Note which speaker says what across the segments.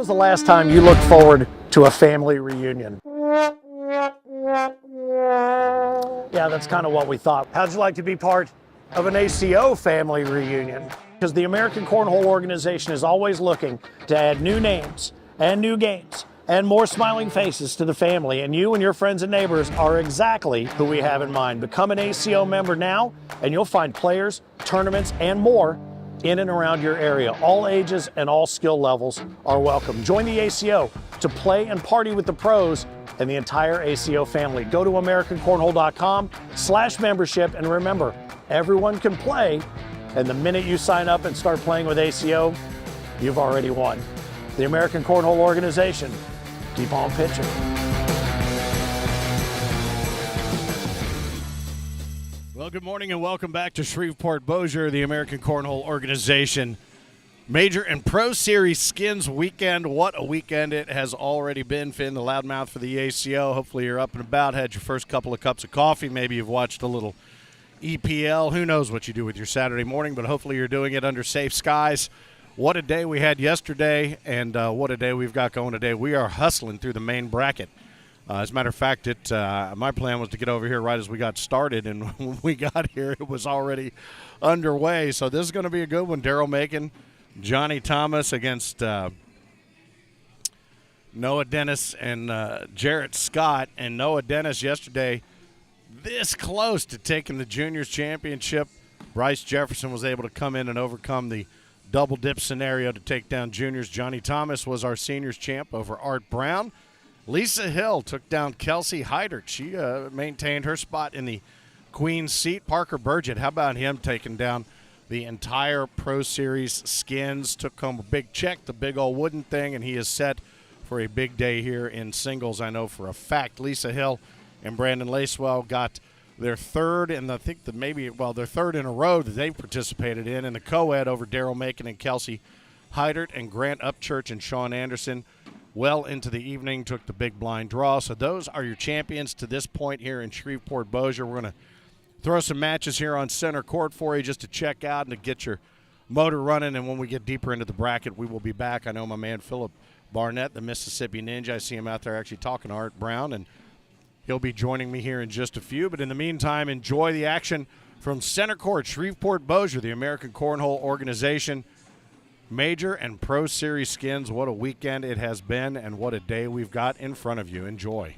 Speaker 1: was the last time you looked forward to a family reunion? Yeah, that's kind of what we thought. How'd you like to be part of an ACO family reunion? Because the American Cornhole Organization is always looking to add new names and new games and more smiling faces to the family, and you and your friends and neighbors are exactly who we have in mind. Become an ACO member now, and you'll find players, tournaments, and more in and around your area. All ages and all skill levels are welcome. Join the ACO to play and party with the pros and the entire ACO family. Go to americancornhole.com/membership, and remember, everyone can play, and the minute you sign up and start playing with ACO, you've already won. The American Cornhole Organization, keep on pitching.
Speaker 2: Well, good morning and welcome back to Shreveport-Bossier, the American Cornhole Organization Major and Pro Series Skins weekend. What a weekend it has already been. Finn, the loudmouth for the ACO. Hopefully you're up and about, had your first couple of cups of coffee. Maybe you've watched a little EPL. Who knows what you do with your Saturday morning, but hopefully you're doing it under safe skies. What a day we had yesterday, and what a day we've got going today. We are hustling through the main bracket. As a matter of fact, my plan was to get over here right as we got started, and when we got here, it was already underway. So this is going to be a good one. Daryl Macon, Johnny Thomas against Noah Dennis and Jarrett Scott. And Noah Dennis yesterday this close to taking the juniors championship. Bryce Jefferson was able to come in and overcome the double dip scenario to take down juniors. Johnny Thomas was our seniors champ over Art Brown. Lisa Hill took down Kelsey Heidert. She maintained her spot in the Queen's seat. Parker Burgett, how about him taking down the entire Pro Series skins? Took home a big check, the big old wooden thing, and he is set for a big day here in singles, I know for a fact. Lisa Hill and Brandon Lacewell got their third, and I think their third in a row that they've participated in the co-ed over Daryl Macon and Kelsey Heidert, and Grant Upchurch and Sean Anderson well into the evening took the big blind draw. So those are your champions to this point here in Shreveport-Bossier. We're going to throw some matches here on center court for you just to check out and to get your motor running, and when we get deeper into the bracket, we will be back. I know my man Philip Barnett, the Mississippi Ninja, I see him out there actually talking to Art Brown, and he'll be joining me here in just a few. But in the meantime, enjoy the action from center court, Shreveport-Bossier, the American Cornhole Organization Major and Pro Series skins. What a weekend it has been, and what a day we've got in front of you. Enjoy.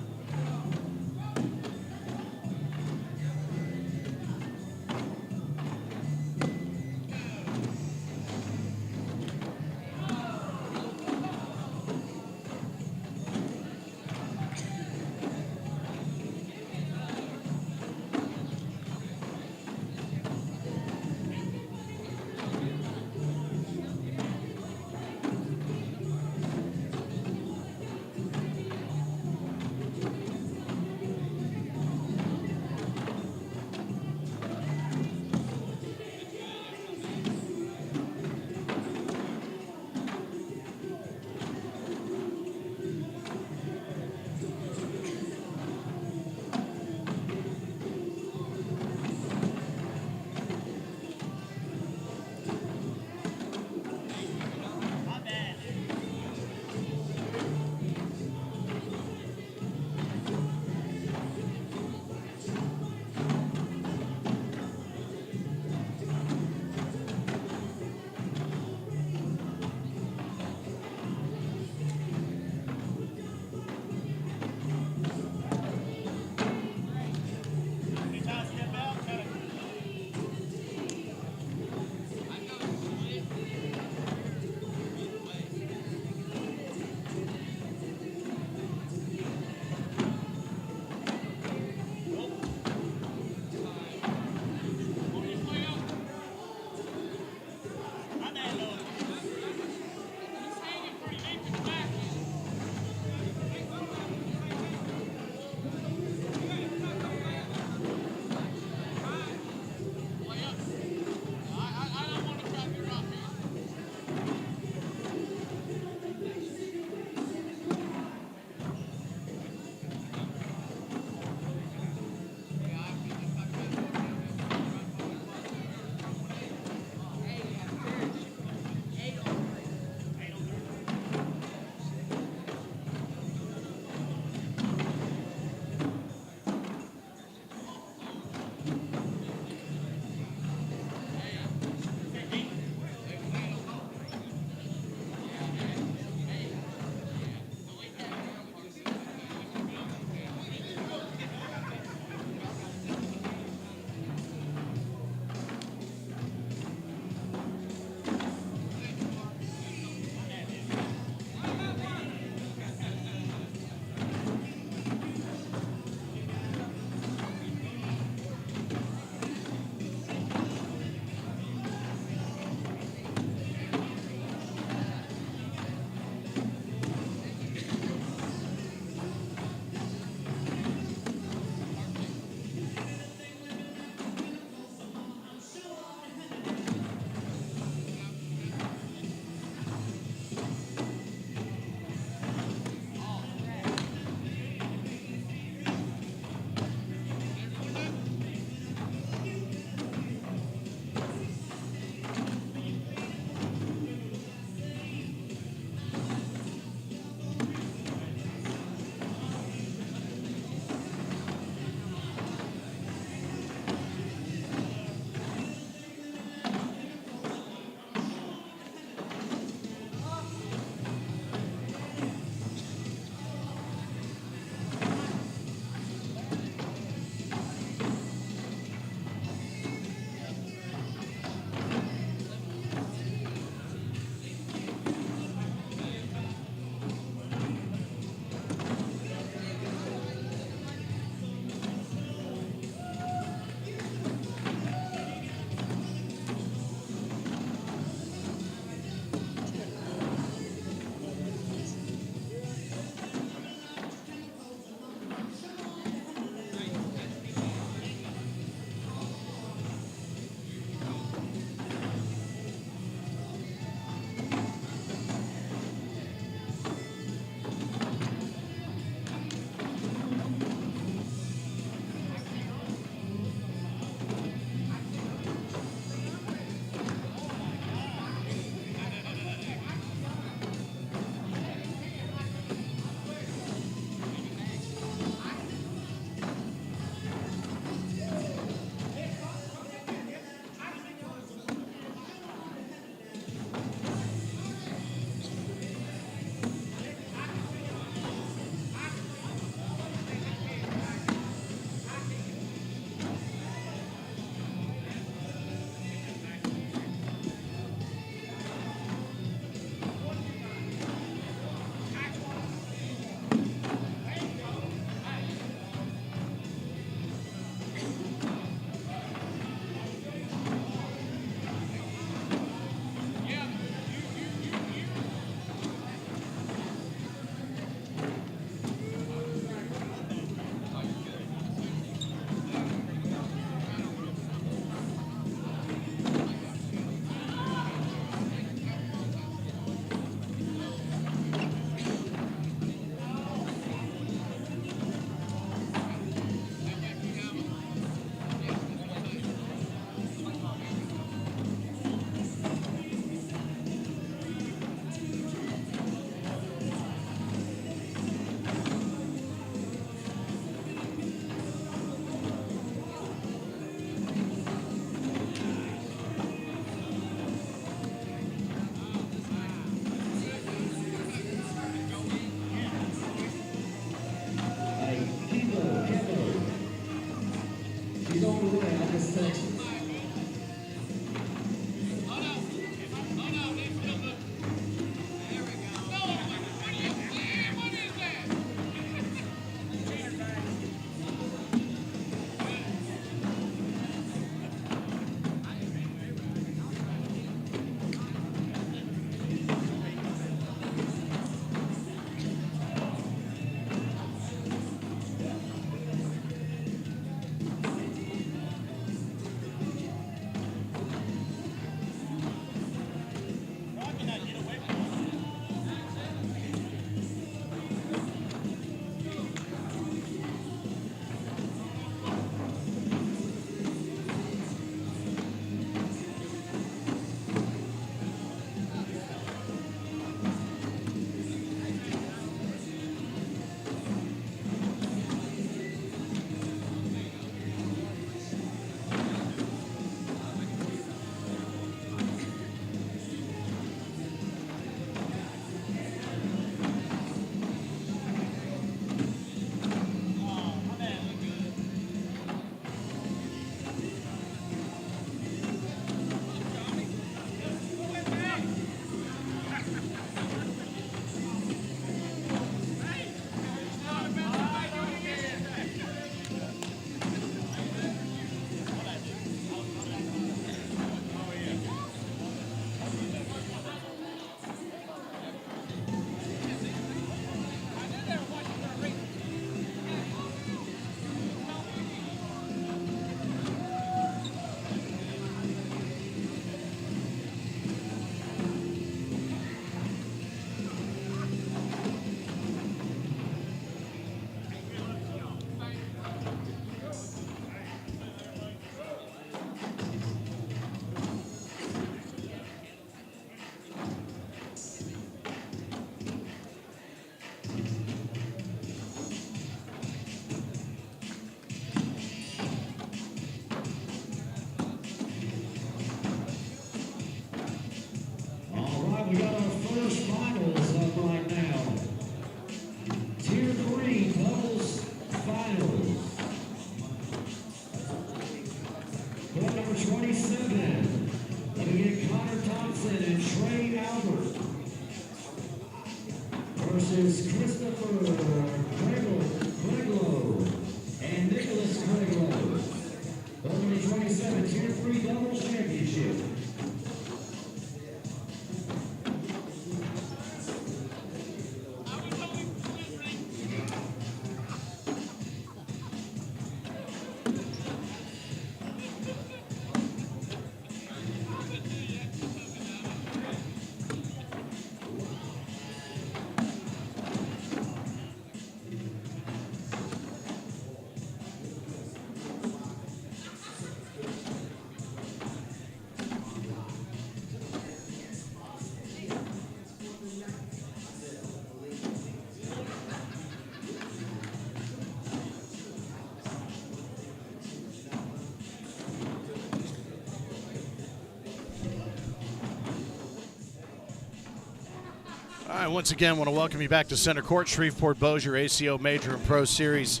Speaker 2: All right, once again, want to welcome you back to Center Court, Shreveport-Bossier ACO Major and Pro Series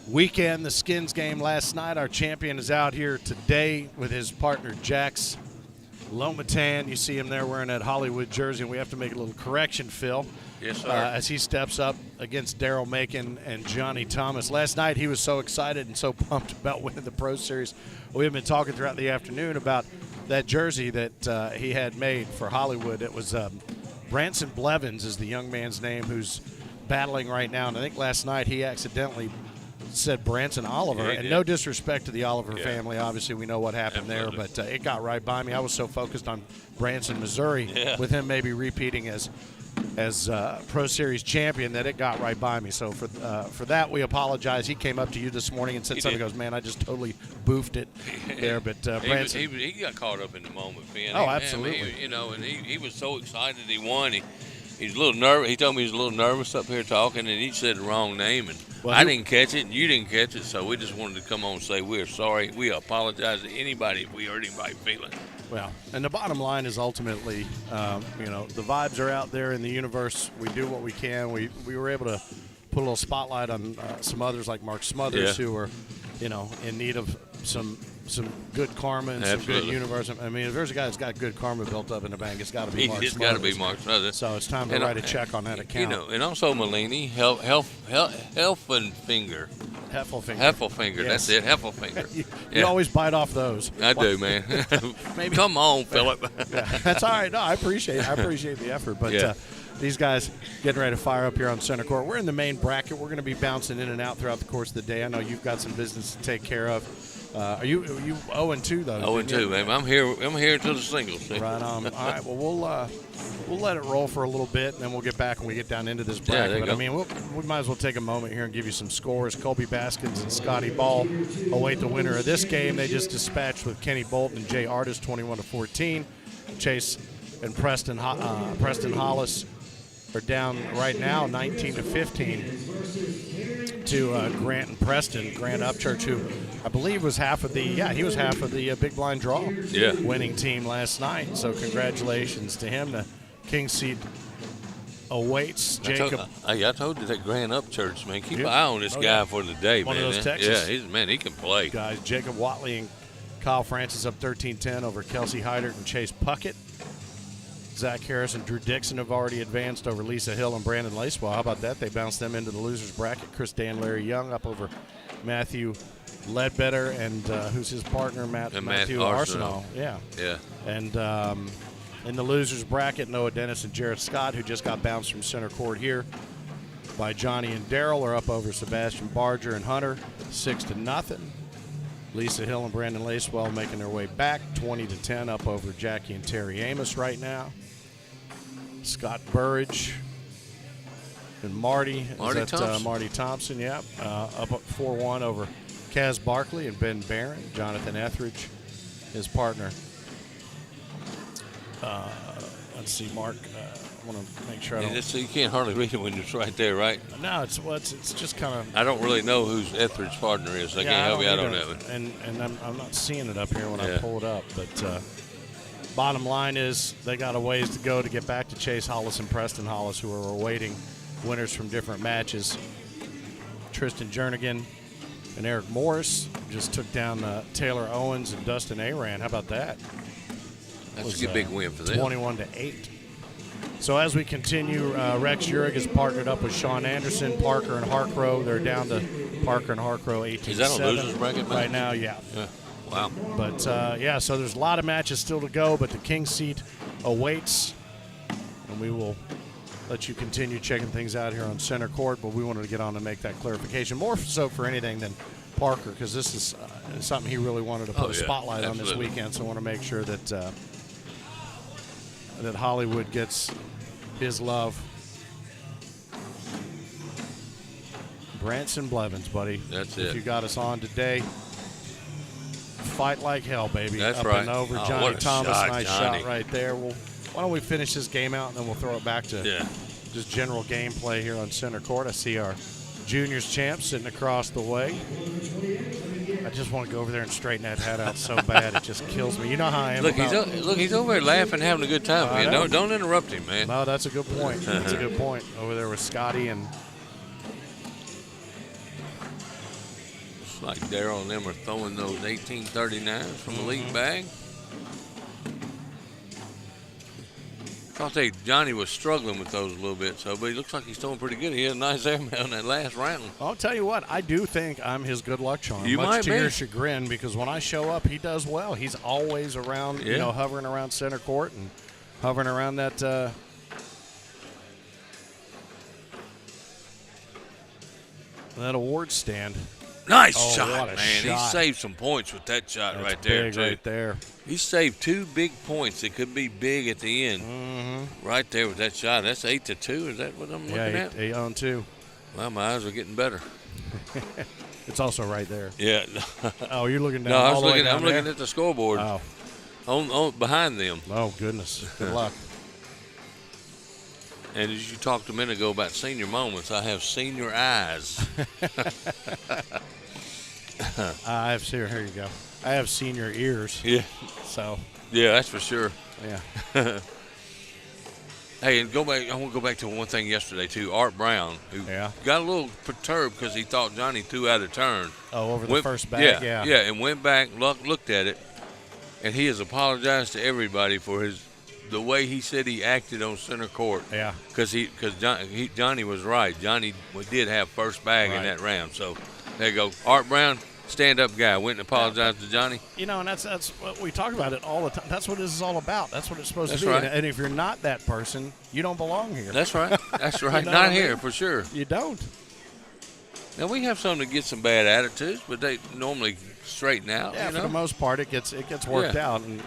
Speaker 2: weekend. The Skins game last night. Our champion is out here today with his partner, Jax Lomatan. You see him there wearing that Hollywood jersey, and we have to make a little correction, Phil.
Speaker 3: Yes, sir.
Speaker 2: As he steps up against Daryl Macon and Johnny Thomas. Last night he was so excited and so pumped about winning the Pro Series. We have been talking throughout the afternoon about that jersey that he had made for Hollywood. It was Branson Blevins is the young man's name who's battling right now. And I think last night he accidentally said Branson Oliver.
Speaker 3: Yeah,
Speaker 2: and no disrespect to the Oliver
Speaker 3: Yeah.
Speaker 2: family. Obviously, we know what happened
Speaker 3: Absolutely.
Speaker 2: there. But it got right by me. I was so focused on Branson, Missouri, with him maybe repeating as Pro Series champion that it got right by me. So for that, we apologize. He came up to you this morning and said something. He goes, man, I just totally boofed it there. But Branson.
Speaker 3: He got caught up in the moment, Finn.
Speaker 2: Oh, absolutely.
Speaker 3: And he was so excited he won. He's a little nervous. He told me he was a little nervous up here talking, and he said the wrong name. And I didn't catch it, and you didn't catch it, so we just wanted to come on and say we're sorry. We apologize to anybody if we hurt anybody feeling.
Speaker 2: Well, and the bottom line is ultimately, the vibes are out there in the universe. We do what we can. We were able to put a little spotlight on some others like Mark Smothers who are, in need of some good karma and some good universe. I mean, if there's a guy that's got good karma built up in the bank, it's got to be Mark Smothers.
Speaker 3: It's got to be Mark Smothers.
Speaker 2: So it's time to write a check on that account.
Speaker 3: And also Malini, Heffelfinger. Heffelfinger,
Speaker 2: Yes.
Speaker 3: that's it, Heffelfinger.
Speaker 2: You always bite off those.
Speaker 3: I do, man.
Speaker 2: Maybe.
Speaker 3: Come on, Philip.
Speaker 2: That's all right. No, I appreciate the effort. But these guys getting ready to fire up here on Center Court. We're in the main bracket. We're going to be bouncing in and out throughout the course of the day. I know you've got some business to take care of. Are you 0-2 though?
Speaker 3: 0-2, man. I'm here until the singles. See?
Speaker 2: Right on. All right. Well, we'll let it roll for a little bit, and then we'll get back when we get down into this bracket.
Speaker 3: there you
Speaker 2: But
Speaker 3: go.
Speaker 2: I mean, we might as well take a moment here and give you some scores. Colby Baskins and Scotty Ball await the winner of this game. They just dispatched with Kenny Bolton and Jay Artis, 21-14. Chase and Preston Hollis are down right now, 19-15 to Grant and Preston. Grant Upchurch, who I believe was half of the Big Blind Draw winning team last night. So congratulations to him. The King seat awaits Jacob.
Speaker 3: I told you that Grand Upchurch, man. Keep an eye on this guy for the day,
Speaker 2: One
Speaker 3: man.
Speaker 2: of those Texas
Speaker 3: he can play.
Speaker 2: guys. Jacob Watley and Kyle Francis up 13-10 over Kelsey Heidert and Chase Puckett. Zach Harris and Drew Dixon have already advanced over Lisa Hill and Brandon Lacewell. How about that? They bounced them into the losers bracket. Chris Dan, Larry Young up over Matthew Ledbetter and who's his partner, Matthew Arsenal. Yeah. And in the losers bracket, Noah Dennis and Jared Scott, who just got bounced from Center Court here by Johnny and Daryl, are up over Sebastian Barger and Hunter, 6-0. Lisa Hill and Brandon Lacewell making their way back, 20-10 up over Jackie and Terry Amos right now. Scott Burridge and Marty
Speaker 3: Thompson.
Speaker 2: Marty Thompson, up 4-1 over Kaz Barkley and Ben Barron. Jonathan Etheridge, his partner. Let's see, Mark. I want to make sure I don't.
Speaker 3: You can't hardly read it when it's right there, right?
Speaker 2: No, it's just kind of.
Speaker 3: I don't really know who's Etheridge's partner is. I can't help you out on that one.
Speaker 2: And I'm not seeing it up here when I pull it up. But bottom line is they got a ways to go to get back to Chase Hollis and Preston Hollis, who are awaiting winners from different matches. Tristan Jernigan and Eric Morris just took down Taylor Owens and Dustin Aran. How about that?
Speaker 3: That's a big win for them.
Speaker 2: 21-8. So as we continue, Rex Urig is partnered up with Sean Anderson, Parker, and Harkrow. They're down to Parker and Harkrow 18-7.
Speaker 3: Is that a losers bracket match?
Speaker 2: Right now, yeah.
Speaker 3: Wow.
Speaker 2: But, so there's a lot of matches still to go, but the King seat awaits. And we will let you continue checking things out here on Center Court, but we wanted to get on and make that clarification, more so for anything than Parker, because this is something he really wanted to put a spotlight on this weekend, so I want to make sure that that Hollywood gets his love. Branson Blevins, buddy.
Speaker 3: That's
Speaker 2: if
Speaker 3: it.
Speaker 2: You got us on today. Fight like hell, baby.
Speaker 3: That's
Speaker 2: Up
Speaker 3: right.
Speaker 2: and over.
Speaker 3: Oh,
Speaker 2: Johnny
Speaker 3: what a
Speaker 2: Thomas,
Speaker 3: shot,
Speaker 2: nice
Speaker 3: Johnny.
Speaker 2: shot right there. Well, why don't we finish this game out, and then we'll throw it back to just general gameplay here on Center Court. I see our juniors champ sitting across the way. I just want to go over there and straighten that hat out so bad. It just kills me. You know how I am.
Speaker 3: Look, he's over there laughing, having a good time, man. Don't interrupt him, man.
Speaker 2: No, that's a good point. That's a good point. Over there with Scotty and.
Speaker 3: It's like Daryl and them are throwing those 1839s from the league bag. Thought Johnny was struggling with those a little bit, but he looks like he's throwing pretty good. He had a nice airman on that last round.
Speaker 2: I'll tell you what, I do think I'm his good luck charm.
Speaker 3: You
Speaker 2: much
Speaker 3: might
Speaker 2: to
Speaker 3: be.
Speaker 2: your chagrin, because when I show up, he does well. He's always around, hovering around center court and hovering around that. That award stand.
Speaker 3: Nice
Speaker 2: Oh,
Speaker 3: shot,
Speaker 2: what a
Speaker 3: man.
Speaker 2: shot.
Speaker 3: He saved some points with that shot
Speaker 2: That's
Speaker 3: right there,
Speaker 2: big
Speaker 3: too.
Speaker 2: right there.
Speaker 3: He saved 2 big points that could be big at the end.
Speaker 2: Mm-hmm.
Speaker 3: Right there with that shot. That's 8-2. Is that what I'm looking at?
Speaker 2: 8-2.
Speaker 3: Well, my eyes are getting better.
Speaker 2: It's also right there.
Speaker 3: Yeah.
Speaker 2: Oh, you're looking down.
Speaker 3: No,
Speaker 2: all the way down
Speaker 3: I'm looking
Speaker 2: there?
Speaker 3: at the scoreboard.
Speaker 2: Oh.
Speaker 3: On behind them.
Speaker 2: Oh, goodness. Good luck.
Speaker 3: And as you talked a minute ago about senior moments, I have senior eyes.
Speaker 2: Here you go. I have senior ears.
Speaker 3: Yeah.
Speaker 2: So.
Speaker 3: Yeah, that's for sure.
Speaker 2: Yeah.
Speaker 3: Hey, and I want to go back to one thing yesterday, too. Art Brown, who got a little perturbed because he thought Johnny threw out a turn.
Speaker 2: Oh, over the first bag?
Speaker 3: Yeah, and went back, looked at it, and he has apologized to everybody for the way he said he acted on center court.
Speaker 2: Yeah.
Speaker 3: Because Johnny was right. Johnny did have first bag in that round. So there you go. Art Brown, stand-up guy, went and apologized to Johnny.
Speaker 2: You know, and that's what we talk about it all the time. That's what this is all about. That's what it's supposed to be.
Speaker 3: Right.
Speaker 2: And if you're not that person, you don't belong here.
Speaker 3: That's right. That's right.
Speaker 2: You know
Speaker 3: Not here, for sure.
Speaker 2: You don't.
Speaker 3: Now, we have some that get some bad attitudes, but they normally straighten out.
Speaker 2: Yeah, for the most part, it gets worked out, and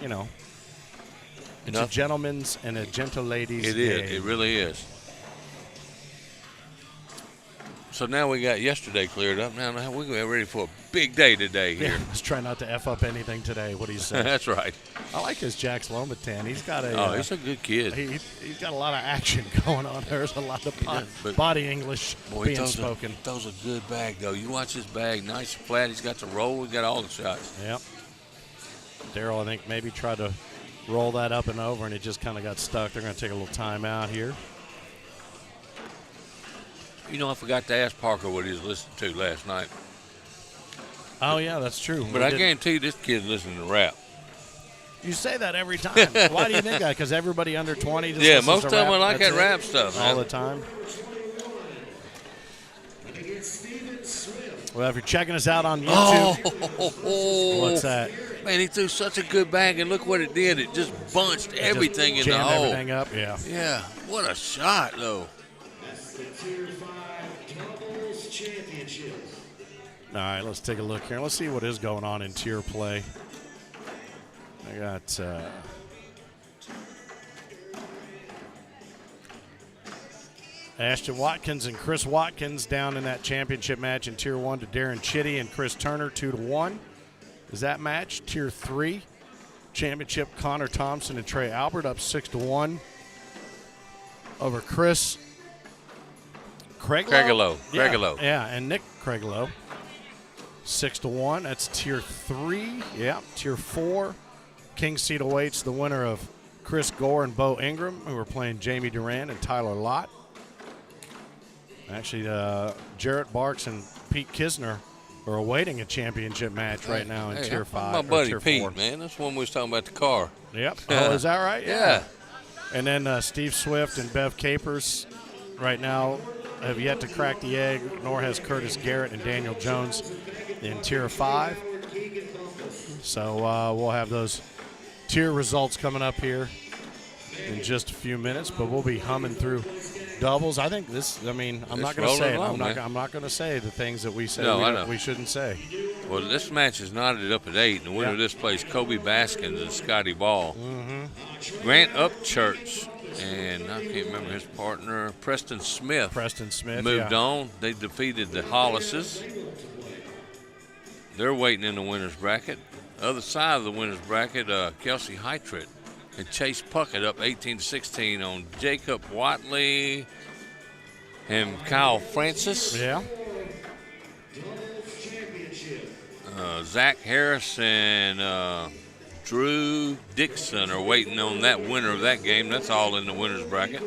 Speaker 2: it's a gentleman's and a gentle lady's
Speaker 3: It
Speaker 2: game.
Speaker 3: is. It really is. So now we got yesterday cleared up. Now we're getting ready for a big day today here.
Speaker 2: Yeah, let's try not to F up anything today, what he said.
Speaker 3: That's right.
Speaker 2: I like his Jax Lomatan. He's got
Speaker 3: he's a good kid.
Speaker 2: He's got a lot of action going on. There's a lot of body English being spoken.
Speaker 3: Throws a good bag, though. You watch his bag, nice and flat. He's got the roll. He's got all the shots.
Speaker 2: Yep. Daryl, I think, maybe tried to roll that up and over, and it just kind of got stuck. They're going to take a little time out here.
Speaker 3: You know, I forgot to ask Parker what he was listening to last night.
Speaker 2: Oh, yeah, that's true.
Speaker 3: But I guarantee you this kid's listening to rap.
Speaker 2: You say that every time. Why do you think that? Because everybody under 20 just listens
Speaker 3: most
Speaker 2: to
Speaker 3: of them
Speaker 2: rap.
Speaker 3: like
Speaker 2: That's
Speaker 3: that rap stuff,
Speaker 2: all
Speaker 3: man.
Speaker 2: the time. Well, if you're checking us out on YouTube, what's that?
Speaker 3: Man, he threw such a good bag, and look what it did. It just bunched everything in the
Speaker 2: jammed
Speaker 3: hole.
Speaker 2: everything up, yeah.
Speaker 3: Yeah, what a shot, though.
Speaker 2: All right, let's take a look here. Let's see what is going on in tier play. I got Ashton Watkins and Chris Watkins down in that championship match in Tier 1 to Darren Chitty and Chris Turner 2-1. Is that match? Tier 3, championship Connor Thompson and Trey Albert up 6-1 over Chris Craiglow. Yeah, and Nick Craiglow. 6-1. That's Tier 3. Yeah, Tier 4. King seat awaits the winner of Chris Gore and Bo Ingram, who are playing Jamie Duran and Tyler Lott. Actually, Jarrett Barks and Pete Kisner are awaiting a championship match right now in Tier 5.
Speaker 3: My buddy
Speaker 2: Tier
Speaker 3: Pete,
Speaker 2: 4.
Speaker 3: man. That's when we was talking about the car.
Speaker 2: Yep. Oh, is that right?
Speaker 3: Yeah.
Speaker 2: And then Steve Swift and Bev Capers right now have yet to crack the egg, nor has Curtis Garrett and Daniel Jones in Tier 5. So we'll have those tier results coming up here in just a few minutes, but we'll be humming through doubles. I think I'm not going to say it. I'm not going to say the things that we say we shouldn't say.
Speaker 3: Well, this match is knotted up at 8, and the winner of this plays Kobe Baskins and Scotty Ball.
Speaker 2: Mm-hmm.
Speaker 3: Grant Upchurch and I can't remember his partner, Preston Smith. Moved on. They defeated the Hollises. They're waiting in the winner's bracket. Other side of the winner's bracket, Kelsey Heitrit and Chase Puckett up 18-16 on Jacob Watley and Kyle Francis.
Speaker 2: Yeah.
Speaker 3: Zach Harris and Drew Dixon are waiting on that winner of that game. That's all in the winner's bracket.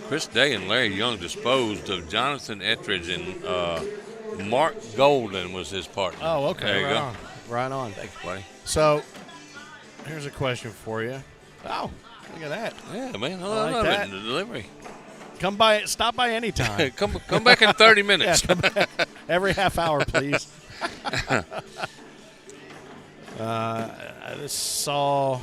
Speaker 3: Chris Day and Larry Young disposed of Jonathan Ettridge, and Mark Golden was his partner.
Speaker 2: Oh, okay.
Speaker 3: There you
Speaker 2: Right
Speaker 3: go.
Speaker 2: on. Right on.
Speaker 3: Thanks, buddy.
Speaker 2: So, here's a question for you. Oh, look at that.
Speaker 3: Yeah, man. I
Speaker 2: like
Speaker 3: love
Speaker 2: that.
Speaker 3: it in the delivery.
Speaker 2: Stop by any time.
Speaker 3: come back in 30 minutes.
Speaker 2: Come back. Every half hour, please. I just saw.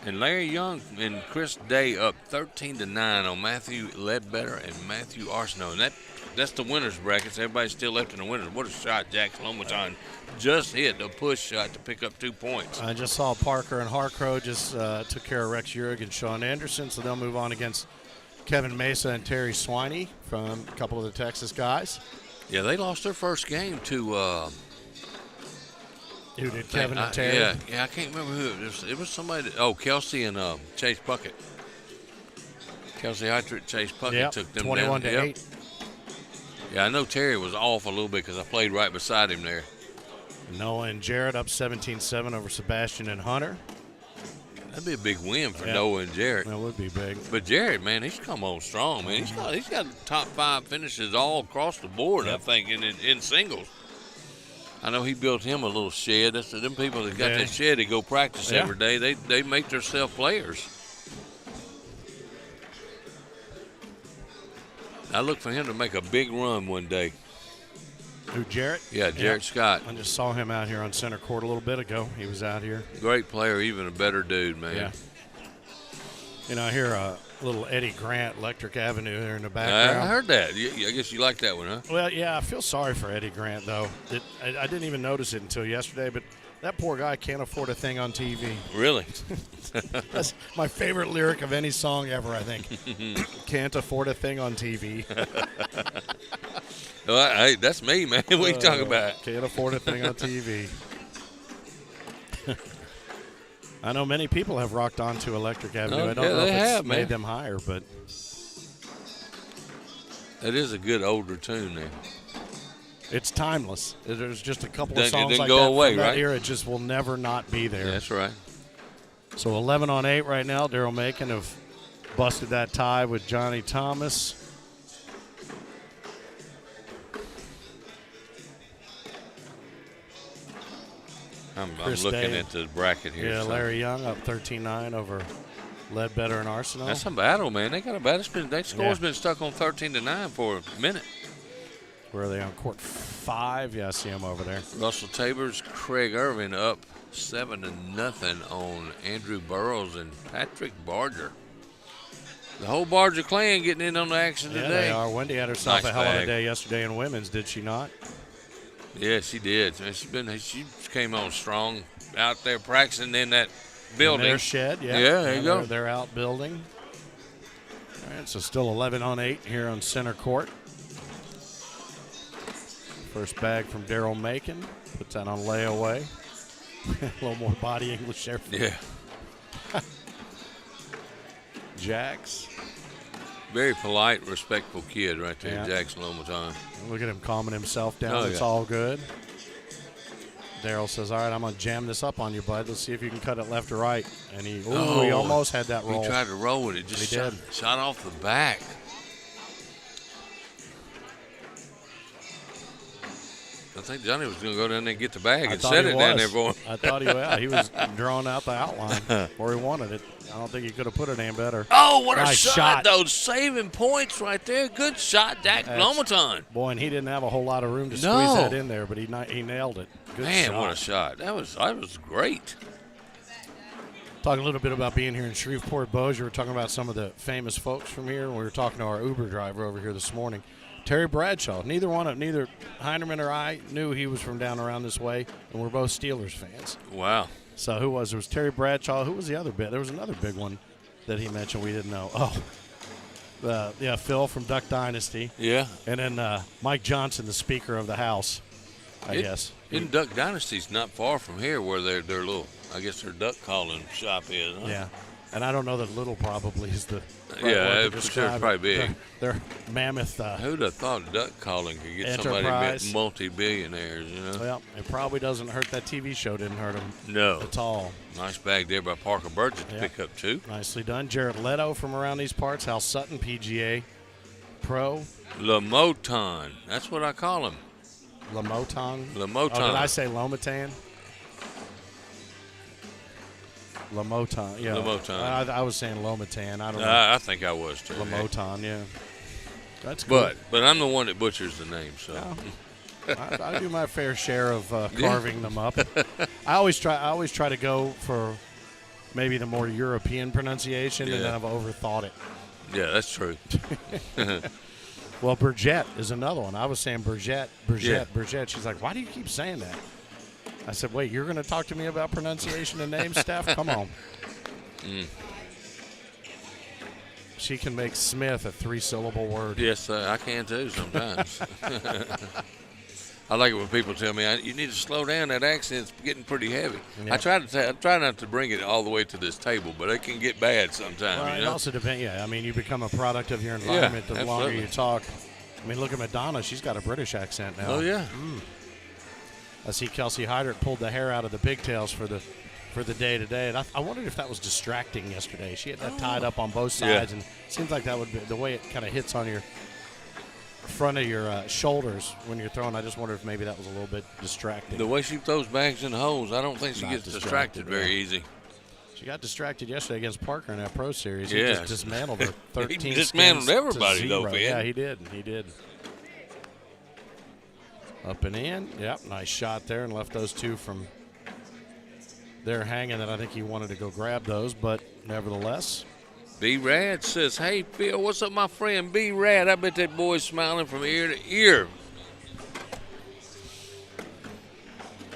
Speaker 3: And Larry Young and Chris Day up 13-9 on Matthew Ledbetter and Matthew Arsenault. And that's the winner's brackets. Everybody's still left in the winners. What a shot Jack Lomaton just hit, a push shot to pick up 2 points.
Speaker 2: I just saw Parker and Harcrow just took care of Rex Urig and Sean Anderson, so they'll move on against Kevin Mesa and Terry Swiney from a couple of the Texas guys.
Speaker 3: Yeah, they lost their first game to
Speaker 2: Who did, Kevin and Terry?
Speaker 3: Yeah, I can't remember who. It was somebody. Kelsey and Chase Puckett. Kelsey Heitrick, Chase Puckett took them
Speaker 2: 21
Speaker 3: down.
Speaker 2: to 8.
Speaker 3: Yeah, I know Terry was off a little bit because I played right beside him there.
Speaker 2: Noah and Jarrett up 17-7 over Sebastian and Hunter.
Speaker 3: That'd be a big win for Noah and Jarrett.
Speaker 2: That would be big.
Speaker 3: But Jarrett, man, he's come on strong, man. He's got top 5 finishes all across the board, I think, in singles. I know he built him a little shed. That's them people that got that shed to go practice every day. They make themselves players. I look for him to make a big run one day.
Speaker 2: Who, Jarrett?
Speaker 3: Yeah, Jarrett Scott.
Speaker 2: I just saw him out here on center court a little bit ago. He was out here.
Speaker 3: Great player, even a better dude, man.
Speaker 2: Yeah. You know, I hear a little Eddie Grant, Electric Avenue there in the background.
Speaker 3: I heard that. I guess you like that one, huh?
Speaker 2: Well, yeah, I feel sorry for Eddie Grant, though. I didn't even notice it until yesterday, but that poor guy can't afford a thing on TV.
Speaker 3: Really?
Speaker 2: That's my favorite lyric of any song ever, I think. Can't afford a thing on TV.
Speaker 3: Well, hey, that's me, man. What are you talking about?
Speaker 2: Can't afford a thing on TV. I know many people have rocked onto Electric Avenue. I don't know if it's made them higher, but
Speaker 3: that is a good older tune there.
Speaker 2: It's timeless. There's just a couple of
Speaker 3: It
Speaker 2: songs
Speaker 3: didn't
Speaker 2: like
Speaker 3: go
Speaker 2: that
Speaker 3: away,
Speaker 2: from that
Speaker 3: right?
Speaker 2: era. It just will never not be there.
Speaker 3: That's right.
Speaker 2: So 11-8 right now. Daryl Macon have busted that tie with Johnny Thomas.
Speaker 3: I'm looking at the bracket here.
Speaker 2: Yeah, Larry Young up 13-9 over Ledbetter and Arsenault.
Speaker 3: That's a battle, man. They got a battle. That score's been stuck on 13-9 for a minute.
Speaker 2: Where are they on court 5? Yeah, I see them over there.
Speaker 3: Russell Tabors, Craig Irvin up 7-0 on Andrew Burrows and Patrick Barger. The whole Barger clan getting in on the action today.
Speaker 2: They are. Wendy had herself
Speaker 3: Nice
Speaker 2: a hell of a
Speaker 3: bag.
Speaker 2: day yesterday in women's, did she not?
Speaker 3: Yeah, she did. She came on strong out there practicing in that building.
Speaker 2: In their shed, yeah.
Speaker 3: Yeah, there you go.
Speaker 2: They're out building. All right, so still 11-8 here on center court. First bag from Daryl Macon. Puts that on layaway. A little more body English there.
Speaker 3: Yeah.
Speaker 2: Jax.
Speaker 3: Very polite, respectful kid right there,
Speaker 2: Yeah.
Speaker 3: Jackson Lomaton.
Speaker 2: Look at him calming himself down.
Speaker 3: Oh,
Speaker 2: It's
Speaker 3: yeah.
Speaker 2: all good. Daryl says, all right, I'm going to jam this up on you, bud. Let's see if you can cut it left or right. And he almost had that roll.
Speaker 3: He tried to roll it. It just shot off the back. I think Johnny was going to go down there and get the bag and set it down there for him.
Speaker 2: I thought he was drawing out the outline where he wanted it. I don't think he could have put it any better.
Speaker 3: Oh, what
Speaker 2: Nice
Speaker 3: a shot, though. Saving points right there. Good shot, Dak Lomaton.
Speaker 2: Boy, and he didn't have a whole lot of room to squeeze that in there, but he nailed it. Good
Speaker 3: Man,
Speaker 2: shot.
Speaker 3: what a shot. That was great.
Speaker 2: Talking a little bit about being here in Shreveport-Bossier. We're talking about some of the famous folks from here. We were talking to our Uber driver over here this morning, Terry Bradshaw. Neither Heinerman or I knew he was from down around this way, and we're both Steelers fans.
Speaker 3: Wow.
Speaker 2: So who was? There was Terry Bradshaw. Who was the other bit? There was another big one that he mentioned we didn't know. Oh, Phil from Duck Dynasty.
Speaker 3: Yeah.
Speaker 2: And then Mike Johnson, the Speaker of the House, I guess.
Speaker 3: In Duck Dynasty's not far from here where their little, I guess their duck calling shop is. Huh?
Speaker 2: Yeah. And I don't know that little probably is the right
Speaker 3: Yeah,
Speaker 2: word to
Speaker 3: for sure,
Speaker 2: describe
Speaker 3: it's
Speaker 2: it.
Speaker 3: probably big.
Speaker 2: They're mammoth.
Speaker 3: Who'd have thought duck calling could get
Speaker 2: Enterprise.
Speaker 3: somebody multi-billionaires,
Speaker 2: Well, it probably doesn't hurt. That TV show didn't hurt him
Speaker 3: No.
Speaker 2: at all.
Speaker 3: Nice bag there by Parker Burgess to
Speaker 2: Yeah.
Speaker 3: pick up, too.
Speaker 2: Nicely done. Jared Leto from around these parts. Hal Sutton, PGA Pro.
Speaker 3: Lamoton. That's what I call him.
Speaker 2: Lamoton.
Speaker 3: Lamoton.
Speaker 2: Oh, did I say Lomatan? Lamoton. Yeah.
Speaker 3: Lamoton.
Speaker 2: I was saying Lomatan. I don't know.
Speaker 3: I think I was, too.
Speaker 2: Lamoton, yeah. That's good.
Speaker 3: But I'm the one that butchers the name, so.
Speaker 2: Yeah. I do my fair share of carving them up. I always try to go for maybe the more European pronunciation, and then I've overthought it.
Speaker 3: Yeah, that's true.
Speaker 2: Well, Burgett is another one. I was saying Burgett. She's like, why do you keep saying that? I said, wait, you're going to talk to me about pronunciation and name stuff? Come on. She can make Smith a 3-syllable word.
Speaker 3: Yes, I can too sometimes. I like it when people tell me, you need to slow down. That accent's getting pretty heavy. Yeah. I try not to bring it all the way to this table, but it can get bad sometimes.
Speaker 2: Well,
Speaker 3: you
Speaker 2: it
Speaker 3: know?
Speaker 2: also depends. Yeah, I mean, you become a product of your environment the longer
Speaker 3: absolutely.
Speaker 2: you talk. I mean, look at Madonna. She's got a British accent now.
Speaker 3: Oh, yeah.
Speaker 2: I see Kelsey Hydert pulled the hair out of the pigtails for the day-to-day, and I wondered if that was distracting yesterday. She had that tied up on both sides, and it seems like that would be the way it kind of hits on your front of your shoulders when you're throwing. I just wonder if maybe that was a little bit distracting.
Speaker 3: The way she throws bags in the holes, I don't think she gets distracted very easy.
Speaker 2: She got distracted yesterday against Parker in that Pro Series.
Speaker 3: Yeah.
Speaker 2: He just dismantled her 13
Speaker 3: He dismantled
Speaker 2: skins
Speaker 3: everybody,
Speaker 2: to
Speaker 3: though,
Speaker 2: 0.
Speaker 3: Ben.
Speaker 2: Yeah, he did. Up and in. Yep, nice shot there, and left those two from there hanging that I think he wanted to go grab those, but nevertheless.
Speaker 3: B-Rad says, hey, Phil, what's up, my friend B-Rad? I bet that boy's smiling from ear to ear.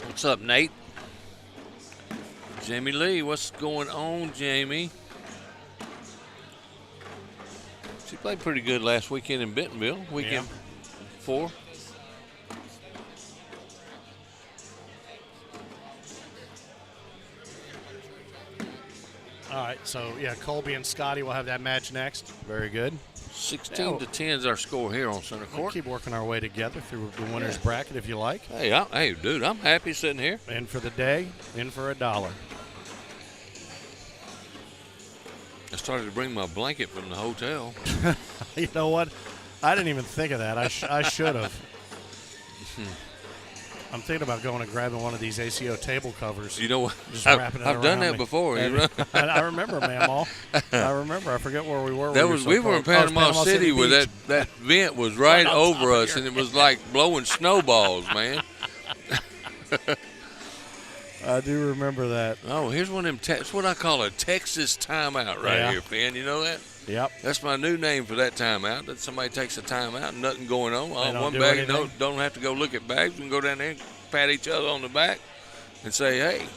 Speaker 3: What's up, Nate? Jamie Lee, what's going on, Jamie? She played pretty good last weekend in Bentonville, weekend 4.
Speaker 2: All right, so, yeah, Colby and Scotty will have that match next. Very good.
Speaker 3: 16-10 is our score here on center
Speaker 2: We'll
Speaker 3: court.
Speaker 2: keep working our way together through the winner's bracket if you like.
Speaker 3: Hey, dude, I'm happy sitting here.
Speaker 2: In for the day, in for $1.
Speaker 3: I started to bring my blanket from the hotel.
Speaker 2: You know what? I didn't even think of that. I should have. I'm thinking about going and grabbing one of these ACO table covers.
Speaker 3: You know what?
Speaker 2: Just wrapping it
Speaker 3: I've done
Speaker 2: around
Speaker 3: that
Speaker 2: me.
Speaker 3: before.
Speaker 2: I remember, Mamaw. I remember. I forget where we were.
Speaker 3: We were in Panama City where that vent was right over us, and it was like blowing snowballs, man.
Speaker 2: I do remember that.
Speaker 3: Oh, here's one of them. That's what I call a Texas timeout right here, Finn. You know that?
Speaker 2: Yep.
Speaker 3: That's my new name for that timeout. That somebody takes a timeout, nothing going on. One
Speaker 2: do
Speaker 3: bag,
Speaker 2: anything?
Speaker 3: don't have to go look at bags. We can go down there and pat each other on the back and say, hey.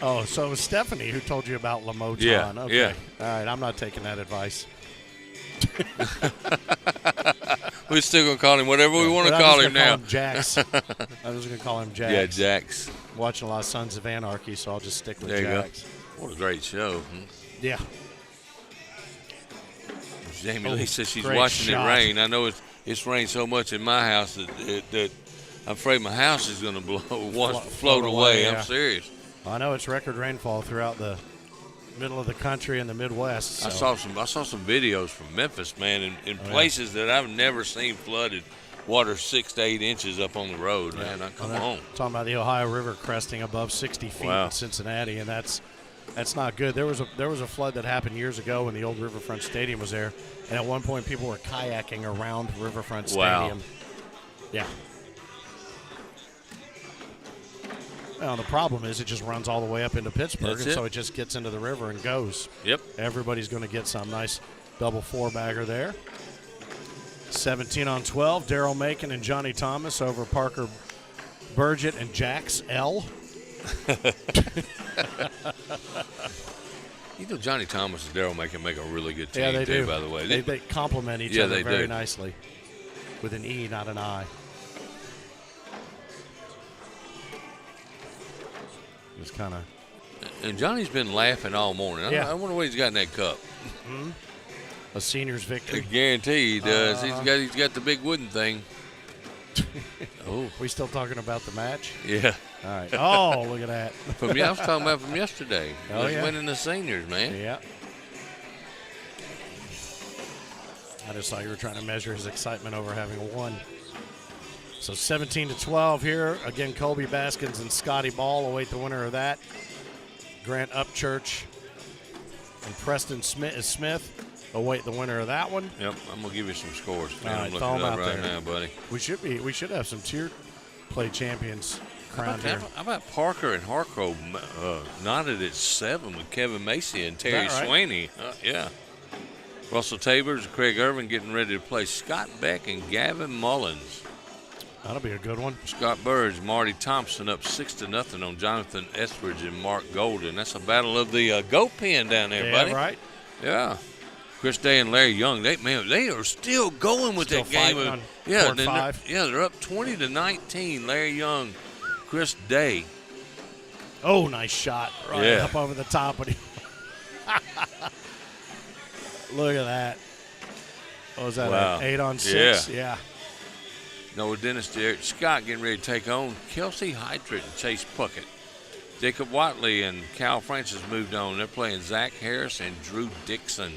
Speaker 2: Oh, so it was Stephanie who told you about Lamoton.
Speaker 3: Yeah,
Speaker 2: Okay.
Speaker 3: yeah.
Speaker 2: All right, I'm not taking that advice.
Speaker 3: We're still going to call him whatever we want to call him now.
Speaker 2: Call him Jax. I was going to call him Jax.
Speaker 3: Yeah, Jax.
Speaker 2: Watching a lot of Sons of Anarchy, so I'll just stick with
Speaker 3: There you
Speaker 2: Jax.
Speaker 3: go. What a great show.
Speaker 2: Yeah.
Speaker 3: Jamie Lee says she's
Speaker 2: great
Speaker 3: watching
Speaker 2: shot.
Speaker 3: it rain. I know it's rained so much in my house that I'm afraid my house is going to float away.
Speaker 2: Yeah.
Speaker 3: I'm serious.
Speaker 2: I know it's record rainfall throughout the middle of the country and the Midwest. So.
Speaker 3: I saw some videos from Memphis, man, in places that I've never seen flooded. Water 6 to 8 inches up on the road, man. Come on.
Speaker 2: Talking about the Ohio River cresting above 60 feet in Cincinnati, and that's not good. There was a flood that happened years ago when the old Riverfront Stadium was there, and at one point people were kayaking around Riverfront Stadium. Yeah. Well, the problem is it just runs all the way up into Pittsburgh, so it just gets into the river and goes.
Speaker 3: Yep.
Speaker 2: Everybody's going to get some nice double 4-bagger there. 17 on 12, Daryl Macon and Johnny Thomas over Parker Burgett and Jax L.
Speaker 3: You know, Johnny Thomas and Daryl Macon make a really good team,
Speaker 2: Yeah, they do.
Speaker 3: by the way.
Speaker 2: They complement each other very nicely with an E, not an I. It's kind of.
Speaker 3: And Johnny's been laughing all morning.
Speaker 2: Yeah.
Speaker 3: I wonder what he's got in that cup.
Speaker 2: A senior's
Speaker 3: I
Speaker 2: victory.
Speaker 3: guarantee he does. He's got the big wooden thing. Oh,
Speaker 2: We still talking about the match?
Speaker 3: yeah.
Speaker 2: All right. Oh, look at that.
Speaker 3: I was talking about from yesterday.
Speaker 2: Oh,
Speaker 3: Just
Speaker 2: yeah.
Speaker 3: winning the seniors, man.
Speaker 2: Yeah. I just thought you were trying to measure his excitement over having won. So 17-12 here. Again, Colby Baskins and Scotty Ball await the winner of that. Grant Upchurch and Preston Smith await the winner of that one.
Speaker 3: Yep, I'm gonna give you some scores.
Speaker 2: All right,
Speaker 3: I'm
Speaker 2: throw 'em
Speaker 3: looking it up
Speaker 2: out
Speaker 3: right
Speaker 2: there.
Speaker 3: now, buddy.
Speaker 2: We should have some tier play champions crowned here.
Speaker 3: How about Parker and Hargrove knotted at 7 with Kevin Macy and Terry
Speaker 2: Is that right?
Speaker 3: Sweeney? Yeah. Russell Tabers and Craig Irvin getting ready to play Scott Beck and Gavin Mullins.
Speaker 2: That'll be a good one.
Speaker 3: Scott Burge, Marty Thompson up 6-0 on Jonathan Estridge and Mark Golden. That's a battle of the goat pen down there,
Speaker 2: Yeah,
Speaker 3: buddy.
Speaker 2: right.
Speaker 3: Yeah. Chris Day and Larry Young, they are still going with
Speaker 2: Still
Speaker 3: that game.
Speaker 2: fighting on
Speaker 3: Yeah,
Speaker 2: court 5.
Speaker 3: they're up 20-19. Larry Young, Chris Day.
Speaker 2: Oh, nice shot. Right
Speaker 3: Yeah.
Speaker 2: up over the top. Look at that. What was that?
Speaker 3: Wow.
Speaker 2: 8 on 6? Yeah.
Speaker 3: Noah Dennis, Derek Scott getting ready to take on Kelsey Hydrant and Chase Puckett. Jacob Watley and Cal Francis moved on. They're playing Zach Harris and Drew Dixon.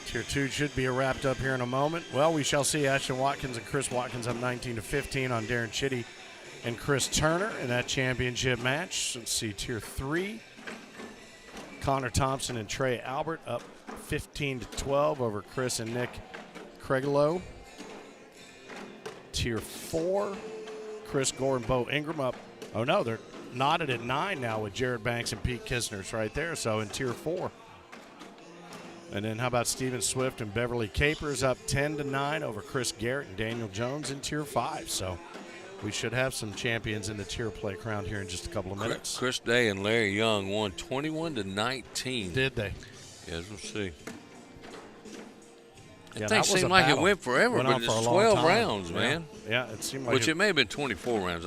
Speaker 2: Tier 2 should be wrapped up here in a moment. Well, we shall see. Ashton Watkins and Chris Watkins up 19-15 on Darren Chitty and Chris Turner in that championship match. Let's see, Tier 3. Connor Thompson and Trey Albert up 15-12 over Chris and Nick Craiglow. Tier 4. Chris Gore and Bo Ingram up. Oh, no, they're knotted at 9 now with Jared Banks and Pete Kistner's right there. So in Tier 4. And then how about Steven Swift and Beverly Capers up 10-9 over Chris Garrett and Daniel Jones in Tier 5. So we should have some champions in the tier play crowned here in just a couple of minutes.
Speaker 3: Chris Day and Larry Young won 21-19.
Speaker 2: Did they?
Speaker 3: Yes, we'll see.
Speaker 2: Yeah,
Speaker 3: That
Speaker 2: that
Speaker 3: thing
Speaker 2: was
Speaker 3: seemed
Speaker 2: a
Speaker 3: like it
Speaker 2: battle.
Speaker 3: went forever,
Speaker 2: Went
Speaker 3: but
Speaker 2: on
Speaker 3: it's
Speaker 2: for a long
Speaker 3: 12
Speaker 2: time.
Speaker 3: rounds,
Speaker 2: Yeah.
Speaker 3: man.
Speaker 2: Yeah, it seemed like
Speaker 3: Which it may have been 24 rounds.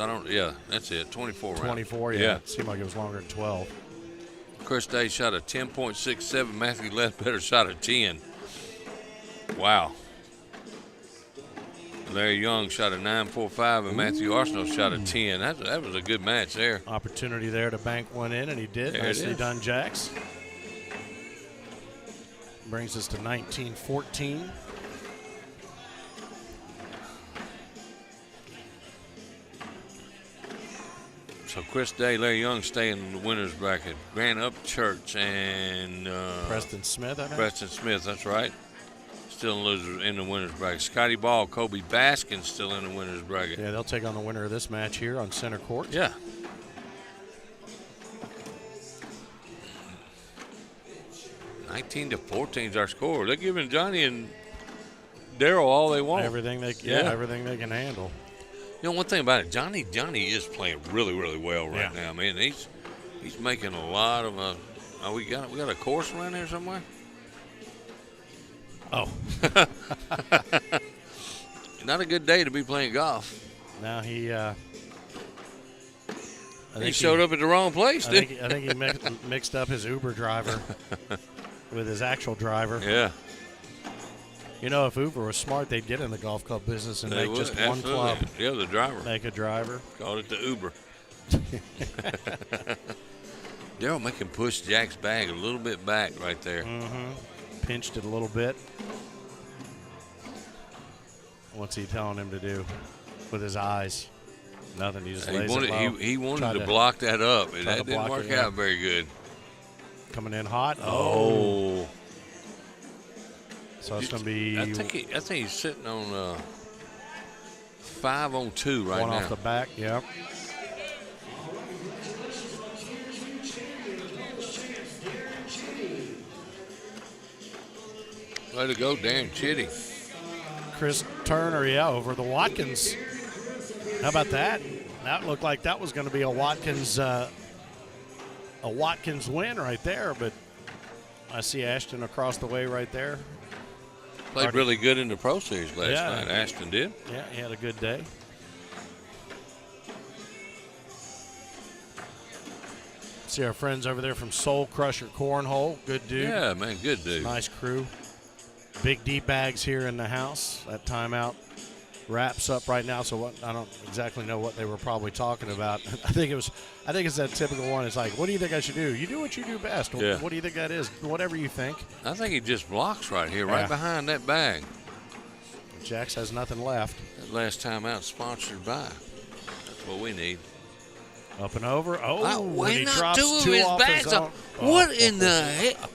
Speaker 3: That's it. 24 rounds.
Speaker 2: 24, yeah. It seemed like it was longer than 12.
Speaker 3: Chris Day shot a 10.67. Matthew Ledbetter shot a 10. Wow. Larry Young shot a 9.45, and Matthew Arsenault shot a 10. That was a good match there.
Speaker 2: Opportunity there to bank one in, and he did.
Speaker 3: There it
Speaker 2: Nicely
Speaker 3: is.
Speaker 2: done, Jax. Brings us to 19-14.
Speaker 3: So Chris Day, Larry Young stay in the winner's bracket. Grant Upchurch and
Speaker 2: Preston Smith, I think.
Speaker 3: Preston Smith, that's right. Still in the winner's bracket. Scotty Ball, Kobe Baskin still in the winner's bracket.
Speaker 2: Yeah, they'll take on the winner of this match here on center court.
Speaker 3: Yeah. (19-14) is our score. They're giving Johnny and Daryl all they want.
Speaker 2: Everything they can handle.
Speaker 3: You know, one thing about it, Johnny is playing really, really well right
Speaker 2: Yeah.
Speaker 3: now. Man, he's making a lot of. We got a course around there somewhere.
Speaker 2: Oh,
Speaker 3: Not a good day to be playing golf.
Speaker 2: now he.
Speaker 3: He showed up at the wrong place,
Speaker 2: I
Speaker 3: didn't
Speaker 2: think he mixed up his Uber driver with his actual driver.
Speaker 3: he? Yeah.
Speaker 2: You know, if Uber was smart, they'd get in the golf club business and
Speaker 3: They
Speaker 2: make
Speaker 3: would,
Speaker 2: just one
Speaker 3: absolutely.
Speaker 2: club,
Speaker 3: Yeah, the driver.
Speaker 2: make a driver.
Speaker 3: Called it the Uber. Daryl make him push Jack's bag a little bit back right there.
Speaker 2: Pinched it a little bit. What's he telling him to do with his eyes? Nothing. He just lays it low.
Speaker 3: He wanted
Speaker 2: Tried
Speaker 3: to block that up, and
Speaker 2: try
Speaker 3: that
Speaker 2: to
Speaker 3: didn't
Speaker 2: block
Speaker 3: work
Speaker 2: it, yeah.
Speaker 3: out very good.
Speaker 2: Coming in hot.
Speaker 3: Oh.
Speaker 2: So it's going to be
Speaker 3: I think he's sitting on 5 on 2 right
Speaker 2: one
Speaker 3: now.
Speaker 2: off the back. Yeah.
Speaker 3: Way to go, Darren Chitty.
Speaker 2: Chris Turner, yeah, over the Watkins. How about that? That looked like that was going to be a Watkins win right there, but I see Ashton across the way right there.
Speaker 3: Played really good in the Pro Series last night. Ashton did.
Speaker 2: Yeah, he had a good day. See our friends over there from Soul Crusher Cornhole. Good dude.
Speaker 3: Yeah, man, good dude.
Speaker 2: Nice crew. Big D bags here in the house. That timeout wraps up right now. So I don't exactly know what they were probably talking about. I think it's that typical one. It's like, what do you think I should do? You do what you do best.
Speaker 3: Yeah.
Speaker 2: What do you think that is? Whatever you think.
Speaker 3: I think he just blocks right here, right behind that bag.
Speaker 2: Jax has nothing left.
Speaker 3: That last time out sponsored by. That's what we need.
Speaker 2: Up and over. Oh,
Speaker 3: why
Speaker 2: and he
Speaker 3: not
Speaker 2: drops
Speaker 3: two of
Speaker 2: two
Speaker 3: his
Speaker 2: off
Speaker 3: bags?
Speaker 2: his own.
Speaker 3: What in the heck? I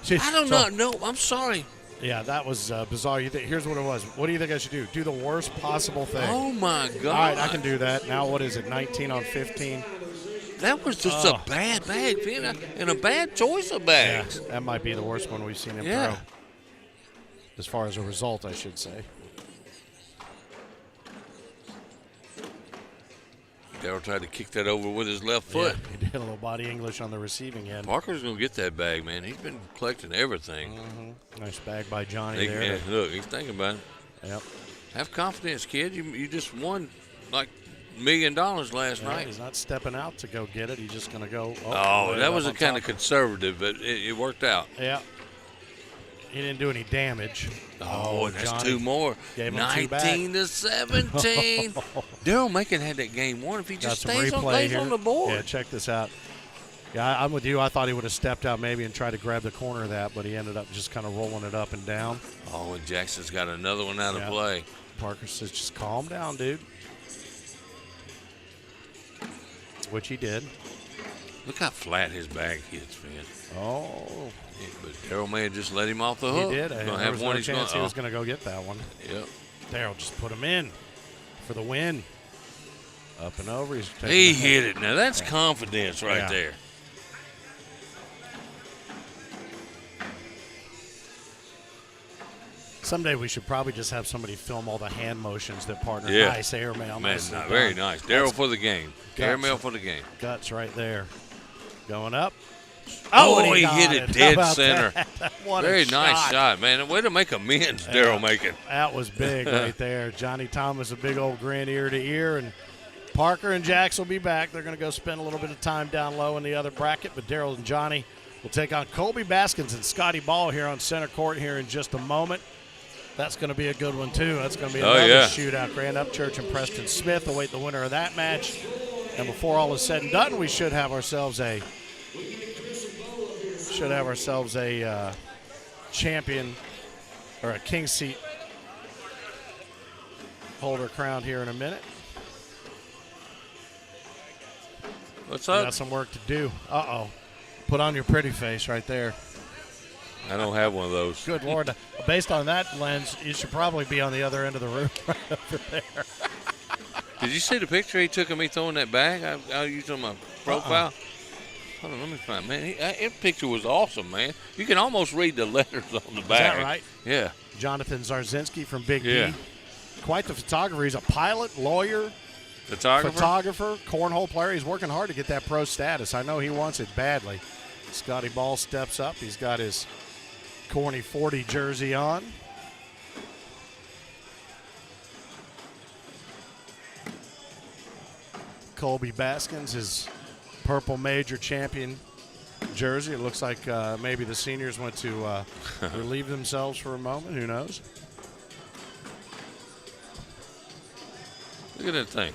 Speaker 3: do
Speaker 2: So-
Speaker 3: not know. I'm sorry.
Speaker 2: Yeah, that was bizarre. Here's what it was. What do you think I should do? Do the worst possible thing.
Speaker 3: Oh, my God.
Speaker 2: All right, I can do that. Now what is it, 19 on 15?
Speaker 3: That was just a bad bag, and a bad choice of bags.
Speaker 2: Yeah, that might be the worst one we've seen him
Speaker 3: Yeah.
Speaker 2: throw. As far as a result, I should say.
Speaker 3: Darryl tried to kick that over with his left foot.
Speaker 2: Yeah, he did a little body English on the receiving end.
Speaker 3: Parker's going to get that bag, man. He's been collecting everything.
Speaker 2: Mm-hmm. Nice bag by Johnny there.
Speaker 3: Yeah, look, he's thinking about it.
Speaker 2: Yep.
Speaker 3: Have confidence, kid. You just won like $1 million last
Speaker 2: Yeah,
Speaker 3: night.
Speaker 2: he's not stepping out to go get it. He's just going to go.
Speaker 3: Oh,
Speaker 2: way
Speaker 3: that
Speaker 2: up
Speaker 3: was a
Speaker 2: on
Speaker 3: kind of
Speaker 2: top.
Speaker 3: conservative, but it worked out.
Speaker 2: Yeah. He didn't do any damage.
Speaker 3: Oh, and that's
Speaker 2: Johnny
Speaker 3: two more.
Speaker 2: gave him two back.
Speaker 3: 19 to 17. Darryl Macon had that game won. If he
Speaker 2: Got
Speaker 3: just
Speaker 2: some
Speaker 3: stays
Speaker 2: replay here.
Speaker 3: on the board.
Speaker 2: Yeah, check this out. Yeah, I'm with you. I thought he would have stepped out maybe and tried to grab the corner of that, but he ended up just kind of rolling it up and down.
Speaker 3: Oh, and Jackson's got another one out of
Speaker 2: Yeah.
Speaker 3: play.
Speaker 2: Parker says, just calm down, dude. Which he did.
Speaker 3: Look how flat his bag hits, man.
Speaker 2: Oh,
Speaker 3: Yeah, but Darryl may have just let him off the
Speaker 2: he
Speaker 3: hook.
Speaker 2: did.
Speaker 3: He's
Speaker 2: There
Speaker 3: gonna have
Speaker 2: was
Speaker 3: one.
Speaker 2: no
Speaker 3: He's
Speaker 2: chance he
Speaker 3: gonna.
Speaker 2: was going to go get that one.
Speaker 3: Yep.
Speaker 2: Darryl just put him in for the win. Up and over. He's taking
Speaker 3: He
Speaker 2: the
Speaker 3: hit it. Now that's confidence right
Speaker 2: Yeah.
Speaker 3: there.
Speaker 2: Someday we should probably just have somebody film all the hand motions that partner.
Speaker 3: Yeah.
Speaker 2: Nice airmail.
Speaker 3: Man,
Speaker 2: nicely done.
Speaker 3: very nice. Darryl for the game.
Speaker 2: Guts.
Speaker 3: Caramel for the game.
Speaker 2: Guts right there. Going up.
Speaker 3: Oh,
Speaker 2: and
Speaker 3: he
Speaker 2: got
Speaker 3: hit it
Speaker 2: How
Speaker 3: dead
Speaker 2: about
Speaker 3: center.
Speaker 2: that? What
Speaker 3: Very
Speaker 2: a
Speaker 3: nice shot, man. Way to make amends, Darryl Macon.
Speaker 2: That was big right there. Johnny Thomas, a big old grin ear to ear, and Parker and Jax will be back. They're going to go spend a little bit of time down low in the other bracket, but Darryl and Johnny will take on Colby Baskins and Scotty Ball here on center court here in just a moment. That's going to be a good one, too. That's going to be another shootout. Grand Upchurch and Preston Smith await the winner of that match. And before all is said and done, we should have ourselves a champion or a king seat holder crowned here in a minute.
Speaker 3: What's
Speaker 2: We
Speaker 3: up?
Speaker 2: got some work to do. Uh-oh. Put on your pretty face right there.
Speaker 3: I don't have one of those.
Speaker 2: Good Lord. Based on that lens, you should probably be on the other end of the room right over there.
Speaker 3: Did you see the picture he took of me throwing that bag? I used on my profile. Hold on, let me find. Man, that picture was awesome, man. You can almost read the letters on the bag.
Speaker 2: Is that right?
Speaker 3: Yeah.
Speaker 2: Jonathan Zarzinski from Big
Speaker 3: Yeah.
Speaker 2: D. Quite the photographer. He's a pilot, lawyer,
Speaker 3: Photographer?
Speaker 2: cornhole player. He's working hard to get that pro status. I know he wants it badly. Scotty Ball steps up. He's got his Corny 40 jersey on. Colby Baskins, his purple major champion jersey. It looks like maybe the seniors went to relieve themselves for a moment. Who knows?
Speaker 3: Look at that thing.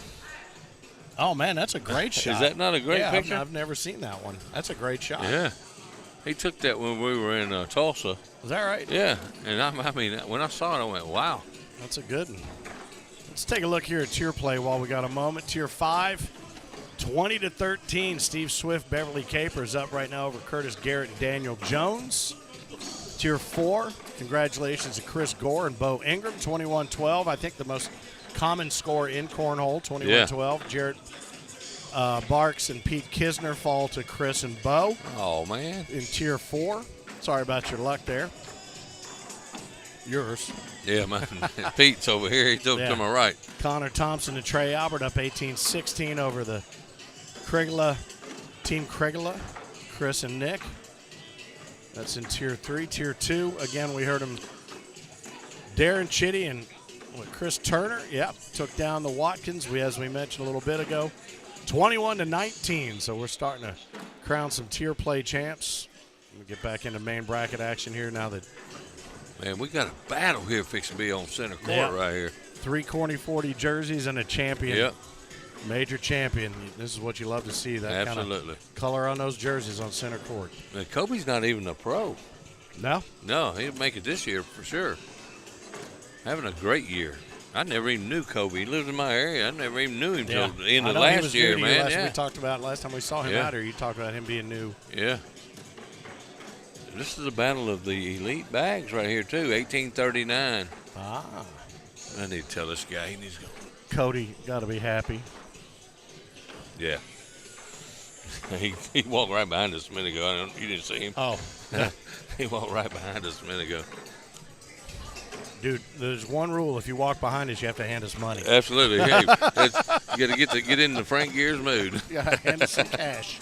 Speaker 2: Oh, man, that's a great shot.
Speaker 3: Is that not a great picture?
Speaker 2: I've never seen that one. That's a great shot.
Speaker 3: Yeah. He took that when we were in Tulsa.
Speaker 2: Is that right?
Speaker 3: Yeah. And I mean, when I saw it, I went, wow.
Speaker 2: That's a good one. Let's take a look here at tier play while we got a moment. Tier 5, 20-13. Steve Swift, Beverly Capers up right now over Curtis Garrett and Daniel Jones. Tier 4, congratulations to Chris Gore and Bo Ingram, 21-12. I think the most common score in cornhole, 21-12. Jarrett Barks and Pete Kisner fall to Chris and Bo.
Speaker 3: Oh, man.
Speaker 2: In Tier 4. Sorry about your luck there. Yours.
Speaker 3: Yeah, man. Pete's over here. He's over to my right.
Speaker 2: Connor Thompson and Trey Albert up 18-16 over the Team Kriegela, Chris and Nick. That's in Tier 3. Tier 2, again, we heard him. Darren Chitty and Chris Turner, took down the Watkins, as we mentioned a little bit ago. 21-19, so we're starting to crown some tier play champs. We'll get back into main bracket action here now that.
Speaker 3: Man, we got a battle here fixing to be on center court right here.
Speaker 2: 3 Corny 40 jerseys and a champion.
Speaker 3: Yep.
Speaker 2: Major champion. This is what you love to see, that kind of color on those jerseys on center court.
Speaker 3: Now, Kobe's not even a pro.
Speaker 2: No?
Speaker 3: No, he'll make it this year for sure. Having a great year. I never even knew Kobe. He lives in my area. I never even knew him until the end of last year, man.
Speaker 2: We talked about last time we saw him out here. You talked about him being new.
Speaker 3: Yeah. This is a battle of the elite bags right here, too. 1839.
Speaker 2: Ah.
Speaker 3: I need to tell this guy he needs to go.
Speaker 2: Cody got to be happy.
Speaker 3: Yeah. He walked right behind us a minute ago. You didn't see him?
Speaker 2: Oh.
Speaker 3: He walked right behind us a minute ago.
Speaker 2: Dude, there's one rule. If you walk behind us, you have to hand us money.
Speaker 3: Absolutely. Hey, you got to get into Frank Gear's mood.
Speaker 2: Yeah, hand us some cash.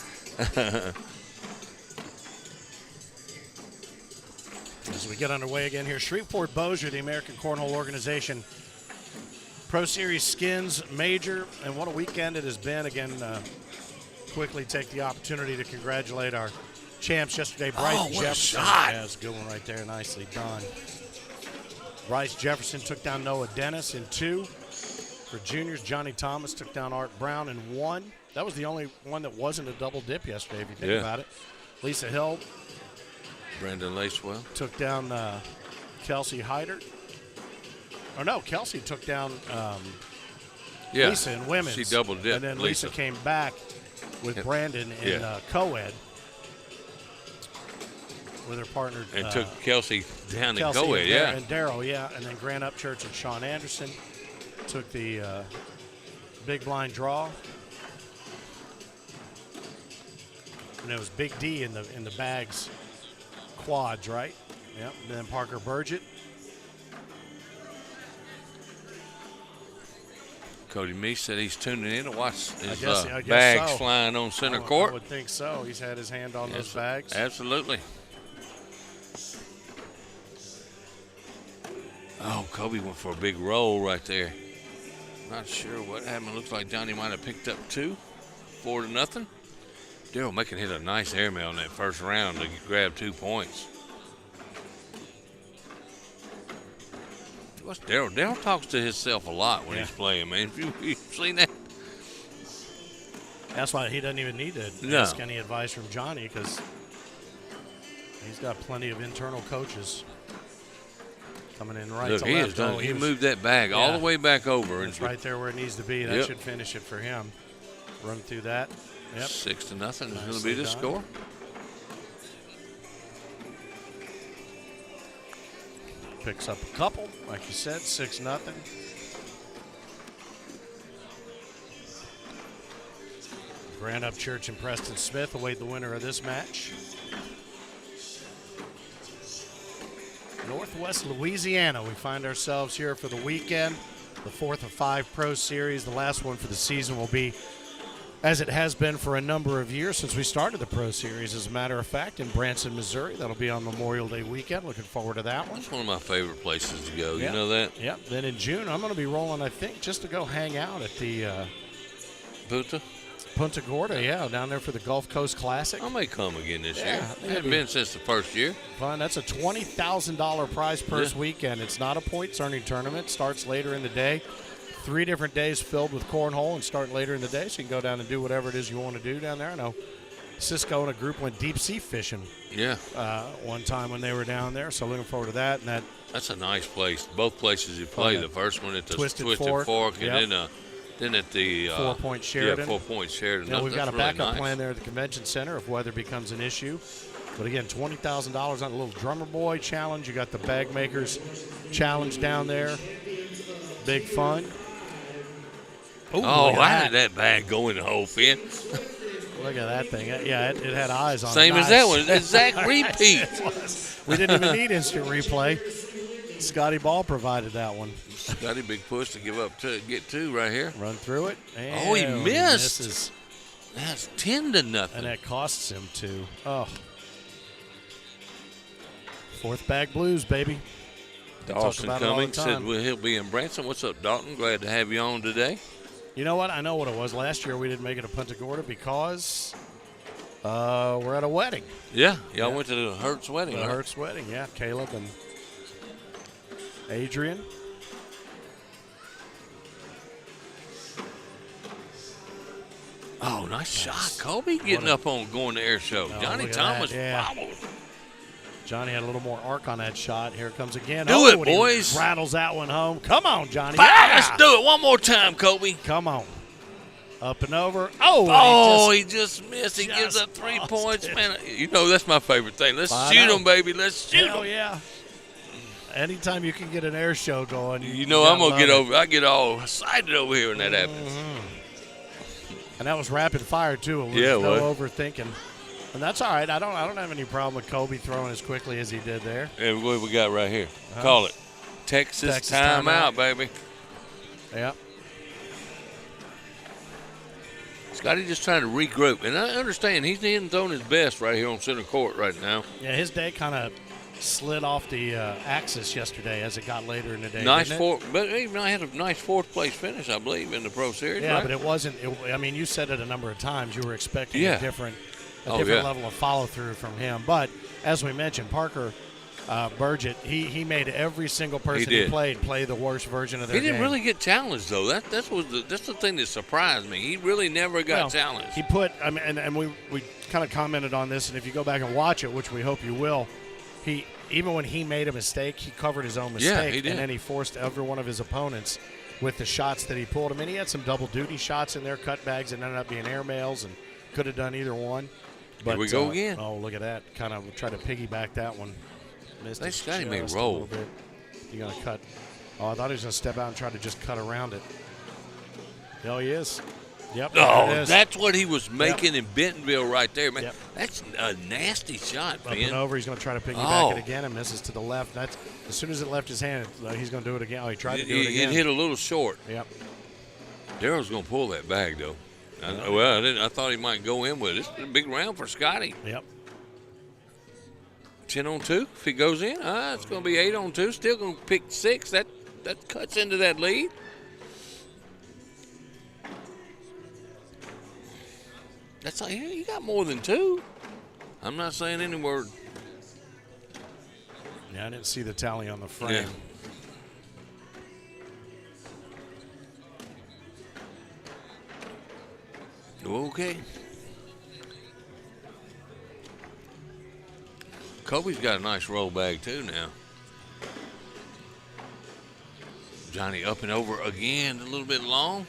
Speaker 2: As we get underway again here, Shreveport-Bossier, the American Cornhole Organization Pro Series Skins Major, and what a weekend it has been. Again, quickly take the opportunity to congratulate our champs yesterday. Bryce Jefferson.
Speaker 3: Shot.
Speaker 2: Yeah, it's a good one right there. Nicely done. Bryce Jefferson took down Noah Dennis in 2. For juniors, Johnny Thomas took down Art Brown in 1. That was the only one that wasn't a double dip yesterday, if you think about it. Lisa Hill.
Speaker 3: Brandon Lacewell.
Speaker 2: Took down Kelsey Hyder. Oh, no, Kelsey took down Lisa in women's.
Speaker 3: She double dipped.
Speaker 2: And then Lisa came back with Brandon in co-ed with her partner.
Speaker 3: And took Kelsey down in
Speaker 2: Kelsey
Speaker 3: co-ed,
Speaker 2: and Darryl, And then Grant Upchurch and Sean Anderson took the big blind draw. And it was Big D in the bags quads, right? Yep. And then Parker Burgett.
Speaker 3: Cody Meese said he's tuning in to watch his
Speaker 2: I guess
Speaker 3: bags
Speaker 2: so.
Speaker 3: flying on center court.
Speaker 2: I would think so. He's had his hand on those bags.
Speaker 3: Absolutely. Oh, Kobe went for a big roll right there. Not sure what happened. Looks like Johnny might have picked up 2, 4-0. Darryl Macon hit a nice airmail in that first round to grab 2 points. What's Darryl? Darryl talks to himself a lot when he's playing, man. You've seen that?
Speaker 2: That's why he doesn't even need to ask any advice from Johnny, because he's got plenty of internal coaches coming in right to left.
Speaker 3: He moved that bag all the way back over.
Speaker 2: It's right there where it needs to be. That should finish it for him. Run through that. Yep.
Speaker 3: 6-0 is going to be the score.
Speaker 2: Picks up a couple, like you said, 6-0. Grant Upchurch and Preston Smith await the winner of this match. Northwest Louisiana, we find ourselves here for the weekend. The 4th of 5 Pro Series. The last one for the season will be, as it has been for a number of years since we started the Pro Series, as a matter of fact, in Branson, Missouri. That'll be on Memorial Day weekend. Looking forward to that one.
Speaker 3: That's one of my favorite places to go. You know that?
Speaker 2: Yep. Then in June, I'm going to be rolling, I think, just to go hang out at the Punta Gorda, down there for the Gulf Coast Classic.
Speaker 3: I may come again this year. It hasn't been since the first year.
Speaker 2: Fun. That's a $20,000 prize purse weekend. It's not a points-earning tournament. Starts later in the day. 3 different days filled with cornhole and start later in the day, so you can go down and do whatever it is you want to do down there. I know Cisco and a group went deep sea fishing one time when they were down there, so looking forward to that. And
Speaker 3: that's a nice place. Both places you play. The first one at the Twisted Fork and then at the
Speaker 2: 4 Point Sheridan.
Speaker 3: 4 Point Sheridan.
Speaker 2: We've got a backup plan there at the convention center if weather becomes an issue. But again, $20,000 on a little drummer boy challenge. You got the bag makers challenge down there. Big fun. Ooh,
Speaker 3: how did that bag go in the hole, Finn?
Speaker 2: Look at that thing. Yeah, it had eyes on it.
Speaker 3: Same as that one. Exact repeat.
Speaker 2: We didn't even need instant replay. Scotty Ball provided that one.
Speaker 3: Scotty, big push to get 2 right here.
Speaker 2: Run through it.
Speaker 3: He missed. That's 10-0.
Speaker 2: And that costs him 2. Oh. 4th bag blues, baby.
Speaker 3: Dawson Cummings said he'll be in Branson. What's up, Dalton? Glad to have you on today.
Speaker 2: You know what? I know what it was. Last year we didn't make it to Punta Gorda because We're at a wedding.
Speaker 3: Yeah, y'all went to the Hertz wedding,
Speaker 2: The
Speaker 3: right?
Speaker 2: Hertz wedding, yeah. Caleb and Adrian.
Speaker 3: Oh, nice shot. Kobe getting up on going to air show.
Speaker 2: Oh,
Speaker 3: Johnny
Speaker 2: look at
Speaker 3: Thomas
Speaker 2: that, yeah.
Speaker 3: fouled.
Speaker 2: Johnny had a little more arc on that shot. Here it comes again.
Speaker 3: Do it,
Speaker 2: and he
Speaker 3: boys.
Speaker 2: rattles that one home. Come on, Johnny.
Speaker 3: Bang,
Speaker 2: Yeah.
Speaker 3: let's do it one more time, Kobe.
Speaker 2: Come on. Up and over. Oh,
Speaker 3: Oh,
Speaker 2: and
Speaker 3: he just missed. He gives
Speaker 2: just
Speaker 3: up 3
Speaker 2: lost
Speaker 3: points.
Speaker 2: it.
Speaker 3: Man, you know that's my favorite thing. Let's
Speaker 2: I
Speaker 3: shoot
Speaker 2: know.
Speaker 3: him, baby. Let's shoot
Speaker 2: hell
Speaker 3: him.
Speaker 2: yeah. Anytime you can get an air show going,
Speaker 3: You know I'm going to get over. I get all excited over here when that happens.
Speaker 2: And that was rapid fire too. It was
Speaker 3: Yeah, it
Speaker 2: no
Speaker 3: was.
Speaker 2: overthinking. And that's all right. I don't have any problem with Kobe throwing as quickly as he did there.
Speaker 3: Yeah, what we got right here. Call it Texas
Speaker 2: timeout.
Speaker 3: timeout, baby.
Speaker 2: Yeah.
Speaker 3: Scotty just trying to regroup. And I understand he's not throwing his best right here on center court right now.
Speaker 2: Yeah, his day kind of slid off the axis yesterday as it got later in the day.
Speaker 3: Nice
Speaker 2: didn't it?
Speaker 3: fourth, but even I had a nice fourth place finish, I believe, in the Pro Series.
Speaker 2: Yeah,
Speaker 3: right?
Speaker 2: but it wasn't. I mean, you said it a number of times. You were expecting
Speaker 3: Yeah.
Speaker 2: a different
Speaker 3: Oh, yeah.
Speaker 2: level of follow through from him. But as we mentioned, Parker Burgett, he made every single person
Speaker 3: He
Speaker 2: he
Speaker 3: did.
Speaker 2: played play the worst version of their
Speaker 3: He didn't
Speaker 2: game.
Speaker 3: really get challenged though. That's the thing that surprised me. He really never got
Speaker 2: Well,
Speaker 3: challenged.
Speaker 2: He put, I mean, and we kind of commented on this, and if you go back and watch it, which we hope you will, even when he made a mistake, he covered his own
Speaker 3: Yeah,
Speaker 2: mistake,
Speaker 3: he did.
Speaker 2: and then he forced every one of his opponents with the shots that he pulled. I mean, he had some double duty shots in there, cutbacks, and ended up being airmails, and could have done either one. But,
Speaker 3: we go again.
Speaker 2: Oh, look at that! Kind of try to piggyback that one. Missed
Speaker 3: They
Speaker 2: it
Speaker 3: Scotty may
Speaker 2: just
Speaker 3: roll.
Speaker 2: a little bit. You gonna cut? Oh, I thought he was gonna step out and try to just cut around it. Oh, he is. Yep. there it
Speaker 3: Oh,
Speaker 2: is.
Speaker 3: that's what he was making in Bentonville right there, man.
Speaker 2: Yep.
Speaker 3: That's a nasty shot,
Speaker 2: Up and
Speaker 3: man.
Speaker 2: over. He's going to try to piggyback
Speaker 3: Oh.
Speaker 2: it again and misses to the left. That's as soon as it left his hand, he's going to do it again. Oh, he tried to do it
Speaker 3: It
Speaker 2: again.
Speaker 3: hit a little short.
Speaker 2: Yep.
Speaker 3: Daryl's going to pull that bag, though. I thought he might go in with it. It's a big round for Scotty.
Speaker 2: Yep.
Speaker 3: 10 on 2. If he goes in, it's going to be 8 on 2. Still going to pick 6. That cuts into that lead. That's like, you got more than 2. I'm not saying any word.
Speaker 2: Yeah, I didn't see the tally on the frame.
Speaker 3: Okay. Kobe's got a nice roll bag too now. Johnny up and over again, a little bit long.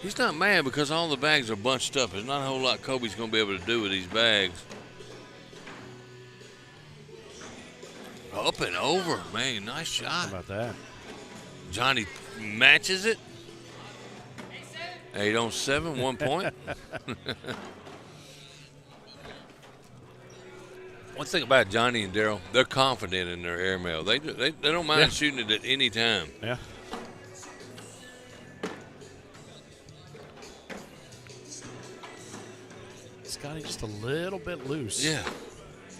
Speaker 3: He's not mad because all the bags are bunched up. There's not a whole lot Kobe's going to be able to do with these bags. Up and over, man, nice shot.
Speaker 2: How about that?
Speaker 3: Johnny matches it. 8 on 7, 1 point. One thing about Johnny and Daryl, they're confident in their airmail. They don't mind shooting it at any time.
Speaker 2: Yeah. Scotty just a little bit loose.
Speaker 3: Yeah.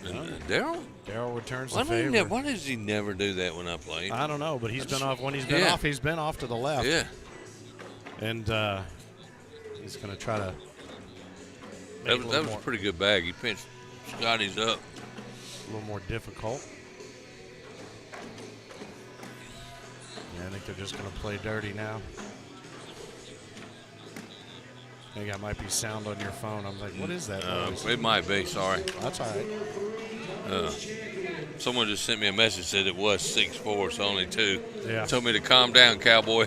Speaker 3: And Daryl?
Speaker 2: Daryl returns
Speaker 3: Why,
Speaker 2: the favor.
Speaker 3: why does he never do that when I play?
Speaker 2: I don't know, but he's been off. When he's been off, he's been off to the left.
Speaker 3: Yeah.
Speaker 2: And he's going to try to
Speaker 3: That was a pretty good bag. He pinched Scotty's up.
Speaker 2: a little more difficult. Yeah, I think they're just going to play dirty now. I think that might be sound on your phone. I'm like, what is that noise?
Speaker 3: It might be, sorry.
Speaker 2: That's all right.
Speaker 3: Someone just sent me a message, said it was 6'4", so only 2.
Speaker 2: Yeah.
Speaker 3: Told me to calm down, cowboy.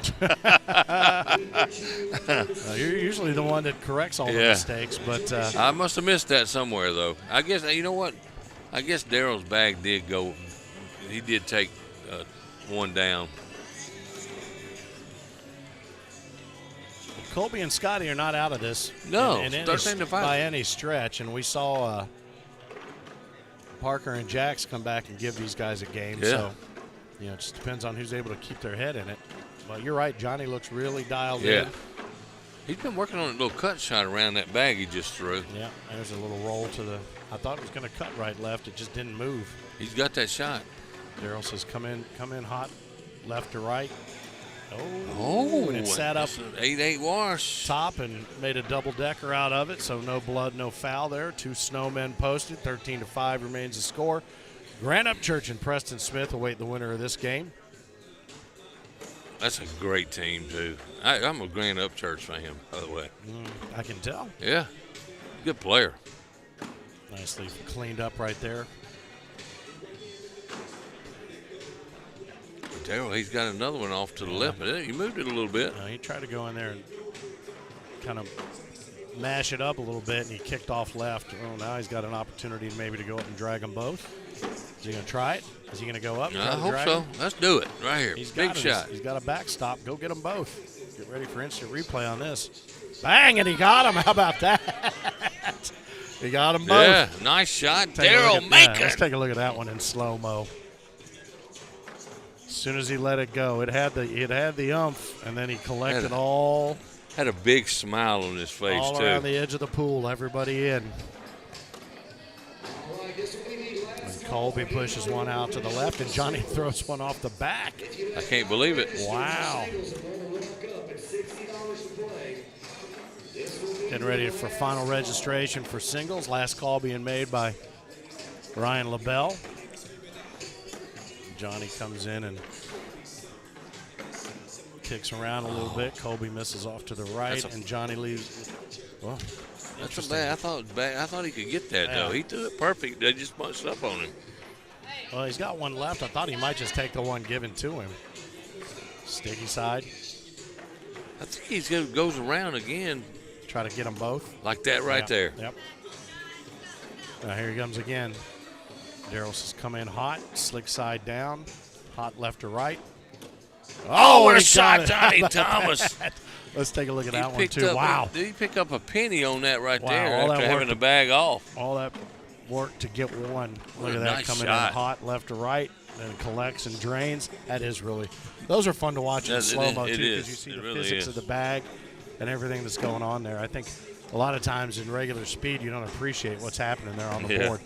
Speaker 2: You're usually the one that corrects all the mistakes, but
Speaker 3: I must have missed that somewhere, though. I guess, you know what? I guess Daryl's bag did go. He did take one down.
Speaker 2: Colby and Scotty are not out of this.
Speaker 3: No,
Speaker 2: in any,
Speaker 3: 13-5.
Speaker 2: by any stretch. And we saw Parker and Jax come back and give these guys a game.
Speaker 3: Yeah.
Speaker 2: So, it just depends on who's able to keep their head in it. But you're right, Johnny looks really dialed
Speaker 3: Yeah.
Speaker 2: in.
Speaker 3: He's been working on a little cut shot around that bag he just threw.
Speaker 2: Yeah, there's a little roll to the. I thought it was going to cut right left. It just didn't move.
Speaker 3: He's got that shot.
Speaker 2: Daryl says, come in hot, left to right.
Speaker 3: Oh,
Speaker 2: and it sat up
Speaker 3: that's an 8-8 wash.
Speaker 2: top and made a double-decker out of it, so no blood, no foul there. 2 snowmen posted. 13-5 remains the score. Grand Upchurch and Preston Smith await the winner of this game.
Speaker 3: That's a great team, too. I'm a Grand Upchurch fan, by the way.
Speaker 2: I can tell.
Speaker 3: Yeah, good player.
Speaker 2: Nicely cleaned up right there.
Speaker 3: Daryl, he's got another one off to the left, but he moved it a little bit.
Speaker 2: He tried to go in there and kind of mash it up a little bit, and he kicked off left. Oh, now he's got an opportunity maybe to go up and drag them both. Is he going to try it? Is he going to go up?
Speaker 3: I hope so. Let's do it right here. Big shot.
Speaker 2: He's got a backstop. Go get them both. Get ready for instant replay on this. Bang, and he got him. How about that? He got them both.
Speaker 3: Yeah, nice shot. Daryl Macon.
Speaker 2: Let's take a look at that one in slow-mo. As soon as he let it go, it had the umph, and then he collected all.
Speaker 3: Had a big smile on his face,
Speaker 2: all
Speaker 3: too.
Speaker 2: around the edge of the pool, everybody in. And Colby pushes one out to the left, and Johnny throws one off the back.
Speaker 3: I can't believe it.
Speaker 2: Wow. Getting ready for final registration for singles. Last call being made by Ryan LaBelle. Johnny comes in and kicks around a little bit. Colby misses off to the right, and Johnny leaves. Well,
Speaker 3: that's a bad. I thought he could get that, though. He threw it perfect. They just bunched up on him.
Speaker 2: Well, he's got one left. I thought he might just take the one given to him. Sticky side.
Speaker 3: I think he goes around again.
Speaker 2: Try to get them both.
Speaker 3: Like that right there.
Speaker 2: Yep. Now here he comes again. Daryl's come in hot, slick side down, hot left to right.
Speaker 3: Oh, what a shot, Johnny Thomas.
Speaker 2: Let's take a look at that one, too. Wow.
Speaker 3: Did he pick up a penny on that right
Speaker 2: Wow,
Speaker 3: there
Speaker 2: all
Speaker 3: after
Speaker 2: that
Speaker 3: having the bag off?
Speaker 2: All that work to get one. Look at that
Speaker 3: nice
Speaker 2: coming
Speaker 3: shot.
Speaker 2: in hot, left to right, and collects and drains. That is really – those are fun to watch in slow-mo, too, because you see the
Speaker 3: really
Speaker 2: physics of the bag and everything that's going on there. I think a lot of times in regular speed, you don't appreciate what's happening there on the board.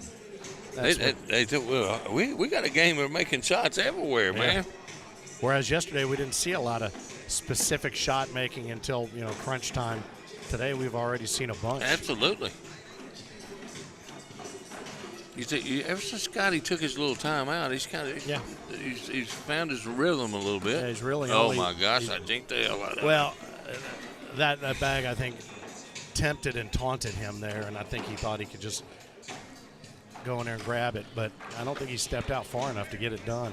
Speaker 3: We got a game of making shots everywhere, man.
Speaker 2: Whereas yesterday we didn't see a lot of specific shot making until crunch time. Today we've already seen a bunch.
Speaker 3: Absolutely. Ever since Scotty took his little time out, he's kind of he's found his rhythm a little bit.
Speaker 2: Yeah, he's really.
Speaker 3: Oh my gosh, I jinked the hell out of it.
Speaker 2: Well, that bag I think tempted and taunted him there, and I think he thought he could just go in there and grab it, but I don't think he stepped out far enough to get it done.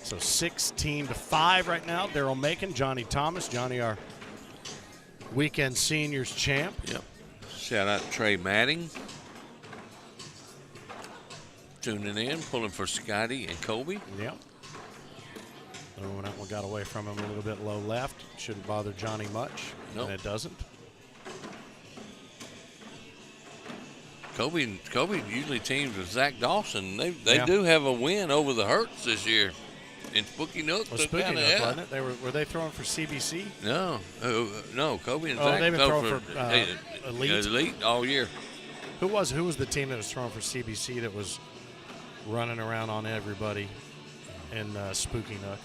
Speaker 2: So 16-5 right now. Daryl Macon, Johnny Thomas. Johnny, our weekend seniors champ.
Speaker 3: Yep. Shout out to Trey Matting. Tuning in, pulling for Scotty and Colby.
Speaker 2: Yep. Oh, that one got away from him a little bit low left. Shouldn't bother Johnny much.
Speaker 3: Nope.
Speaker 2: And it doesn't.
Speaker 3: Colby usually teams with Zach Dawson. They do have a win over the Hurts this year. In Spooky Nook.
Speaker 2: Well, Spooky Nook, wasn't it? Were they throwing for CBC?
Speaker 3: No. No, Colby and Zach
Speaker 2: they've been throwing for
Speaker 3: Elite. Elite all year.
Speaker 2: Who was the team that was throwing for CBC that was running around on everybody in Spooky Nook?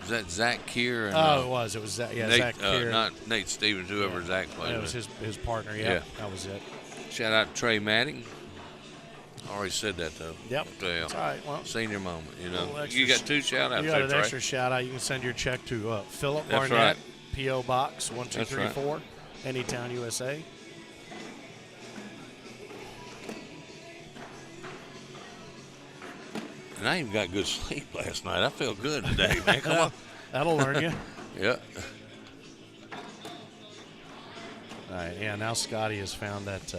Speaker 3: Was that Zach Keir? And,
Speaker 2: it was. It was Zach Keir.
Speaker 3: Not Nate Stevens, whoever Zach played
Speaker 2: with. It was his partner,
Speaker 3: yeah.
Speaker 2: That was it.
Speaker 3: Shout out to Trey Matting. I already said that, though.
Speaker 2: Yep. That's all right. Well,
Speaker 3: senior moment, You got 2 shout-outs.
Speaker 2: You got an extra shout-out. You can send your check to Philip Barnett,
Speaker 3: right.
Speaker 2: P.O. Box 1234, Anytown, USA.
Speaker 3: And I even got good sleep last night. I feel good today, man. Come on.
Speaker 2: That'll learn you.
Speaker 3: Yeah.
Speaker 2: All right, now Scotty has found that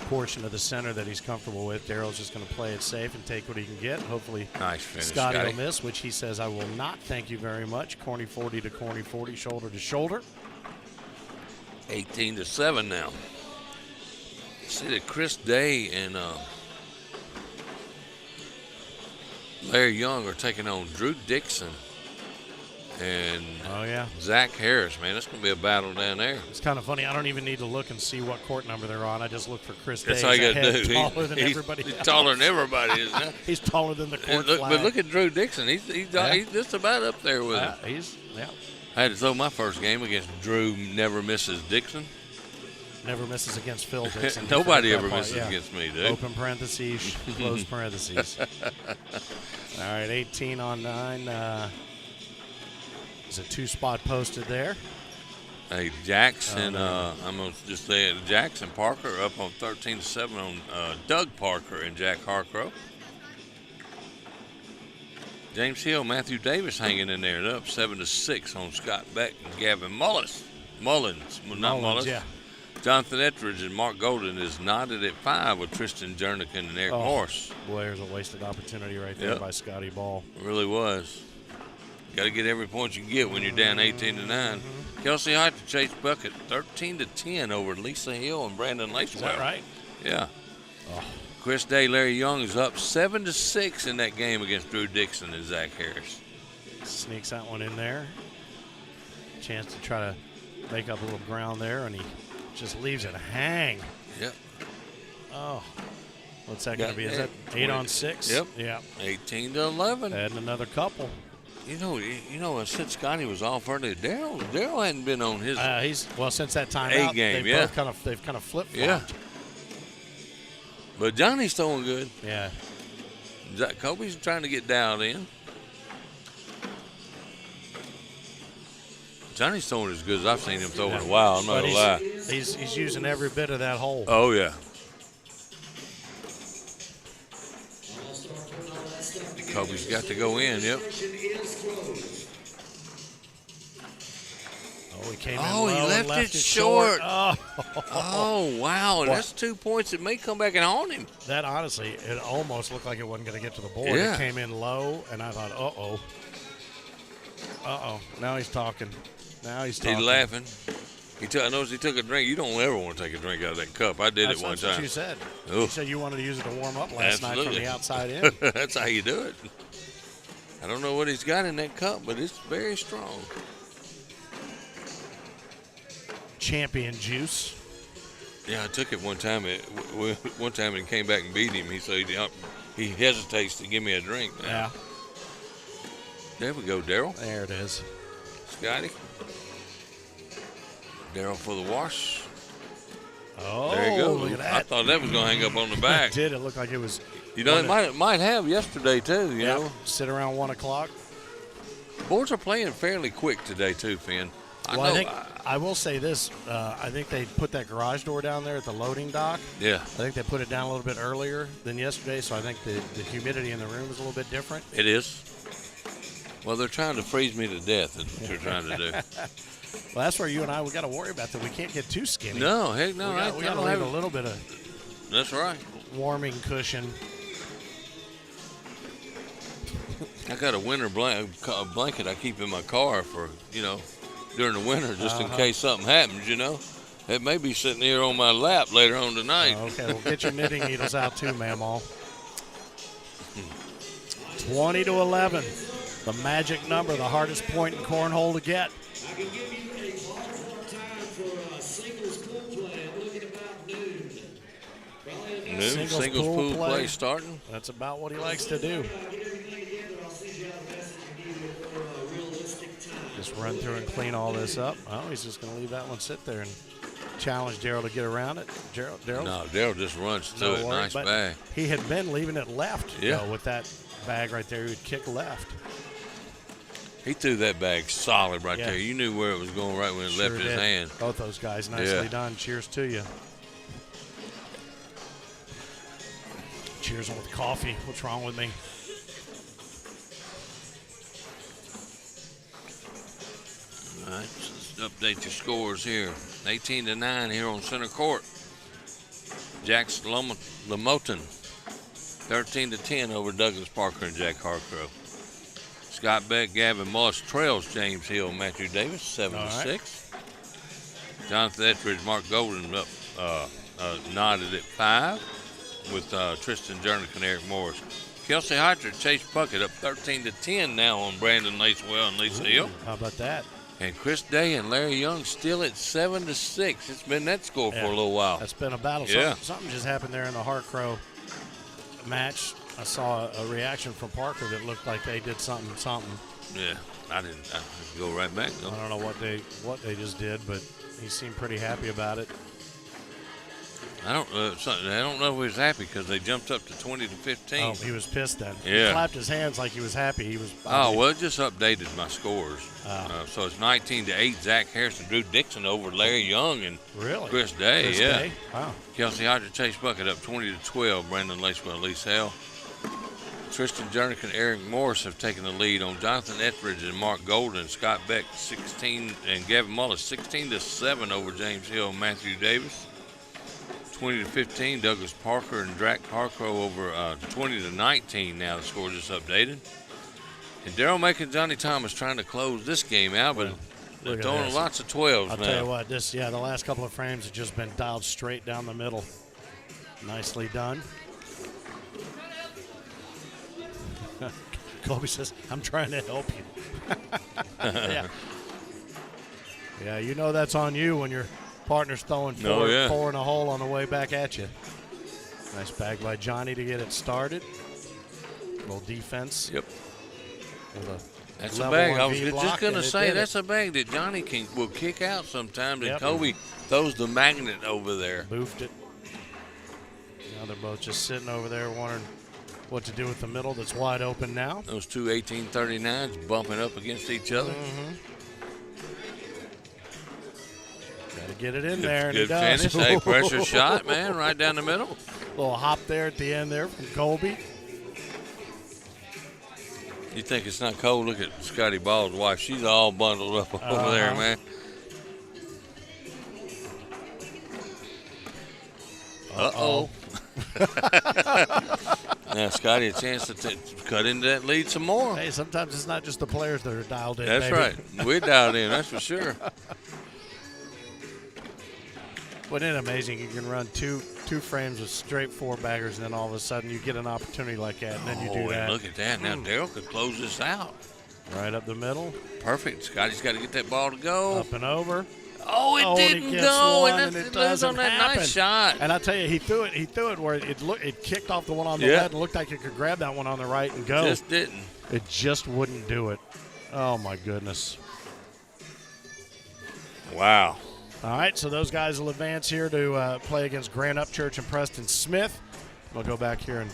Speaker 2: portion of the center that he's comfortable with. Daryl's just going to play it safe and take what he can get. Hopefully,
Speaker 3: nice finish,
Speaker 2: Scotty will miss, which he says, I will not, thank you very much. Corny 40 to corny 40, shoulder to shoulder.
Speaker 3: 18-7 now. See that Chris Day and Larry Young are taking on Drew Dixon and
Speaker 2: Oh, yeah.
Speaker 3: Zach Harris, man. That's going to be a battle down there.
Speaker 2: It's kind of funny. I don't even need to look and see what court number they're on. I just look for Chris
Speaker 3: That's
Speaker 2: Days.
Speaker 3: all you got to do.
Speaker 2: Taller than
Speaker 3: He's
Speaker 2: everybody else.
Speaker 3: taller than everybody is now.
Speaker 2: He's taller than the court
Speaker 3: But
Speaker 2: flag.
Speaker 3: look at Drew Dixon. He's just about up there with him.
Speaker 2: Yeah.
Speaker 3: I had to throw my first game against Drew Never Misses Dixon.
Speaker 2: Never misses against Phil Dixon.
Speaker 3: Nobody ever misses against me, dude.
Speaker 2: Open parentheses, close parentheses. All right, 18 on 9. Is a 2-spot posted there.
Speaker 3: Hey, Jackson, I'm going to just say it. Jackson Parker up on 13-7 on Doug Parker and Jack Harcrow. James Hill, Matthew Davis hanging in there, up 7-6 on Scott Beck and Gavin Mullins.
Speaker 2: Yeah.
Speaker 3: Jonathan Ettridge and Mark Golden is knotted at 5 with Tristan Jernigan and Eric Morris.
Speaker 2: Boy, there's a wasted opportunity right there by Scotty Ball.
Speaker 3: It really was. Got to get every point you can get when you're down 18-9. Kelsey Height to Chase Bucket, 13-10 over Lisa Hill and Brandon Lacewell.
Speaker 2: Is that right?
Speaker 3: Yeah. Chris Day, Larry Young is up 7-6 in that game against Drew Dixon and Zach Harris.
Speaker 2: Sneaks that one in there. Chance to try to make up a little ground there, and he just leaves it hang.
Speaker 3: Yep.
Speaker 2: Oh. What's that going to be? Is that 8 on 6?
Speaker 3: Yep.
Speaker 2: Yeah.
Speaker 3: 18-11.
Speaker 2: Adding another couple.
Speaker 3: You know, since Scotty was off earlier, Daryl hadn't been on his
Speaker 2: since that time
Speaker 3: A
Speaker 2: out,
Speaker 3: game,
Speaker 2: they've kind of flip-flopped.
Speaker 3: Yeah. But Johnny's throwing good.
Speaker 2: Yeah.
Speaker 3: Kobe's trying to get dialed in. Johnny's throwing as good as I've seen him throw in a while. I'm not going to lie.
Speaker 2: He's using every bit of that hole.
Speaker 3: Oh, yeah. Kobe's got to go in, yep.
Speaker 2: Oh, he came in
Speaker 3: Oh,
Speaker 2: low
Speaker 3: he
Speaker 2: and
Speaker 3: left it short.
Speaker 2: Oh,
Speaker 3: Wow. That's 2 points that may come back and haunt him.
Speaker 2: That honestly, it almost looked like it wasn't going to get to the board.
Speaker 3: Yeah.
Speaker 2: It came in low, and I thought, now he's talking.
Speaker 3: He's laughing. I noticed he took a drink. You don't ever want to take a drink out of that cup. I did it one time.
Speaker 2: That's what you said.
Speaker 3: Ooh.
Speaker 2: You said you wanted to use it to warm up last night from the outside in.
Speaker 3: That's how you do it. I don't know what he's got in that cup, but it's very strong.
Speaker 2: Champion juice.
Speaker 3: Yeah, I took it one time. And came back and beat him. He said he hesitates to give me a drink now.
Speaker 2: Yeah.
Speaker 3: There we go, Daryl.
Speaker 2: There it is.
Speaker 3: Scotty. Daryl for the wash.
Speaker 2: Oh,
Speaker 3: there you go.
Speaker 2: Look at that.
Speaker 3: I thought that was going to hang up on the back.
Speaker 2: It did. It looked like it was.
Speaker 3: You know, it might have yesterday, too, you know.
Speaker 2: Sit around 1 o'clock.
Speaker 3: Boards are playing fairly quick today, too, Finn.
Speaker 2: I will say this. I think they put that garage door down there at the loading dock.
Speaker 3: Yeah.
Speaker 2: I think they put it down a little bit earlier than yesterday, so I think the humidity in the room is a little bit different.
Speaker 3: It is. Well, they're trying to freeze me to death. That's what they're trying to do.
Speaker 2: Well, that's where you and I, we got to worry about that. We can't get too skinny.
Speaker 3: No, heck no.
Speaker 2: We got to leave a little bit of.
Speaker 3: That's right.
Speaker 2: Warming cushion.
Speaker 3: I got a winter blanket I keep in my car for, during the winter, just in case something happens, It may be sitting here on my lap later on tonight.
Speaker 2: Okay, well, get your knitting needles out too, Mamaw. 20-11. The magic number, the hardest point in cornhole to get.
Speaker 4: I can give you a ballpark time for a singles pool play. I'm looking about noon.
Speaker 3: Noon, singles pool play starting.
Speaker 2: That's about what he likes to do. Just run through and clean all this up. Oh, he's just going to leave that one sit there and challenge Daryl to get around it. Daryl?
Speaker 3: No, Daryl just runs to it. Nice bag.
Speaker 2: He had been leaving it left, with that bag right there. He would kick left.
Speaker 3: He threw that bag solid right there. You knew where it was going right when it left his hand.
Speaker 2: Both those guys, nicely done. Cheers to you. Cheers with coffee. What's wrong with me?
Speaker 3: All right, let's update your scores here. 18-9 here on center court. Jackson Lamotin, 13-10 over Douglas Parker and Jack Harcrow. Scott Beck, Gavin Moss trails James Hill, Matthew Davis, 7-6. Right. Jonathan Ettridge, Mark Golden up nodded at 5 with Tristan Jernigan and Eric Morris. Kelsey Hodger, Chase Puckett up 13-10 now on Brandon Lacewell and Lisa Hill.
Speaker 2: How about that?
Speaker 3: And Chris Day and Larry Young still at 7-6. It's been that score for a little while.
Speaker 2: That's been a battle.
Speaker 3: Yeah.
Speaker 2: Something just happened there in the Harcrow match. I saw a reaction from Parker that looked like they did something.
Speaker 3: Yeah, I didn't go right back though.
Speaker 2: I don't know what they just did, but he seemed pretty happy about it.
Speaker 3: I don't know if he was happy because they jumped up to 20-15.
Speaker 2: Oh, he was pissed then.
Speaker 3: Yeah.
Speaker 2: He clapped his hands like he was happy. He was.
Speaker 3: Oh, well, it just updated my scores. So it's 19-8. Zach Harrison, Drew Dixon over Larry Young and
Speaker 2: Really?
Speaker 3: Chris Day.
Speaker 2: Chris
Speaker 3: yeah.
Speaker 2: Day? Wow.
Speaker 3: Kelsey Hodger, Chase Bucket up 20-12. Brandon Lacewell, Lisa Hale. Tristan Jernick and Eric Morris have taken the lead on Jonathan Etheridge and Mark Golden. Scott Beck 16 and Gavin Mullis 16-7 over James Hill and Matthew Davis. 20-15, Douglas Parker and Drac Harcrow over 20-19 now. The score just updated. And Daryl Macon and Johnny Thomas trying to close this game out, but they're
Speaker 2: Look at
Speaker 3: throwing
Speaker 2: this.
Speaker 3: lots of 12s
Speaker 2: I'll
Speaker 3: now.
Speaker 2: tell you what, the last couple of frames have just been dialed straight down the middle. Nicely done. Kobe says, I'm trying to help you. Yeah. Yeah, you know that's on you when your partner's throwing four in a hole on the way back at you. Nice bag by Johnny to get it started. Little defense.
Speaker 3: Yep. That's a
Speaker 2: level
Speaker 3: bag. I
Speaker 2: on
Speaker 3: was
Speaker 2: V
Speaker 3: just
Speaker 2: block,
Speaker 3: going to
Speaker 2: and it
Speaker 3: say
Speaker 2: did
Speaker 3: that's a bag that Johnny will kick out sometimes, and
Speaker 2: Yep.
Speaker 3: Kobe throws the magnet over there.
Speaker 2: Boofed it. Now they're both just sitting over there wondering what to do with the middle that's wide open now.
Speaker 3: Those two 1839s bumping up against each other.
Speaker 2: Got to get it in there, and
Speaker 3: Good
Speaker 2: he does.
Speaker 3: finish. Hey, pressure shot, man, right down the middle.
Speaker 2: Little hop there at the end there from Colby.
Speaker 3: You think it's not cold? Look at Scotty Ball's wife. She's all bundled up over there, man. Uh-oh. Now, Scotty, a chance to cut into that lead some more.
Speaker 2: Hey, sometimes it's not just the players that are dialed in.
Speaker 3: That's
Speaker 2: baby.
Speaker 3: right. We're dialed in, that's for sure.
Speaker 2: Wasn't it amazing? You can run two frames with straight four-baggers, and then all of a sudden you get an opportunity like that, and then you do that.
Speaker 3: And look at that. Now, Daryl could close this out.
Speaker 2: Right up the middle.
Speaker 3: Perfect. Scotty's got to get that ball to go.
Speaker 2: Up and over.
Speaker 3: Oh, it
Speaker 2: and he
Speaker 3: didn't
Speaker 2: gets
Speaker 3: go.
Speaker 2: one,
Speaker 3: And
Speaker 2: and
Speaker 3: it
Speaker 2: it
Speaker 3: lives on
Speaker 2: doesn't
Speaker 3: that
Speaker 2: happen.
Speaker 3: nice shot.
Speaker 2: And I tell you, he threw it where it kicked off the one on the left and looked like it could grab that one on the right and go.
Speaker 3: Just didn't.
Speaker 2: It just wouldn't do it. Oh, my goodness.
Speaker 3: Wow.
Speaker 2: All right, so those guys will advance here to play against Grand Upchurch and Preston Smith. I'll go back here and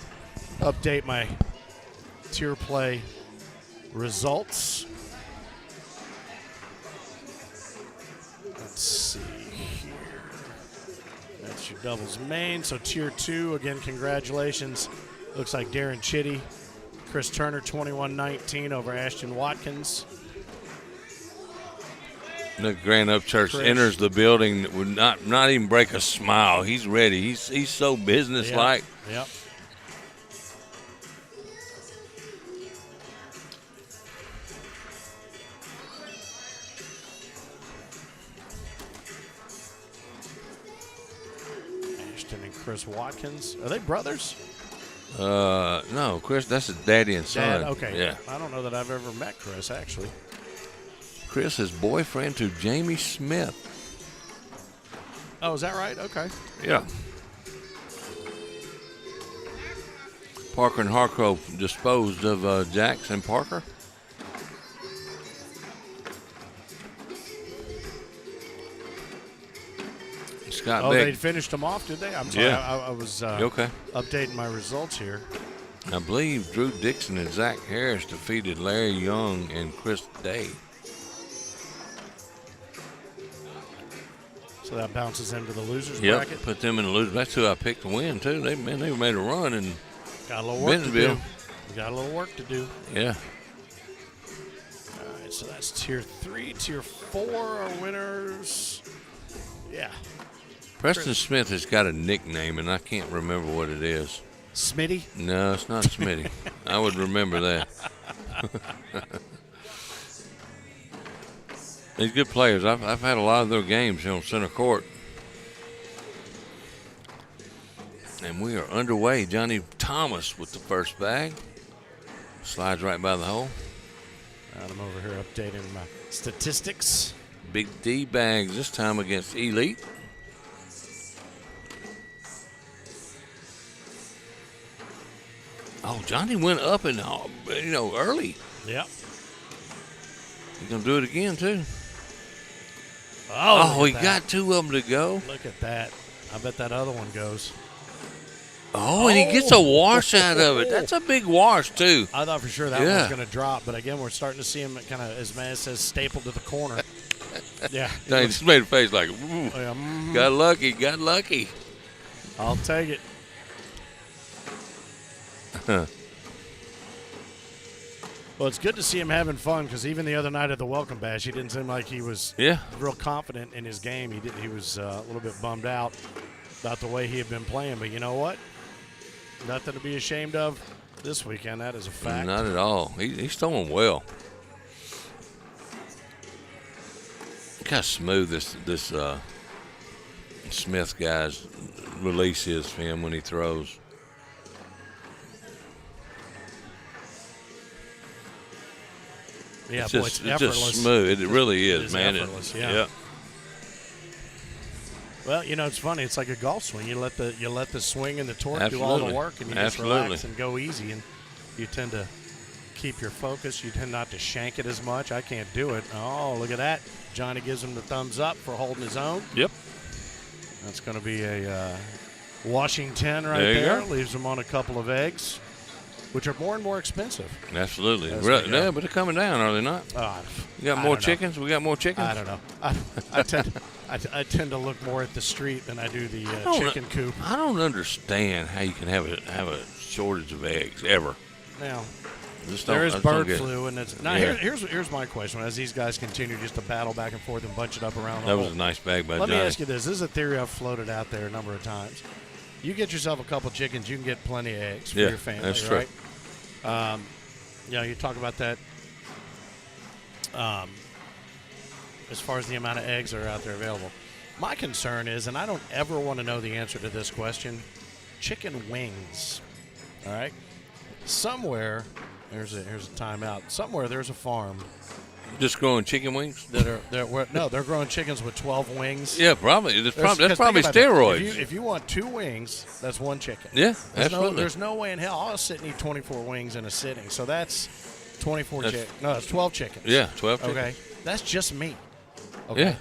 Speaker 2: update my tier play results. Let's see here. That's your doubles main. So tier 2, again, congratulations. Looks like Darren Chitty, Chris Turner, 21-19 over Ashton Watkins.
Speaker 3: Look, Grand Upchurch enters the building that would not even break a smile. He's ready. He's so businesslike.
Speaker 2: Yep. Ashton and Chris Watkins. Are they brothers?
Speaker 3: No, Chris, that's his daddy and son.
Speaker 2: Dad? Okay.
Speaker 3: Yeah.
Speaker 2: I don't know that I've ever met Chris, actually.
Speaker 3: Chris is boyfriend to Jamie Smith.
Speaker 2: Oh, is that right? Okay.
Speaker 3: Yeah. Parker and Harcrow disposed of Jackson Parker. Scott
Speaker 2: Oh,
Speaker 3: Beck.
Speaker 2: they finished them off, did they? I'm sorry.
Speaker 3: Yeah.
Speaker 2: I was
Speaker 3: Okay.
Speaker 2: updating my results here.
Speaker 3: I believe Drew Dixon and Zach Harris defeated Larry Young and Chris Day.
Speaker 2: So that bounces into the losers
Speaker 3: Yep,
Speaker 2: bracket.
Speaker 3: put them in the loser. That's who I picked to win too. They made a run and
Speaker 2: Got a little work to do.
Speaker 3: Bentonville.
Speaker 2: We got a little work to do.
Speaker 3: Yeah.
Speaker 2: All right, so that's tier 3. Tier 4 are winners. Yeah.
Speaker 3: Preston Smith has got a nickname and I can't remember what it is.
Speaker 2: Smitty?
Speaker 3: No, it's not Smitty. I would remember that. These good players. I've had a lot of their games on center court. And we are underway. Johnny Thomas with the first bag. Slides right by the hole.
Speaker 2: I'm over here updating my statistics.
Speaker 3: Big D bags this time against Elite. Oh, Johnny went up and early.
Speaker 2: Yep.
Speaker 3: He's gonna do it again too.
Speaker 2: Oh,
Speaker 3: he got two of them to go.
Speaker 2: Look at that. I bet that other one goes.
Speaker 3: Oh, and he gets a wash out of it. That's a big wash too.
Speaker 2: I thought for sure that one was going to drop, but again, we're starting to see him kind of, as man says, stapled to the corner. Yeah.
Speaker 3: He just made a face like, ooh,
Speaker 2: Yeah,
Speaker 3: got lucky.
Speaker 2: I'll take it. Well, it's good to see him having fun because even the other night at the welcome bash, he didn't seem like he was real confident in his game. He was a little bit bummed out about the way he had been playing. But you know what? Nothing to be ashamed of this weekend. That is a fact.
Speaker 3: Not at all. He's throwing well. Look how smooth this Smith guy's release is for him when he throws.
Speaker 2: Yeah,
Speaker 3: it's
Speaker 2: boy,
Speaker 3: just,
Speaker 2: it's effortless.
Speaker 3: Just smooth. It really is, man.
Speaker 2: Effortless, yeah. Well, it's funny. It's like a golf swing. You let the swing and the torque do all the work, and you just relax and go easy. And you tend to keep your focus. You tend not to shank it as much. I can't do it. Oh, look at that! Johnny gives him the thumbs up for holding his own.
Speaker 3: Yep.
Speaker 2: That's going to be a Washington right there. Leaves him on a couple of eggs, which are more and more expensive.
Speaker 3: Absolutely. Yeah, but they're coming down, are they not? You got more chickens? We got more chickens?
Speaker 2: I don't know. I tend to look more at the street than I do the chicken coop.
Speaker 3: I don't understand how you can have a shortage of eggs ever.
Speaker 2: Now, there is bird flu, and it's now.
Speaker 3: Yeah.
Speaker 2: Here's my question: as these guys continue just to battle back and forth and bunch it up around,
Speaker 3: that was a nice bag by Johnny.
Speaker 2: Let me ask you this: this is a theory I've floated out there a number of times. You get yourself a couple chickens, you can get plenty of eggs for your family,
Speaker 3: that's
Speaker 2: right?
Speaker 3: True.
Speaker 2: You talk about that. As far as the amount of eggs that are out there available, my concern is, and I don't ever want to know the answer to this question: chicken wings. All right, somewhere here's a timeout. Somewhere there's a farm.
Speaker 3: Just growing chicken wings?
Speaker 2: They're growing chickens with 12 wings.
Speaker 3: Yeah, probably. That's probably steroids.
Speaker 2: If you want 2 wings, that's 1 chicken.
Speaker 3: Yeah, absolutely.
Speaker 2: There's no way in hell I'll sit and eat 24 wings in a sitting. So that's 24 chickens. No, it's 12 chickens.
Speaker 3: Yeah, 12 chickens.
Speaker 2: Okay, that's just me. Okay,
Speaker 3: yeah,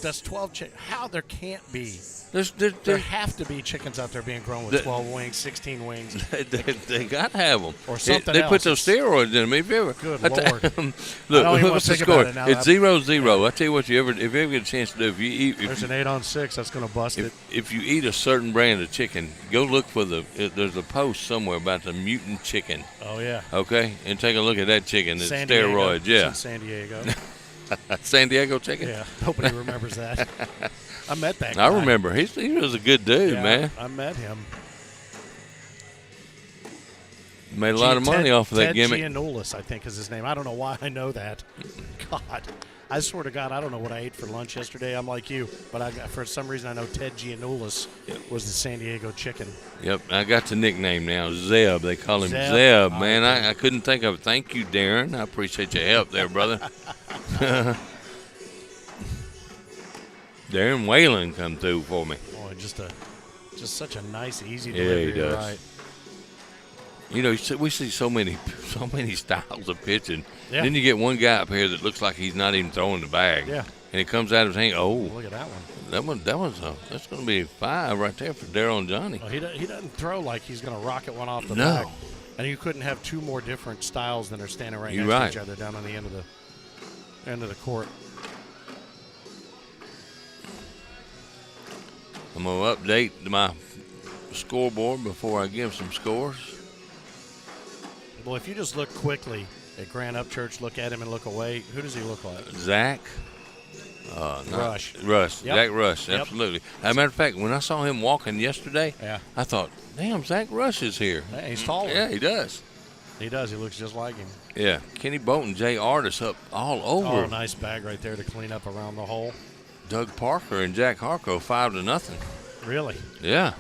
Speaker 2: that's 12 chickens. How there can't be?
Speaker 3: There
Speaker 2: have to be chickons out there being grown with 12 wings, 16 wings.
Speaker 3: They got to have them.
Speaker 2: Or something
Speaker 3: They
Speaker 2: else.
Speaker 3: put those steroids in them. If you ever,
Speaker 2: Good Lord.
Speaker 3: Look, what's the score?
Speaker 2: It now.
Speaker 3: It's 0-0. I tell you what, if you ever get a chance to do,
Speaker 2: there's an 8 on 6. That's going to bust it.
Speaker 3: If you eat a certain brand of chicken, go look for there's a post somewhere about the mutant chicken.
Speaker 2: Oh, yeah.
Speaker 3: Okay? And take a look at that chicken. It's steroids. Yeah.
Speaker 2: It's in San Diego.
Speaker 3: San Diego chicken?
Speaker 2: Yeah. Nobody remembers that. I met that guy.
Speaker 3: I remember. He was a good dude, man.
Speaker 2: I met him.
Speaker 3: Made a lot of money off of that gimmick.
Speaker 2: Ted Giannoulis, I think, is his name. I don't know why I know that. God. I swear to God, I don't know what I ate for lunch yesterday. I'm like you. But for some reason, I know Ted Giannoulis was the San Diego chicken.
Speaker 3: Yep. I got the nickname now. Zeb. They call him Zeb, man. I couldn't think of it. Thank you, Darren. I appreciate your help there, brother. Darren Whalen come through for me.
Speaker 2: Boy, just such a nice, easy delivery.
Speaker 3: Yeah, he does.
Speaker 2: Right.
Speaker 3: You know, we see so many styles of pitching.
Speaker 2: Yeah.
Speaker 3: Then you get one guy up here that looks like he's not even throwing the bag.
Speaker 2: Yeah.
Speaker 3: And it comes out of his hand. Oh,
Speaker 2: look at that one.
Speaker 3: That's going to be 5 right there for Darryl and Johnny.
Speaker 2: Well, he doesn't throw like he's going to rocket one off the
Speaker 3: No.
Speaker 2: bag. And you couldn't have 2 more different styles than are standing right next to each other down on the end of the court.
Speaker 3: I'm going to update my scoreboard before I give some scores.
Speaker 2: Well, if you just look quickly at Grant Upchurch, look at him and look away, who does he look like?
Speaker 3: Zach.
Speaker 2: Rush.
Speaker 3: Yep. Zach Rush,
Speaker 2: Yep.
Speaker 3: absolutely. As a matter of fact, when I saw him walking yesterday, I thought, damn, Zach Rush is here.
Speaker 2: Yeah, he's taller.
Speaker 3: Yeah, he does.
Speaker 2: He does. He looks just like him.
Speaker 3: Yeah. Kenny Bolton, Jay Artis up all over.
Speaker 2: Oh, nice bag right there to clean up around the hole.
Speaker 3: Doug Parker and Jack Harco 5-0.
Speaker 2: Really?
Speaker 3: Yeah.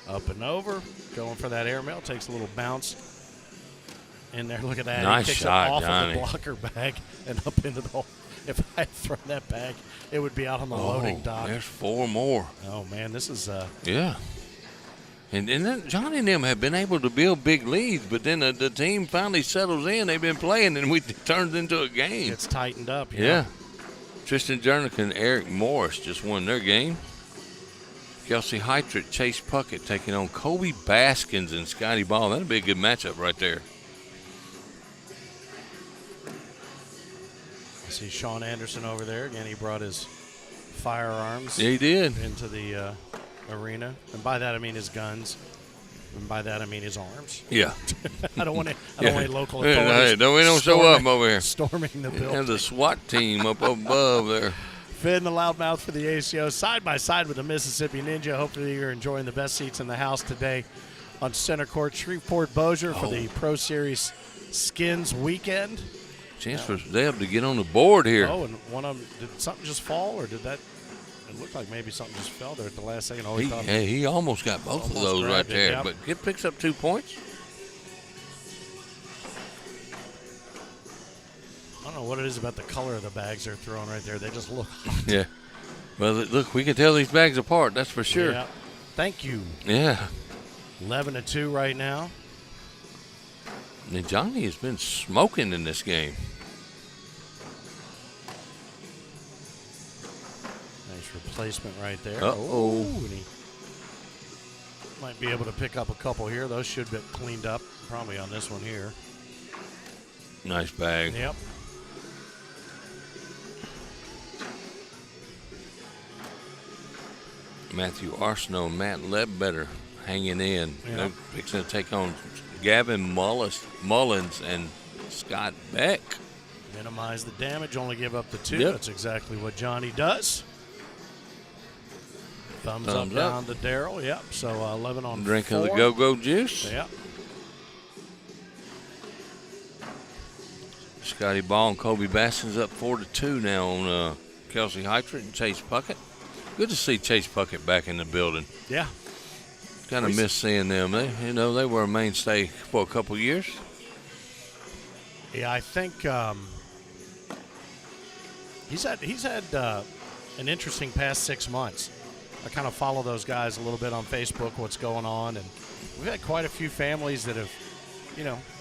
Speaker 2: Up and over. Going for that airmail. Takes a little bounce in there. Look at that.
Speaker 3: Nice
Speaker 2: he kicks
Speaker 3: shot,
Speaker 2: it off
Speaker 3: Johnny.
Speaker 2: of the blocker bag and up into the hole. If I had thrown that bag, it would be out on the loading dock.
Speaker 3: There's 4 more.
Speaker 2: Oh, man, this is
Speaker 3: Yeah. And then Johnny and them have been able to build big leads, but then the team finally settles in. They've been playing, and it turns into a game.
Speaker 2: it's tightened up.
Speaker 3: Yeah. Tristan Jernick and Eric Morris just won their game. Kelsey Heitrick, Chase Puckett taking on Kobe Baskins and Scotty Ball. That'll be a good matchup right there.
Speaker 2: I see Sean Anderson over there. Again, he brought his firearms
Speaker 3: Yeah, he did.
Speaker 2: into the arena. And by that, I mean his guns. And by that, I mean his arms.
Speaker 3: Yeah.
Speaker 2: I don't want any local
Speaker 3: Hey,
Speaker 2: authorities.
Speaker 3: we don't show up over here.
Speaker 2: Storming the building.
Speaker 3: Have the SWAT team up above there.
Speaker 2: Finn, the loudmouth for the ACO, side by side with the Mississippi Ninja. Hopefully you're enjoying the best seats in the house today on center court, Shreveport-Bossier for the Pro Series Skins weekend.
Speaker 3: Chance for Zeb to get on the board here.
Speaker 2: Oh, and one of them, did something just fall, or did that? It looked like maybe something just fell there at the last second. Oh,
Speaker 3: He almost got both of those right
Speaker 2: grabbed it,
Speaker 3: there,
Speaker 2: yep.
Speaker 3: but it picks up 2 points.
Speaker 2: I don't know what it is about the color of the bags they're throwing right there. They just look.
Speaker 3: Yeah. Well, look, we can tell these bags apart. That's for sure.
Speaker 2: Yeah. Thank you.
Speaker 3: Yeah.
Speaker 2: 11-2 right now.
Speaker 3: And Johnny has been smoking in this game.
Speaker 2: Nice replacement right there.
Speaker 3: Uh-oh.
Speaker 2: And he might be able to pick up a couple here. Those should be cleaned up probably on this one here.
Speaker 3: Nice bag.
Speaker 2: Yep.
Speaker 3: Matthew Arsenault and Matt Ledbetter hanging in.
Speaker 2: Yeah.
Speaker 3: They're fixing to take on Gavin Mullins and Scott Beck.
Speaker 2: Minimize the damage, only give up the 2.
Speaker 3: Yep.
Speaker 2: That's exactly what Johnny does. Thumbs up
Speaker 3: up.
Speaker 2: down to Daryl. Yep. So 11 on
Speaker 3: Drink
Speaker 2: 4.
Speaker 3: of the go-go juice.
Speaker 2: Yep.
Speaker 3: Scotty Ball and Kobe Baskins up 4-2 now on Kelsey Heitrick and Chase Puckett. Good to see Chase Puckett back in the building.
Speaker 2: Yeah.
Speaker 3: Kind of miss seeing them. They were a mainstay for a couple years.
Speaker 2: Yeah, I think he's had an interesting past 6 months. I kind of follow those guys a little bit on Facebook, what's going on, and we've had quite a few families that have,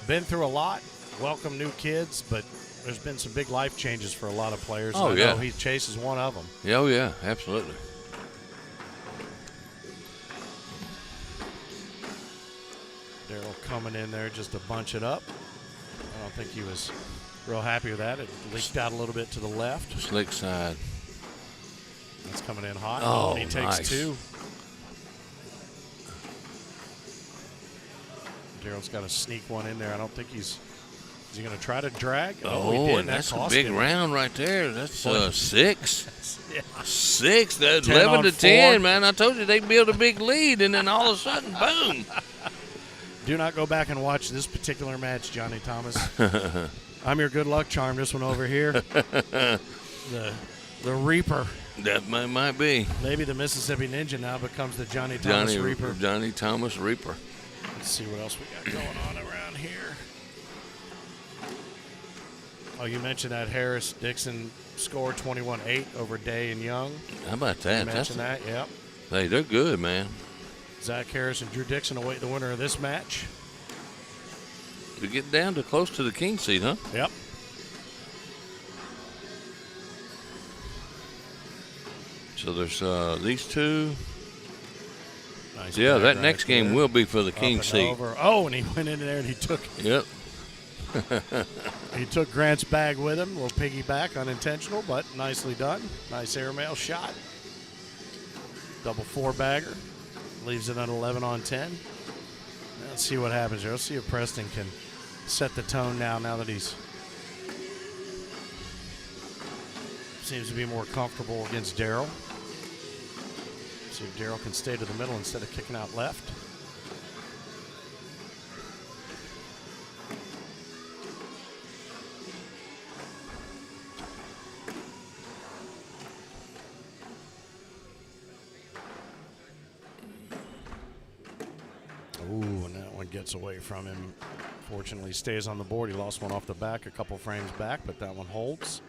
Speaker 2: been through a lot, welcomed new kids, but there's been some big life changes for a lot of players.
Speaker 3: Oh,
Speaker 2: and
Speaker 3: yeah.
Speaker 2: I know Chase is one of them.
Speaker 3: Yeah, oh, yeah, absolutely.
Speaker 2: Daryl coming in there just to bunch it up. I don't think he was real happy with that. It leaked out a little bit to the left.
Speaker 3: Slick side.
Speaker 2: That's coming in hot.
Speaker 3: Oh,
Speaker 2: and he takes
Speaker 3: nice.
Speaker 2: 2. Daryl's got to sneak one in there. I don't think is he going to try to drag? He did.
Speaker 3: And that's a
Speaker 2: cost
Speaker 3: big
Speaker 2: him.
Speaker 3: round right there. That's 6.
Speaker 2: Yeah.
Speaker 3: 6. That's
Speaker 2: 10
Speaker 3: 11
Speaker 2: on
Speaker 3: to
Speaker 2: 4.
Speaker 3: 10, man. I told you they built a big lead, and then all of a sudden, boom.
Speaker 2: Do not go back and watch this particular match, Johnny Thomas. I'm your good luck charm. This one over here. the Reaper.
Speaker 3: That might be.
Speaker 2: Maybe the Mississippi Ninja now becomes the Johnny Thomas Reaper.
Speaker 3: Johnny Thomas Reaper.
Speaker 2: Let's see what else we got going on around here. Oh, you mentioned that Harris-Dixon score 21-8 over Day and Young.
Speaker 3: How about that?
Speaker 2: You mentioned that, yep.
Speaker 3: Hey, they're good, man.
Speaker 2: Zach Harris and Drew Dixon await the winner of this match.
Speaker 3: To get down to close to the king seat, huh?
Speaker 2: Yep.
Speaker 3: So there's these 2.
Speaker 2: Nice
Speaker 3: Yeah,
Speaker 2: bag
Speaker 3: that
Speaker 2: right
Speaker 3: next game
Speaker 2: there.
Speaker 3: will be for the
Speaker 2: Up
Speaker 3: king
Speaker 2: and
Speaker 3: seat.
Speaker 2: over. Oh, and he went in there and he took
Speaker 3: Yep.
Speaker 2: Grant's bag with him. A little piggyback, unintentional, but nicely done. Nice airmail shot. Double 4-bagger. Leaves it at 11 on 10. Let's see what happens here. Let's see if Preston can set the tone now that he's seems to be more comfortable against Daryl. See if Daryl can stay to the middle instead of kicking out left. one gets away from him. Fortunately, stays on the board. He lost one off the back, a couple frames back, but that one holds.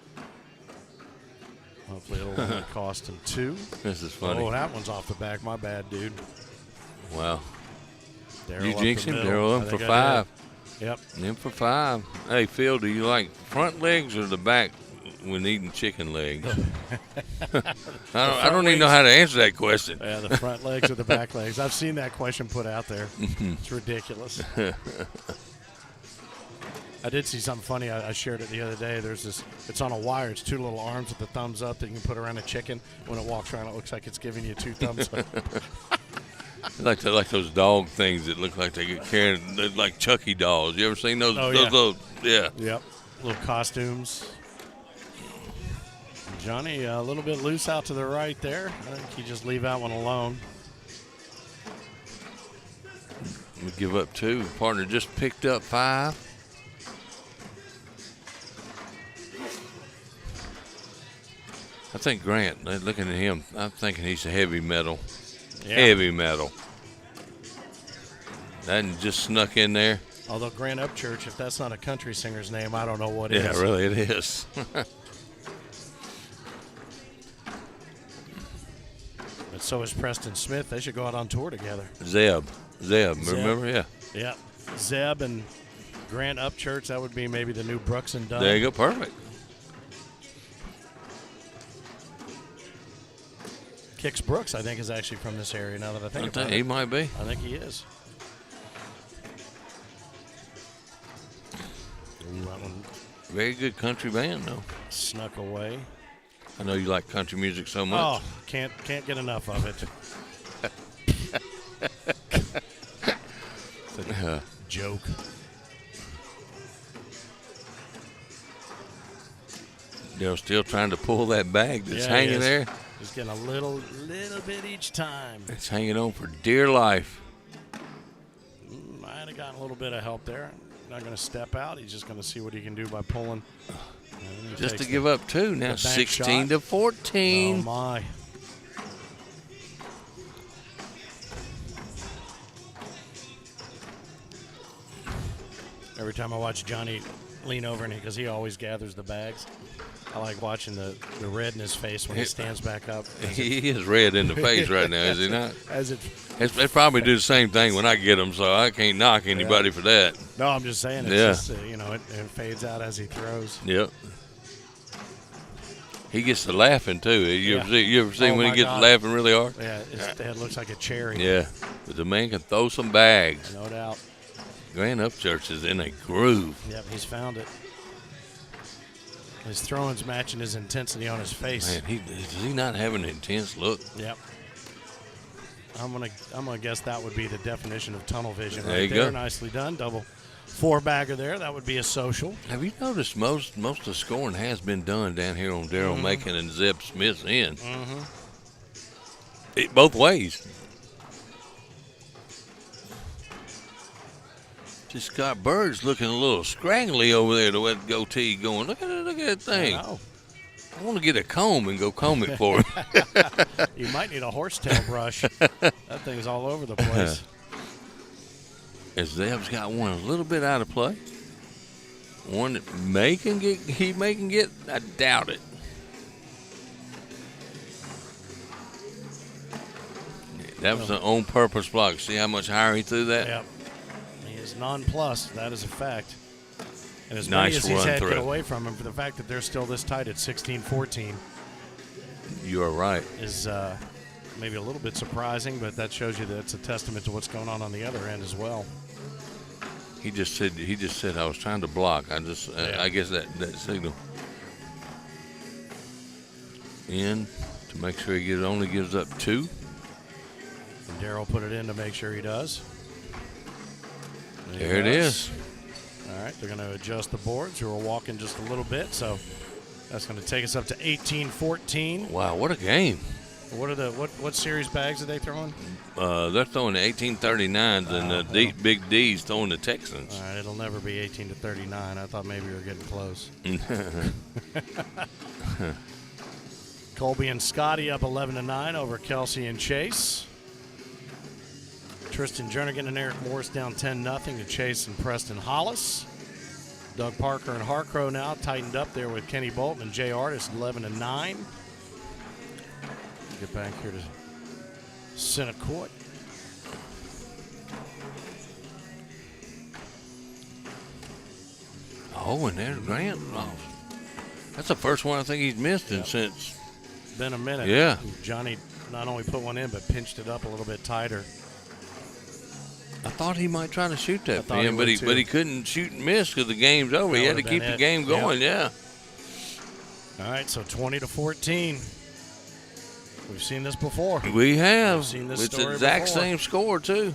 Speaker 2: Hopefully it'll only cost him 2.
Speaker 3: This is funny.
Speaker 2: Oh, that one's off the back. My bad, dude.
Speaker 3: Wow.
Speaker 2: Darryl
Speaker 3: You
Speaker 2: up
Speaker 3: jinx
Speaker 2: the
Speaker 3: him,
Speaker 2: middle.
Speaker 3: Darryl,
Speaker 2: I
Speaker 3: in for
Speaker 2: think I did.
Speaker 3: 5.
Speaker 2: Yep.
Speaker 3: In for 5. Hey, Phil, do you like front legs or the back when eating chicken legs? I don't even know how to answer that question.
Speaker 2: Yeah, the front legs or the back legs. I've seen that question put out there. It's ridiculous. I did see something funny. I shared it the other day. There's this, it's on a wire. It's 2 little arms with the thumbs up that you can put around a chicken. When it walks around, it looks like it's giving you 2 thumbs up.
Speaker 3: Like those dog things that look like they get carried, they're like Chucky dolls. You ever seen those?
Speaker 2: Oh,
Speaker 3: those
Speaker 2: yeah.
Speaker 3: little, yeah.
Speaker 2: Yep. Little costumes. Johnny a little bit loose out to the right there. I think you just leave that one alone.
Speaker 3: We give up 2. Partner just picked up 5. I think Grant, looking at him, I'm thinking he's a heavy metal.
Speaker 2: Yeah.
Speaker 3: Heavy metal. That just snuck in there.
Speaker 2: Although Grant Upchurch, if that's not a country singer's name, I don't know what is.
Speaker 3: Yeah, really, it is.
Speaker 2: But so is Preston Smith. They should go out on tour together.
Speaker 3: Zeb, remember? Yeah.
Speaker 2: Yeah. Zeb and Grant Upchurch, that would be maybe the new Brooks and Dunn.
Speaker 3: There you go, perfect.
Speaker 2: Kix Brooks, I think, is actually from this area now that I think about
Speaker 3: He
Speaker 2: it.
Speaker 3: might be.
Speaker 2: I think he is. Ooh, that one
Speaker 3: Very good country band, though.
Speaker 2: snuck away.
Speaker 3: I know you like country music so much.
Speaker 2: Oh, can't get enough of it. It's a joke.
Speaker 3: They're still trying to pull that bag that's
Speaker 2: Yeah, he
Speaker 3: hanging
Speaker 2: is.
Speaker 3: there.
Speaker 2: He's getting a little bit each time.
Speaker 3: It's hanging on for dear life.
Speaker 2: Might have gotten a little bit of help there. Not going to step out. He's just going to see what he can do by pulling.
Speaker 3: Just to give up 2. Now
Speaker 2: the bank
Speaker 3: 16
Speaker 2: shot.
Speaker 3: to 14.
Speaker 2: Oh, my. Every time I watch Johnny lean over, and because he always gathers the bags, I like watching the red in his face when he stands back up.
Speaker 3: He is red in the face right now, is he not?
Speaker 2: As it,
Speaker 3: They probably do the same thing when I get them, so I can't knock anybody for that.
Speaker 2: no, I'm just saying, it's
Speaker 3: Yeah.
Speaker 2: just, it fades out as he throws.
Speaker 3: Yep. He gets to laughing too. You ever see
Speaker 2: Oh,
Speaker 3: when he
Speaker 2: my
Speaker 3: gets
Speaker 2: God.
Speaker 3: laughing really hard?
Speaker 2: Yeah, his head looks like a cherry.
Speaker 3: Yeah. But the man can throw some bags.
Speaker 2: No doubt.
Speaker 3: Grant Upchurch is in a groove.
Speaker 2: Yep, he's found it. His throwing's matching his intensity on his face.
Speaker 3: Man, does he not have an intense look?
Speaker 2: Yep. I'm gonna guess that would be the definition of tunnel vision.
Speaker 3: There
Speaker 2: right
Speaker 3: you
Speaker 2: there.
Speaker 3: go.
Speaker 2: Nicely done. Double 4-bagger there. That would be a social.
Speaker 3: Have you noticed most of the scoring has been done down here on Darryl Macon and Zeb Smith's end? Both ways. Just Scott Bird's looking a little scraggly over there, the way the goatee going. Look at that thing.
Speaker 2: Wow.
Speaker 3: I want to get a comb and go comb it for him.
Speaker 2: You might need a horsetail brush. That thing's all over the place.
Speaker 3: As Zeb's got one a little bit out of play. One that he may can get, I doubt it. That was an on-purpose block. See how much higher he threw that?
Speaker 2: Yep. He is nonplussed. That is a fact. And as
Speaker 3: Nice
Speaker 2: many as he's
Speaker 3: run
Speaker 2: had
Speaker 3: through.
Speaker 2: get away from him, for the fact that they're still this tight at 16-14
Speaker 3: You are right.
Speaker 2: is maybe a little bit surprising, but that shows you that it's a testament to what's going on the other end as well.
Speaker 3: He just said I was trying to block. I guess that signal in to make sure he only gives up 2.
Speaker 2: And Darryl put it in to make sure he does.
Speaker 3: There it is.
Speaker 2: All right, they're going to adjust the boards. We're walking just a little bit, so that's going to take us up to 18-14.
Speaker 3: Wow, what a game!
Speaker 2: What series bags are they throwing?
Speaker 3: They're throwing the 1839s and the Big D's throwing the Texans.
Speaker 2: All right, it'll never be 18-39. I thought maybe we were getting close. Colby and Scotty up 11-9 over Kelsey and Chase. Tristan Jernigan and Eric Morris down 10-0 to Chase and Preston Hollis. Doug Parker and Harcrow now tightened up there with Kenny Bolton and Jay Artis 11-9. Get back here to center court.
Speaker 3: Oh, and there's Grant. Oh, that's the first one I think he's missed in since.
Speaker 2: Been a minute.
Speaker 3: Yeah.
Speaker 2: Johnny not only put one in, but pinched it up a little bit tighter.
Speaker 3: I thought he might try to shoot that for
Speaker 2: he
Speaker 3: him, but
Speaker 2: would
Speaker 3: he couldn't shoot and miss because the game's over.
Speaker 2: That
Speaker 3: He had to
Speaker 2: would've
Speaker 3: keep
Speaker 2: been
Speaker 3: the
Speaker 2: it.
Speaker 3: game going. Yeah.
Speaker 2: All right, so 20-14. We've seen this before.
Speaker 3: We have.
Speaker 2: We've seen this
Speaker 3: It's the
Speaker 2: story
Speaker 3: exact
Speaker 2: before.
Speaker 3: same score too.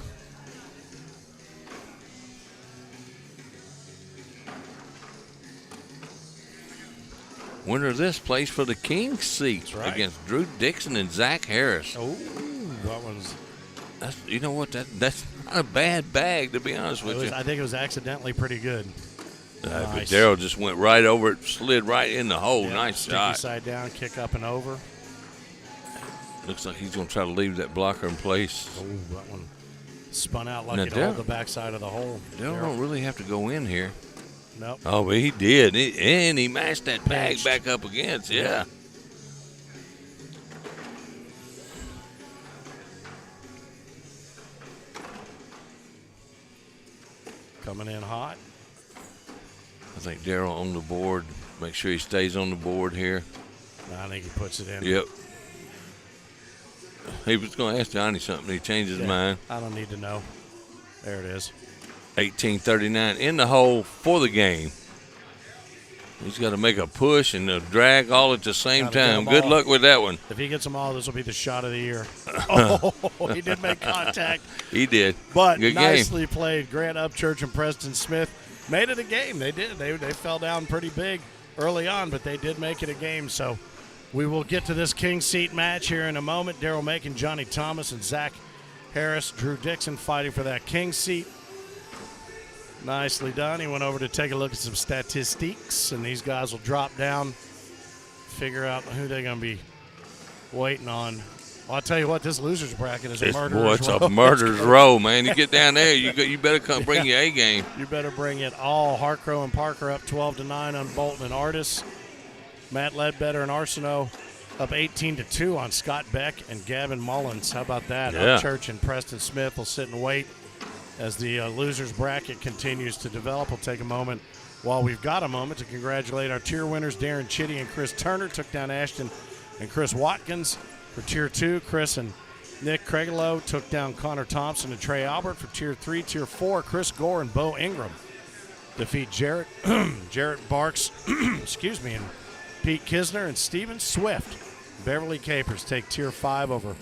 Speaker 3: Winner of this plays for the King's seat
Speaker 2: right.
Speaker 3: against Drew Dixon and Zach Harris.
Speaker 2: Oh, that one's.
Speaker 3: You know what? That's not a bad bag, to be honest with you.
Speaker 2: I think it was accidentally pretty good.
Speaker 3: But
Speaker 2: Nice.
Speaker 3: Darryl just went right over it, slid right in the hole.
Speaker 2: Yep,
Speaker 3: Nice
Speaker 2: sticky
Speaker 3: shot.
Speaker 2: side down, kick up and over.
Speaker 3: Looks like he's going to try to leave that blocker in place.
Speaker 2: Oh, that one spun out
Speaker 3: Now,
Speaker 2: lucky to hold the backside of the hole.
Speaker 3: Darryl don't really have to go in here.
Speaker 2: Nope.
Speaker 3: Oh, but he did. And he matched that bag
Speaker 2: Pinched.
Speaker 3: back up against. Yeah.
Speaker 2: Coming in hot.
Speaker 3: I think Darryl on the board. Make sure he stays on the board here.
Speaker 2: I think he puts it in.
Speaker 3: Yep. He was going to ask Johnny something. He changed his mind.
Speaker 2: I don't need to know. There it is.
Speaker 3: 1839 in the hole for the game. He's got to make a push and a drag all at the same
Speaker 2: Gotta get
Speaker 3: time.
Speaker 2: 'em
Speaker 3: Good
Speaker 2: all.
Speaker 3: luck with that one.
Speaker 2: If he gets them all, this will be the shot of the year. Oh, he did make contact.
Speaker 3: He did.
Speaker 2: But
Speaker 3: Good
Speaker 2: nicely played. Grant Upchurch and Preston Smith made it a game. They did. They fell down pretty big early on, but they did make it a game. So we will get to this King Seat match here in a moment. Daryl Macon, Johnny Thomas, and Zach Harris, Drew Dixon fighting for that King Seat. Nicely done. He went over to take a look at some statistics, and these guys will drop down, figure out who they're going to be waiting on. Well, I'll tell you what, this loser's bracket is a murderer's row.
Speaker 3: It's a murderer's row, man. You get down there, you better come bring your A game.
Speaker 2: You better bring it all. Harcrow and Parker up 12-9 on Bolton and Artis. Matt Ledbetter and Arsenault up 18-2 on Scott Beck and Gavin Mullins. How about that?
Speaker 3: Yeah.
Speaker 2: Upchurch and Preston Smith will sit and wait as the losers bracket continues to develop. We'll take a moment while we've got a moment to congratulate our tier winners. Darren Chitty and Chris Turner took down Ashton and Chris Watkins for Tier 2. Chris and Nick Craiglow took down Connor Thompson and Trey Albert for Tier 3. Tier 4, Chris Gore and Bo Ingram defeat Jarrett Barks excuse me, and Pete Kisner and Steven Swift. Beverly Capers take Tier 5 over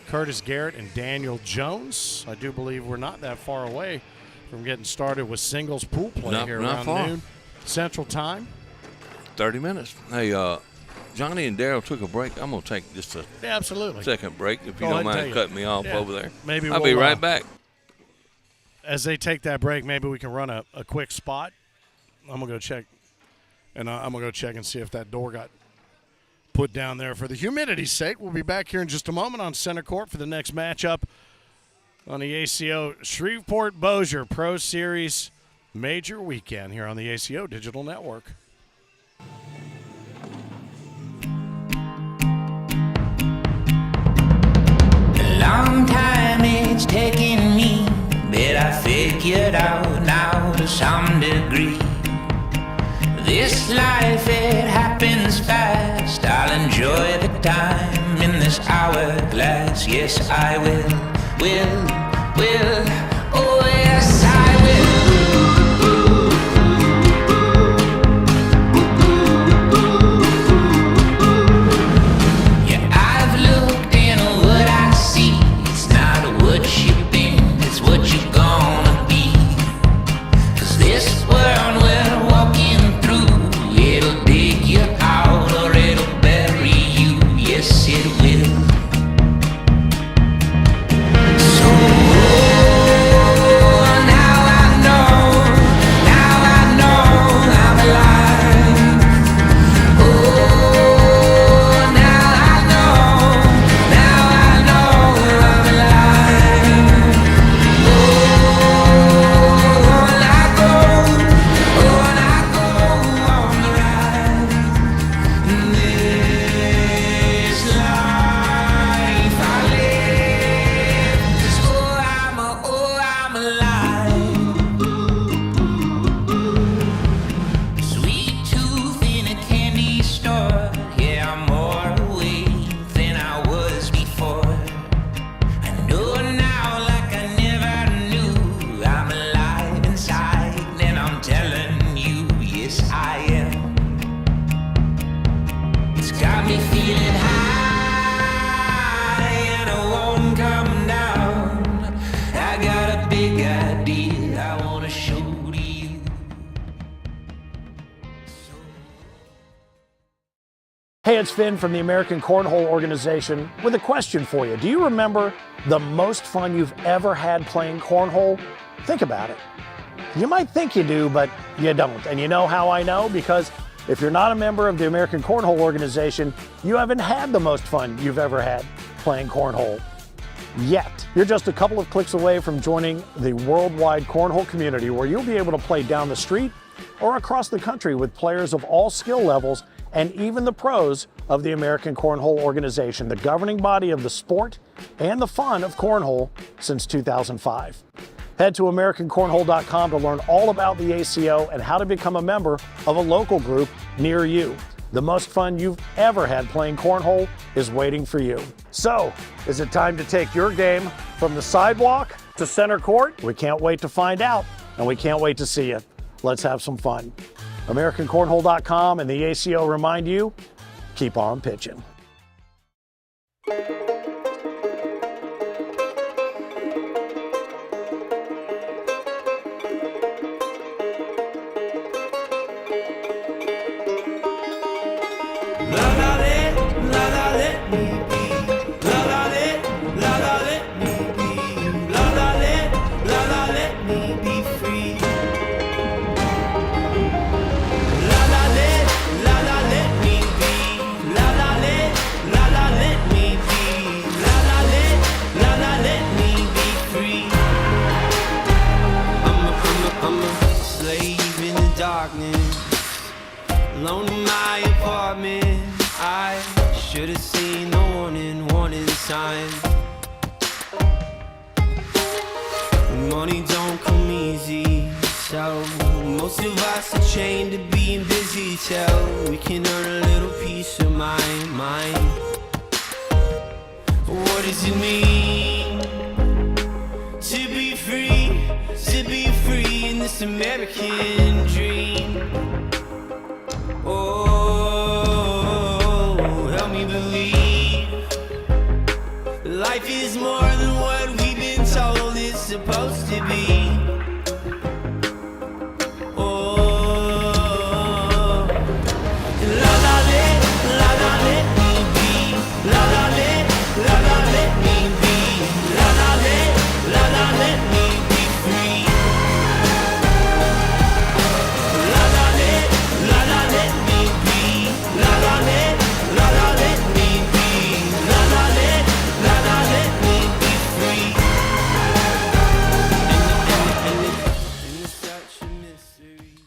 Speaker 2: Curtis Garrett and Daniel Jones. I do believe we're not that far away from getting started with singles pool play here
Speaker 3: not
Speaker 2: around
Speaker 3: far.
Speaker 2: noon Central Time.
Speaker 3: 30 minutes. Hey, Johnny and Darryl took a break. I'm going to take just a
Speaker 2: Yeah, absolutely.
Speaker 3: second break if you
Speaker 2: Go
Speaker 3: don't
Speaker 2: ahead and
Speaker 3: mind
Speaker 2: take it.
Speaker 3: cutting me off
Speaker 2: Yeah.
Speaker 3: over there.
Speaker 2: Maybe
Speaker 3: I'll be
Speaker 2: we'll,
Speaker 3: right back.
Speaker 2: As they take that break, maybe we can run a quick spot. I'm going to go check, and I'm going to go check and see if that door got put down there for the humidity's sake. We'll be back here in just a moment on center court for the next matchup on the ACO Shreveport-Bossier Pro Series Major Weekend here on the ACO Digital Network.
Speaker 5: A long time it's taken me, but I figured out now to some degree. This life, it happens fast. I'll enjoy the time in this hourglass. Yes, I will, oh yes, I will. Yeah, I've looked in what I see. It's not what you've been, it's what you're gonna be. 'Cause this world we're walking through, it'll dig you out or it'll bury you. Yes, it will. So
Speaker 1: Hey, it's Finn from the American Cornhole Organization with a question for you. Do you remember the most fun you've ever had playing cornhole? Think about it. You might think you do, but you don't. And you know how I know? Because if you're not a member of the American Cornhole Organization, you haven't had the most fun you've ever had playing cornhole yet. You're just a couple of clicks away from joining the worldwide cornhole community, where you'll be able to play down the street or across the country with players of all skill levels and even the pros of the American Cornhole Organization, the governing body of the sport and the fun of cornhole since 2005. Head to AmericanCornhole.com to learn all about the ACO and how to become a member of a local group near you. The most fun you've ever had playing cornhole is waiting for you. So, is it time to take your game from the sidewalk to center court? We can't wait to find out, and we can't wait to see you. Let's have some fun. AmericanCornhole.com and the ACO remind you, keep on pitching.
Speaker 6: Alone in my apartment, I should have seen the warning sign. Money don't come easy, so most of us are chained to being busy till we can earn a little piece of my mind. What does it mean to be free, in this American dream? Oh, help me believe life is more than what we've been told it's supposed to be. Oh, la la let me be. La la let me be. La let me be free. La la let me be. La la let me be. La la let me be free. And it's such a mystery.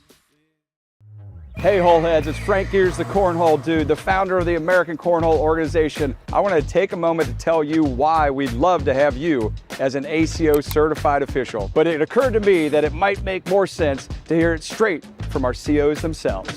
Speaker 7: Hey Holeheads, it's Frank Gears, the Cornhole Dude, the founder of the American Cornhole Organization. I want to take a moment to tell you why we'd love to have you as an ACO certified official. But it occurred to me that it might make more sense to hear it straight from our COs themselves.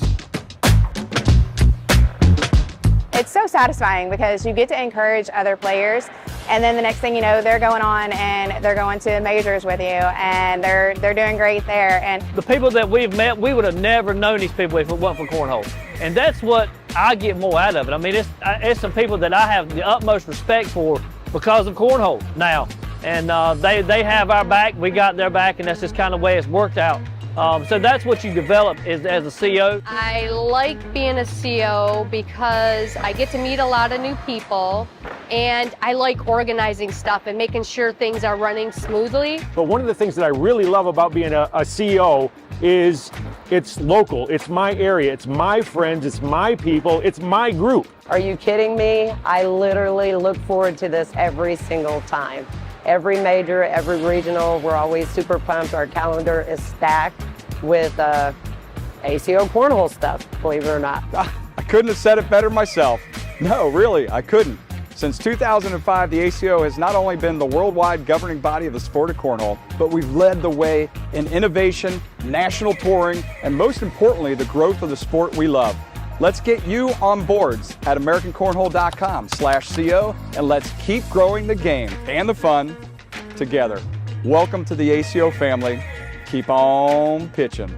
Speaker 8: It's so satisfying because you get to encourage other players, and then the next thing you know, they're going on and they're going to majors with you, and they're doing great there. And
Speaker 9: the people that we've met, we would have never known these people if it wasn't for cornhole. And that's what I get more out of it. I mean, it's some people that I have the utmost respect for because of cornhole now. And they have our back, we got their back, and that's just kind of the way it's worked out. So that's what you develop as a CO.
Speaker 10: I like being a CO because I get to meet a lot of new people, and I like organizing stuff and making sure things are running smoothly.
Speaker 11: But one of the things that I really love about being a CO is it's local, it's my area, it's my friends, it's my people, it's my group.
Speaker 12: Are you kidding me? I literally look forward to this every single time. Every major, every regional, we're always super pumped. Our calendar is stacked with ACO cornhole stuff, believe it or not.
Speaker 7: I couldn't have said it better myself. No, really, I couldn't. Since 2005, the ACO has not only been the worldwide governing body of the sport of cornhole, but we've led the way in innovation, national touring, and most importantly, the growth of the sport we love. Let's get you on boards at AmericanCornhole.com/CO, and let's keep growing the game and the fun together. Welcome to the ACO family. Keep on pitching.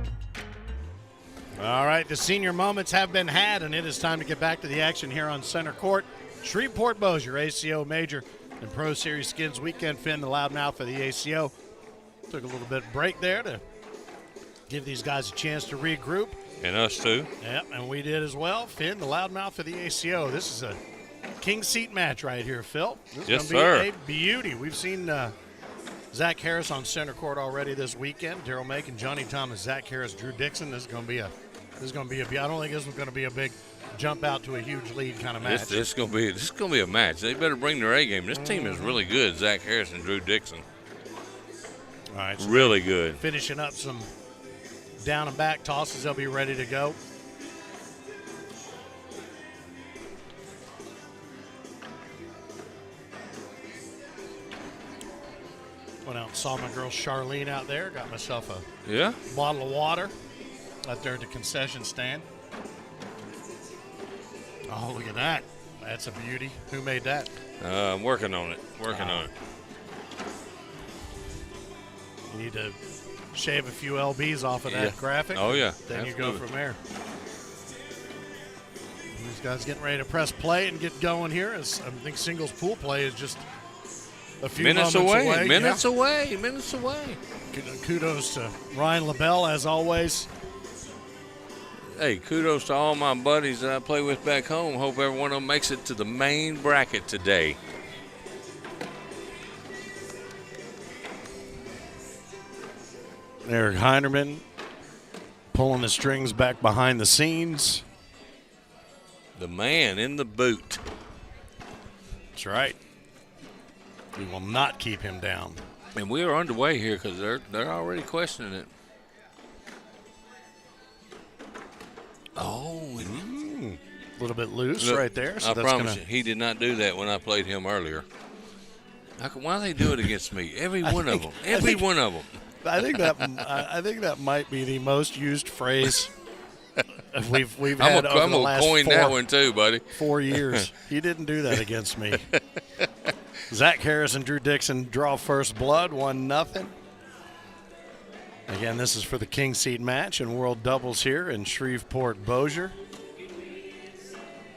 Speaker 2: All right, the senior moments have been had, and it is time to get back to the action here on center court. Shreveport-Bossier, ACO Major and Pro Series Skins Weekend. Finn, the loudmouth of the ACO. Took a little bit of break there to give these guys a chance to regroup.
Speaker 3: And us too.
Speaker 2: Yep, and we did as well. Finn, the loudmouth of the ACO. This is a king seat match right here, Phil. This
Speaker 3: Yes,
Speaker 2: is going
Speaker 3: sir.
Speaker 2: to be a beauty. We've seen Zach Harris on center court already this weekend. Daryl Macon, Johnny Thomas, Zach Harris, Drew Dixon. This is going to be a. I don't think this is going to be a big jump out to a huge lead kind of match.
Speaker 3: This is going to be a match. They better bring their A game. This team is really good. Zach Harris and Drew Dixon.
Speaker 2: All right, so
Speaker 3: really good.
Speaker 2: Finishing up some down and back tosses. They'll be ready to go. Went out and saw my girl Charlene out there. Got myself a bottle of water out there at the concession stand. Oh, look at that. That's a beauty. Who made that?
Speaker 3: I'm working on it. On it.
Speaker 2: You need to shave a few LBs off of that graphic.
Speaker 3: Oh, yeah.
Speaker 2: Then
Speaker 3: Absolutely.
Speaker 2: you go from there. These guys getting ready to press play and get going here. As I think singles pool play is just a few
Speaker 3: minutes
Speaker 2: moments
Speaker 3: away. Minutes
Speaker 2: Yeah.
Speaker 3: away. Minutes away.
Speaker 2: Kudos to Ryan LaBelle, as always.
Speaker 3: Hey, kudos to all my buddies that I play with back home. Hope every one of them makes it to the main bracket today.
Speaker 2: Eric Heinerman pulling the strings back behind the scenes.
Speaker 3: The man in the boot.
Speaker 2: That's right. We will not keep him down.
Speaker 3: And we are underway here because they're already questioning it. Oh,
Speaker 2: a little bit loose right there. So
Speaker 3: I
Speaker 2: that's
Speaker 3: promise you, he did not do that when I played him earlier. Why do they do it against me? Every one of them. Every one of them.
Speaker 2: I think that might be the most used phrase we've had over the last
Speaker 3: coin that one too, buddy.
Speaker 2: 4 years. He didn't do that against me. Zach Harris and Drew Dixon draw first blood, 1-0. Again, this is for the king seat match in world doubles here in Shreveport-Bossier.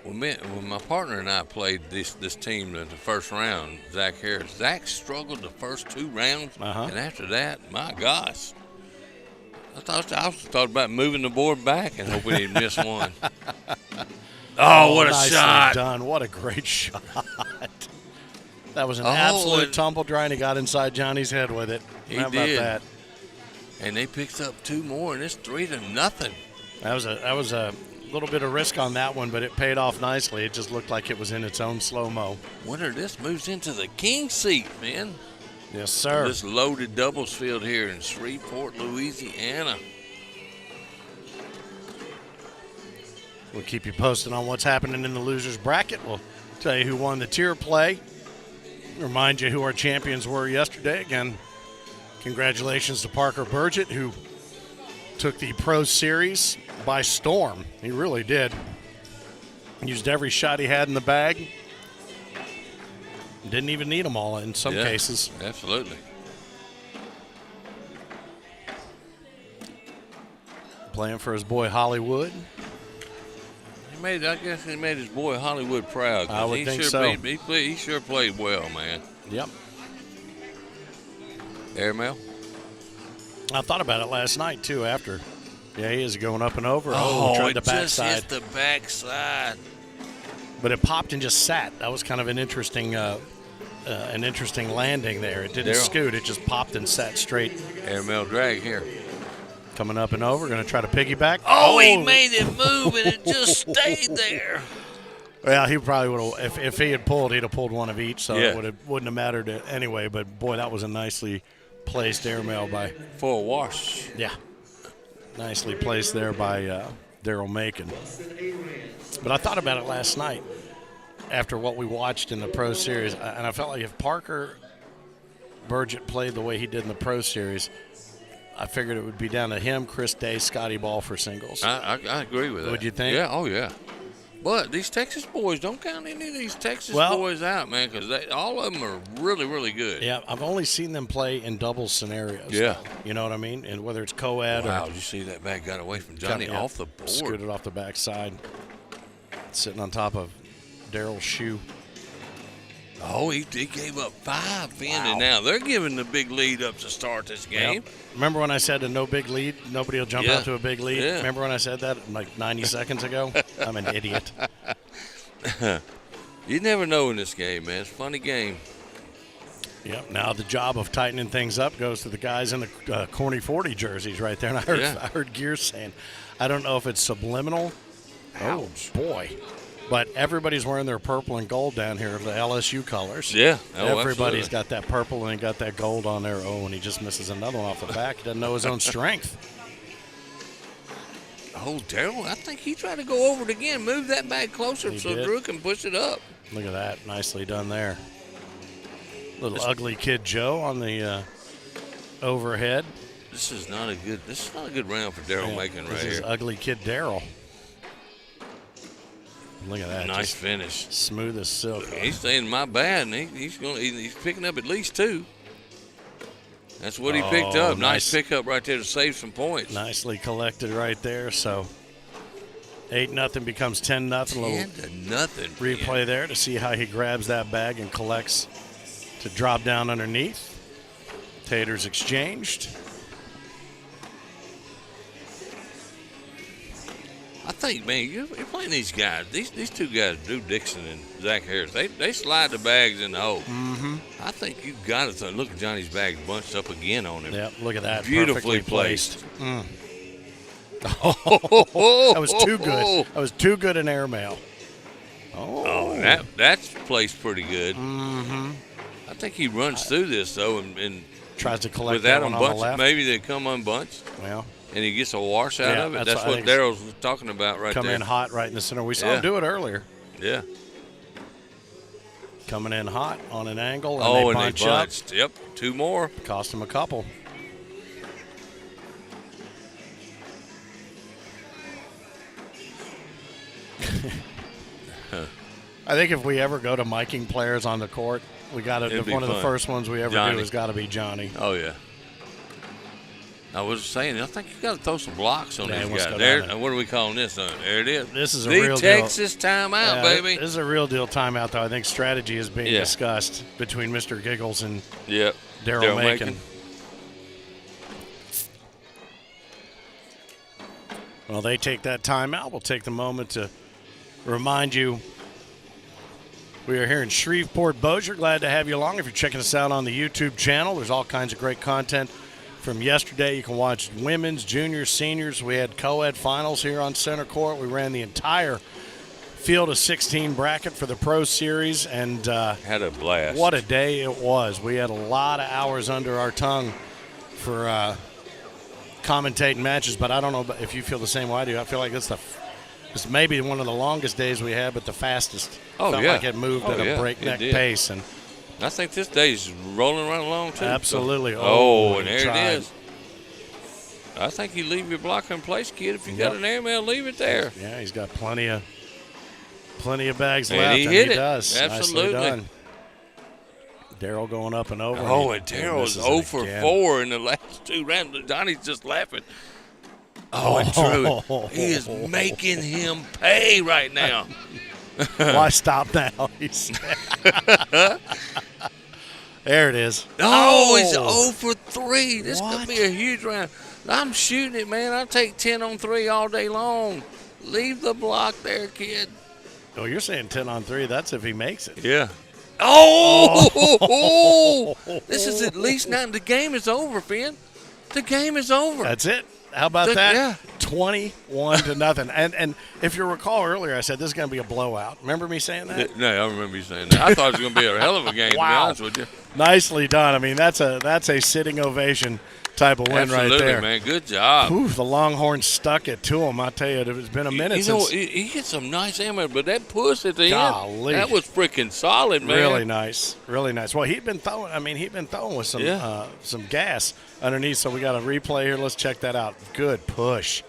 Speaker 3: When my partner and I played this team in the first round, Zach Harris, Zach struggled the first 2 rounds, and after that, my gosh, I thought about moving the board back and hoping he'd miss one. Oh, what a
Speaker 2: nicely
Speaker 3: shot!
Speaker 2: Done. What a great shot. That was an absolute tumble dry, and he got inside Johnny's head with it. How about that?
Speaker 3: And they picked up 2 more, and it's 3-0.
Speaker 2: That was a little bit of risk on that one, but it paid off nicely. It just looked like it was in its own slow-mo.
Speaker 3: Wonder this moves into the king seat, man.
Speaker 2: Yes, sir.
Speaker 3: This loaded doubles field here in Shreveport, Louisiana.
Speaker 2: We'll keep you posted on what's happening in the losers bracket. We'll tell you who won the tier play. Remind you who our champions were yesterday. Again, congratulations to Parker Burgett, who took the Pro Series by storm. He really did. Used every shot he had in the bag. Didn't even need them all in some cases.
Speaker 3: Absolutely.
Speaker 2: Playing for his boy Hollywood.
Speaker 3: I guess he made his boy Hollywood proud.
Speaker 2: I would think so.
Speaker 3: He sure played well, man.
Speaker 2: Yep.
Speaker 3: Airmail?
Speaker 2: I thought about it last night, too, after. Yeah, he is going up and over.
Speaker 3: Oh,
Speaker 2: tried the backside.
Speaker 3: just hit the backside.
Speaker 2: But it popped and just sat. That was kind of an interesting landing there. It didn't scoot. It just popped and sat straight.
Speaker 3: Airmail drag here.
Speaker 2: Coming up and over. Going to try to piggyback.
Speaker 3: Oh, he made it move, and it just stayed there.
Speaker 2: Well, he probably would have. If he had pulled, he'd have pulled one of each, so it wouldn't have mattered anyway. But, boy, that was a nicely placed airmail by.
Speaker 3: For a wash.
Speaker 2: Yeah. Nicely placed there by Daryl Macon. But I thought about it last night after what we watched in the Pro Series, and I felt like if Parker Burgett played the way he did in the Pro Series, I figured it would be down to him, Chris Day, Scotty Ball for singles.
Speaker 3: I agree with that.
Speaker 2: Would you think?
Speaker 3: Yeah, oh, yeah. But these Texas boys, don't count any of these Texas boys out, man, because all of them are really, really good.
Speaker 2: Yeah, I've only seen them play in double scenarios.
Speaker 3: Yeah.
Speaker 2: You know what I mean? And whether it's co-ed
Speaker 3: wow,
Speaker 2: or.
Speaker 3: Did you see that bag got away from Johnny off the board?
Speaker 2: Scooted off the backside, sitting on top of Daryl's shoe.
Speaker 3: Oh, he gave up 5, Finn, and now they're giving the big lead up to start this game.
Speaker 2: Yep. Remember when I said a no big lead? Nobody will jump out to a big lead?
Speaker 3: Yeah.
Speaker 2: Remember when I said that like 90 seconds ago? I'm an idiot.
Speaker 3: You never know in this game, man. It's a funny game.
Speaker 2: Yep. Now the job of tightening things up goes to the guys in the Corny 40 jerseys right there. And I heard Gears saying, I don't know if it's subliminal.
Speaker 3: Ouch.
Speaker 2: Oh, boy. But everybody's wearing their purple and gold down here, the LSU colors.
Speaker 3: Yeah.
Speaker 2: Oh, everybody's
Speaker 3: absolutely.
Speaker 2: got that purple and got that gold on there. Oh, and he just misses another one off the back. He doesn't know his own strength.
Speaker 3: Oh, Daryl, I think he tried to go over it again. Move that bag closer
Speaker 2: He
Speaker 3: so
Speaker 2: did.
Speaker 3: Drew can push it up.
Speaker 2: Look at that. Nicely done there. Little ugly kid Joe on the overhead.
Speaker 3: This is not a good round for Daryl Macon right
Speaker 2: This
Speaker 3: here.
Speaker 2: is ugly kid Daryl. Look at that.
Speaker 3: Nice
Speaker 2: just
Speaker 3: finish.
Speaker 2: Smooth as silk.
Speaker 3: He's saying my bad, and he's picking up at least 2. That's what he picked up. Nice pickup right there to save some points.
Speaker 2: Nicely collected right there. So 8-0 becomes 10-0.
Speaker 3: 10-0.
Speaker 2: Replay there to see how he grabs that bag and collects to drop down underneath. Taters exchanged.
Speaker 3: I think, man, you're playing these guys. These 2 guys, Drew Dixon and Zach Harris, they slide the bags in the hole.
Speaker 2: Mm-hmm.
Speaker 3: I think you've got to look at Johnny's bags bunched up again on him.
Speaker 2: Yep, look at that.
Speaker 3: Beautifully
Speaker 2: Perfectly
Speaker 3: placed.
Speaker 2: That was too good. That was too good an airmail.
Speaker 3: That's placed pretty good.
Speaker 2: Mm-hmm.
Speaker 3: I think he runs through this, though, and
Speaker 2: tries to collect
Speaker 3: without
Speaker 2: that one
Speaker 3: them
Speaker 2: on the
Speaker 3: bunched.
Speaker 2: left.
Speaker 3: Maybe they come unbunched.
Speaker 2: Well,
Speaker 3: and he gets a wash out of it. That's
Speaker 2: I
Speaker 3: what
Speaker 2: think
Speaker 3: Daryl's talking about right
Speaker 2: come
Speaker 3: there.
Speaker 2: in hot right in the center. We saw him do it earlier.
Speaker 3: Yeah.
Speaker 2: Coming in hot on an angle.
Speaker 3: And
Speaker 2: they
Speaker 3: they
Speaker 2: bunched.
Speaker 3: bunched. Yep, 2 more.
Speaker 2: Cost him a couple. I think if we ever go to miking players on the court, we got to.
Speaker 3: It'd be
Speaker 2: One of the
Speaker 3: fun.
Speaker 2: first ones we ever
Speaker 3: Johnny.
Speaker 2: do has got to be Johnny.
Speaker 3: Oh, yeah. I was saying, I think you got to throw some blocks on
Speaker 2: Yeah,
Speaker 3: these
Speaker 2: let's
Speaker 3: guys.
Speaker 2: go
Speaker 3: There,
Speaker 2: down there.
Speaker 3: what are we calling this? There it is.
Speaker 2: This is a
Speaker 3: the
Speaker 2: real
Speaker 3: Texas
Speaker 2: deal.
Speaker 3: timeout, baby.
Speaker 2: This is a real deal timeout, though. I think strategy is being
Speaker 3: Yeah.
Speaker 2: discussed between Mr. Giggles and
Speaker 3: Yep.
Speaker 2: Daryl Macon. Well, they take that timeout. We'll take the moment to remind you we are here in Shreveport-Bossier. Glad to have you along. If you're checking us out on the YouTube channel, there's all kinds of great content from yesterday. You can watch women's, juniors, seniors. We had co-ed finals here on center court. We ran the entire field of 16 bracket for the Pro Series, and
Speaker 3: had a blast.
Speaker 2: What a day it was. We had a lot of hours under our tongue for commentating matches, but I don't know if you feel the same way I do. I feel like it's maybe one of the longest days we had, but the fastest.
Speaker 3: Oh,
Speaker 2: Felt
Speaker 3: yeah.
Speaker 2: like it moved at a breakneck
Speaker 3: it did.
Speaker 2: pace. And
Speaker 3: I think this day's rolling right along, too.
Speaker 2: absolutely.
Speaker 3: So, and
Speaker 2: he
Speaker 3: there
Speaker 2: tried.
Speaker 3: it is. I think you leave your blocker in place, kid. If you got an airmail, leave it there.
Speaker 2: Yeah, he's got plenty of bags
Speaker 3: And
Speaker 2: left.
Speaker 3: he hit
Speaker 2: and
Speaker 3: it.
Speaker 2: Does.
Speaker 3: Absolutely.
Speaker 2: Nicely done. Daryl going up and over.
Speaker 3: Oh, and Daryl was 0 for 4 in the last 2 rounds. Johnny's just laughing. Oh, and Drew, he is making him pay right now.
Speaker 2: Why stop now? There it is.
Speaker 3: Oh, he's 0 for 3. This could be a huge round. I'm shooting it, man. I'll take 10 on 3 all day long. Leave the block there, kid.
Speaker 2: Oh, you're saying 10 on 3. That's if he makes it.
Speaker 3: Yeah. Oh! This is at least now. The game is over, Finn. The game is over.
Speaker 2: That's it. How about that?
Speaker 3: Yeah.
Speaker 2: 21-0. And if you recall earlier, I said this is going to be a blowout. Remember me saying that?
Speaker 3: No, I remember you saying that. I thought it was going to be a hell of a game, to be honest with you.
Speaker 2: Nicely done. I mean, that's a sitting ovation type of win
Speaker 3: Absolutely,
Speaker 2: right there.
Speaker 3: man. Good job.
Speaker 2: Ooh, the Longhorns stuck it to him. I tell you, it's been a minute since.
Speaker 3: He hit some nice ammo, but that push at the
Speaker 2: Golly.
Speaker 3: end, that was freaking solid, man.
Speaker 2: Really nice. Really nice. Well, he'd been throwing with some gas underneath, so we got a replay here. Let's check that out. Good push.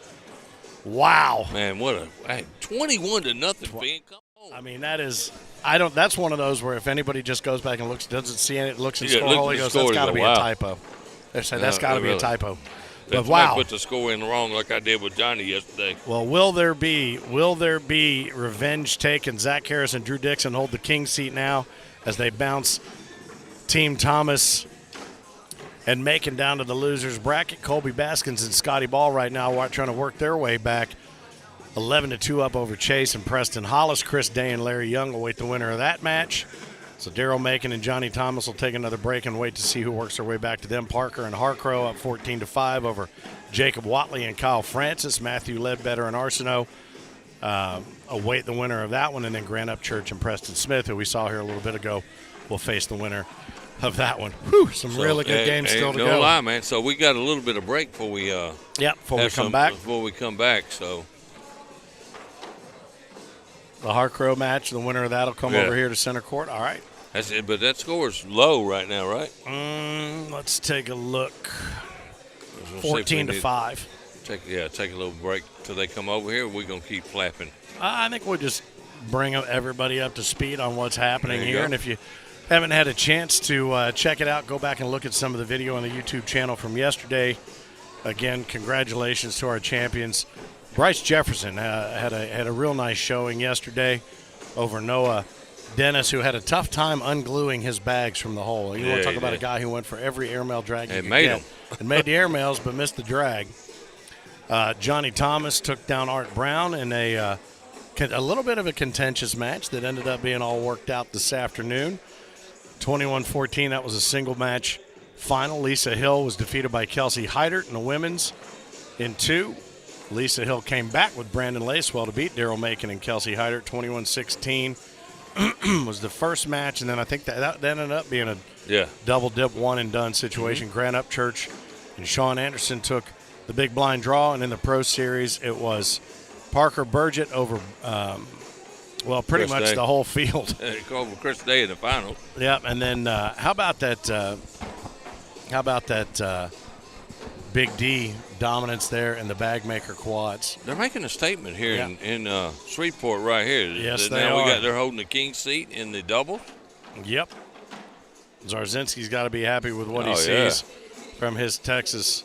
Speaker 2: Wow.
Speaker 3: Man, what a 21-0, Finn. Come on.
Speaker 2: I mean, that's one of those where if anybody just goes back and doesn't see it, looks at score hole, he goes, that's got to be a typo. They say that's got to be a typo. But wow.
Speaker 3: Put the score in wrong like I did with Johnny yesterday.
Speaker 2: Well, will there be revenge taken? Zach Harris and Drew Dixon hold the king seat now as they bounce Team Thomas and Macon down to the losers bracket. Colby Baskins and Scotty Ball right now are trying to work their way back. 11-2 up over Chase and Preston Hollis. Chris Day and Larry Young await the winner of that match. So Daryl Macon and Johnny Thomas will take another break and wait to see who works their way back to them. Parker and Harcrow up 14-5 over Jacob Watley and Kyle Francis. Matthew Ledbetter and Arsenault await the winner of that one. And then Grant Upchurch and Preston Smith, who we saw here a little bit ago, will face the winner of that one. Whew, some really good games still to go.
Speaker 3: No lie, man. So we got a little bit of break before we
Speaker 2: before we come back.
Speaker 3: Before we come back, so
Speaker 2: the Harcrow match, the winner of that will come over here to center court. All right.
Speaker 3: That's it, but that score is low right now, right?
Speaker 2: Let's take a look. 14-5.
Speaker 3: Take a little break till they come over here. We're gonna keep flapping.
Speaker 2: I think we'll just bring everybody up to speed on what's happening here,
Speaker 3: go.
Speaker 2: and if you haven't had a chance to check it out, go back and look at some of the video on the YouTube channel from yesterday. Again, congratulations to our champions. Bryce Jefferson had a real nice showing yesterday over Noah Dennis, who had a tough time ungluing his bags from the hole. You want to talk about a guy who went for every airmail drag he could get and made the airmails but missed the drag. Johnny Thomas took down Art Brown in a little bit of a contentious match that ended up being all worked out this afternoon. 21-14, that was a single match final. Lisa Hill was defeated by Kelsey Heidert in the women's in 2. Lisa Hill came back with Brandon Lacewell to beat Daryl Macon and Kelsey Heidert. 21-16 was the first match, and then I think that ended up being a double-dip one-and-done situation. Grant Upchurch and Sean Anderson took the big blind draw, and in the Pro Series it was Parker Burgett over pretty much the whole field.
Speaker 3: Over Chris Day in the final.
Speaker 2: Yep, and then how about that Big D dominance there in the bag maker quads?
Speaker 3: They're making a statement here in Shreveport right here.
Speaker 2: Yes,
Speaker 3: They're holding the king seat in the double.
Speaker 2: Yep. Zarzinski's got to be happy with what he sees from his Texas.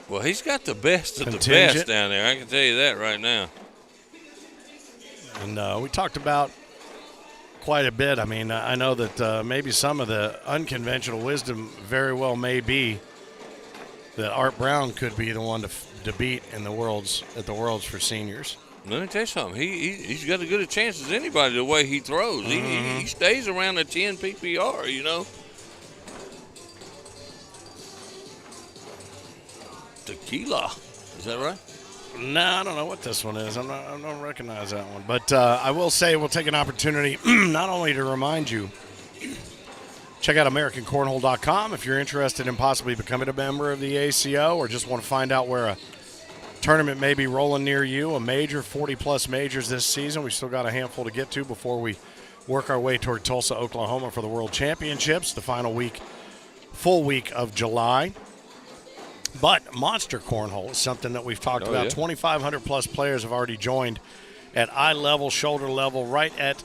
Speaker 3: Well, he's got the best of the best down there. I can tell you that right now.
Speaker 2: And we talked about quite a bit. I mean, I know that maybe some of the unconventional wisdom very well may be that Art Brown could be the one to beat in the Worlds for seniors.
Speaker 3: Let me tell you something. He's got as good a chance as anybody the way he throws. He stays around the 10 PPR, you know. Tequila. Is that right?
Speaker 2: No, I don't know what this one is. I don't recognize that one. But I will say we'll take an opportunity not only to remind you, check out AmericanCornhole.com if you're interested in possibly becoming a member of the ACO or just want to find out where a tournament may be rolling near you, a major, 40-plus majors this season. We've still got a handful to get to before we work our way toward Tulsa, Oklahoma for the World Championships, the final full week of July. But Monster Cornhole is something that we've talked about. 2,500-plus players have already joined at eye level, shoulder level, right at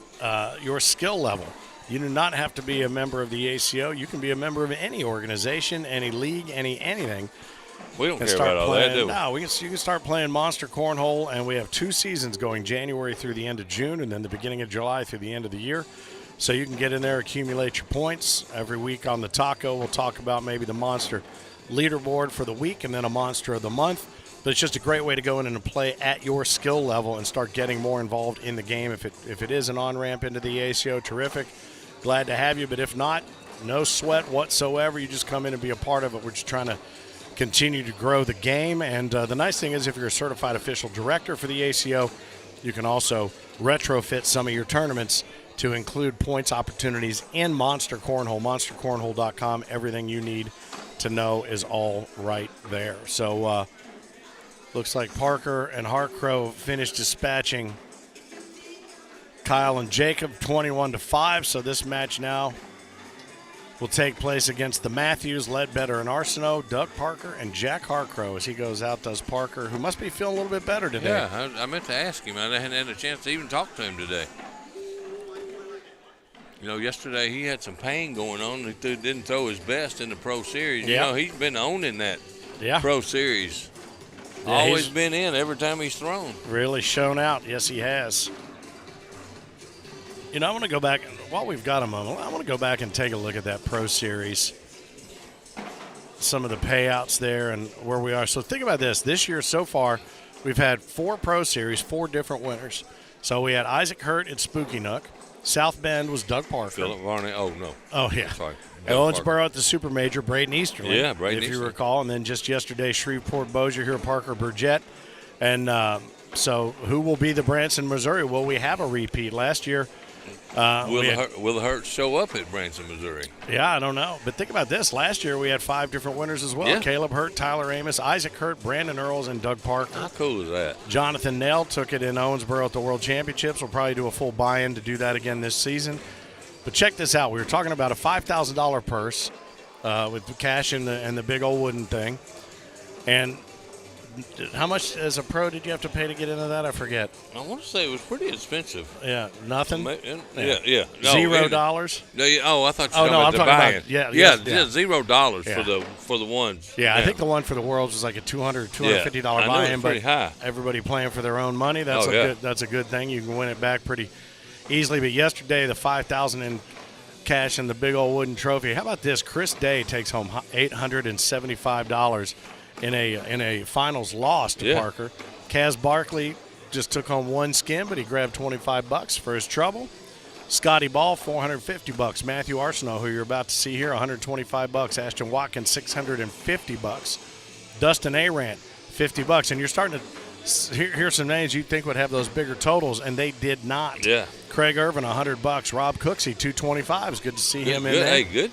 Speaker 2: your skill level. You do not have to be a member of the ACO. You can be a member of any organization, any league, anything.
Speaker 3: We don't care about all that, do we?
Speaker 2: No, you can start playing Monster Cornhole, and we have 2 seasons going, January through the end of June and then the beginning of July through the end of the year. So you can get in there, accumulate your points. Every week on the taco, we'll talk about maybe the Monster leaderboard for the week and then a Monster of the month. But it's just a great way to go in and play at your skill level and start getting more involved in the game. If it is an on-ramp into the ACO, terrific. Glad to have you. But if not, no sweat whatsoever. You just come in and be a part of it. We're just trying to continue to grow the game. And the nice thing is if you're a certified official director for the ACO, you can also retrofit some of your tournaments to include points opportunities in Monster Cornhole, monstercornhole.com. Everything you need to know is all right there. So looks like Parker and Harcrow finished dispatching Kyle and Jacob 21-5. So this match now will take place against the Matthews, Ledbetter and Arsenault, Doug Parker and Jack Harcrow as he goes out, does Parker, who must be feeling a little bit better today.
Speaker 3: Yeah, I meant to ask him. I hadn't had a chance to even talk to him today. You know, yesterday he had some pain going on. He didn't throw his best in the Pro Series. You know, he's been owning that Pro Series. Yeah, always been in every time he's thrown.
Speaker 2: Really shown out. Yes, he has. You know, I want to go back, while we've got a moment, I want to go back and take a look at that Pro Series, some of the payouts there and where we are. So think about this. This year so far, we've had 4 Pro Series, 4 different winners. So we had Isaac Hurt at Spooky Nook. South Bend was Doug Parker.
Speaker 3: Philip Varney. Oh, no.
Speaker 2: Oh, yeah.
Speaker 3: Sorry.
Speaker 2: Owensboro at the Super Major, Braden Easterly.
Speaker 3: Yeah, Braden
Speaker 2: if you
Speaker 3: Easterly.
Speaker 2: recall. And then just yesterday, Shreveport-Bossier here, Parker Burgett. And so who will be the Branson, Missouri? Well, we have a repeat. Last year,
Speaker 3: Will the Hurt show up at Branson, Missouri?
Speaker 2: Yeah, I don't know. But think about this. Last year, we had 5 different winners as well.
Speaker 3: Yeah.
Speaker 2: Caleb Hurt, Tyler Amos, Isaac Hurt, Brandon Earls, and Doug Parker.
Speaker 3: How cool is that?
Speaker 2: Jonathan Nell took it in Owensboro at the World Championships. We'll probably do a full buy-in to do that again this season. But check this out. We were talking about a $5,000 purse with the cash and the big old wooden thing. And how much as a pro did you have to pay to get into that? I forget.
Speaker 3: I want to say it was pretty expensive.
Speaker 2: Yeah, nothing?
Speaker 3: Yeah. No,
Speaker 2: $0?
Speaker 3: No, I thought you
Speaker 2: Oh,
Speaker 3: were
Speaker 2: no, I'm
Speaker 3: talking
Speaker 2: talking
Speaker 3: about
Speaker 2: about,
Speaker 3: the buy-in. $0
Speaker 2: Yeah.
Speaker 3: for the ones.
Speaker 2: Yeah, I think the one for the Worlds was like a $250
Speaker 3: I know,
Speaker 2: buy-in,
Speaker 3: it's
Speaker 2: but
Speaker 3: pretty high.
Speaker 2: everybody playing for their own money. That's that's a good thing. You can win it back pretty easily. But yesterday, the $5,000 in cash and the big old wooden trophy. How about this? Chris Day takes home $875 in a finals loss to Parker. Kaz Barkley just took home 1 skin, but he grabbed $25 for his trouble. Scotty Ball, $450. Matthew Arsenault, who you're about to see here, $125. Ashton Watkins, $650. Dustin Arant, $50. And you're starting to hear some names you think would have those bigger totals, and they did not.
Speaker 3: Yeah.
Speaker 2: Craig Irvin, $100. Rob Cooksey, $225. It's good to see him in there.
Speaker 3: Hey, good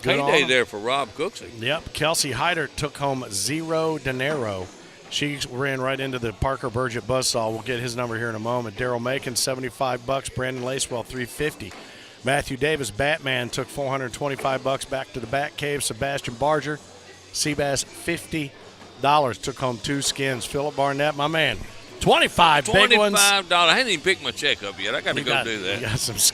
Speaker 3: payday there for Rob Cooksey.
Speaker 2: Yep. Kelsey Hyder took home $0 dinero. She ran right into the Parker Burgett buzzsaw. We'll get his number here in a moment. Daryl Macon, $75. Brandon Lacewell, $350. Matthew Davis, Batman, took $425 back to the Bat Cave. Sebastian Barger, Seabass, $50. Took home 2 skins. Philip Barnett, my man, 25 big ones.
Speaker 3: $25. I hadn't even picked my check up yet. I got to go do that.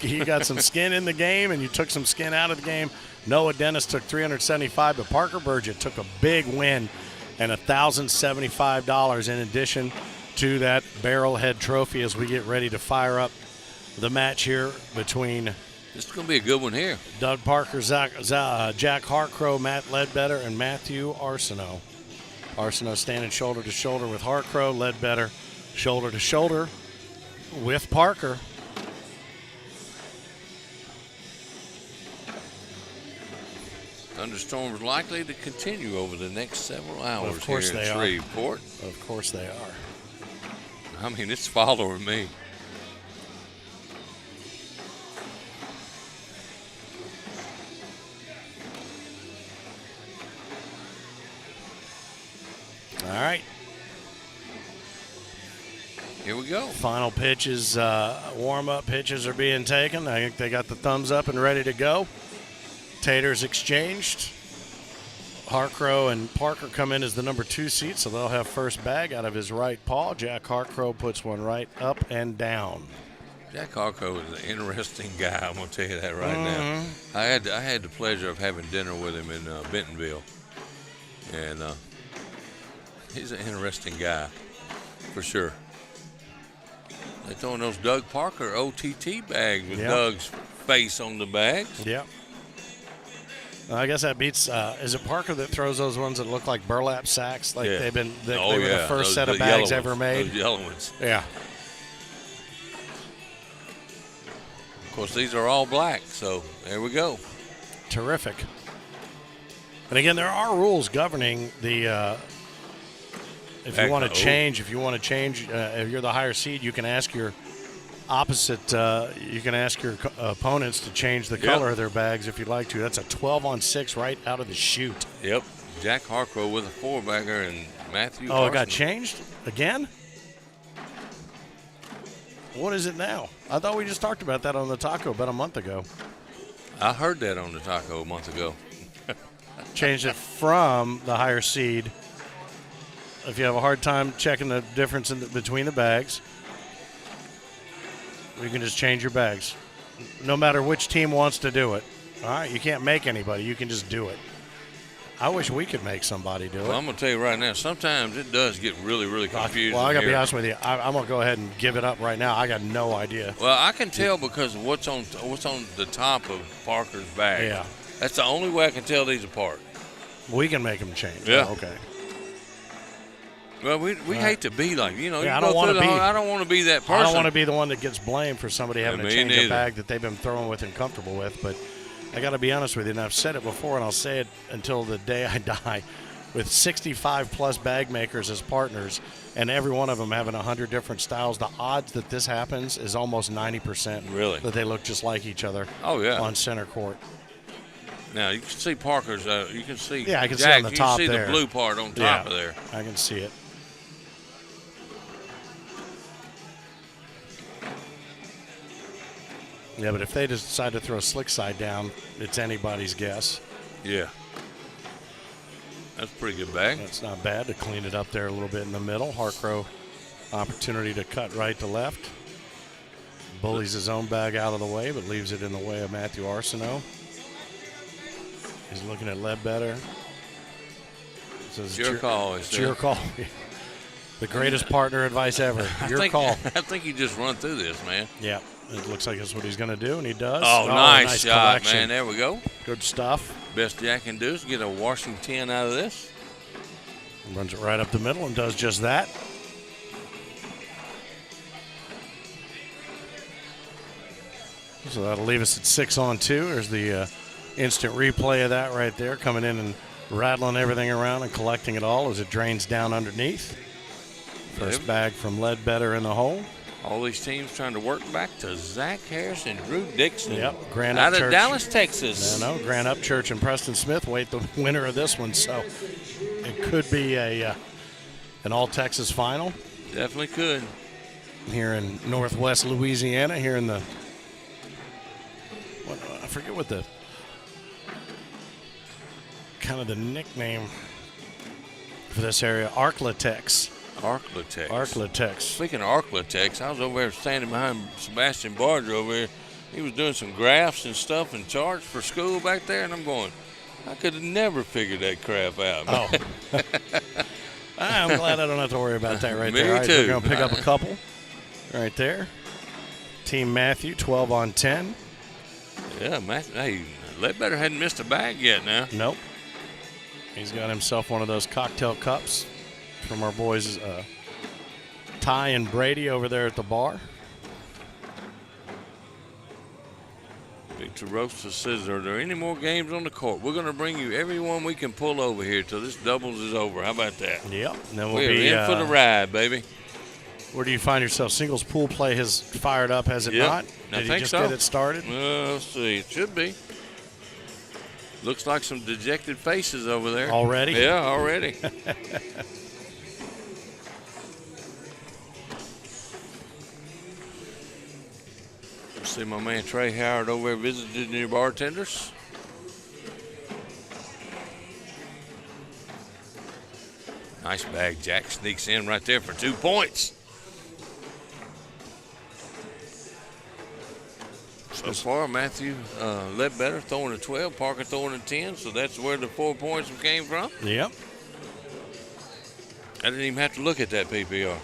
Speaker 2: You got some skin in the game, and you took some skin out of the game. Noah Dennis took $375, but Parker Burgett took a big win and $1,075 in addition to that barrelhead trophy as we get ready to fire up the match here between
Speaker 3: This is going to be a good one here.
Speaker 2: Doug Parker, Jack Hartcrow, Matt Ledbetter, and Matthew Arsenault. Arsenault standing shoulder to shoulder with Hartcrow, Ledbetter shoulder to shoulder with Parker.
Speaker 3: Thunderstorms likely to continue over the next several hours
Speaker 2: Of course
Speaker 3: here in
Speaker 2: they are.
Speaker 3: Shreveport.
Speaker 2: Of course they are.
Speaker 3: I mean, it's following me.
Speaker 2: All right.
Speaker 3: Here we go.
Speaker 2: Final pitches, warm-up pitches are being taken. I think they got the thumbs up and ready to go. Taters exchanged. Hartcrow and Parker come in as the number 2 seed, so they'll have first bag out of his right paw. Jack Hartcrow puts one right up and down.
Speaker 3: Jack Hartcrow is an interesting guy. I'm going to tell you that right now. I had the pleasure of having dinner with him in Bentonville, and he's an interesting guy for sure. They're throwing those Doug Parker OTT bags with Doug's face on the bags.
Speaker 2: Yep. I guess that beats. Is it Parker that throws those ones that look like burlap sacks? Like they were the first set of bags ever made.
Speaker 3: Those yellow ones.
Speaker 2: Yeah.
Speaker 3: Of course, these are all black, so there we go.
Speaker 2: Terrific. And again, there are rules governing the. If you want to change, if you're the higher seed, you can ask your opposite. You can ask your opponents to change the color of their bags if you'd like to. That's a 12-on-6 right out of the chute.
Speaker 3: Yep. Jack Hartcrow with a 4-bagger and Matthew.
Speaker 2: Oh, it got changed again? What is it now? I thought we just talked about that on the taco about a month ago.
Speaker 3: I heard that on the taco a month ago.
Speaker 2: Changed it from the higher seed. If you have a hard time checking the difference between the bags, you can just change your bags. No matter which team wants to do it. All right, you can't make anybody. You can just do it. I wish we could make somebody do it.
Speaker 3: Well, I'm going to tell you right now, sometimes it does get really, really confusing.
Speaker 2: Well, I got to be
Speaker 3: here.
Speaker 2: honest with you. I'm going to go ahead and give it up right now. I got no idea.
Speaker 3: Well, I can tell because of what's on the top of Parker's bag.
Speaker 2: Yeah.
Speaker 3: That's the only way I can tell these apart.
Speaker 2: We can make them change.
Speaker 3: Yeah.
Speaker 2: Oh, okay.
Speaker 3: Well, we hate to be like, you know,
Speaker 2: Yeah,
Speaker 3: you
Speaker 2: I
Speaker 3: go
Speaker 2: don't want
Speaker 3: through
Speaker 2: to be.
Speaker 3: I don't want to be that person.
Speaker 2: I don't want to be the one that gets blamed for somebody having to
Speaker 3: me
Speaker 2: change
Speaker 3: neither.
Speaker 2: a bag that they've been throwing with and comfortable with. But I got to be honest with you, and I've said it before, and I'll say it until the day I die. With 65 plus bag makers as partners, and every one of them having 100 different styles, the odds that this happens is almost 90%.
Speaker 3: Really?
Speaker 2: That they look just like each other.
Speaker 3: Oh, yeah.
Speaker 2: On center court.
Speaker 3: Now you can see Parker's. You can see.
Speaker 2: Yeah, I can
Speaker 3: Jack,
Speaker 2: see on the top
Speaker 3: You can see
Speaker 2: there.
Speaker 3: the blue part on top of there.
Speaker 2: I can see it. Yeah, but if they decide to throw slick side down, it's anybody's guess.
Speaker 3: Yeah. That's a pretty good bag.
Speaker 2: That's not bad to clean it up there a little bit in the middle. Harcrow, opportunity to cut right to left. Bullies his own bag out of the way, but leaves it in the way of Matthew Arsenault. He's looking at Ledbetter.
Speaker 3: It's your call.
Speaker 2: It's your call. The greatest partner advice ever. Your call.
Speaker 3: I think you just run through this, man.
Speaker 2: Yeah, it looks like that's what he's going to do, and he does.
Speaker 3: Oh, nice shot,
Speaker 2: collection.
Speaker 3: man. There we go.
Speaker 2: Good stuff.
Speaker 3: Best Jack can do is get a washing 10 out of this.
Speaker 2: Runs it right up the middle and does just that. So that'll leave us at 6-on-2. There's the instant replay of that right there, coming in and rattling everything around and collecting it all as it drains down underneath. First bag from Ledbetter in the hole.
Speaker 3: All these teams trying to work back to Zach Harris and Drew Dixon.
Speaker 2: Yep, Grant
Speaker 3: out
Speaker 2: Upchurch.
Speaker 3: of Dallas, Texas.
Speaker 2: No, Grant Upchurch and Preston Smith wait the winner of this one, so it could be an all-Texas final.
Speaker 3: Definitely could.
Speaker 2: Here in northwest Louisiana, here in the, I forget what the, kind of the nickname for this area, Arklatex.
Speaker 3: Arklatex.
Speaker 2: Arklatex.
Speaker 3: Speaking of Arklatex, I was over there standing behind Sebastian Barger over here. He was doing some graphs and stuff and charts for school back there, and I'm going, I could have never figured that crap out.
Speaker 2: Oh. I'm glad I don't have to worry about that right
Speaker 3: Me
Speaker 2: there. All right,
Speaker 3: too.
Speaker 2: we're going to pick up a couple right there. Team Matthew, 12-on-10.
Speaker 3: Yeah, hey, Ledbetter hadn't missed a bag yet now.
Speaker 2: Nope. He's got himself one of those cocktail cups from our boys Ty and Brady over there at the bar.
Speaker 3: Victor Rosa says, are there any more games on the court? We're going to bring you everyone we can pull over here till this doubles is over. How about that?
Speaker 2: Yep. And then
Speaker 3: We're in for the ride, baby.
Speaker 2: Where do you find yourself? Singles pool play has fired up, has it not? Did he just get it started?
Speaker 3: Let's see. It should be. Looks like some dejected faces over there.
Speaker 2: Already?
Speaker 3: Yeah, already. See my man Trey Howard over there visiting your bartenders. Nice bag. Jack sneaks in right there for 2 points. So far, Matthew Ledbetter throwing a 12, Parker throwing a 10, so that's where the 4 points came from.
Speaker 2: Yep.
Speaker 3: I didn't even have to look at that PPR.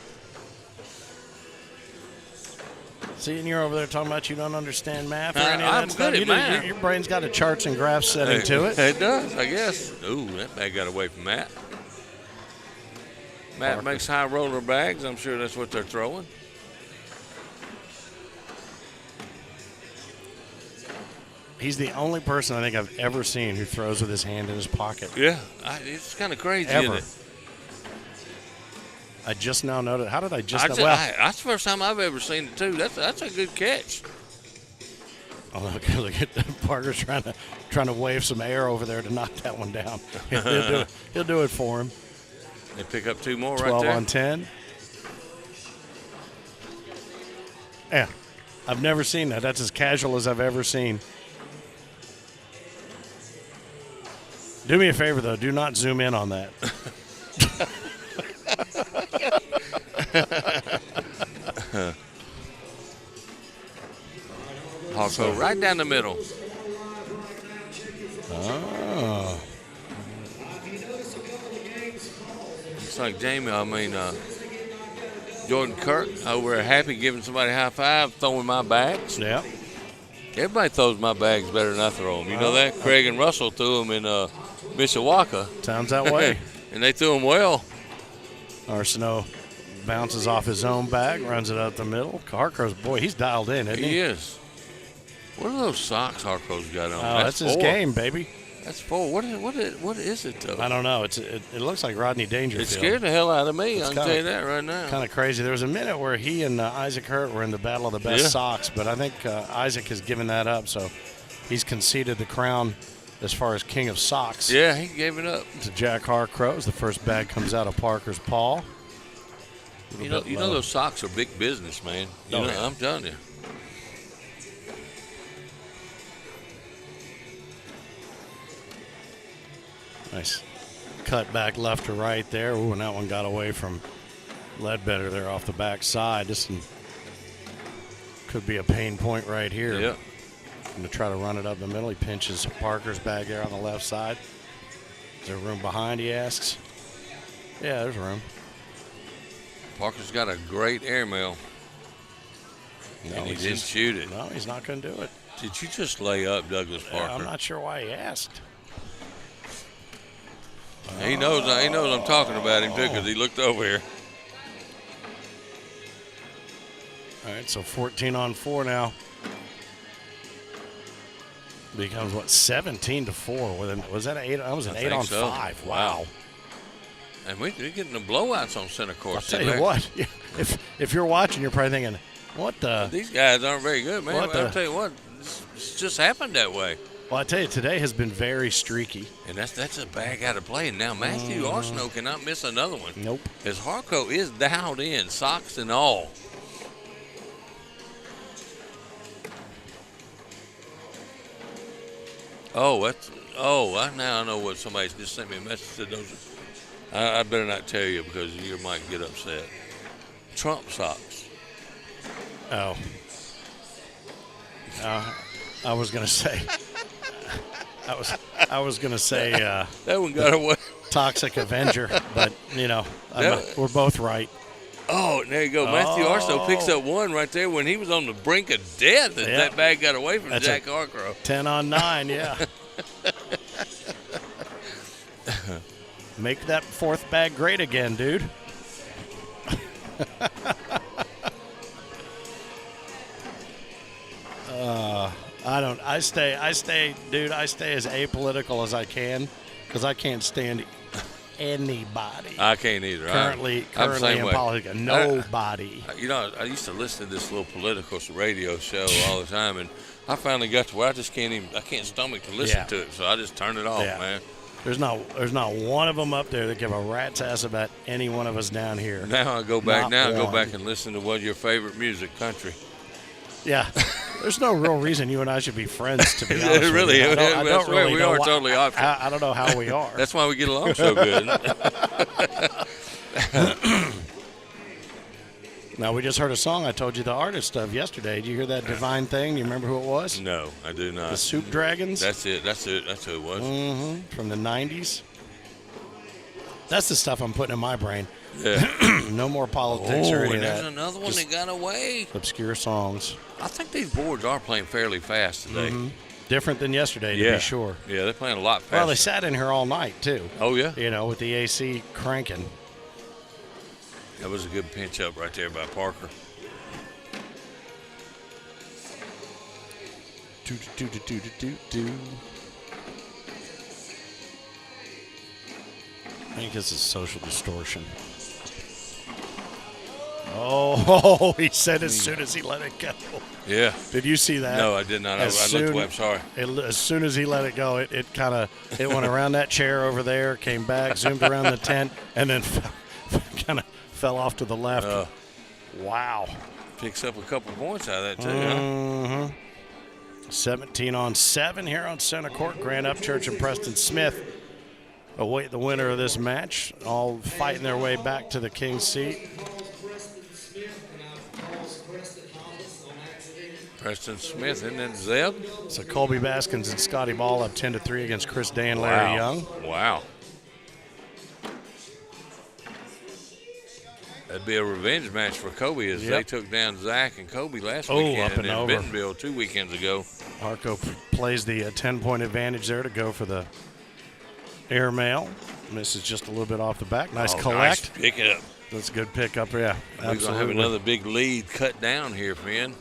Speaker 2: See, and you're over there talking about you don't understand math or any of that
Speaker 3: I'm
Speaker 2: stuff.
Speaker 3: good at math.
Speaker 2: Your brain's got a charts and graphs setting to it.
Speaker 3: It does, I guess. Ooh, that bag got away from Matt. Matt
Speaker 2: Parker.
Speaker 3: makes high roller bags. I'm sure that's what they're throwing.
Speaker 2: He's the only person I think I've ever seen who throws with his hand in his pocket.
Speaker 3: Yeah, it's kind of crazy,
Speaker 2: Ever.
Speaker 3: isn't it?
Speaker 2: I just now noticed. How did I just know?
Speaker 3: That's the first time I've ever seen it, too. That's a good catch.
Speaker 2: Oh, look at Parker's trying to wave some air over there to knock that one down. He'll do it for him.
Speaker 3: They pick up 2 more right
Speaker 2: 12
Speaker 3: there.
Speaker 2: on 10. Yeah, I've never seen that. That's as casual as I've ever seen. Do me a favor, though. Do not zoom in on that.
Speaker 3: Also, right down the middle.
Speaker 2: Oh.
Speaker 3: Jordan Kirk over there happy, giving somebody a high five, throwing my bags.
Speaker 2: Yeah.
Speaker 3: Everybody throws my bags better than I throw them. You know that? Craig and Russell threw them in Mishawaka.
Speaker 2: Sounds that way.
Speaker 3: And they threw them well.
Speaker 2: Arsenault bounces off his own bag, runs it up the middle. Harcro's, boy, he's dialed in, isn't he?
Speaker 3: He is. What are those socks Harcro's got on?
Speaker 2: Oh, that's his game, baby.
Speaker 3: That's 4. What is it, though?
Speaker 2: I don't know. It looks like Rodney Dangerfield.
Speaker 3: It scared the hell out of me. I can tell you that right now.
Speaker 2: Kind of crazy. There was a minute where he and Isaac Hurt were in the battle of the best socks, but I think Isaac has given that up, so he's conceded the crown as far as king of socks.
Speaker 3: Yeah, he gave it up
Speaker 2: to Jack Harcro's. The first bag comes out of Parker's paw.
Speaker 3: You know those socks are big business, man. I'm telling you.
Speaker 2: Nice cut back left to right there. Ooh, and that one got away from Ledbetter there off the back side. This one could be a pain point right here.
Speaker 3: Yeah.
Speaker 2: Going to try to run it up the middle. He pinches Parker's bag there on the left side. Is there room behind, he asks. Yeah, there's room.
Speaker 3: Parker's got a great airmail.
Speaker 2: No,
Speaker 3: and he didn't shoot it.
Speaker 2: No, he's not going to do it.
Speaker 3: Did you just lay up Douglas Parker?
Speaker 2: Yeah, I'm not sure why he asked.
Speaker 3: He knows I'm talking about him, too, because he looked over here.
Speaker 2: All right, so 14 on 4 now. Becomes, 17-4. Was that an 8? That was an 8 on 5. Wow.
Speaker 3: And we're getting the blowouts on center court.
Speaker 2: I'll tell you what. If you're watching, you're probably thinking, what the?
Speaker 3: These guys aren't very good, man. I'll tell you what. It's just happened that way.
Speaker 2: Well, I tell you, today has been very streaky.
Speaker 3: And that's a bag out of play. And now Matthew Arsenault cannot miss another one.
Speaker 2: Nope.
Speaker 3: As Harco is dialed in, socks and all. Now I know what somebody's just sent me a message to those. I better not tell you because you might get upset. Trump socks.
Speaker 2: Oh. I was gonna say. I was gonna say.
Speaker 3: That one got away.
Speaker 2: Toxic Avenger, but we're both right.
Speaker 3: Oh, there you go. Matthew Arsenault picks up one right there when he was on the brink of death. And that bag got away from Jack Harcrow.
Speaker 2: 10 on 9, yeah. Make that fourth bag great again, dude. I stay as apolitical as I can because I can't stand anybody.
Speaker 3: I can't either.
Speaker 2: Currently in politics, nobody.
Speaker 3: I used to listen to this little political radio show all the time, and I finally got to where I just can't stomach to listen to it, so I just turned it off, man.
Speaker 2: There's not one of them up there that give a rat's ass about any one of us down here.
Speaker 3: Now I go back. And listen to what your favorite music, country.
Speaker 2: Yeah. There's no real reason you and I should be friends, to be honest with you.
Speaker 3: We are totally opposite.
Speaker 2: I don't know how we are.
Speaker 3: That's why we get along so good.
Speaker 2: Now, we just heard a song I told you the artist of yesterday. Did you hear that Divine Thing? You remember who it was?
Speaker 3: No, I do not.
Speaker 2: The Soup Dragons?
Speaker 3: That's it. That's who it was.
Speaker 2: Mm-hmm. From the 90s. That's the stuff I'm putting in my brain.
Speaker 3: Yeah.
Speaker 2: No more politics or any of that.
Speaker 3: There's another one that got away.
Speaker 2: Obscure songs.
Speaker 3: I think these boards are playing fairly fast today.
Speaker 2: Mm-hmm. Different than yesterday, to be sure.
Speaker 3: Yeah, they're playing a lot faster.
Speaker 2: Well, they sat in here all night, too.
Speaker 3: Oh, yeah?
Speaker 2: With the AC cranking.
Speaker 3: That was a good pinch up right there by Parker.
Speaker 2: I think this is social distortion. Oh, he said as soon as he let it go.
Speaker 3: Yeah.
Speaker 2: Did you see that?
Speaker 3: No, I did not. I looked away. I'm sorry.
Speaker 2: As soon as he let it go, it went around that chair over there, came back, zoomed around the tent, and then kind of fell off to the left. Wow.
Speaker 3: Picks up a couple points out of that, too.
Speaker 2: Mm-hmm. 17 on 7 here on center court. Grant Upchurch and Preston Smith await the winner of this match, all fighting their way back to the King's seat.
Speaker 3: Preston Smith and then Zeb.
Speaker 2: So Colby Baskins and Scotty Ball up 10-3 against Chris Day and Larry Young.
Speaker 3: Wow. That'd be a revenge match for Kobe as they took down Zach and Kobe last weekend
Speaker 2: up and
Speaker 3: in
Speaker 2: over.
Speaker 3: Bentonville 2 weekends ago.
Speaker 2: Harco plays the 10-point advantage there to go for the airmail. Misses just a little bit off the back. Nice collect.
Speaker 3: Nice pick it up.
Speaker 2: That's a good pickup, yeah.
Speaker 3: We're going to have another big lead cut down here, Finn.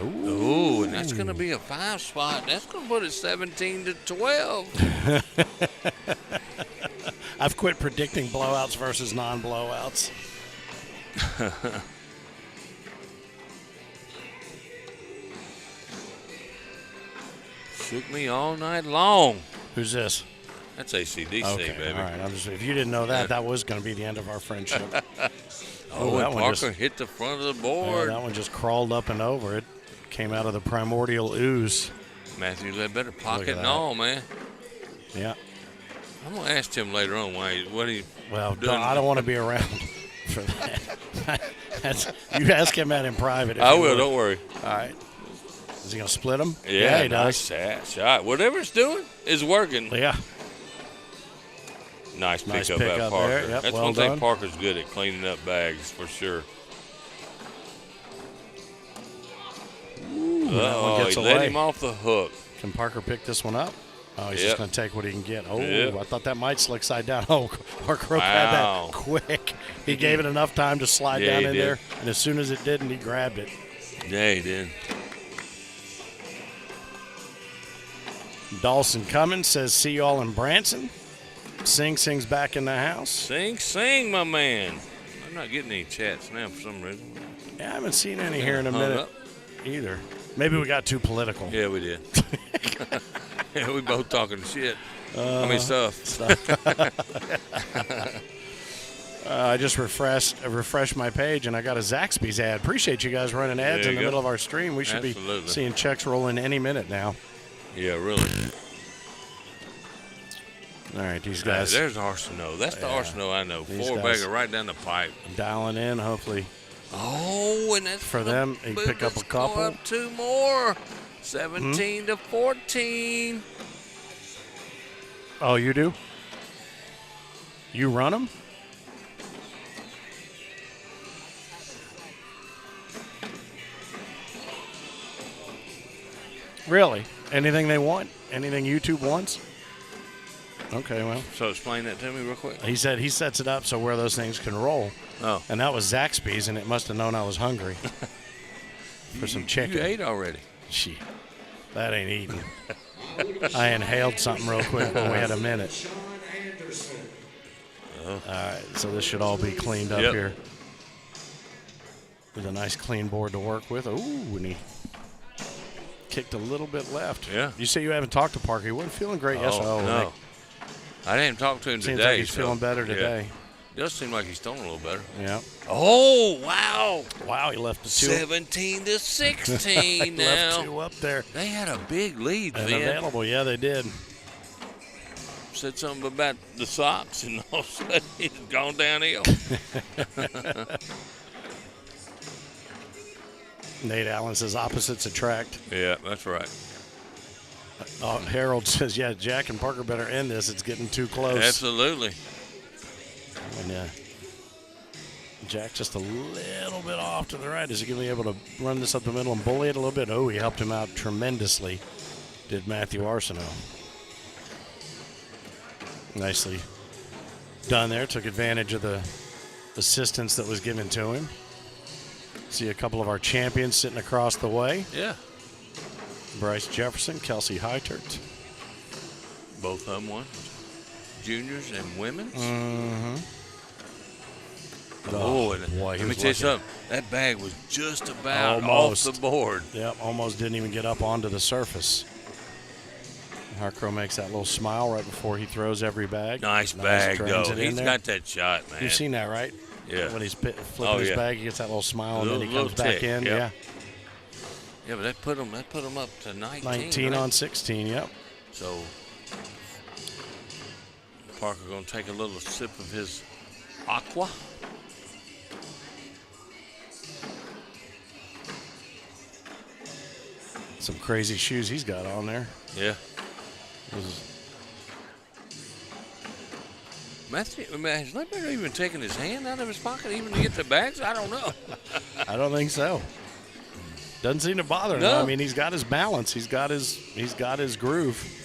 Speaker 3: Ooh, and that's going to be a 5 spot. That's going to put it 17-12.
Speaker 2: I've quit predicting blowouts versus non-blowouts.
Speaker 3: Shook me all night long.
Speaker 2: Who's this?
Speaker 3: That's ACDC,
Speaker 2: Okay,
Speaker 3: baby.
Speaker 2: all right. If you didn't know that, that was going to be the end of our friendship.
Speaker 3: Oh,
Speaker 2: that
Speaker 3: and
Speaker 2: one
Speaker 3: Parker
Speaker 2: just
Speaker 3: hit the front of the
Speaker 2: yeah,
Speaker 3: board.
Speaker 2: that one just crawled up and over. It came out of the primordial ooze.
Speaker 3: Matthew Ledbetter, pocket and
Speaker 2: that.
Speaker 3: all, man.
Speaker 2: Yeah.
Speaker 3: I'm going to ask him later on what he
Speaker 2: Well,
Speaker 3: doing.
Speaker 2: I don't want to be around for that. You ask him that in private. If
Speaker 3: I
Speaker 2: you
Speaker 3: will,
Speaker 2: would.
Speaker 3: don't worry.
Speaker 2: All right. Is he going to split them?
Speaker 3: Yeah,
Speaker 2: he does.
Speaker 3: nice shot. Whatever it's doing is working.
Speaker 2: Yeah.
Speaker 3: Nice
Speaker 2: Nice
Speaker 3: pickup
Speaker 2: pick
Speaker 3: by
Speaker 2: up
Speaker 3: Parker.
Speaker 2: there. Yep,
Speaker 3: That's
Speaker 2: well
Speaker 3: one thing
Speaker 2: done.
Speaker 3: Parker's good at, cleaning up bags for sure.
Speaker 2: that one gets
Speaker 3: he let
Speaker 2: away.
Speaker 3: him off the hook.
Speaker 2: Can Parker pick this one up? Oh, he's
Speaker 3: Yep.
Speaker 2: just going to take what he can get. Oh,
Speaker 3: Yep.
Speaker 2: I thought that might slick side down. Oh, Parker had
Speaker 3: Wow.
Speaker 2: that quick. He gave it enough time to slide
Speaker 3: Yeah,
Speaker 2: down
Speaker 3: he
Speaker 2: in
Speaker 3: did.
Speaker 2: there, and as soon as it didn't, he grabbed it.
Speaker 3: Yeah, he did.
Speaker 2: Dawson Cummins says, see y'all in Branson. Sing's back in the house.
Speaker 3: Sing, my man. I'm not getting any chats now for some reason.
Speaker 2: Yeah, I haven't seen any here in a
Speaker 3: Hung
Speaker 2: minute
Speaker 3: up.
Speaker 2: either. Maybe we got too political.
Speaker 3: Yeah, we did. Yeah, we both talking shit. Stuff.
Speaker 2: I just refreshed my page, and I got a Zaxby's ad. Appreciate you guys running ads
Speaker 3: There
Speaker 2: in
Speaker 3: you
Speaker 2: the
Speaker 3: go.
Speaker 2: middle of our stream. We should
Speaker 3: Absolutely.
Speaker 2: be seeing checks rolling any minute now.
Speaker 3: Yeah, really.
Speaker 2: All right, these guys
Speaker 3: There's Arsenault. That's the Arsenault I know.
Speaker 2: These
Speaker 3: Four-bagger
Speaker 2: guys-
Speaker 3: right down the pipe.
Speaker 2: dialing in, hopefully.
Speaker 3: Oh, and that's
Speaker 2: For them, he
Speaker 3: move
Speaker 2: pick up
Speaker 3: this
Speaker 2: a couple.
Speaker 3: score Up 2 more. 17-14.
Speaker 2: Oh, you do? You run them? Really? Anything they want? Anything YouTube wants? Okay, well.
Speaker 3: So explain that to me real quick.
Speaker 2: He said he sets it up so where those things can roll.
Speaker 3: Oh.
Speaker 2: And that was Zaxby's, and it must have known I was hungry for some chicken.
Speaker 3: You ate already.
Speaker 2: Shit. That ain't eating. I inhaled something real quick when we had a minute.
Speaker 4: Sean Anderson.
Speaker 2: All right, so this should all be cleaned up
Speaker 3: Yep.
Speaker 2: here. With a nice clean board to work with. Ooh, and he kicked a little bit left.
Speaker 3: Yeah.
Speaker 2: You say you haven't talked to Parker. He wasn't feeling great yesterday.
Speaker 3: Oh, no. I didn't talk to him
Speaker 2: Seems
Speaker 3: today.
Speaker 2: like he's feeling better
Speaker 3: yeah.
Speaker 2: today.
Speaker 3: Does seem like he's throwing a little better.
Speaker 2: Yeah.
Speaker 3: Oh, wow.
Speaker 2: Wow, he left the two.
Speaker 3: 17-16
Speaker 2: He left
Speaker 3: now.
Speaker 2: two up there.
Speaker 3: They had a big lead,
Speaker 2: And
Speaker 3: Vin.
Speaker 2: available. Yeah, they did.
Speaker 3: Said something about the socks, and all of a sudden he's gone downhill.
Speaker 2: Nate Allen says opposites attract.
Speaker 3: Yeah, that's right.
Speaker 2: Harold says, yeah, Jack and Parker better end this. It's getting too close.
Speaker 3: Absolutely.
Speaker 2: And Jack just a little bit off to the right. Is he going to be able to run this up the middle and bully it a little bit? Oh, he helped him out tremendously, did Matthew Arsenault. Nicely done there. Took advantage of the assistance that was given to him. See a couple of our champions sitting across the way.
Speaker 3: Yeah.
Speaker 2: Bryce Jefferson, Kelsey Heitert.
Speaker 3: Both of them won. Juniors and women's.
Speaker 2: Mm-hmm.
Speaker 3: Oh, and
Speaker 2: boy, he
Speaker 3: let me
Speaker 2: was
Speaker 3: tell you
Speaker 2: lucky.
Speaker 3: something. That bag was just about
Speaker 2: Almost.
Speaker 3: off the board.
Speaker 2: Yep, almost didn't even get up onto the surface. Harcrow makes that little smile right before he throws every bag.
Speaker 3: Nice bag,
Speaker 2: drains
Speaker 3: though.
Speaker 2: it in
Speaker 3: He's
Speaker 2: there.
Speaker 3: got that shot, man.
Speaker 2: You've seen that, right?
Speaker 3: Yeah.
Speaker 2: When he's flipping
Speaker 3: Oh,
Speaker 2: his
Speaker 3: yeah.
Speaker 2: bag, he gets that little smile, and then he
Speaker 3: Little
Speaker 2: comes back
Speaker 3: tick,
Speaker 2: in.
Speaker 3: yep.
Speaker 2: Yeah.
Speaker 3: Yeah, but that put him up to 19.
Speaker 2: 19
Speaker 3: right?
Speaker 2: on 16, yep.
Speaker 3: So Parker gonna take a little sip of his aqua.
Speaker 2: Some crazy shoes he's got on there.
Speaker 3: Yeah. Matthew, has Ledbetter even taken his hand out of his pocket even to get the bags? I don't know.
Speaker 2: I don't think so. Doesn't seem to bother him.
Speaker 3: No.
Speaker 2: I mean, he's got his balance. He's got his groove.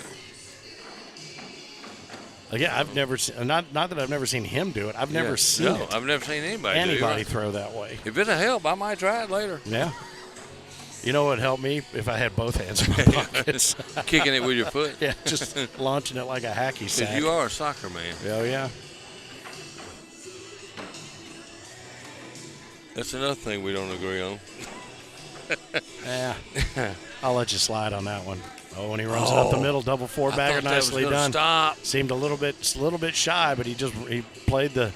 Speaker 2: Again, I've never seen, not that I've never seen him do it. I've never seen
Speaker 3: no,
Speaker 2: it.
Speaker 3: I've never seen anybody
Speaker 2: throw that way.
Speaker 3: If it'll help, I might try it later.
Speaker 2: Yeah. You know what would help me if I had both hands in my pockets.
Speaker 3: Kicking it with your foot.
Speaker 2: Yeah, just launching it like a hacky sack.
Speaker 3: Because you are a soccer man.
Speaker 2: Oh, yeah.
Speaker 3: That's another thing we don't agree on.
Speaker 2: Yeah. I'll let you slide on that one. Oh, when he runs it up the middle, double four-bagger, nicely done.
Speaker 3: Stop.
Speaker 2: Seemed a little bit shy, but he played the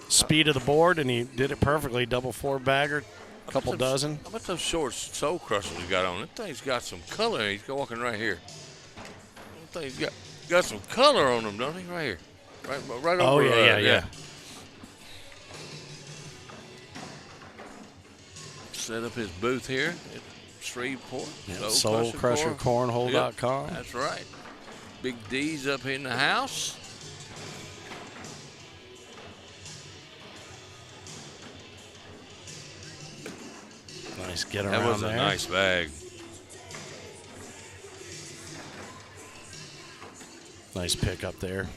Speaker 2: speed of the board, and he did it perfectly. Double four-bagger, a couple dozen.
Speaker 3: How about those short soul crushers he got on? That thing's got some color. He's walking right here. That thing's got some color on them, don't he? Right here. Right over
Speaker 2: yeah.
Speaker 3: Set up his booth here at Shreveport.
Speaker 2: Yep, soulcrushercornhole.com.
Speaker 3: That's right. Big D's up in the house.
Speaker 2: Nice get around there.
Speaker 3: That was a nice bag.
Speaker 2: Nice pick up there.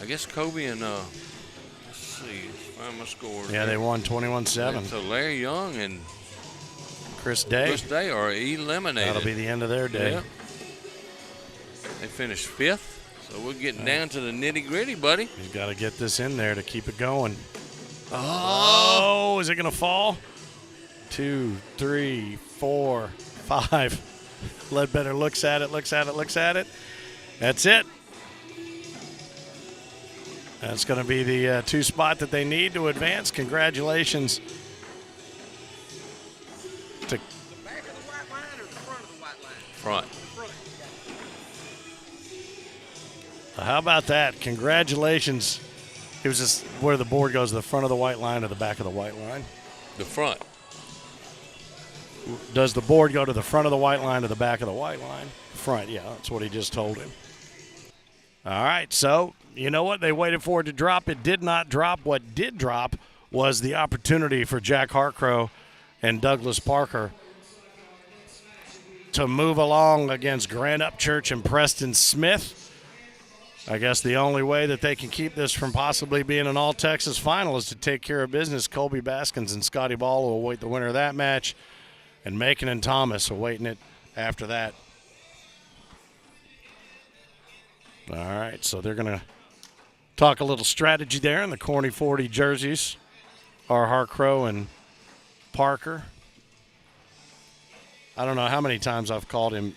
Speaker 3: I guess Kobe and let's see, find my scores.
Speaker 2: Yeah, they won 21-7.
Speaker 3: So Larry Young and
Speaker 2: Chris Day
Speaker 3: are eliminated.
Speaker 2: That'll be the end of their day.
Speaker 3: Yeah. They finished 5th, so we're getting down to the nitty-gritty, buddy.
Speaker 2: He's got to get this in there to keep it going. Oh, is it going to fall? 2, 3, 4, 5. Ledbetter looks at it. That's it. That's going to be the 2 spot that they need to advance. Congratulations.
Speaker 13: The back of the white line or the front of the white line?
Speaker 3: Front.
Speaker 2: How about that? Congratulations. It was just where the board goes, the front of the white line or the back of the white line?
Speaker 3: The front.
Speaker 2: Does the board go to the front of the white line or the back of the white line? Front, yeah, that's what he just told him. All right, so you know what? They waited for it to drop. It did not drop. What did drop was the opportunity for Jack Hartcrow and Douglas Parker to move along against Grant Upchurch and Preston Smith. I guess the only way that they can keep this from possibly being an all-Texas final is to take care of business. Colby Baskins and Scotty Ball will await the winner of that match, and Macon and Thomas awaiting it after that. All right, so they're going to talk a little strategy there in the Corny 40 jerseys. Are Hartcrow and Parker. I don't know how many times I've called him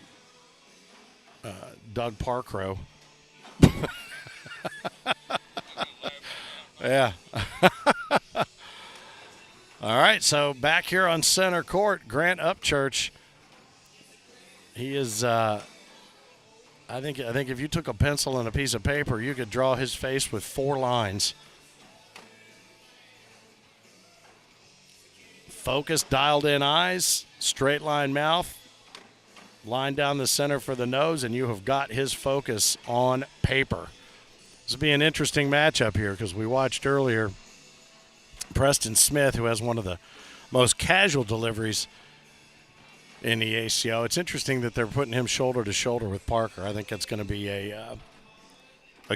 Speaker 2: Doug Parkrow. Yeah. All right, so back here on center court, Grant Upchurch. He is I think if you took a pencil and a piece of paper, you could draw his face with 4 lines. Focused, dialed-in eyes, straight line mouth, line down the center for the nose, and you have got his focus on paper. This will be an interesting matchup here because we watched earlier Preston Smith, who has one of the most casual deliveries in the ACO. It's interesting that they're putting him shoulder to shoulder with Parker. I think that's going to be a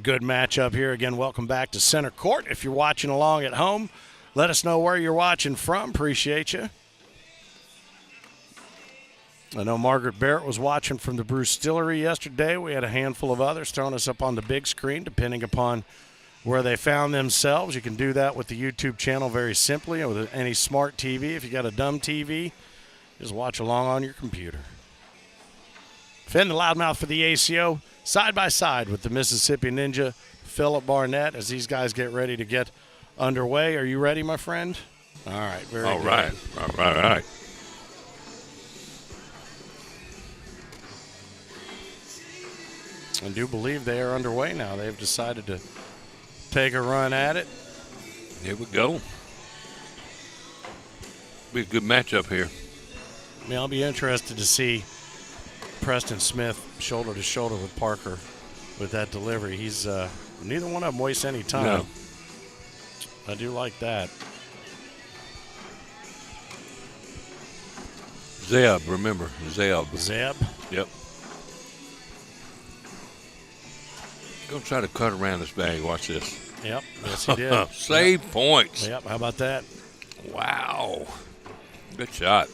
Speaker 2: good matchup here. Again, welcome back to center court. If you're watching along at home, let us know where you're watching from. Appreciate you. I know Margaret Barrett was watching from the Brew Distillery yesterday. We had a handful of others throwing us up on the big screen, depending upon where they found themselves. You can do that with the YouTube channel very simply, or with any smart TV. If you got a dumb TV, just watch along on your computer. Finn the Loudmouth for the ACO, side by side with the Mississippi Ninja, Phillip Barnett, as these guys get ready to get underway. Are you ready, my friend? All right, very good.
Speaker 3: All right.
Speaker 2: I do believe they are underway now. They've decided to take a run at it.
Speaker 3: Here we go. Be a good matchup here.
Speaker 2: I mean, I'll be interested to see Preston Smith shoulder to shoulder with Parker with that delivery. He's neither one of them wastes any time.
Speaker 3: No.
Speaker 2: I do like that.
Speaker 3: Zeb, remember. Zeb.
Speaker 2: Zeb?
Speaker 3: Yep. Go try to cut around this bag. Watch this.
Speaker 2: Yep. Yes, he did.
Speaker 3: Save points.
Speaker 2: Yep. How about that?
Speaker 3: Wow. Good shot.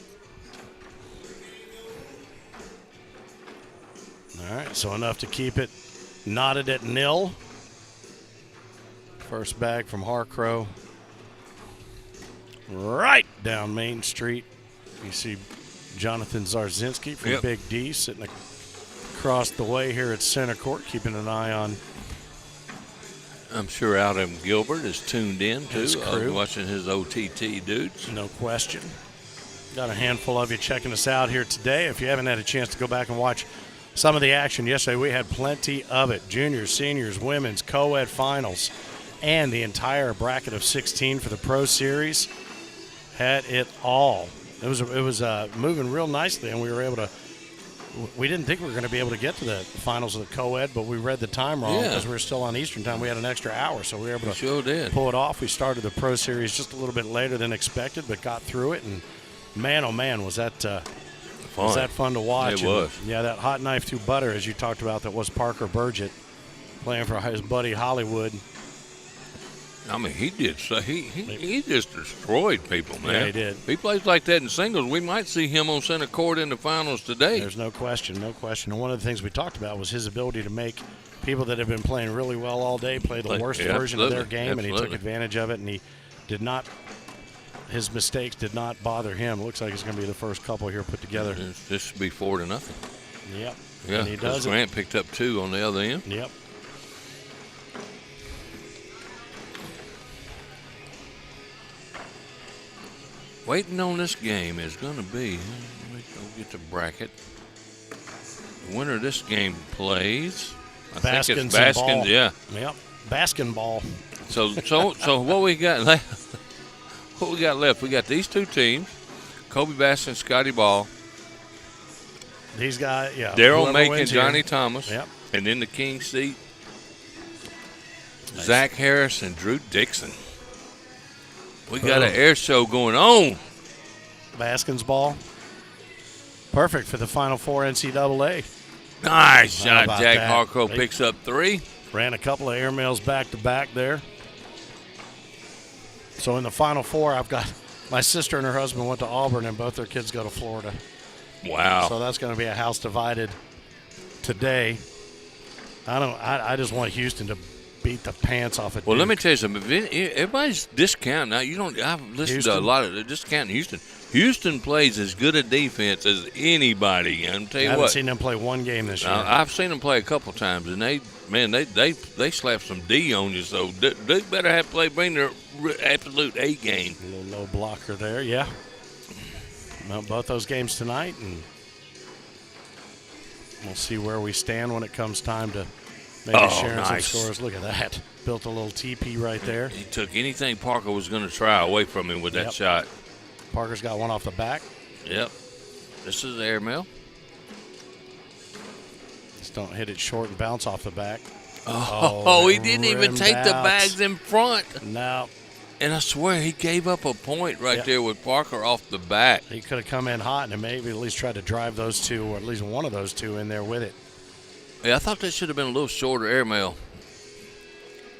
Speaker 2: All right. So enough to keep it knotted at 0. First bag from Harcrow. Right down Main Street. You see Jonathan Zarzinski from
Speaker 3: Yep.
Speaker 2: Big D sitting across the way here at center court, keeping an eye on.
Speaker 3: I'm sure Adam Gilbert is tuned in, too.
Speaker 2: His crew.
Speaker 3: Watching his OTT dudes.
Speaker 2: No question. Got a handful of you checking us out here today. If you haven't had a chance to go back and watch some of the action yesterday, we had plenty of it. Juniors, seniors, women's, co-ed finals, and the entire bracket of 16 for the Pro Series. Had it all. It was moving real nicely, and we were able to. We didn't think we were going to be able to get to the finals of the co-ed, but we read the time wrong because we were still on Eastern time. We had an extra hour, so we were able to pull it off. We started the Pro Series just a little bit later than expected, but got through it. And man, oh man, was that fun to watch?
Speaker 3: It was.
Speaker 2: Yeah, that hot knife through butter, as you talked about, that was Parker Burgett playing for his buddy Hollywood.
Speaker 3: I mean, he did. So he just destroyed people, man.
Speaker 2: Yeah, he did.
Speaker 3: If he plays like that in singles, we might see him on center court in the finals today.
Speaker 2: There's no question, no question. And one of the things we talked about was his ability to make people that have been playing really well all day play the worst version of their game, and he took advantage of it, and he did not. His mistakes did not bother him. It looks like it's going to be the first couple here put together.
Speaker 3: This should be 4-0.
Speaker 2: Yep.
Speaker 3: Yeah,
Speaker 2: and he does.
Speaker 3: Grant picked up 2 on the other end.
Speaker 2: Yep.
Speaker 3: Waiting on this game is going to be, let me go get the bracket. The winner of this game plays. I think it's Baskins, yeah.
Speaker 2: Yep, Baskin ball.
Speaker 3: So what we got left? What we got left? We got these two teams: Kobe Baskin, Scotty Ball.
Speaker 2: These guys, yeah.
Speaker 3: Daryl Macon, Johnny Thomas.
Speaker 2: Yep.
Speaker 3: And in the king seat, Zach Harris and Drew Dixon. We got an air show going on.
Speaker 2: Baskin's ball. Perfect for the Final Four NCAA.
Speaker 3: Nice shot. Jack
Speaker 2: that?
Speaker 3: Harcrow picks up 3.
Speaker 2: Ran a couple of airmails back-to-back there. So in the Final Four, I've got my sister and her husband went to Auburn, and both their kids go to Florida.
Speaker 3: Wow.
Speaker 2: So that's going to be a house divided today. I just want Houston to beat the pants off of Duke.
Speaker 3: Well, let me tell you something. Everybody's discounting. Now, I've listened to a lot of the discounting Houston. Houston plays as good a defense as anybody. I'm tell you
Speaker 2: I
Speaker 3: what.
Speaker 2: haven't seen them play one game this year.
Speaker 3: I've seen them play a couple times, and they slap some D on you. So they better bring their absolute A game.
Speaker 2: A little low blocker there, yeah. Well, both those games tonight, and we'll see where we stand when it comes time to maybe sharing some scores. Look at that. Built a little teepee right there.
Speaker 3: He took anything Parker was going to try away from him with that shot.
Speaker 2: Parker's got one off the back.
Speaker 3: Yep. This is airmail.
Speaker 2: Just don't hit it short and bounce off the back.
Speaker 3: Oh, he didn't even take the bags in front.
Speaker 2: No.
Speaker 3: And I swear he gave up a point right there with Parker off the back.
Speaker 2: He could have come in hot and maybe at least tried to drive those two, or at least one of those two in there with it.
Speaker 3: Yeah, I thought that should have been a little shorter airmail.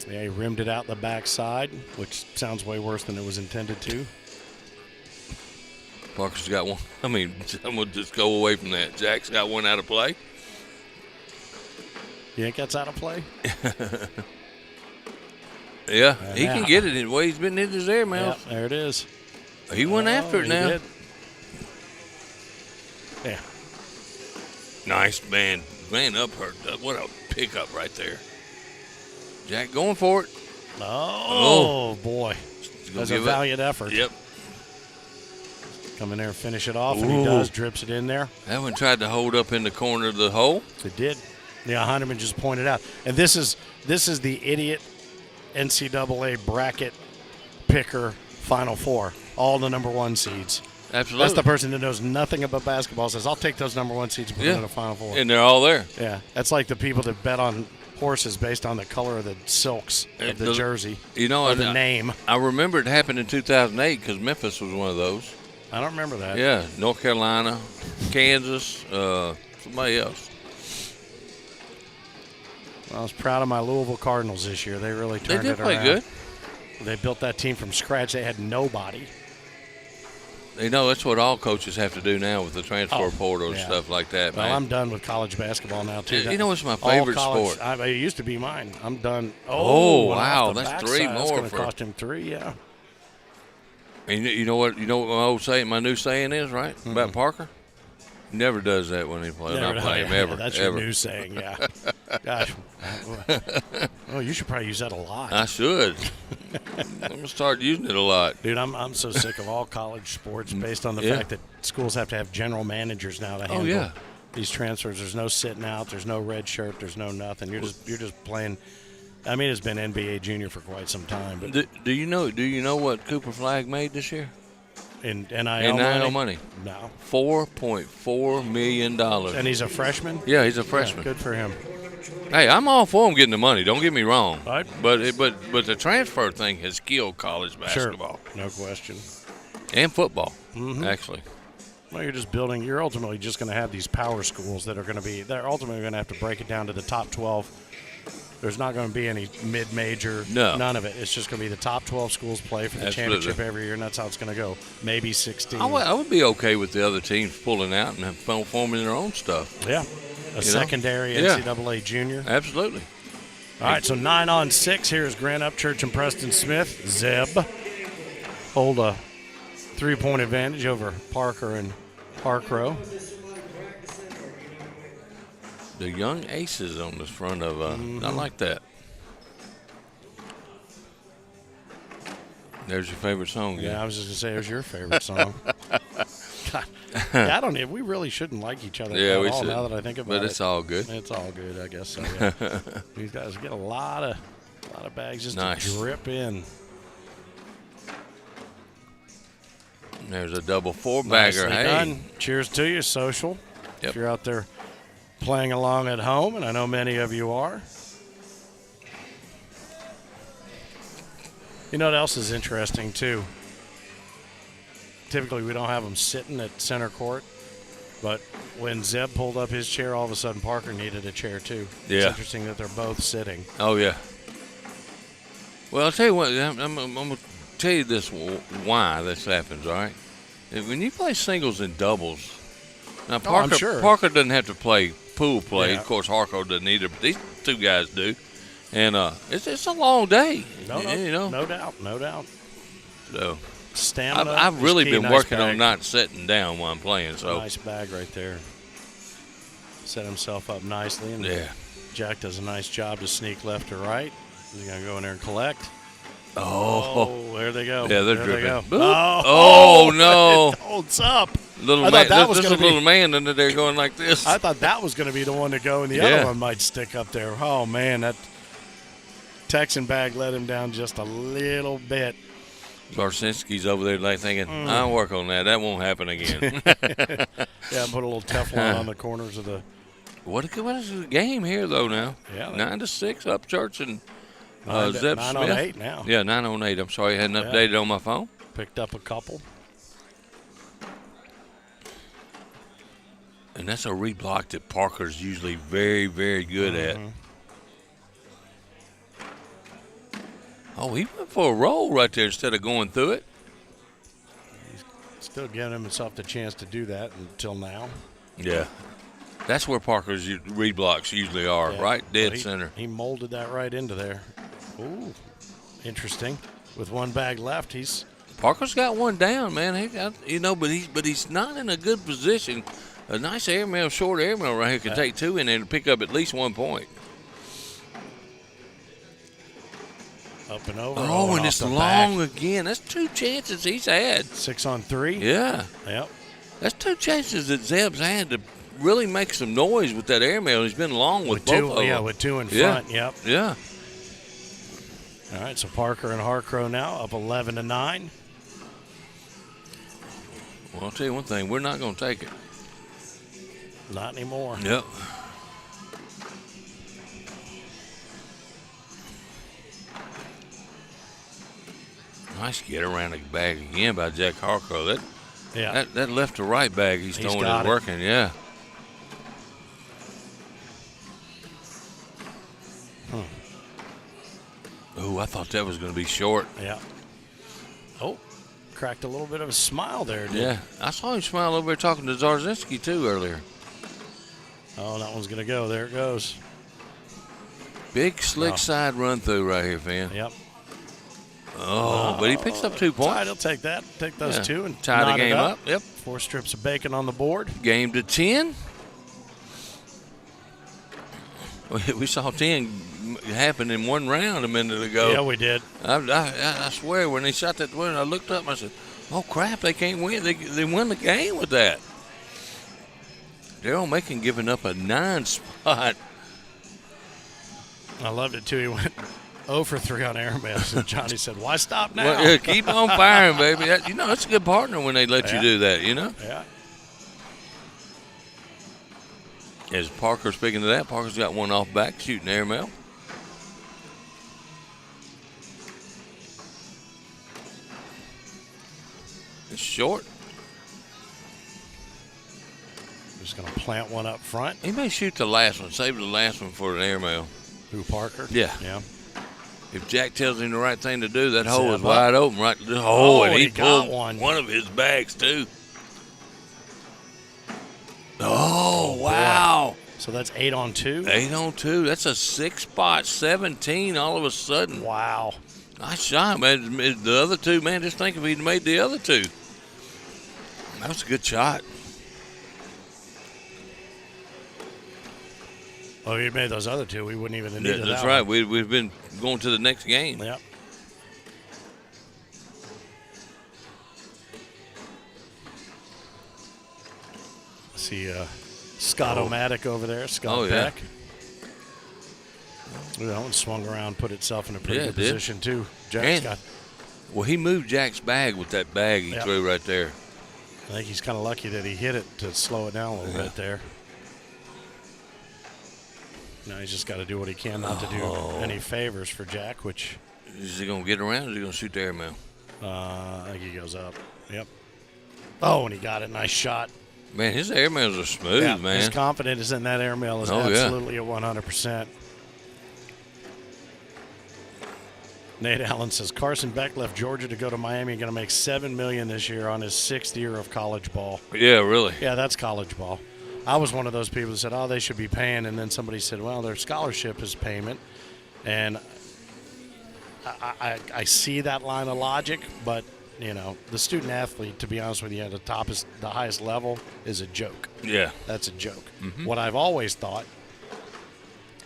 Speaker 2: Yeah, he rimmed it out the backside, which sounds way worse than it was intended to.
Speaker 3: Parker's got one. I mean, someone just go away from that. Jack's got one out of play.
Speaker 2: You think that's out of play?
Speaker 3: Yeah, he can get it the way he's been hitting his airmail.
Speaker 2: Yep, there it is.
Speaker 3: He went after it now.
Speaker 2: Did. Yeah.
Speaker 3: Nice, man. Man up her. What a pickup right there. Jack going for it.
Speaker 2: Oh. Boy. That's a valiant effort.
Speaker 3: Yep.
Speaker 2: Come in there and finish it off, and he does. Drips it in there.
Speaker 3: That one tried to hold up in the corner of the hole.
Speaker 2: It did. Yeah, Heineman just pointed out. And this is the idiot NCAA bracket picker Final Four. All the number 1 seeds.
Speaker 3: Absolutely.
Speaker 2: That's the person that knows nothing about basketball says, I'll take those number 1 seeds and put them in the Final Four.
Speaker 3: And they're all there.
Speaker 2: Yeah. That's like the people that bet on horses based on the color of the silks of the jersey.
Speaker 3: You know,
Speaker 2: or the name.
Speaker 3: I remember it happened in 2008 because Memphis was one of those.
Speaker 2: I don't remember that.
Speaker 3: Yeah, North Carolina, Kansas, somebody else.
Speaker 2: Well, I was proud of my Louisville Cardinals this year. They really turned it around.
Speaker 3: They did play good.
Speaker 2: They built that team from scratch. They had nobody.
Speaker 3: You know, that's what all coaches have to do now with the transfer portal and stuff like that, man.
Speaker 2: Well, I'm done with college basketball now, too.
Speaker 3: You know, it's my favorite sport.
Speaker 2: It used to be mine. I'm done.
Speaker 3: Oh wow, that's 3 more.
Speaker 2: That's going to cost him 3, yeah.
Speaker 3: And you know what my old saying, my new saying is, right, about Parker? He never does that when he plays. Not play him ever.
Speaker 2: That's
Speaker 3: ever.
Speaker 2: your new saying, yeah. Gosh. Oh, you should probably use that a lot.
Speaker 3: I should. I'm going to start using it a lot.
Speaker 2: Dude, I'm so sick of all college sports based on the fact that schools have to have general managers now to handle these transfers. There's no sitting out. There's no red shirt. There's no nothing. You're just playing. I mean, it's been NBA junior for quite some time. But
Speaker 3: do you know what Cooper Flagg made this year?
Speaker 2: In NIL
Speaker 3: money?
Speaker 2: No.
Speaker 3: $4.4 million.
Speaker 2: And he's a freshman?
Speaker 3: Yeah, he's a freshman.
Speaker 2: Yeah, good for him.
Speaker 3: Hey, I'm all for him getting the money. Don't get me wrong.
Speaker 2: Right.
Speaker 3: But the transfer thing has killed college basketball.
Speaker 2: Sure. No question.
Speaker 3: And football, actually.
Speaker 2: Well, you're ultimately just going to have these power schools that are going to be, they're ultimately going to have to break it down to the top 12. There's not going to be any mid-major, none of it. It's just going to be the top 12 schools play for the championship every year, and that's how it's going to go. Maybe 16.
Speaker 3: I would be okay with the other teams pulling out and forming their own stuff.
Speaker 2: Yeah, secondary NCAA junior.
Speaker 3: Absolutely.
Speaker 2: All right, so 9-on-6. Here's Grant Upchurch and Preston Smith. Zeb hold a 3-point advantage over Parker and Harcrow.
Speaker 3: The young aces on the front of I like that. There's your favorite song.
Speaker 2: Yeah, I was just gonna say, there's your favorite song. I don't know. We really shouldn't like each other at all.
Speaker 3: Should.
Speaker 2: Now that I think about it,
Speaker 3: but it's all good.
Speaker 2: It's all good, I guess. So yeah. These guys get a lot of bags just to drip in.
Speaker 3: There's a double 4-bagger. Hey,
Speaker 2: done. Cheers to you, social. If you're out there playing along at home, and I know many of you are. You know what else is interesting, too? Typically, we don't have them sitting at center court, but when Zeb pulled up his chair, all of a sudden Parker needed a chair, too.
Speaker 3: Yeah.
Speaker 2: It's interesting that they're both sitting.
Speaker 3: Oh, yeah. Well, I'll tell you what, I'm going to tell you this why this happens, all right? When you play singles and doubles, now Parker doesn't have to play pool play.
Speaker 2: Yeah.
Speaker 3: Of course, Harco doesn't either, but these two guys do. And it's a long day.
Speaker 2: No doubt.
Speaker 3: So
Speaker 2: stamina.
Speaker 3: I've really been
Speaker 2: nice
Speaker 3: working
Speaker 2: bag.
Speaker 3: on not sitting down while I'm playing. So
Speaker 2: nice bag right there. Set himself up nicely, and Jack does a nice job to sneak left or right. He's gonna go in there and collect. Oh, there they go.
Speaker 3: Yeah, they're
Speaker 2: there
Speaker 3: dripping.
Speaker 2: They go.
Speaker 3: Oh no!
Speaker 2: It holds up.
Speaker 3: Little man, there's a little man under there going like this.
Speaker 2: I thought that was going to be the one to go, and the other one might stick up there. Oh man, that Texan bag let him down just a little bit.
Speaker 3: Barsinski's over there like thinking, I'll work on that. That won't happen again.
Speaker 2: Yeah, put a little Teflon on the corners of the.
Speaker 3: What is the game here though now?
Speaker 2: Yeah,
Speaker 3: 9-6, Upchurch and Zeb
Speaker 2: 9-on-8
Speaker 3: Smith.
Speaker 2: now.
Speaker 3: Yeah, 9-on-8. I'm sorry, I hadn't updated on my phone.
Speaker 2: Picked up a couple.
Speaker 3: And that's a reblock that Parker's usually very, very good at. Oh, he went for a roll right there instead of going through it.
Speaker 2: He's still giving himself the chance to do that until now.
Speaker 3: Yeah. That's where Parker's reblocks usually are, right dead center.
Speaker 2: He molded that right into there. Ooh, interesting. With one bag left,
Speaker 3: Parker's got one down, man. He got, but he's not in a good position. A nice airmail, short airmail right here can take two in there to pick up at least 1 point.
Speaker 2: Up and over.
Speaker 3: Oh, and it's long again. That's 2 chances he's had.
Speaker 2: 6-on-3?
Speaker 3: Yeah.
Speaker 2: Yep.
Speaker 3: That's 2 chances that Zeb's had to really make some noise with that airmail. He's been long with both of them.
Speaker 2: Yeah, with 2 in front. Yep.
Speaker 3: Yeah.
Speaker 2: All right, so Parker and Harcrow now up 11-9.
Speaker 3: Well, I'll tell you one thing. We're not going to take it.
Speaker 2: Not anymore.
Speaker 3: Yep. Nice get around the bag again by Jack Harco. That left to right bag he's throwing is working, yeah. Oh, I thought that was going to be short.
Speaker 2: Yeah. Oh, cracked a little bit of a smile there, dude.
Speaker 3: Yeah, I saw him smile over there talking to Zarzinski, too, earlier.
Speaker 2: Oh, that one's going to go. There it goes.
Speaker 3: Big, slick side run through right here, Fan.
Speaker 2: Yep.
Speaker 3: Oh, but he picks up 2 points.
Speaker 2: Right, he'll take that. Take those 2 and
Speaker 3: tie the game up. Yep.
Speaker 2: 4 strips of bacon on the board.
Speaker 3: Game to 10. We saw 10 happen in 1 round a minute ago.
Speaker 2: Yeah, we did.
Speaker 3: I swear, when they shot that winner, I looked up and I said, oh, crap, they can't win. They won the game with that. Daryl Macon giving up a 9 spot.
Speaker 2: I loved it, too. He went 0 for 3 on airmails. And Johnny said, why stop now?
Speaker 3: Well, yeah, keep on firing, baby. That's a good partner when they let you do that,
Speaker 2: Yeah.
Speaker 3: As Parker, speaking of that, Parker's got 1 off back shooting airmail. It's short.
Speaker 2: Just going to plant 1 up front.
Speaker 3: He may shoot the last one. Save the last one for an airmail.
Speaker 2: Who, Parker?
Speaker 3: Yeah.
Speaker 2: Yeah.
Speaker 3: If Jack tells him the right thing to do, that hole is wide open. Right. And he pulled one of his bags, too. Oh, wow.
Speaker 2: Boy. So that's 8 on 2?
Speaker 3: 8 on 2. That's a 6-spot, 17 all of a sudden.
Speaker 2: Wow.
Speaker 3: Nice shot, man. The other 2, man, just think if he'd made the other 2. That was a good shot.
Speaker 2: Oh, if he'd made those other 2, we wouldn't even have needed that.
Speaker 3: That's right. We've been going to the next game.
Speaker 2: Yep. See Scott O'Matic over there, Scott Beck. That one swung around, put itself in a pretty good position, too. Jack's got.
Speaker 3: Well, he moved Jack's bag with that bag he threw right there.
Speaker 2: I think he's kind of lucky that he hit it to slow it down a little bit there. Now he's just got to do what he can not to do any favors for Jack, which.
Speaker 3: Is he going to get around or is he going to shoot the airmail?
Speaker 2: I think he goes up. Yep. Oh, and he got it. Nice shot.
Speaker 3: Man, his airmails are smooth, man.
Speaker 2: His confidence in that airmail is absolutely at 100%. Nate Allen says Carson Beck left Georgia to go to Miami. Going to make $7 million this year on his 6th year of college ball.
Speaker 3: Yeah, really.
Speaker 2: Yeah, that's college ball. I was one of those people that said, "Oh, they should be paying," and then somebody said, "Well, their scholarship is payment," and I see that line of logic, but the student athlete, to be honest with you, at the highest level, is a joke.
Speaker 3: Yeah,
Speaker 2: that's a joke.
Speaker 3: Mm-hmm.
Speaker 2: What I've always thought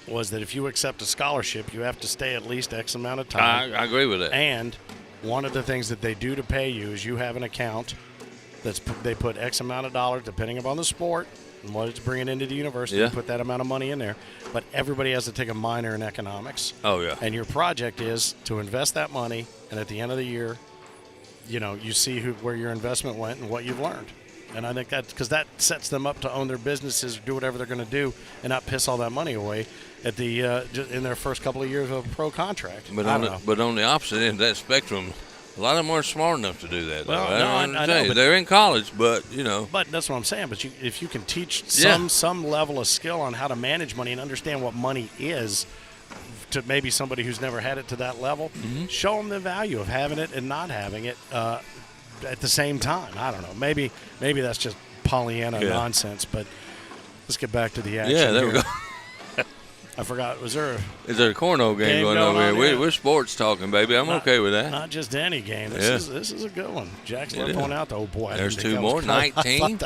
Speaker 2: was that if you accept a scholarship, you have to stay at least X amount of time.
Speaker 3: I agree with that.
Speaker 2: And one of the things that they do to pay you is you have an account they put X amount of dollars, depending upon the sport and what it's bringing into the university, put that amount of money in there. But everybody has to take a minor in economics.
Speaker 3: Oh, yeah.
Speaker 2: And your project is to invest that money, and at the end of the year, you see where your investment went and what you've learned. And I think because that sets them up to own their businesses, do whatever they're going to do, and not piss all that money away at in their first couple of years of a pro contract.
Speaker 3: But on the opposite end of that spectrum, a lot of them aren't smart enough to do that.
Speaker 2: Well, I know, but
Speaker 3: they're in college, but
Speaker 2: But that's what I'm saying. But if you can teach some level of skill on how to manage money and understand what money is, to maybe somebody who's never had it to that level, show them the value of having it and not having it at the same time. I don't know. Maybe that's just Pollyanna nonsense. But let's get back to the action.
Speaker 3: Yeah, there we go.
Speaker 2: I forgot. Is there
Speaker 3: a cornhole game going over here? We're sports talking, baby. I'm okay with that.
Speaker 2: Not just any game. This is a good one. Jack's left one out. Oh boy,
Speaker 3: there's 2 more. 19.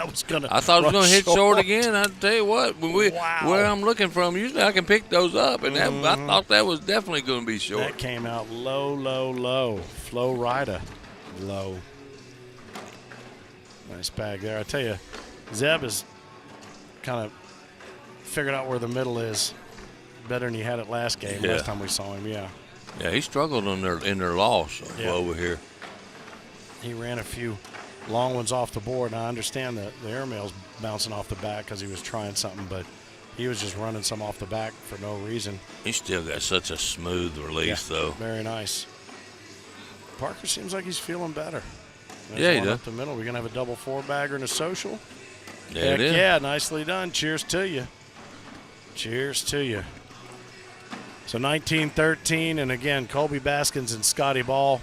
Speaker 2: I thought it was
Speaker 3: gonna hit short again. I tell you what, where I'm looking from, usually I can pick those up, and I thought that was definitely going to be short.
Speaker 2: That came out low. Flo Rida, low. Nice bag there. I tell you, Zeb has kind of figured out where the middle is better than he had it last game. Last time we saw him,
Speaker 3: Yeah, he struggled in their loss over here.
Speaker 2: He ran a few long ones off the board, and I understand that the airmail's bouncing off the back because he was trying something, but he was just running some off the back for no reason.
Speaker 3: He still got such a smooth release, though.
Speaker 2: Very nice. Parker seems like he's feeling better. There's
Speaker 3: Yeah, he
Speaker 2: one
Speaker 3: does.
Speaker 2: up the middle. We're going to have a double 4-bagger and a social.
Speaker 3: There
Speaker 2: Heck
Speaker 3: it is.
Speaker 2: yeah, nicely done. Cheers to you. Cheers to you. So 19-13, and again, Colby Baskins and Scotty Ball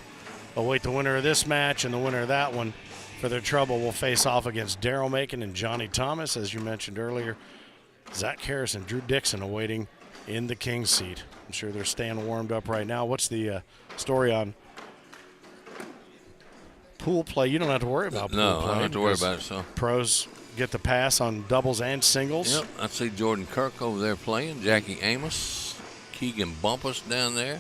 Speaker 2: await the winner of this match, and the winner of that one for their trouble will face off against Daryl Macon and Johnny Thomas. As you mentioned earlier, Zach Harris and Drew Dixon awaiting in the King's seat. I'm sure they're staying warmed up right now. What's the story on pool play? You don't have to worry about pool play.
Speaker 3: No, I don't have to worry about it. So
Speaker 2: pros get the pass on doubles and singles.
Speaker 3: Yep, I see Jordan Kirk over there playing, Jackie Amos, Keegan Bumpus down there,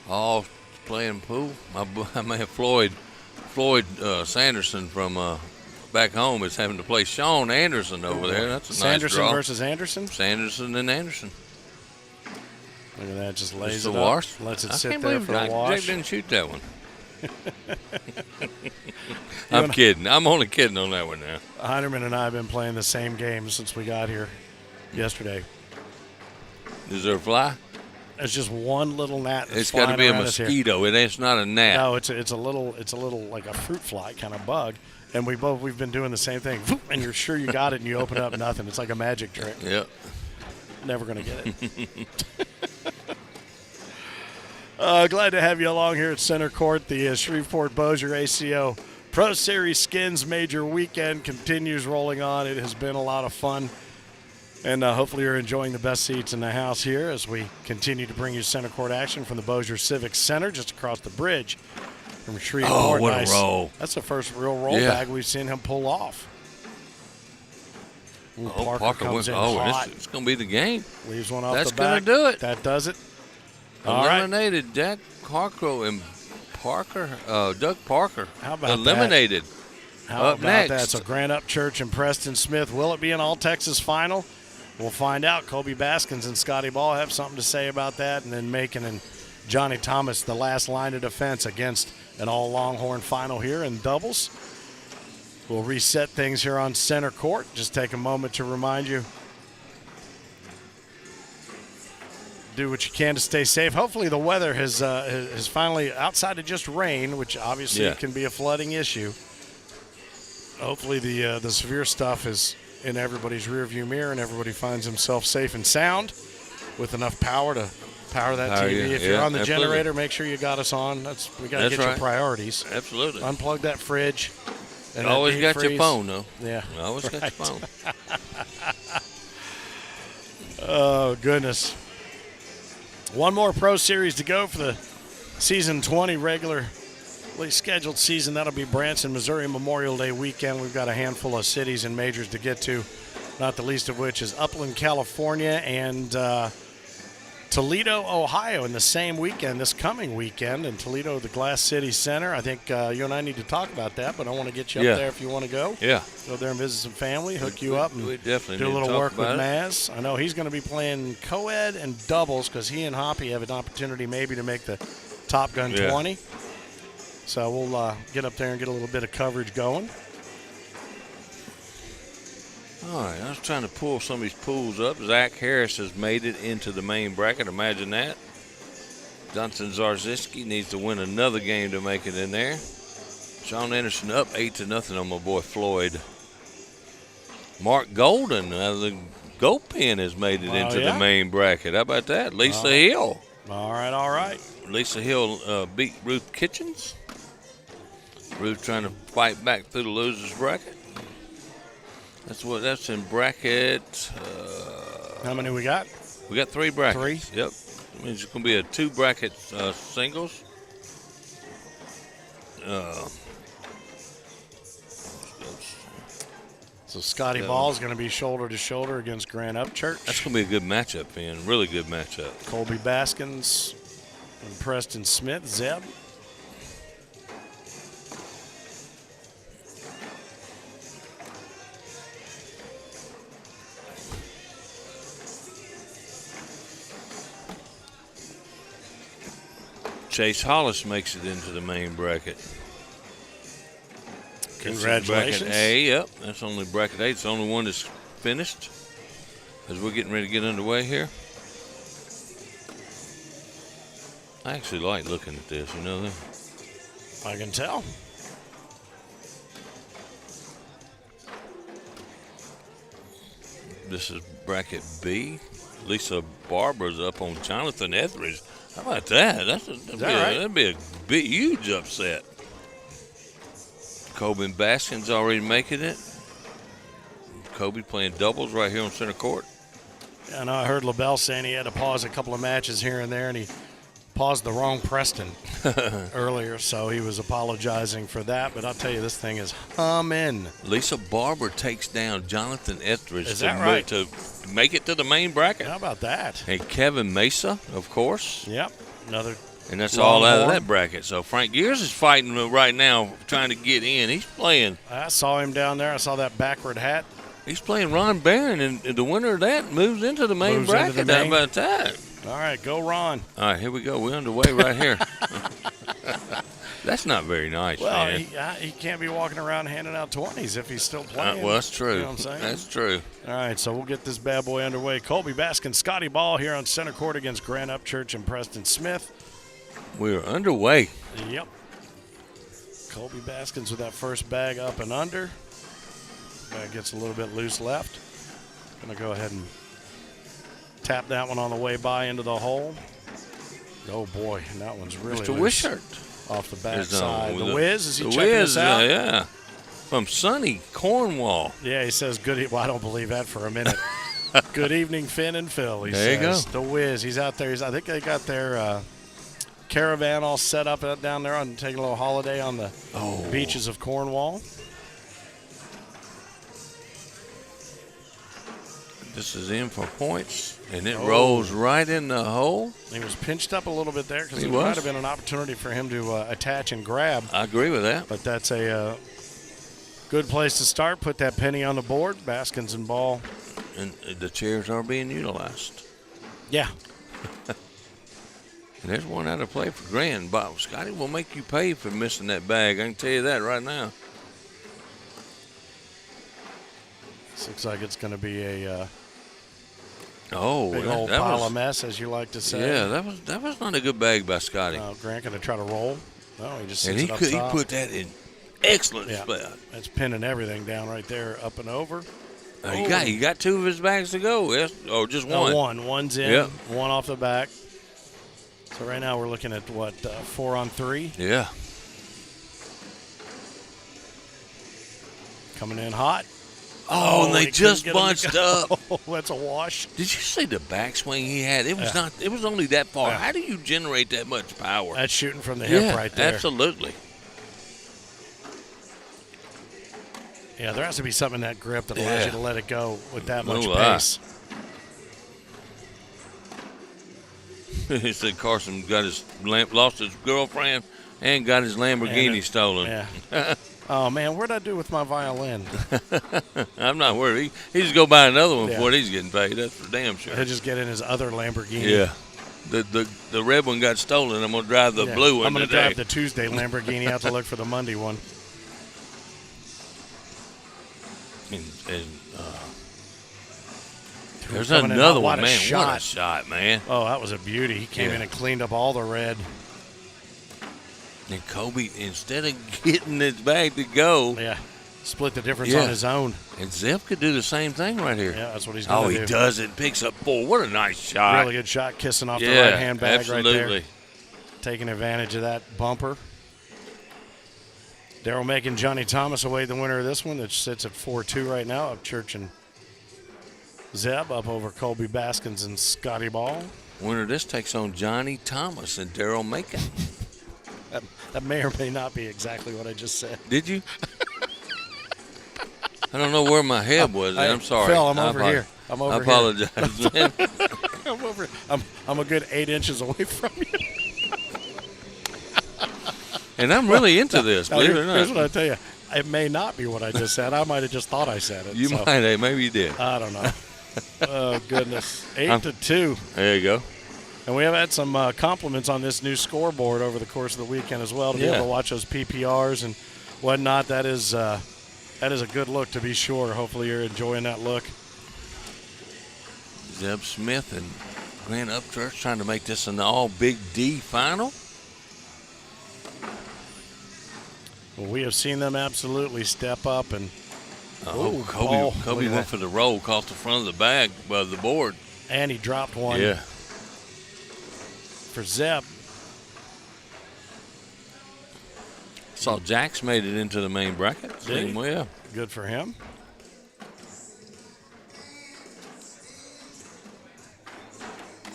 Speaker 3: all playing pool. My man Floyd Sanderson from back home is having to play Sean Anderson over there. That's a
Speaker 2: Sanderson
Speaker 3: nice draw.
Speaker 2: versus Anderson?
Speaker 3: Sanderson and Anderson.
Speaker 2: Look at that, just lays
Speaker 3: Just
Speaker 2: it
Speaker 3: a
Speaker 2: up,
Speaker 3: wash.
Speaker 2: lets it
Speaker 3: I
Speaker 2: sit
Speaker 3: can't
Speaker 2: there
Speaker 3: believe
Speaker 2: for a wash.
Speaker 3: Jake didn't shoot that one. I'm kidding. I'm only kidding on that one now.
Speaker 2: Heinerman and I have been playing the same game since we got here yesterday.
Speaker 3: Is there a fly?
Speaker 2: There's just one little gnat.
Speaker 3: It's got to be a mosquito. It's not a gnat.
Speaker 2: No, it's a little like a fruit fly kind of bug, and we've been doing the same thing. And you're sure you got it, and you open up nothing. It's like a magic trick.
Speaker 3: Yep.
Speaker 2: Never gonna get it. Glad to have you along here at Center Court. The Shreveport-Bossier ACO Pro Series Skins Major Weekend continues rolling on. It has been a lot of fun. And hopefully you're enjoying the best seats in the house here as we continue to bring you Center Court action from the Bossier Civic Center just across the bridge from Shreveport.
Speaker 3: Oh, what
Speaker 2: Nice.
Speaker 3: a roll.
Speaker 2: That's the first real roll bag we've seen him pull off. Ooh, Parker comes in hot.
Speaker 3: It's going to be the game.
Speaker 2: Leaves one off
Speaker 3: That's
Speaker 2: the back.
Speaker 3: going to do it.
Speaker 2: That does it. All right.
Speaker 3: Eliminated Jack Harcrow and Doug Parker.
Speaker 2: How about
Speaker 3: eliminated.
Speaker 2: How
Speaker 3: Up
Speaker 2: about
Speaker 3: next.
Speaker 2: that? So Grant Upchurch and Preston Smith. Will it be an all-Texas final? We'll find out. Colby Baskins and Scotty Ball have something to say about that. And then Macon and Johnny Thomas, the last line of defense against an all-Longhorn final here in doubles. We'll reset things here on Center Court. Just take a moment to remind you, do what you can to stay safe. Hopefully the weather has finally, outside of just rain, which obviously can be a flooding issue, hopefully the severe stuff is in everybody's rearview mirror and everybody finds himself safe and sound with enough power to power that TV. If you're on the generator, make sure you got us on. We got to get your priorities.
Speaker 3: Absolutely.
Speaker 2: Unplug that fridge. And
Speaker 3: always got
Speaker 2: freeze.
Speaker 3: your phone, though.
Speaker 2: Yeah.
Speaker 3: Always got your phone.
Speaker 2: Oh, goodness. One more Pro Series to go for the Season 20 regularly scheduled season. That'll be Branson, Missouri Memorial Day weekend. We've got a handful of cities and majors to get to, not the least of which is Upland, California, and Toledo, Ohio in the same weekend, this coming weekend. In Toledo, the Glass City Center. I think you and I need to talk about that, but I want to get you up there if you want to go.
Speaker 3: Yeah.
Speaker 2: Go there and visit some family, hook you up, and
Speaker 3: we definitely
Speaker 2: do a
Speaker 3: need to
Speaker 2: little
Speaker 3: talk
Speaker 2: work with
Speaker 3: about it.
Speaker 2: Maz. I know he's going to be playing co-ed and doubles because he and Hoppy have an opportunity maybe to make the Top Gun 20. So we'll get up there and get a little bit of coverage going.
Speaker 3: All right, I was trying to pull some of these pools up. Zach Harris has made it into the main bracket. Imagine that. Johnson Zarzinski needs to win another game to make it in there. Sean Anderson up 8-0 on my boy Floyd. Mark Golden out of the Goat Pen has made it into the main bracket. How about that? Lisa Hill.
Speaker 2: All right.
Speaker 3: Lisa Hill beat Ruth Kitchens. Ruth trying to fight back through the losers bracket. That's in bracket.
Speaker 2: How many we got?
Speaker 3: We got 3 brackets.
Speaker 2: 3?
Speaker 3: Yep. That means it's going to be a 2-bracket singles.
Speaker 2: So Scotty Ball is going to be shoulder to shoulder against Grant Upchurch.
Speaker 3: That's going to be a good matchup, man. Really good matchup.
Speaker 2: Colby Baskins and Preston Smith, Zeb.
Speaker 3: Chase Hollis makes it into the main bracket.
Speaker 2: Congratulations.
Speaker 3: Bracket A, yep. That's only bracket A. It's the only one that's finished as we're getting ready to get underway here. I actually like looking at this, you know that?
Speaker 2: I can tell.
Speaker 3: This is bracket B. Lisa Barber's up on Jonathan Etheridge. How about that? That'd be a big, huge upset. Coben Baskin's already making it. Kobe playing doubles right here on center court.
Speaker 2: And I heard LaBelle saying he had to pause a couple of matches here and there, and he paused the wrong Preston earlier, so he was apologizing for that. But I'll tell you, this thing is humming.
Speaker 3: Lisa Barber takes down Jonathan Etheridge
Speaker 2: to
Speaker 3: make it to the main bracket.
Speaker 2: How about that?
Speaker 3: And Kevin Mesa, of course.
Speaker 2: Yep, another.
Speaker 3: And that's all out of that bracket. So Frank Gears is fighting right now, trying to get in. He's playing.
Speaker 2: I saw him down there. I saw that backward hat.
Speaker 3: He's playing Ron Barron, and the winner of that moves into the main bracket. How about that?
Speaker 2: All right, go Ron.
Speaker 3: All right, here we go. We're underway right here. That's not very nice,
Speaker 2: well,
Speaker 3: man.
Speaker 2: He can't be walking around handing out 20s if he's still playing.
Speaker 3: Well, that's true.
Speaker 2: You know what I'm saying?
Speaker 3: That's true.
Speaker 2: All right, so we'll get this bad boy underway. Colby Baskin, Scotty Ball here on center court against Grant Upchurch and Preston Smith.
Speaker 3: We're underway.
Speaker 2: Yep. Colby Baskins with that first bag up and under. Bag gets a little bit loose left. Going to go ahead and tap that one on the way by into the hole. Oh, boy, and that one's really
Speaker 3: Mr.
Speaker 2: loose.
Speaker 3: Wishart.
Speaker 2: Off the backside. The Wiz, is he checking
Speaker 3: Wiz,
Speaker 2: us out?
Speaker 3: Yeah. From sunny Cornwall.
Speaker 2: Yeah, he says good. Well, I don't believe that for a minute. Good evening, Finn and Phil. He
Speaker 3: there
Speaker 2: says.
Speaker 3: you go.
Speaker 2: The Wiz, he's out there. I think they got their caravan all set up down there and taking a little holiday on the beaches of Cornwall.
Speaker 3: This is in for points, and it rolls right in the hole.
Speaker 2: He was pinched up a little bit there because
Speaker 3: He
Speaker 2: it
Speaker 3: was.
Speaker 2: might have been an opportunity for him to attach and grab.
Speaker 3: I agree with that.
Speaker 2: But that's a good place to start. Put that penny on the board. Baskins and Ball.
Speaker 3: And the chairs are being utilized.
Speaker 2: Yeah.
Speaker 3: And there's one out of play for Grant. But Scotty will make you pay for missing that bag. I can tell you that right now.
Speaker 2: This looks like it's going to be a big
Speaker 3: that
Speaker 2: old pile
Speaker 3: was,
Speaker 2: of mess, as you like to say.
Speaker 3: Yeah, that was not a good bag by Scotty.
Speaker 2: Grant going to try to roll. No, he just sits
Speaker 3: and
Speaker 2: it up top.
Speaker 3: He put that in excellent spot.
Speaker 2: That's pinning everything down right there, up and over.
Speaker 3: He got two of his bags to go. Yes, or just one.
Speaker 2: No, one. One's in.
Speaker 3: Yep.
Speaker 2: One off the back. So right now we're looking at 4 on 3.
Speaker 3: Yeah.
Speaker 2: Coming in hot.
Speaker 3: Oh, and they just bunched up.
Speaker 2: That's a wash.
Speaker 3: Did you see the backswing he had? It was not. It was only that far. How do you generate that much power?
Speaker 2: That's shooting from the hip right there.
Speaker 3: Absolutely.
Speaker 2: Yeah, there has to be something in that grip that allows you to let it go with that much pace.
Speaker 3: He said Carson got lost his girlfriend and got his Lamborghini stolen.
Speaker 2: Yeah. Oh, man, what'd I do with my violin?
Speaker 3: I'm not worried. He just go buy another one for what he's getting paid. That's for damn sure.
Speaker 2: He'll just get in his other Lamborghini.
Speaker 3: Yeah. The red one got stolen. I'm going to drive the blue one
Speaker 2: I'm going to
Speaker 3: today.
Speaker 2: drive the Tuesday Lamborghini out to look for the Monday one.
Speaker 3: There's another one, man.
Speaker 2: Shot.
Speaker 3: What a shot, man.
Speaker 2: Oh, that was a beauty. He came in and cleaned up all the red.
Speaker 3: And Kobe, instead of getting his bag to go,
Speaker 2: split the difference on his own.
Speaker 3: And Zep could do the same thing right here.
Speaker 2: Yeah, that's what he's going to do.
Speaker 3: Oh, he does it. Picks up 4. What a nice shot.
Speaker 2: Really good shot, kissing off the right-hand bag right there. Taking advantage of that bumper. Daryl making Johnny Thomas away the winner of this one. That sits at 4-2 right now. Upchurch and Zeb up over Colby Baskins and Scotty Ball.
Speaker 3: Winner of this takes on Johnny Thomas and Daryl Macon.
Speaker 2: That may or may not be exactly what I just said.
Speaker 3: Did you? I don't know where my head was. I'm sorry.
Speaker 2: Phil, I'm over here. I'm over here.
Speaker 3: I apologize, man.
Speaker 2: I'm over. I'm a good 8 inches away from you.
Speaker 3: And I'm really into this, believe it or not.
Speaker 2: Here's what I tell you. It may not be what I just said. I might have just thought I said it.
Speaker 3: You might have. Maybe you did.
Speaker 2: I don't know. Oh, goodness. 8-2.
Speaker 3: There you go.
Speaker 2: And we have had some compliments on this new scoreboard over the course of the weekend as well to be able to watch those PPRs and whatnot. That is a good look to be sure. Hopefully you're enjoying that look.
Speaker 3: Zeb Smith and Grant Upchurch trying to make this an all Big D final.
Speaker 2: Well, we have seen them absolutely step up and.
Speaker 3: Kobe went for the roll, caught the front of the bag, the board.
Speaker 2: And he dropped one.
Speaker 3: Yeah.
Speaker 2: For Zeb.
Speaker 3: Saw Jax made it into the main bracket.
Speaker 2: Did he?
Speaker 3: Yeah.
Speaker 2: Good for him.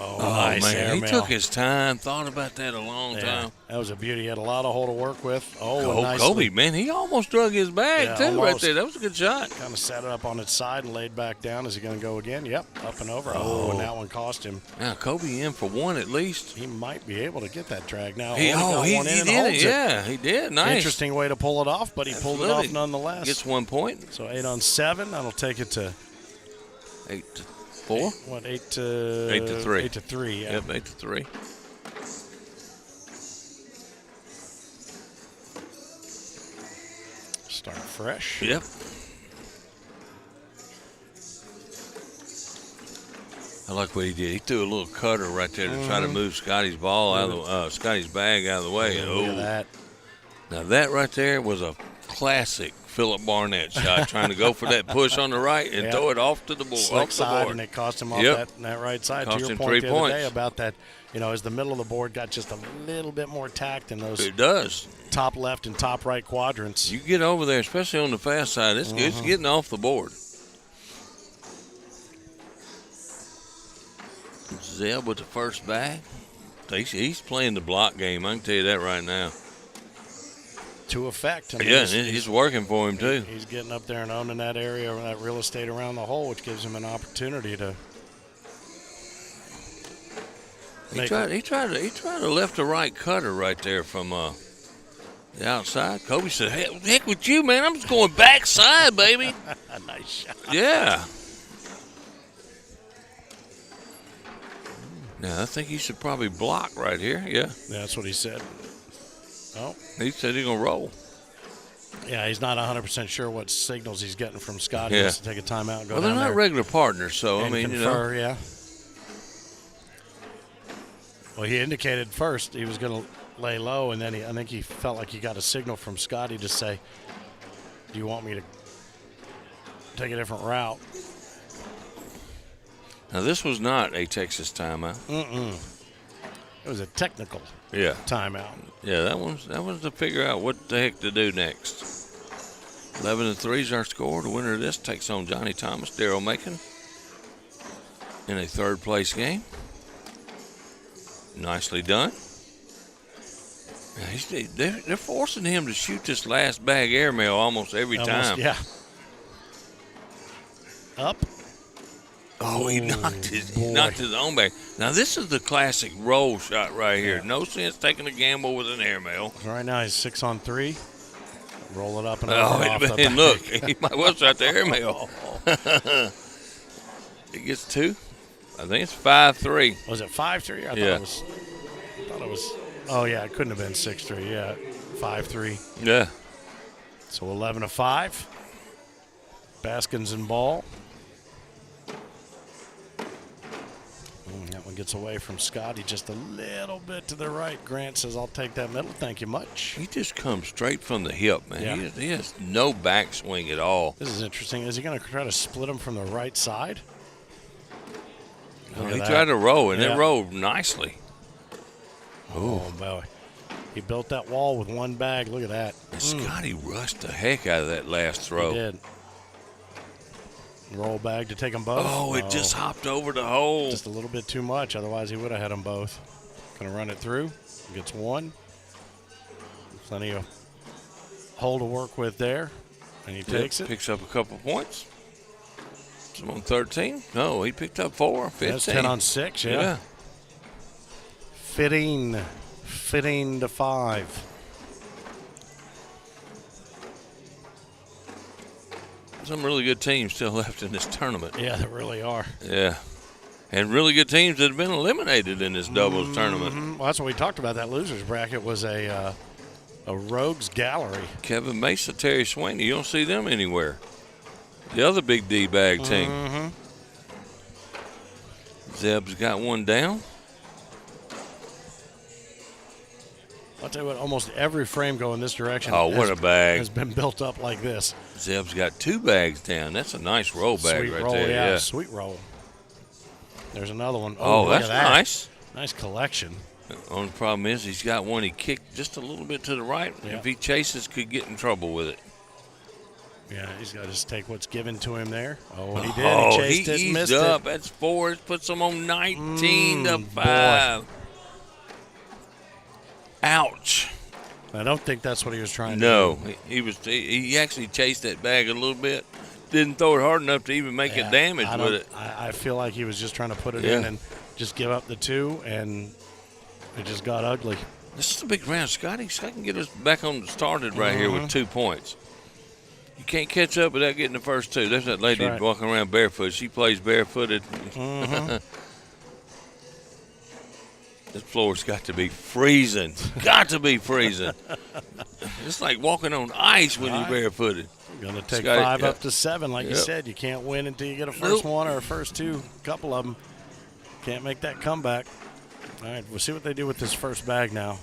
Speaker 2: Oh, nice
Speaker 3: man. He
Speaker 2: airmail.
Speaker 3: took his time, thought about that a long time.
Speaker 2: That was a beauty. He had a lot of hole to work with.
Speaker 3: Kobe, man, he almost drug his bag, too, right there. That was a good shot.
Speaker 2: Kind of set it up on its side and laid back down. Is he going to go again? Yep, up and over. Oh, and that one cost him.
Speaker 3: Now, Kobe in for one at least.
Speaker 2: He might be able to get that drag now.
Speaker 3: He did it. Yeah, he did. Nice.
Speaker 2: Interesting way to pull it off, but he pulled it off nonetheless.
Speaker 3: Gets 1 point.
Speaker 2: So 8 on 7. That'll take it to
Speaker 3: 8 to 4.
Speaker 2: What, 8 to
Speaker 3: 3.
Speaker 2: 8 to 3. Yeah.
Speaker 3: Yep, 8 to 3.
Speaker 2: Start fresh.
Speaker 3: Yep. I like what he did. He threw a little cutter right there to try to move Scotty's ball out of the Scotty's bag out of the way.
Speaker 2: Look at that.
Speaker 3: Now that right there was a classic Philip Barnett shot, trying to go for that push on the right and throw it off to the board.
Speaker 2: Slick side, and it cost him off that right side.
Speaker 3: Cost
Speaker 2: to your
Speaker 3: him
Speaker 2: point
Speaker 3: 3
Speaker 2: the other
Speaker 3: points.
Speaker 2: day about that, as the middle of the board got just a little bit more tact in those.
Speaker 3: It does.
Speaker 2: Top left and top right quadrants.
Speaker 3: You get over there, especially on the fast side, it's getting off the board. Zeb with the first bag. He's playing the block game. I can tell you that right now.
Speaker 2: To effect.
Speaker 3: He's working for him too.
Speaker 2: He's getting up there and owning that area, or that real estate around the hole, which gives him an opportunity to.
Speaker 3: He tried to left to right cutter right there from the outside. Kobe said, "Heck with you, man! I'm just going backside, baby."
Speaker 2: A nice shot.
Speaker 3: Yeah. Now I think he should probably block right here. Yeah.
Speaker 2: That's what he said. Oh.
Speaker 3: He said he's gonna roll.
Speaker 2: Yeah, he's not 100% sure what signals he's getting from Scott. He has to take a timeout and go
Speaker 3: well,
Speaker 2: down
Speaker 3: they're not
Speaker 2: there
Speaker 3: regular partners, so I
Speaker 2: and
Speaker 3: mean,
Speaker 2: confer, yeah. Well, he indicated first he was going to lay low, and then I think he felt like he got a signal from Scotty to say, "Do you want me to take a different route?"
Speaker 3: Now this was not a Texas timeout.
Speaker 2: It was a technical timeout.
Speaker 3: Yeah, that one's to figure out what the heck to do next. 11-3 is our score. The winner of this takes on Johnny Thomas, Daryl Macon in a third place game. Nicely done. They're forcing him to shoot this last bag airmail almost every time.
Speaker 2: Yeah. Up.
Speaker 3: Oh, he knocked his own bag. Now, this is the classic roll shot right here. No sense taking a gamble with an airmail.
Speaker 2: Right now, he's 6 on 3. Roll it up and off the
Speaker 3: and look, he might well shot the airmail. He gets 2. I think it's 5-3.
Speaker 2: Was it 5-3? I thought it was. Oh, yeah, it couldn't have been 6-3. Yeah, 5-3.
Speaker 3: Yeah.
Speaker 2: So 11-5. Baskins and ball. That one gets away from Scotty just a little bit to the right. Grant says, "I'll take that middle. Thank you much."
Speaker 3: He just comes straight from the hip, man.
Speaker 2: Yeah.
Speaker 3: He has no backswing at all.
Speaker 2: This is interesting. Is he going to try to split him from the right side?
Speaker 3: He tried to roll, and it rolled nicely.
Speaker 2: Oh, boy. He built that wall with one bag. Look at that.
Speaker 3: And Scotty rushed the heck out of that last throw.
Speaker 2: He did. Roll bag to take them both.
Speaker 3: Oh, it just hopped over the hole.
Speaker 2: Just a little bit too much. Otherwise, he would have had them both. Going to run it through. Gets one. Plenty of hole to work with there. And he takes it.
Speaker 3: Picks up a couple points. It's on 13. No, he picked up 4. 15.
Speaker 2: That's 10 on 6, yeah. Fitting to 5.
Speaker 3: Some really good teams still left in this tournament.
Speaker 2: Yeah, there really are.
Speaker 3: Yeah. And really good teams that have been eliminated in this doubles tournament.
Speaker 2: Well, that's what we talked about. That losers bracket was a rogues gallery.
Speaker 3: Kevin Mesa, Terry Sweeney, you don't see them anywhere. The other big D-bag team. Zeb's got one down.
Speaker 2: I'll tell you what, almost every frame going this direction
Speaker 3: Oh, what a bag.
Speaker 2: has been built up like this.
Speaker 3: Zeb's got 2 bags down. That's a nice roll bag
Speaker 2: Sweet
Speaker 3: right
Speaker 2: roll,
Speaker 3: there.
Speaker 2: yeah, sweet roll. There's another one.
Speaker 3: Oh,
Speaker 2: look
Speaker 3: that's
Speaker 2: at that.
Speaker 3: nice.
Speaker 2: Nice collection.
Speaker 3: The only problem is he's got one he kicked just a little bit to the right.
Speaker 2: Yeah.
Speaker 3: If he chases, could get in trouble with it.
Speaker 2: Yeah, he's got to just take what's given to him there. Oh, and he did.
Speaker 3: Oh,
Speaker 2: He chased it and
Speaker 3: eased
Speaker 2: missed
Speaker 3: up.
Speaker 2: it.
Speaker 3: That's 4. It puts him on 19 to
Speaker 2: boy.
Speaker 3: 5. Ouch.
Speaker 2: I don't think that's what he was trying to
Speaker 3: No,
Speaker 2: do.
Speaker 3: he actually chased that bag a little bit. Didn't throw it hard enough to even make a damage with it.
Speaker 2: I feel like he was just trying to put it
Speaker 3: Yeah.
Speaker 2: in and just give up the 2, and it just got ugly.
Speaker 3: This is a big round. Scotty can get us back on started right here with 2 points. You can't catch up without getting the first 2. There's that lady
Speaker 2: That's right.
Speaker 3: walking around barefoot. She plays barefooted. This floor's got to be freezing. Got to be freezing. It's like walking on ice when you're barefooted.
Speaker 2: Going to take
Speaker 3: Scotty,
Speaker 2: 5
Speaker 3: yep.
Speaker 2: up to 7, like you
Speaker 3: Yep.
Speaker 2: said. You can't win until you get a first one or a first 2. A couple of them. Can't make that comeback. All right, we'll see what they do with this first bag now.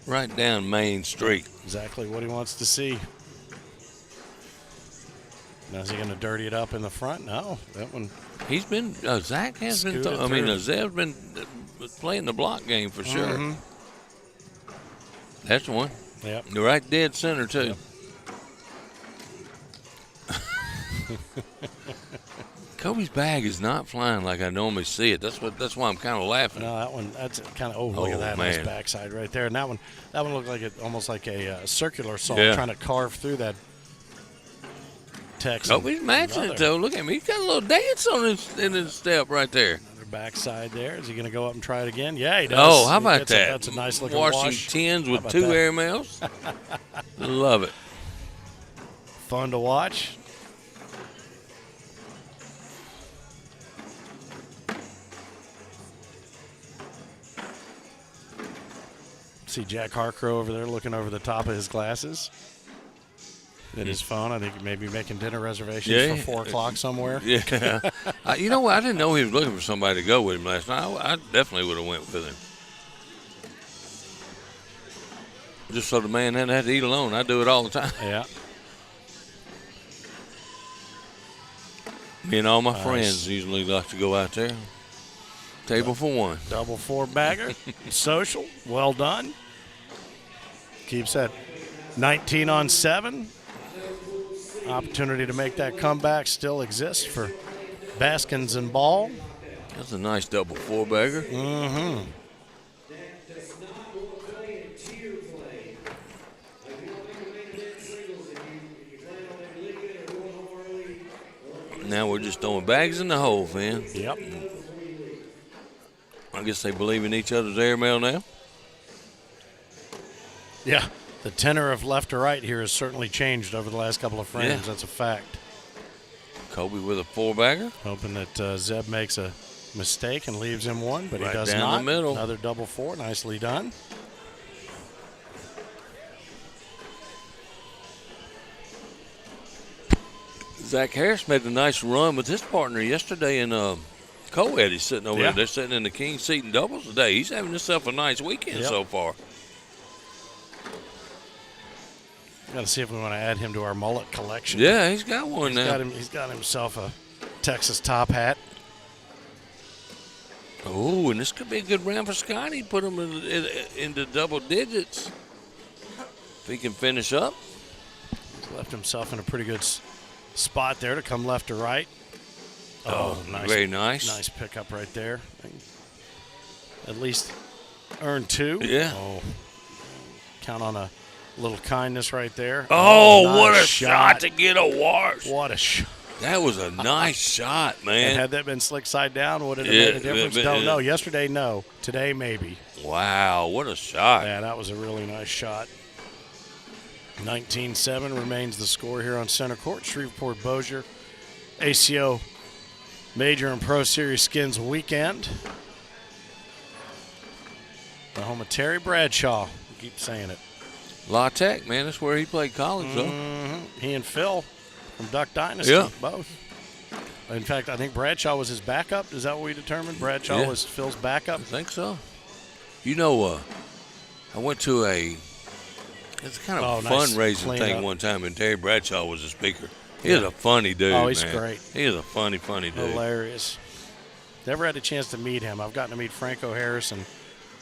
Speaker 3: Right down Main Street.
Speaker 2: Exactly what he wants to see. Now, is he going to dirty it up in the front? No, that one.
Speaker 3: He's been Zach has been.
Speaker 2: Scooted
Speaker 3: I mean,
Speaker 2: through.
Speaker 3: Zeb's been playing the block game for sure.
Speaker 2: Mhm.
Speaker 3: That's one.
Speaker 2: Yep.
Speaker 3: You're right dead center too. Kobe's bag is not flying like I normally see it. That's why I'm kind of laughing.
Speaker 2: No, that one. That's kind of. Oh, look at that
Speaker 3: man.
Speaker 2: nice backside right there. And that one looked like it, almost like a circular saw
Speaker 3: Yeah.
Speaker 2: trying to carve through that text.
Speaker 3: Kobe's matching it though. Look at him. He's got a little dance in his step right there.
Speaker 2: Another backside there. Is he going to go up and try it again? Yeah, he does.
Speaker 3: Oh, how
Speaker 2: He
Speaker 3: about
Speaker 2: gets
Speaker 3: that?
Speaker 2: That's a nice looking
Speaker 3: Washing
Speaker 2: wash.
Speaker 3: tins
Speaker 2: How
Speaker 3: with
Speaker 2: about
Speaker 3: 2
Speaker 2: that?
Speaker 3: air mails. Love it.
Speaker 2: Fun to watch. See Jack Harcrow over there looking over the top of his glasses at his phone. I think maybe making dinner reservations for 4 o'clock somewhere.
Speaker 3: Yeah. You know what? I didn't know he was looking for somebody to go with him last night. I definitely would have went with him. Just so the man hadn't had to eat alone. I do it all the time.
Speaker 2: Yeah.
Speaker 3: Me and all my
Speaker 2: Nice.
Speaker 3: friends usually like to go out there. Table for 1.
Speaker 2: Double 4 bagger. Social. Well done. Keeps that 19 on 7. Opportunity to make that comeback still exists for Baskins and Ball.
Speaker 3: That's a nice double 4 bagger.
Speaker 2: Mm-hmm.
Speaker 3: Now we're just throwing bags in the hole, man.
Speaker 2: Yep.
Speaker 3: I guess they believe in each other's airmail now.
Speaker 2: Yeah. The tenor of left to right here has certainly changed over the last couple of frames.
Speaker 3: Yeah.
Speaker 2: That's a fact.
Speaker 3: Kobe with a 4 bagger.
Speaker 2: Hoping that Zeb makes a mistake and leaves him one, but
Speaker 3: Right
Speaker 2: he does
Speaker 3: down
Speaker 2: not.
Speaker 3: the middle.
Speaker 2: Another double 4. Nicely done.
Speaker 3: Zach Harris made a nice run with his partner yesterday in co-ed. He's sitting over there. They're sitting in the king seat and doubles today. He's having himself a nice weekend so far.
Speaker 2: Got to see if we want to add him to our mullet collection.
Speaker 3: Yeah, he's got one now.
Speaker 2: He's got himself a Texas top hat.
Speaker 3: Oh, and this could be a good round for Scotty. Put him into double digits. If he can finish up.
Speaker 2: He's left himself in a pretty good spot there to come left to right.
Speaker 3: Oh, very nice.
Speaker 2: Nice pickup right there. At least earn 2.
Speaker 3: Yeah.
Speaker 2: Oh, count on a little kindness right there.
Speaker 3: Oh,
Speaker 2: nice
Speaker 3: what a shot to get a wash.
Speaker 2: What a shot.
Speaker 3: That was a nice shot, man.
Speaker 2: And had that been slick side down, would it have made a difference? Don't know. Yesterday, no. Today, maybe.
Speaker 3: Wow, what a shot.
Speaker 2: Yeah, that was a really nice shot. 19-7 remains the score here on center court. Shreveport-Bossier, ACO Major and Pro Series Skins weekend. The home of Terry Bradshaw. I keep saying it.
Speaker 3: La Tech, man, that's where he played college, though.
Speaker 2: He and Phil from Duck Dynasty, both. In fact, I think Bradshaw was his backup. Is that what we determined? Bradshaw was Phil's backup?
Speaker 3: I think so. You know, I went to it's kind of a fundraising thing one time, and Terry Bradshaw was the speaker. He is a funny dude,
Speaker 2: Oh, he's
Speaker 3: man.
Speaker 2: great.
Speaker 3: He is a funny dude.
Speaker 2: Hilarious. Never had a chance to meet him. I've gotten to meet Franco Harris and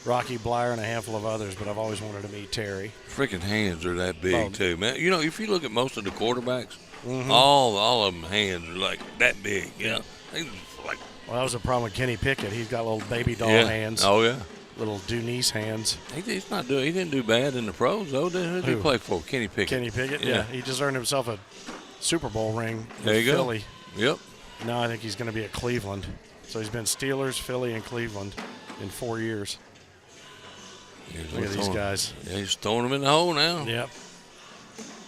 Speaker 2: Rocky Blyer and a handful of others, but I've always wanted to meet Terry.
Speaker 3: Freaking hands are that big, too, man. You know, if you look at most of the quarterbacks,
Speaker 2: Mhm.
Speaker 3: all of them hands are like that big, you know? They like,
Speaker 2: Well, that was the problem with Kenny Pickett. He's got little baby doll hands.
Speaker 3: Oh, yeah.
Speaker 2: Little Dunice hands.
Speaker 3: He didn't do bad in the pros, though. Who did he play for? Kenny Pickett.
Speaker 2: Kenny Pickett, yeah. He just earned himself a Super Bowl ring
Speaker 3: There
Speaker 2: with
Speaker 3: you go.
Speaker 2: Philly.
Speaker 3: Yep.
Speaker 2: Now I think he's going to be at Cleveland. So he's been Steelers, Philly, and Cleveland in 4 years. Look at these guys.
Speaker 3: Yeah, he's throwing them in the hole now.
Speaker 2: Yep.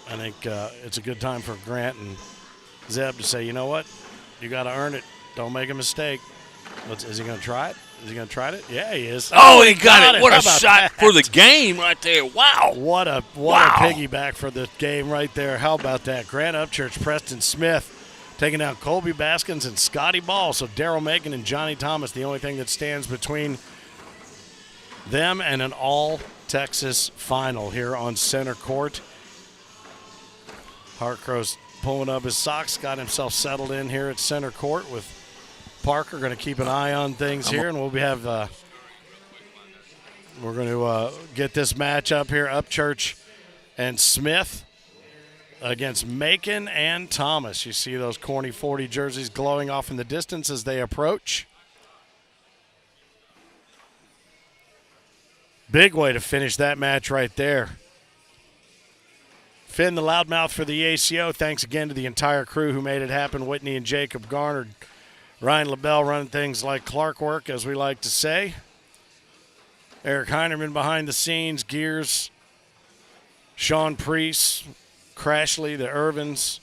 Speaker 2: I think it's a good time for Grant and Zeb to say, you know what? You got to earn it. Don't make a mistake. Is he going to try it? Is he going to try it? Yeah, he is.
Speaker 3: Oh, he got it. What
Speaker 2: How
Speaker 3: a
Speaker 2: about
Speaker 3: shot
Speaker 2: that?
Speaker 3: for the game right there. Wow.
Speaker 2: What a piggyback for the game right there. How about that? Grant Upchurch, Preston Smith taking out Colby Baskins and Scotty Ball. So Daryl Macon and Johnny Thomas, the only thing that stands between them and an all-Texas final here on center court. Hartcrow's pulling up his socks, got himself settled in here at center court with Parker. Going to keep an eye on things here, and we're going to get this match up here, Upchurch and Smith against Macon and Thomas. You see those corny 40 jerseys glowing off in the distance as they approach. Big way to finish that match right there. Finn, the loudmouth for the ACO. Thanks again to the entire crew who made it happen. Whitney and Jacob Garner, Ryan LaBelle running things like Clark work, as we like to say. Eric Heinerman behind the scenes, Gears, Sean Priest, Crashley, the Irvins,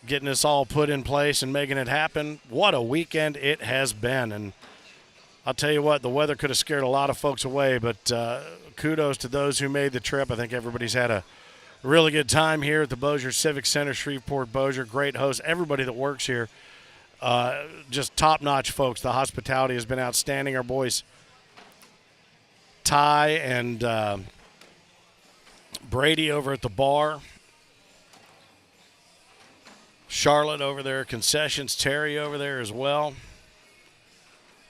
Speaker 2: getting this all put in place and making it happen. What a weekend it has been. And I'll tell you what, the weather could have scared a lot of folks away, but kudos to those who made the trip. I think everybody's had a really good time here at the Bossier Civic Center, Shreveport-Bossier. Great host. Everybody that works here, just top-notch folks. The hospitality has been outstanding. Our boys Ty and Brady over at the bar. Charlotte over there at concessions. Terry over there as well.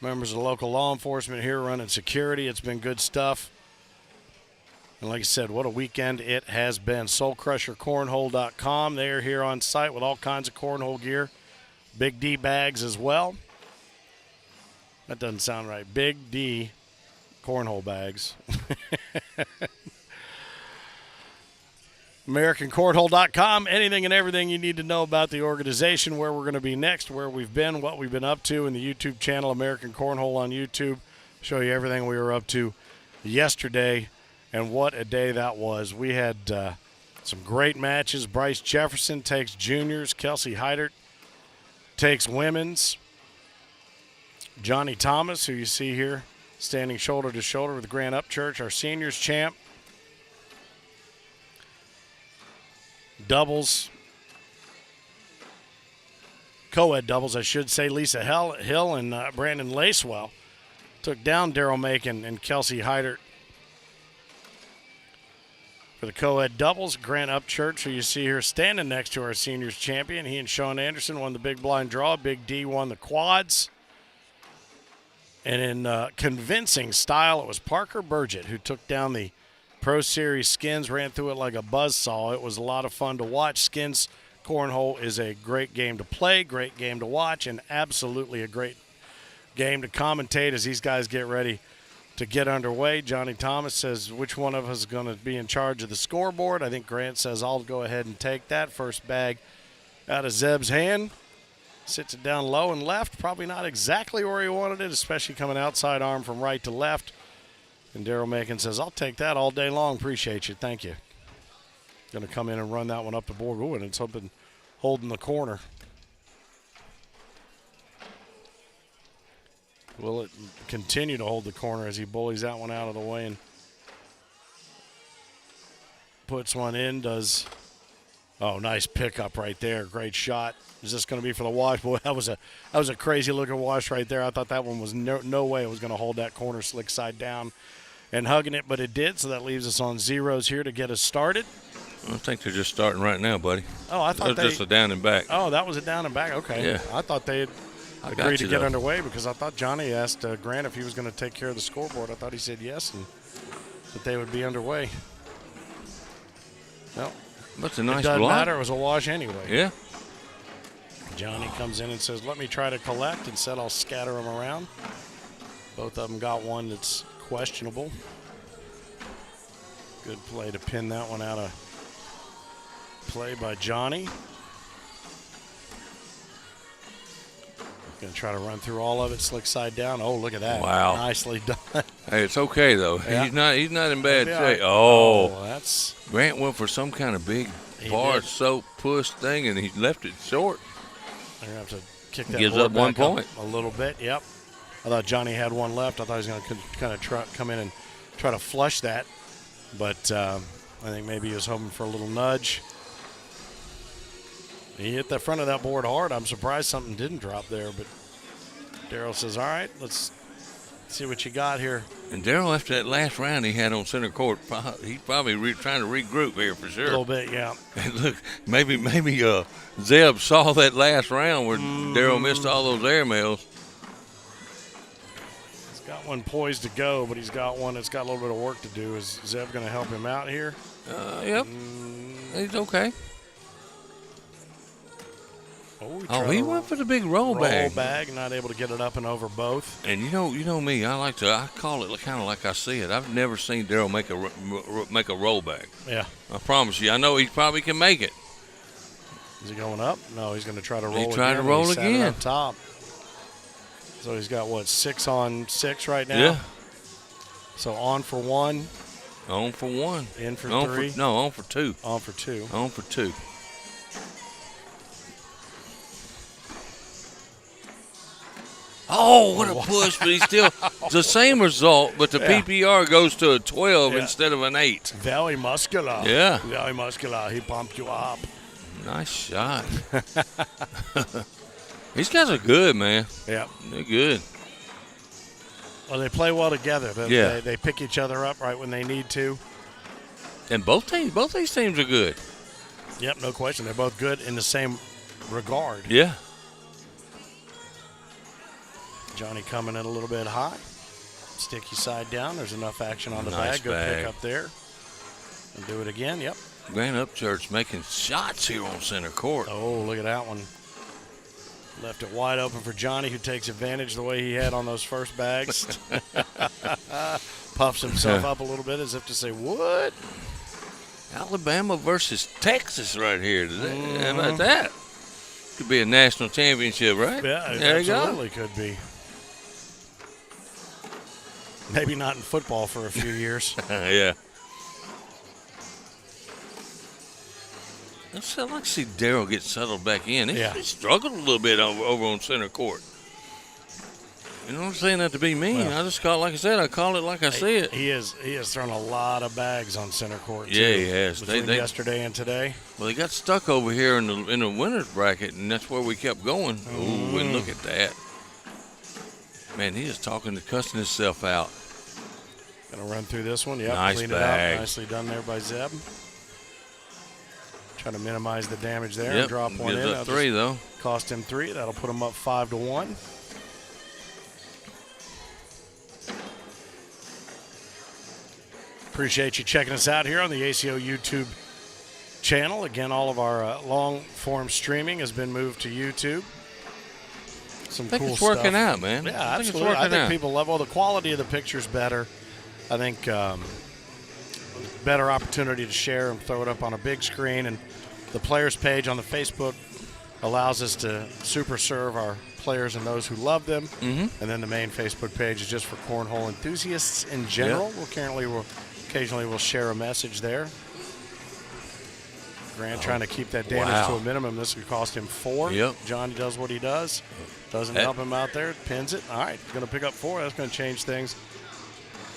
Speaker 2: Members of the local law enforcement here running security. It's been good stuff. And like I said, what a weekend it has been. SoulCrusherCornhole.com. They are here on site with all kinds of cornhole gear. Big D bags as well. That doesn't sound right. Big D cornhole bags. AmericanCornhole.com. Anything and everything you need to know about the organization, where we're going to be next, where we've been, what we've been up to, in the YouTube channel, American Cornhole on YouTube. Show you everything we were up to yesterday, and what a day that was. We had some great matches. Bryce Jefferson takes juniors. Kelsey Heidert takes women's. Johnny Thomas, who you see here, standing shoulder to shoulder with Grant Upchurch, our seniors champ. Doubles, co-ed doubles, I should say. Lisa Hill and Brandon Lacewell took down Daryl Macon and Kelsey Heidert. For the co-ed doubles, Grant Upchurch, who you see here standing next to our seniors champion. He and Sean Anderson won the big blind draw. Big D won the quads. And in convincing style, it was Parker Burgett who took down the Pro Series Skins, ran through it like a buzzsaw. It was a lot of fun to watch. Skins Cornhole is a great game to play, great game to watch, and absolutely a great game to commentate as these guys get ready to get underway. Johnny Thomas says, which one of us is going to be in charge of the scoreboard? I think Grant says, I'll go ahead and take that. First bag out of Zeb's hand. Sits it down low and left. Probably not exactly where he wanted it, especially coming outside arm from right to left. And Daryl Macon says, I'll take that all day long. Appreciate you. Thank you. Going to come in and run that one up the board. Ooh, and it's something holding the corner. Will it continue to hold the corner as he bullies that one out of the way and puts one in? Does Oh, nice pickup right there. Great shot. Is this going to be for the wash? Boy, that was a crazy looking wash right there. I thought that one was no way it was going to hold that corner slick side down and hugging it, but it did. So that leaves us on zeros here to get us started.
Speaker 3: I think they're just starting right now, buddy.
Speaker 2: Oh, I thought
Speaker 3: just a down and back.
Speaker 2: Oh, that was a down and back. Okay.
Speaker 3: Yeah.
Speaker 2: I thought they had agreed to get underway because I thought Johnny asked Grant if he was going to take care of the scoreboard. I thought he said yes and that they would be underway. No.
Speaker 3: That's a nice
Speaker 2: It doesn't
Speaker 3: block.
Speaker 2: matter. It was a wash anyway.
Speaker 3: Yeah.
Speaker 2: Johnny comes in and says, let me try to collect, and said I'll scatter them around. Both of them got one that's questionable. Good play to pin that one out of play by Johnny. Going to try to run through all of it, slick side down. Oh, look at that.
Speaker 3: Wow.
Speaker 2: Nicely done.
Speaker 3: Hey, it's okay, though.
Speaker 2: Yeah.
Speaker 3: He's not in bad
Speaker 2: Maybe
Speaker 3: shape.
Speaker 2: that's
Speaker 3: Grant went for some kind of big bar soap push thing, and he left it short.
Speaker 2: They're going to have to kick that
Speaker 3: Gives
Speaker 2: board
Speaker 3: up 1
Speaker 2: back up
Speaker 3: point.
Speaker 2: a little bit. Yep. I thought Johnny had one left. I thought he was going to kind of come in and try to flush that. But I think maybe he was hoping for a little nudge. He hit the front of that board hard. I'm surprised something didn't drop there. But Darryl says, all right, let's see what you got here.
Speaker 3: And Darryl, after that last round he had on center court, he's probably trying to regroup here for sure.
Speaker 2: A little bit, yeah.
Speaker 3: And look, maybe Zeb saw that last round where Darryl missed all those air mails.
Speaker 2: He's got one poised to go, but he's got one that's got a little bit of work to do. Is Zeb going to help him out here?
Speaker 3: Yep. He's okay.
Speaker 2: Oh,
Speaker 3: he went for the big roll bag.
Speaker 2: Roll bag, not able to get it up and over both.
Speaker 3: And you know me, I call it kind of like I see it. I've never seen Darryl make a roll bag.
Speaker 2: Yeah.
Speaker 3: I promise you. I know he probably can make it.
Speaker 2: Is he going up? No, he's going to try to roll again.
Speaker 3: He tried to roll
Speaker 2: He sat it
Speaker 3: again.
Speaker 2: up top. So he's got, what, 6 on 6 right now?
Speaker 3: Yeah.
Speaker 2: So on for 1.
Speaker 3: On for 1.
Speaker 2: In for
Speaker 3: on
Speaker 2: 3.
Speaker 3: On for 2.
Speaker 2: On for 2.
Speaker 3: On for 2. Oh, what a push, but he's still the same result, but the PPR goes to a 12 instead of an 8.
Speaker 2: Very muscular.
Speaker 3: Yeah.
Speaker 2: Very muscular. He pumped you up.
Speaker 3: Nice shot. These guys are good, man.
Speaker 2: Yeah.
Speaker 3: They're good.
Speaker 2: Well, they play well together.
Speaker 3: Yeah.
Speaker 2: They pick each other up right when they need to.
Speaker 3: And both these teams are good.
Speaker 2: Yep, no question. They're both good in the same regard.
Speaker 3: Yeah.
Speaker 2: Johnny coming in a little bit high. Sticky side down. There's enough action on the
Speaker 3: Nice
Speaker 2: bag. Good
Speaker 3: bag.
Speaker 2: pick up there. And do it again. Yep.
Speaker 3: Grant Upchurch making shots here on center court.
Speaker 2: Oh, look at that one. Left it wide open for Johnny, who takes advantage the way he had on those first bags. Puffs himself up a little bit as if to say, what?
Speaker 3: Alabama versus Texas right here. How about that? Could be a national championship, right?
Speaker 2: Yeah, it
Speaker 3: there you go.
Speaker 2: absolutely could be. Maybe not in football for a few years.
Speaker 3: Yeah. I'd like to see Darryl get settled back in. He struggled a little bit over on center court. You know what I'm saying? Not to be mean.
Speaker 2: Well,
Speaker 3: I just call it like I said. I call it like I see it.
Speaker 2: He has thrown a lot of bags on center court.
Speaker 3: Yeah,
Speaker 2: too,
Speaker 3: he has.
Speaker 2: Between yesterday and today.
Speaker 3: Well, they got stuck over here in the winner's bracket, and that's where we kept going. Ooh, and look at that. Man, he is cussing himself out.
Speaker 2: Gonna run through this one. Yep,
Speaker 3: Nice
Speaker 2: clean
Speaker 3: bag.
Speaker 2: it up. Nicely done there by Zeb. Trying to minimize the damage there.
Speaker 3: Yep.
Speaker 2: And drop one
Speaker 3: Gives
Speaker 2: in.
Speaker 3: up 3 though.
Speaker 2: Cost him 3. That'll put him up 5-1. Appreciate you checking us out here on the ACO YouTube channel. Again, all of our long-form streaming has been moved to YouTube. Some
Speaker 3: I think
Speaker 2: cool
Speaker 3: it's working
Speaker 2: stuff.
Speaker 3: out, man.
Speaker 2: Yeah,
Speaker 3: I think it's
Speaker 2: absolutely. I
Speaker 3: working
Speaker 2: think
Speaker 3: out.
Speaker 2: people love. Well, the quality of the picture's better. I think better opportunity to share and throw it up on a big screen. And the players page on the Facebook allows us to super serve our players and those who love them.
Speaker 3: Mm-hmm.
Speaker 2: And then the main Facebook page is just for cornhole enthusiasts in general.
Speaker 3: Yep.
Speaker 2: Occasionally we'll share a message there. Grant trying to keep that damage to a minimum. This could cost him 4.
Speaker 3: Yep.
Speaker 2: Johnny does what he does. Doesn't help him out there. Pins it. All right. Going to pick up 4. That's going to change things.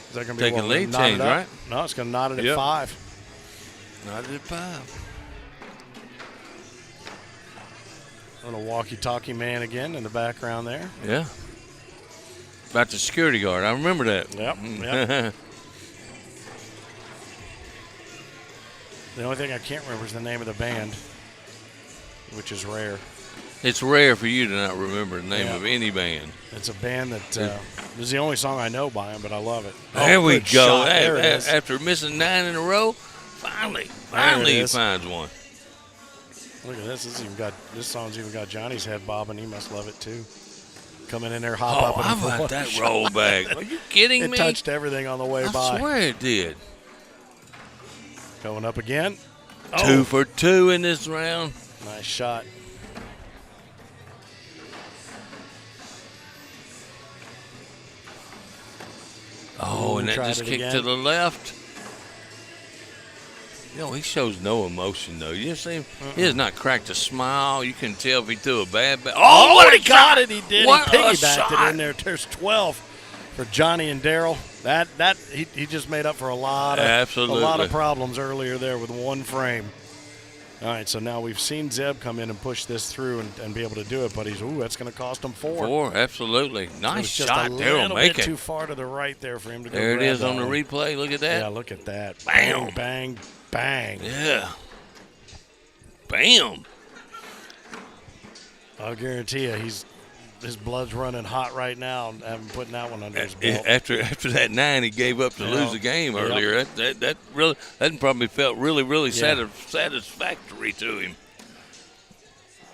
Speaker 2: Is that going to be
Speaker 3: Taking
Speaker 2: what,
Speaker 3: lead
Speaker 2: knot it
Speaker 3: change,
Speaker 2: up?
Speaker 3: right?
Speaker 2: No, it's going to knot it at 5.
Speaker 3: Knotted at 5.
Speaker 2: Little walkie-talkie man again in the background there.
Speaker 3: Yeah. About the security guard. I remember that.
Speaker 2: Yep. Yep. The only thing I can't remember is the name of the band, which is rare.
Speaker 3: It's rare for you to not remember the name of any band.
Speaker 2: It's a band that this is the only song I know by them, but I love it.
Speaker 3: There we
Speaker 2: good
Speaker 3: go.
Speaker 2: shot. There it is.
Speaker 3: After missing 9 in a row, finally he finds one.
Speaker 2: Look at this. This song's even got Johnny's head bobbing. He must love it too. Coming in there, hop up.
Speaker 3: How about that rollback? Are you kidding me?
Speaker 2: It touched everything on the way by.
Speaker 3: I swear it did.
Speaker 2: Going up again.
Speaker 3: 2 for 2 in this round.
Speaker 2: Nice shot.
Speaker 3: Oh, and that just kicked to the left. You know, he shows no emotion, though. You see him? He has not cracked a smile. You can tell if he threw a bad bat.
Speaker 2: Oh, what he got it. He did.
Speaker 3: What
Speaker 2: he
Speaker 3: a
Speaker 2: piggybacked
Speaker 3: shot.
Speaker 2: it in there. There's 12 for Johnny and Daryl. He just made up for a lot of problems earlier there with one frame. All right, so now we've seen Zeb come in and push this through and be able to do it, but that's going to cost him 4.
Speaker 3: 4, absolutely. Nice
Speaker 2: so
Speaker 3: shot,
Speaker 2: Daryl.
Speaker 3: Daryl.
Speaker 2: A little bit too far to the right there for him to go.
Speaker 3: There it
Speaker 2: grab
Speaker 3: is on the
Speaker 2: one.
Speaker 3: replay. Look at that.
Speaker 2: Yeah, look at that.
Speaker 3: Bam.
Speaker 2: Bang, bang, bang.
Speaker 3: Yeah. Bam.
Speaker 2: I'll guarantee you, his blood's running hot right now. And having putting that one under his belt.
Speaker 3: After that 9, he gave up to lose the game earlier. That probably felt really satisfactory to him.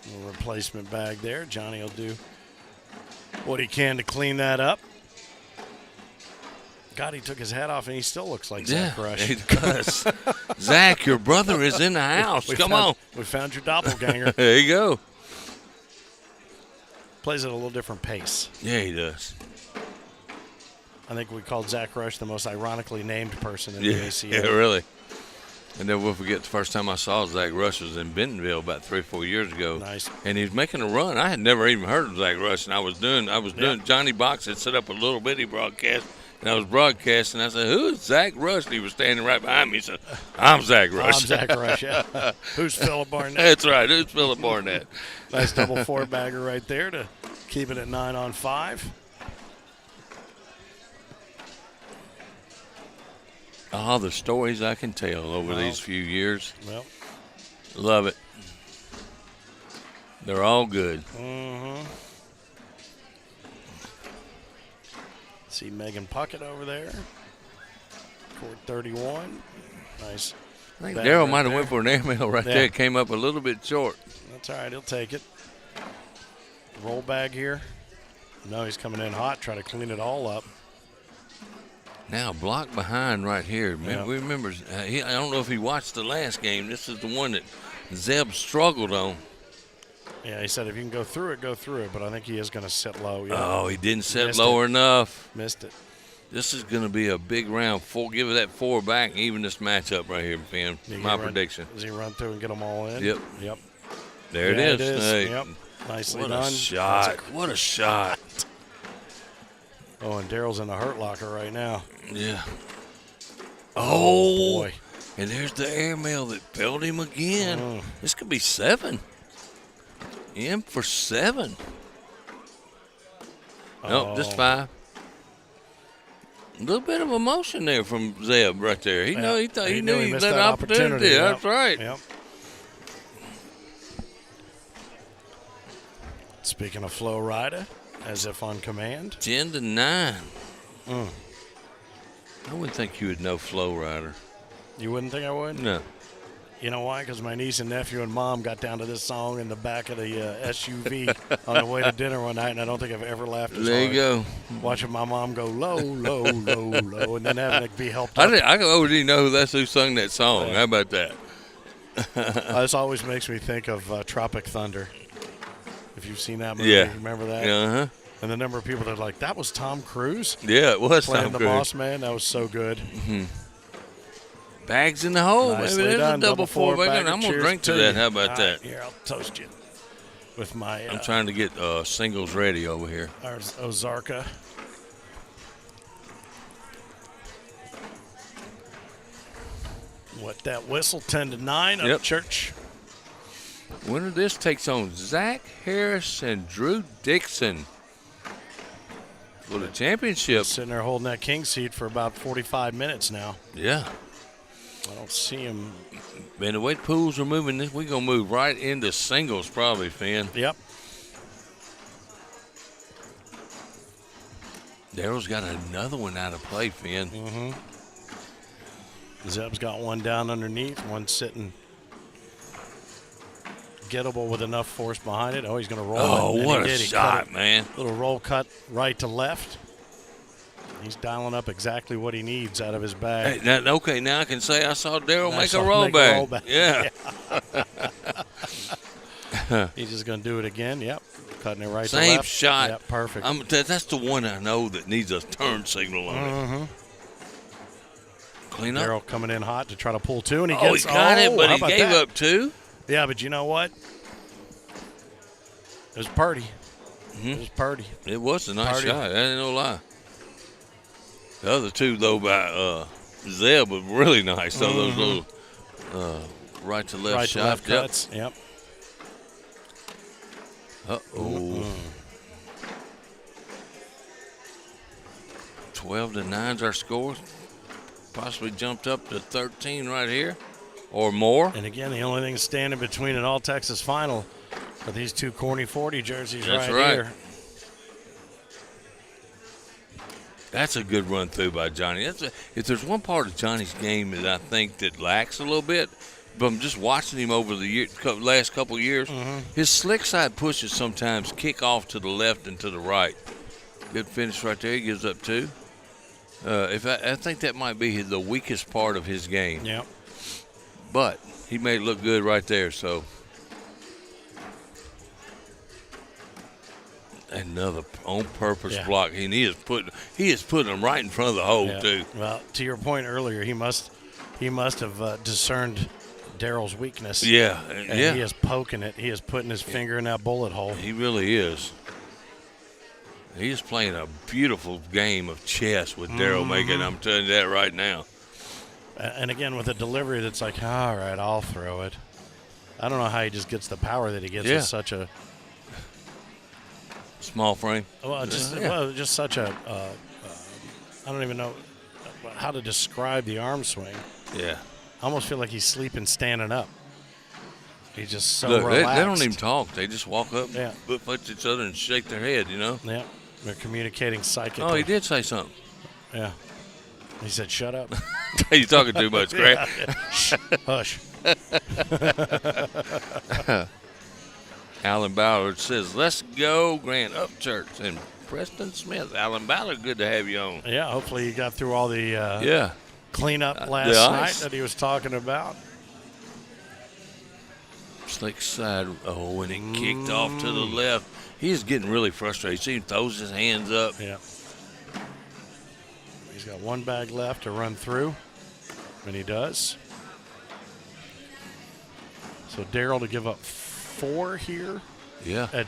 Speaker 2: Little replacement bag there. Johnny will do what he can to clean that up. God, he took his hat off and he still looks like Zach Rush.
Speaker 3: He does. Zach, your brother is in the house. Come on.
Speaker 2: We found your doppelganger.
Speaker 3: There you go.
Speaker 2: Plays at a little different pace.
Speaker 3: Yeah, he does.
Speaker 2: I think we called Zach Rush the most ironically named person in the ACO.
Speaker 3: Yeah, really. And then we'll forget the first time I saw Zach Rush was in Bentonville about 3 or 4 years ago.
Speaker 2: Nice.
Speaker 3: And he was making a run. I had never even heard of Zach Rush, and I was doing Johnny Box had set up a little bitty broadcast, and I was broadcasting. I said, "Who is Zach Rush?" And he was standing right behind me. He said, "I'm Zach Rush."
Speaker 2: I'm Zach Rush, yeah. Who's Philip Barnett?
Speaker 3: That's right. Who's Philip Barnett?
Speaker 2: Nice double 4-bagger right there to keep it at 9 on 5.
Speaker 3: Oh, the stories I can tell over these few years.
Speaker 2: Well,
Speaker 3: love it. They're all good.
Speaker 2: Mm-hmm. See Megan Puckett over there. Court 31. Nice.
Speaker 3: I think Daryl might have went for an airmail right there. It came up a little bit short.
Speaker 2: That's all right. He'll take it. Roll bag here. No, he's coming in hot. Try to clean it all up.
Speaker 3: Now, block behind right here. Man, we remember, I don't know if he watched the last game. This is the one that Zeb struggled on.
Speaker 2: Yeah, he said if you can go through it, but I think he is going to sit low.
Speaker 3: Oh, he didn't sit lower enough.
Speaker 2: Missed it.
Speaker 3: This is going to be a big round. Give it that 4 back and even this matchup right here, Finn. My prediction.
Speaker 2: Does he run through and get them all in?
Speaker 3: Yep.
Speaker 2: Yep.
Speaker 3: There it is. Hey.
Speaker 2: Yep. Nicely
Speaker 3: what
Speaker 2: done.
Speaker 3: A shot. What a shot.
Speaker 2: Oh, and Daryl's in the hurt locker right now.
Speaker 3: Yeah.
Speaker 2: Oh boy.
Speaker 3: And there's the airmail that felled him again. This could be 7. In for 7. Nope, just 5. A little bit of emotion there from Zeb right there. He knew he missed that opportunity.
Speaker 2: Yep.
Speaker 3: That's right.
Speaker 2: Yep. Speaking of Flo Rida, as if on command.
Speaker 3: 10-9. I wouldn't think you would know Flo Rida.
Speaker 2: You wouldn't think I would?
Speaker 3: No.
Speaker 2: You know why? Because my niece and nephew and mom got down to this song in the back of the SUV on the way to dinner one night, and I don't think I've ever laughed as
Speaker 3: There
Speaker 2: hard.
Speaker 3: you go.
Speaker 2: Watching my mom go low, low, low, low, and then having to be helped up.
Speaker 3: I already know who sung that song. How about that?
Speaker 2: This always makes me think of Tropic Thunder. If you've seen that movie, remember that?
Speaker 3: Uh-huh.
Speaker 2: And the number of people that are like, that was Tom Cruise?
Speaker 3: Yeah, it was
Speaker 2: playing
Speaker 3: Tom
Speaker 2: the
Speaker 3: Cruise.
Speaker 2: boss man. That was so good.
Speaker 3: Mm-hmm. Bags in the hole.
Speaker 2: Nicely
Speaker 3: Maybe there's
Speaker 2: done.
Speaker 3: a double 4-bagger. I'm going to drink to that. How about
Speaker 2: All
Speaker 3: that?
Speaker 2: Right, here, I'll toast you with my
Speaker 3: I'm trying to get singles ready over here.
Speaker 2: Our Ozarka. What that whistle, 10-9 up Church.
Speaker 3: Winner of this takes on Zach Harris and Drew Dixon for the championship.
Speaker 2: Sitting there holding that king seat for about 45 minutes now.
Speaker 3: Yeah.
Speaker 2: I don't see him.
Speaker 3: Man, the way the pools are moving, we're going to move right into singles probably, Finn.
Speaker 2: Yep.
Speaker 3: Daryl's got another one out of play, Finn.
Speaker 2: Mm-hmm. Zeb's got one down underneath, one sitting gettable with enough force behind it. Oh, he's going to roll it.
Speaker 3: Oh,
Speaker 2: And
Speaker 3: what
Speaker 2: he
Speaker 3: a
Speaker 2: did. He
Speaker 3: shot,
Speaker 2: cut it.
Speaker 3: man.
Speaker 2: Little roll cut right to left. He's dialing up exactly what he needs out of his bag.
Speaker 3: Hey, now I can say I saw Daryl make a roll back. Yeah.
Speaker 2: He's just going to do it again. Yep. Cutting it right to
Speaker 3: Same
Speaker 2: left.
Speaker 3: shot.
Speaker 2: Yep, perfect.
Speaker 3: That's the one I know that needs a turn signal on it. Clean up.
Speaker 2: Daryl coming in hot to try to pull two, and he
Speaker 3: Oh,
Speaker 2: gets.
Speaker 3: he got it, but
Speaker 2: how
Speaker 3: he
Speaker 2: about
Speaker 3: gave
Speaker 2: that?
Speaker 3: up two.
Speaker 2: Yeah, but you know what? It was Purdy. It was Purdy.
Speaker 3: It was a nice
Speaker 2: Purdy.
Speaker 3: shot. That ain't no lie. The other two, though, by Zeb was really nice. Though those little right to left
Speaker 2: Right to
Speaker 3: shots.
Speaker 2: left cuts. Yep.
Speaker 3: Uh-oh. 12-9's our score. Possibly jumped up to 13 right here or more.
Speaker 2: And again, the only thing standing between an All-Texas final are these two corny 40 jerseys
Speaker 3: That's
Speaker 2: right
Speaker 3: right.
Speaker 2: here.
Speaker 3: That's a good run through by Johnny. If there's one part of Johnny's game that I think that lacks a little bit, but I'm just watching him over the last couple of years, his slick side pushes sometimes kick off to the left and to the right. Good finish right there. He gives up two. I think that might be the weakest part of his game.
Speaker 2: Yep.
Speaker 3: But he made it look good right there. So another on-purpose block, and he is putting them right in front of the hole too.
Speaker 2: Well, to your point earlier, he must have discerned Daryl's weakness.
Speaker 3: Yeah,
Speaker 2: and
Speaker 3: yeah.
Speaker 2: he is poking it. He is putting his finger in that bullet hole.
Speaker 3: He really is. He is playing a beautiful game of chess with Daryl Macon. I'm telling you that right now.
Speaker 2: And again, with a delivery that's like, all right, I'll throw it. I don't know how he just gets the power that he gets with such a
Speaker 3: small frame.
Speaker 2: Well, just such a. I don't even know how to describe the arm swing.
Speaker 3: Yeah.
Speaker 2: I almost feel like he's sleeping standing up. He's just so
Speaker 3: Look,
Speaker 2: relaxed.
Speaker 3: they don't even talk. They just walk up, foot each other, and shake their head, you know?
Speaker 2: Yeah. They're communicating psychically.
Speaker 3: Oh, he did say something.
Speaker 2: Yeah. He said, shut up.
Speaker 3: You're talking too much, Greg.
Speaker 2: Shh. Hush.
Speaker 3: Alan Ballard says, let's go, Grant Upchurch and Preston Smith. Alan Ballard, good to have you on.
Speaker 2: Yeah, hopefully you got through all the cleanup last night that he was talking about.
Speaker 3: Slick side. Oh, and he kicked off to the left. He is getting really frustrated. See, he throws his hands up.
Speaker 2: Yeah. He's got one bag left to run through, and he does. So Daryl to give up 4 here.
Speaker 3: Yeah.
Speaker 2: At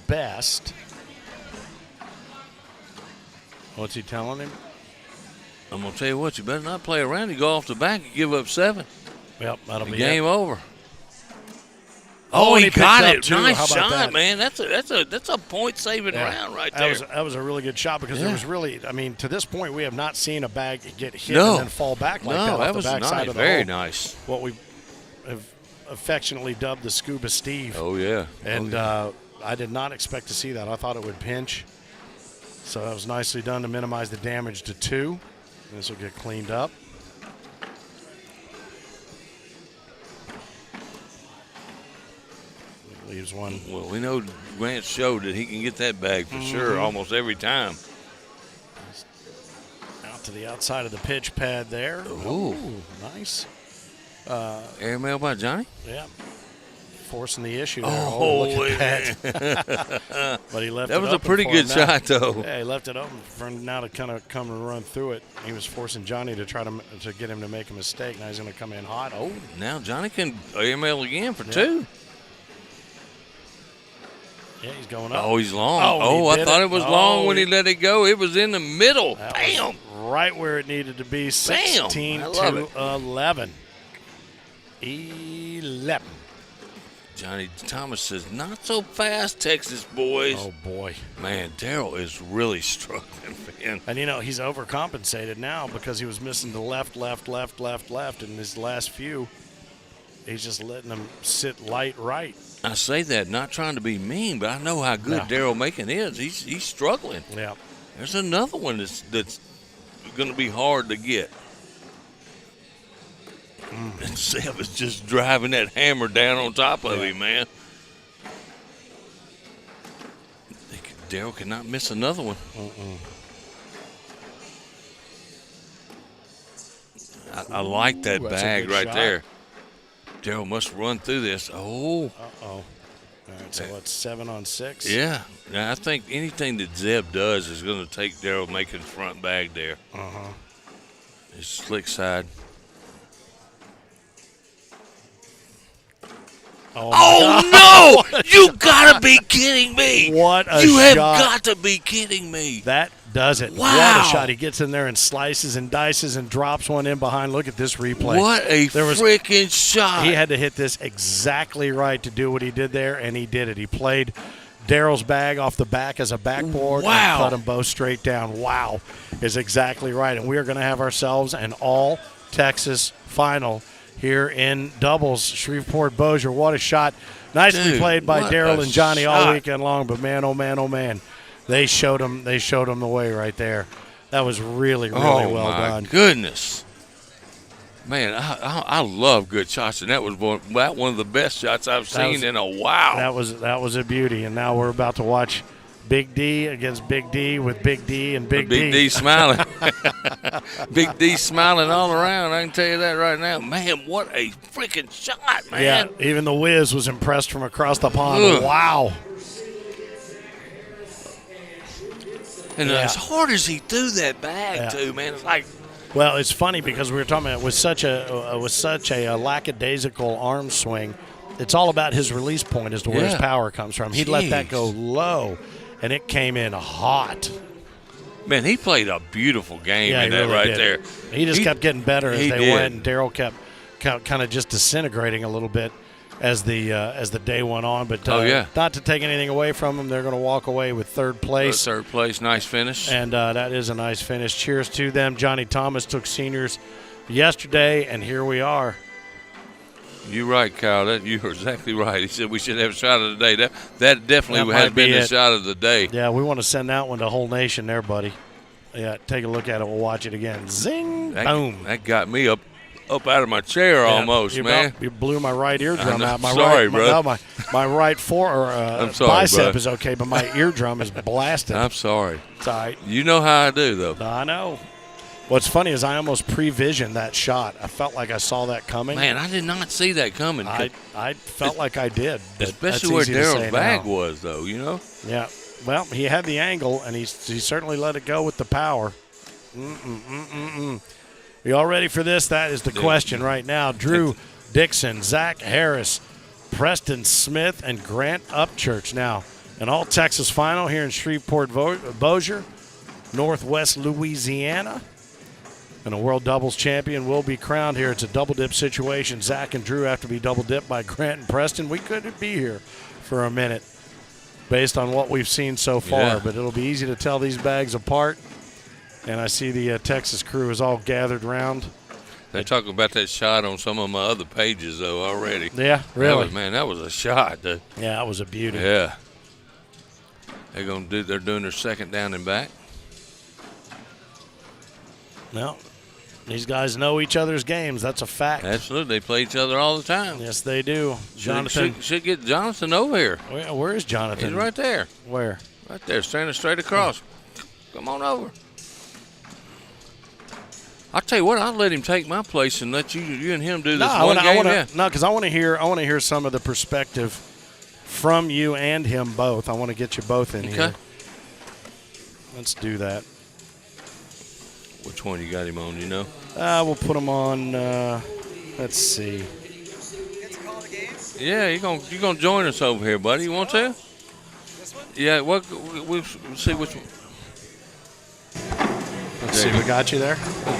Speaker 2: best. What's he telling him?
Speaker 3: I'm going to tell you what, you better not play around. You go off the back, you give up 7.
Speaker 2: Yep, that'll be
Speaker 3: game
Speaker 2: it.
Speaker 3: over.
Speaker 2: Oh,
Speaker 3: he got
Speaker 2: picked
Speaker 3: it.
Speaker 2: up two.
Speaker 3: Nice
Speaker 2: How about
Speaker 3: shot,
Speaker 2: that?
Speaker 3: man. That's a point-saving round right there.
Speaker 2: That was a really good shot because there was really, I mean, to this point, we have not seen a bag get hit and then fall back like that off
Speaker 3: that
Speaker 2: the
Speaker 3: was
Speaker 2: backside
Speaker 3: nice.
Speaker 2: of the
Speaker 3: Very
Speaker 2: hole.
Speaker 3: nice.
Speaker 2: What we have affectionately dubbed the Scuba Steve.
Speaker 3: Oh, yeah.
Speaker 2: And I did not expect to see that. I thought it would pinch. So that was nicely done to minimize the damage to 2. This will get cleaned up. Leaves one.
Speaker 3: Well, we know Grant showed that he can get that bag for sure almost every time.
Speaker 2: Out to the outside of the pitch pad there.
Speaker 3: Ooh.
Speaker 2: Nice.
Speaker 3: Airmail by Johnny?
Speaker 2: Yeah. Forcing the issue there.
Speaker 3: Oh,
Speaker 2: look at that. But he left
Speaker 3: that
Speaker 2: it
Speaker 3: was a
Speaker 2: open
Speaker 3: pretty
Speaker 2: for
Speaker 3: good
Speaker 2: him now.
Speaker 3: shot, though.
Speaker 2: Yeah, he left it open for him now to kind of come and run through it. He was forcing Johnny to try to get him to make a mistake. Now he's going to come in hot. Oh,
Speaker 3: now Johnny can airmail again for 2.
Speaker 2: Yeah, he's going up.
Speaker 3: Oh, he's long. Oh, I thought it was long when he let it go. It was in the middle. Bam!
Speaker 2: Right where it needed to be. 16
Speaker 3: I love
Speaker 2: to
Speaker 3: it.
Speaker 2: 11. 11.
Speaker 3: Johnny Thomas says, not so fast, Texas boys.
Speaker 2: Oh, boy.
Speaker 3: Man, Daryl is really struggling, man.
Speaker 2: And, he's overcompensated now because he was missing the left. And his last few, he's just letting them sit light right.
Speaker 3: I say that not trying to be mean, but I know how good Daryl Macon is. He's struggling.
Speaker 2: Yeah.
Speaker 3: There's another one that's going to be hard to get. And Seb is just driving that hammer down on top of him, man. Daryl cannot miss another one. I like that bag right there. Daryl must run through this. Oh.
Speaker 2: Uh-oh. All right, so what's 7 on 6?
Speaker 3: Yeah. Now, I think anything that Zeb does is going to take Daryl Macon's front bag there.
Speaker 2: Uh-huh.
Speaker 3: His slick side. Oh no! You gotta be kidding me!
Speaker 2: What a shot.
Speaker 3: You have got to be kidding me.
Speaker 2: That does it.
Speaker 3: Wow.
Speaker 2: What a shot. He gets in there and slices and dices and drops one in behind. Look at this replay.
Speaker 3: What a freaking shot.
Speaker 2: He had to hit this exactly right to do what he did there, and he did it. He played Daryl's bag off the back as a backboard and cut them both straight down. Wow is exactly right. And we are going to have ourselves an all-Texas final here in doubles, Shreveport-Bossier. What a shot. Nicely played by Daryl and Johnny all weekend long, but man, oh man, they showed him the way right there. That was really well done.
Speaker 3: Oh, my goodness. Man, I love good shots, and that was one of the best shots I've seen in a while.
Speaker 2: That was a beauty, and now we're about to watch Big D against Big D with Big D and Big D.
Speaker 3: Big D smiling. Big D smiling all around. I can tell you that right now. Man, what a freaking shot, man.
Speaker 2: Yeah, even the Wiz was impressed from across the pond.
Speaker 3: Ugh.
Speaker 2: Wow.
Speaker 3: And as hard as he threw that bag, too, man, it's like.
Speaker 2: Well, it's funny because we were talking about with such a lackadaisical arm swing. It's all about his release point as to where his power comes from. He'd let that go low, and it came in hot.
Speaker 3: Man, he played a beautiful game in that really there.
Speaker 2: He just kept getting better as they went, and Daryl kept kind of just disintegrating a little bit as the day went on. But not to take anything away from them, they're going to walk away with third place.
Speaker 3: Third place, nice finish.
Speaker 2: And that is a nice finish. Cheers to them. Johnny Thomas took seniors yesterday, and here we are.
Speaker 3: You're right, Kyle. You were exactly right. He said we should have a shot of the day. That definitely has been the shot of the day.
Speaker 2: Yeah, we want to send that one to whole nation there, buddy. Yeah, take a look at it. We'll watch it again. Zing, boom.
Speaker 3: That got me up out of my chair almost, man.
Speaker 2: You blew my right eardrum out.
Speaker 3: Sorry, bro.
Speaker 2: My right bicep
Speaker 3: bro.
Speaker 2: is okay, but my eardrum is blasted.
Speaker 3: I'm sorry.
Speaker 2: It's all right.
Speaker 3: You know how I do, though.
Speaker 2: I know. What's funny is I almost pre-visioned that shot. I felt like I saw that coming.
Speaker 3: Man, I did not see that coming.
Speaker 2: I felt like I did.
Speaker 3: Especially where Daryl's bag was, though, you know?
Speaker 2: Yeah. Well, he had the angle, and he certainly let it go with the power. You all ready for this? That is the question right now. Drew Dixon, Zach Harris, Preston Smith, and Grant Upchurch. Now, an all-Texas final here in Shreveport-Bossier, Northwest Louisiana. And a world doubles champion will be crowned here. It's a double-dip situation. Zach and Drew have to be double-dipped by Grant and Preston. We couldn't be here for a minute based on what we've seen so far, but it'll be easy to tell these bags apart. And I see the Texas crew is all gathered around.
Speaker 3: They're talking about that shot on some of my other pages, though, already.
Speaker 2: Yeah, really?
Speaker 3: That was a shot, dude.
Speaker 2: Yeah, that was a beauty.
Speaker 3: Yeah. They're doing their second down and back.
Speaker 2: No. These guys know each other's games. That's a fact.
Speaker 3: Absolutely. They play each other all the time.
Speaker 2: Yes, they do. Jonathan.
Speaker 3: Should get Jonathan over here.
Speaker 2: Where is Jonathan?
Speaker 3: He's right there.
Speaker 2: Where?
Speaker 3: Right there, standing straight across. Come on over. I'll tell you what, I'll let him take my place and let you and him do this game.
Speaker 2: No, because I want to hear some of the perspective from you and him both. I want to get you both in here. Let's do that.
Speaker 3: Which one you got him on, you know?
Speaker 2: We'll put him on, let's see.
Speaker 3: Yeah, you're gonna join us over here, buddy. You want to? This one? Yeah, we'll see which one.
Speaker 2: Let's see, we got you there?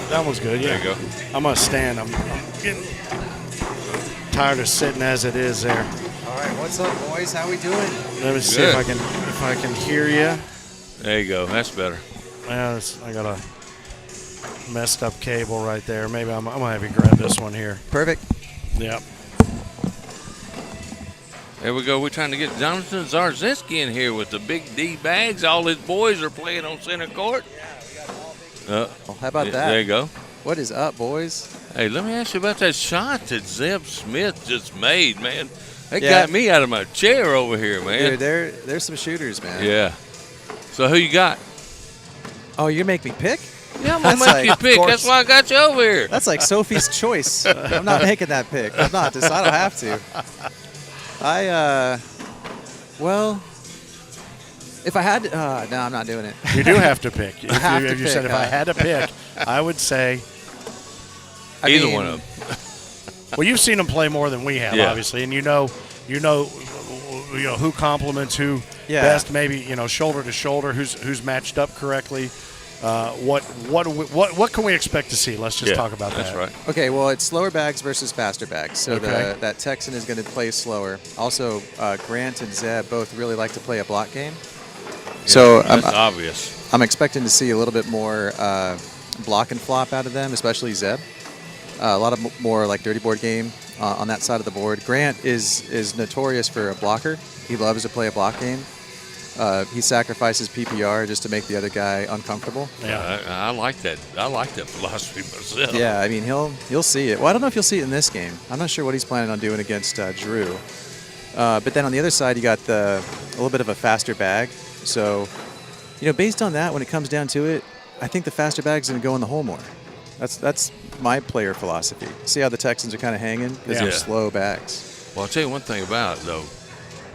Speaker 2: That one's good, yeah.
Speaker 3: There you go.
Speaker 2: I'm going to stand. I'm getting tired of sitting as it is there.
Speaker 14: All right, what's up, boys? How we doing?
Speaker 2: Let me see if I can hear you.
Speaker 3: There you go. That's better.
Speaker 2: Yeah, I got a messed up cable right there. Maybe I'm gonna have you grab this one here.
Speaker 14: Perfect.
Speaker 2: Yep.
Speaker 3: There we go. We're trying to get Jonathan Zarzeski in here with the big D bags. All his boys are playing on center court.
Speaker 14: Well, how about that?
Speaker 3: There you go.
Speaker 14: What is up, boys?
Speaker 3: Hey, let me ask you about that shot that Zeb Smith just made, man. That
Speaker 14: Yeah.
Speaker 3: got me out of my chair over here, man.
Speaker 14: Dude, there's some shooters, man.
Speaker 3: Yeah. So who you got?
Speaker 14: Oh, you make me pick?
Speaker 3: Yeah, I'm going to make you pick. That's why I got you over here.
Speaker 14: That's like Sophie's choice. I'm not making that pick. I'm not. I don't have to. Well, if I had to, no, I'm not doing it.
Speaker 2: You do have to pick. If you
Speaker 14: pick,
Speaker 2: said if I had to pick, I would say
Speaker 3: either one of them.
Speaker 2: Well, you've seen them play more than we have, obviously, and you know who complements who best. Maybe shoulder to shoulder, who's matched up correctly. What can we expect to see? Let's just talk about that.
Speaker 3: That's right.
Speaker 14: Okay, well, it's slower bags versus faster bags. So
Speaker 2: Okay.
Speaker 14: that Texan is going to play slower. Also, Grant and Zeb both really like to play a block game. So
Speaker 3: that's obvious.
Speaker 14: I'm expecting to see a little bit more block and flop out of them, especially Zeb. A lot of more like dirty board game on that side of the board. Grant is notorious for a blocker. He loves to play a block game. He sacrifices PPR just to make the other guy uncomfortable.
Speaker 3: Yeah, I like that. I like that philosophy myself.
Speaker 14: Yeah, I mean you'll see it. Well, I don't know if you'll see it in this game. I'm not sure what he's planning on doing against Drew. But then on the other side, you got a little bit of a faster bag. So, based on that, when it comes down to it, I think the faster bag's going to go in the hole more. That's my player philosophy. See how the Texans are kind of hanging? Because they're slow bags.
Speaker 3: Well, I'll tell you one thing about it, though.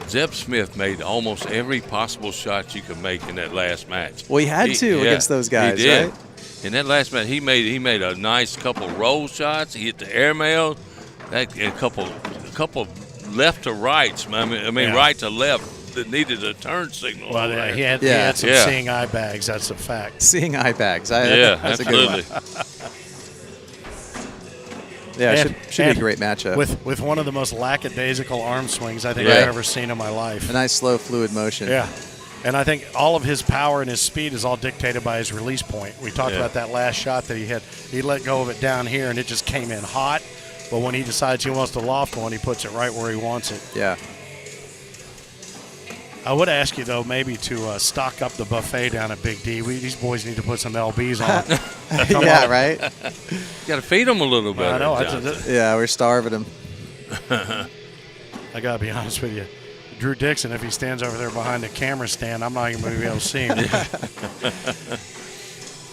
Speaker 3: Zeb Smith made almost every possible shot you could make in that last match.
Speaker 14: Well, he had to against those guys,
Speaker 3: he did.
Speaker 14: right?
Speaker 3: In that last match, he made a nice couple roll shots. He hit the airmail, a couple left to rights. I mean right to left that needed a turn signal.
Speaker 2: Well,
Speaker 3: there.
Speaker 2: he had some seeing eye bags. That's a fact.
Speaker 14: Seeing eye bags.
Speaker 3: absolutely.
Speaker 14: That's a good one. Yeah, it should be a great matchup.
Speaker 2: With one of the most lackadaisical arm swings I think I've ever seen in my life.
Speaker 14: A nice, slow, fluid motion.
Speaker 2: Yeah. And I think all of his power and his speed is all dictated by his release point. We talked about that last shot that he had. He let go of it down here, and it just came in hot. But when he decides he wants to loft one, he puts it right where he wants it.
Speaker 14: Yeah.
Speaker 2: I would ask you, though, maybe to stock up the buffet down at Big D. These boys need to put some LBs on.
Speaker 14: Yeah, right?
Speaker 3: Got to feed them a little bit.
Speaker 2: I know.
Speaker 14: Yeah, we're starving them.
Speaker 2: I got to be honest with you. Drew Dixon, if he stands over there behind the camera stand, I'm not even going to be able to see him.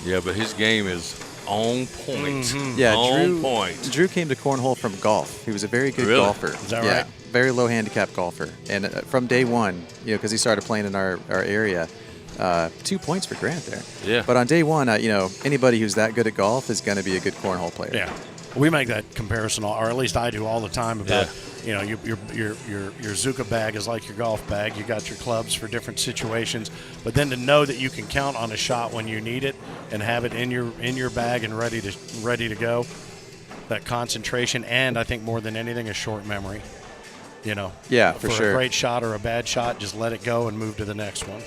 Speaker 3: Yeah, but his game is on point.
Speaker 2: Mm-hmm.
Speaker 14: Yeah,
Speaker 3: on point.
Speaker 14: Drew came to cornhole from golf. He was a very good golfer.
Speaker 2: Is that
Speaker 14: yeah,
Speaker 2: right?
Speaker 14: Very low handicap golfer. And from day one, because he started playing in our area, 2 points for Grant there.
Speaker 3: Yeah.
Speaker 14: But on day one, anybody who's that good at golf is going to be a good cornhole player.
Speaker 2: Yeah. We make that comparison, or at least I do all the time, about your Zuka bag is like your golf bag. You got your clubs for different situations, but then to know that you can count on a shot when you need it and have it in your bag and ready to go. That concentration, and I think more than anything, a short memory.
Speaker 14: Yeah, for sure.
Speaker 2: A great shot or a bad shot, just let it go and move to the next one.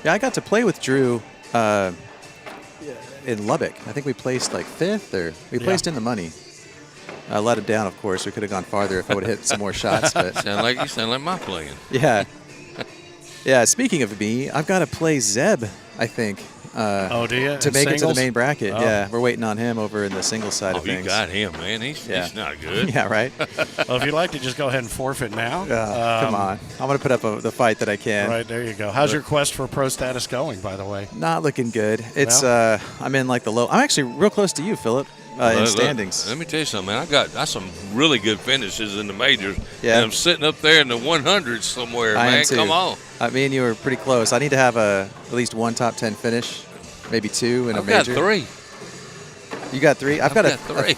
Speaker 14: Yeah, I got to play with Drew in Lubbock. I think we placed like 5th, or we placed in the money. I let him down, of course. We could have gone farther if I would have hit some more shots. But
Speaker 3: You sound like my playing.
Speaker 14: Yeah. Yeah, speaking of me, I've got to play Zeb, I think.
Speaker 2: Do you?
Speaker 14: To make it to the main bracket.
Speaker 2: Oh.
Speaker 14: Yeah, we're waiting on him over in the singles side of things.
Speaker 3: You got him, man. He's not good.
Speaker 14: Yeah, right?
Speaker 2: Well, if you'd like to just go ahead and forfeit now.
Speaker 14: Come on. I'm going to put up the fight that I can.
Speaker 2: Right, there you go. How's your quest for pro status going, by the way?
Speaker 14: Not looking good. It's I'm in like the low. I'm actually real close to you, Philip, in standings.
Speaker 3: Let me tell you something, man. I got some really good finishes in the majors.
Speaker 14: Yeah.
Speaker 3: And I'm sitting up there in the 100s somewhere,
Speaker 14: I
Speaker 3: man.
Speaker 14: am too.
Speaker 3: Come on.
Speaker 14: Me and you are pretty close. I need to have at least one top 10 finish, maybe 2 in a major.
Speaker 3: I've got 3.
Speaker 14: You got 3? I've got
Speaker 3: 3.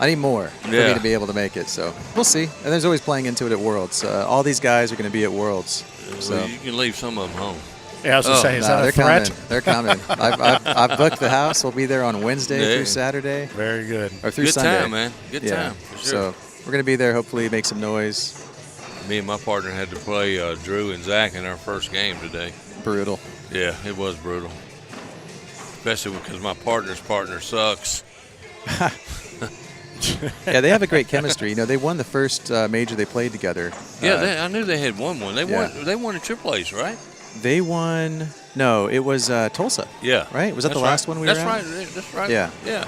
Speaker 14: I need more for me to be able to make it. So we'll see. And there's always playing into it at Worlds. All these guys are going to be at Worlds. So
Speaker 3: Well, you can leave some of them home.
Speaker 2: Yeah, I was going to say, is that a threat?
Speaker 14: They're coming. I've booked the house. We'll be there on Wednesday through Saturday.
Speaker 2: Very good.
Speaker 14: Or through
Speaker 3: good
Speaker 14: Sunday.
Speaker 3: Time, man. Good time, for sure.
Speaker 14: So we're going to be there, hopefully make some noise.
Speaker 3: Me and my partner had to play Drew and Zach in our first game today.
Speaker 14: Brutal.
Speaker 3: Yeah, it was brutal. Especially because my partner's partner sucks.
Speaker 14: Yeah, they have a great chemistry. You know, they won the first major they played together.
Speaker 3: Yeah, I knew they had won one. They won in Triple A's, right?
Speaker 14: They won. No, it was Tulsa.
Speaker 3: Yeah.
Speaker 14: Right? Was that the last one we were at?
Speaker 3: That's right.
Speaker 14: Yeah.
Speaker 3: Yeah.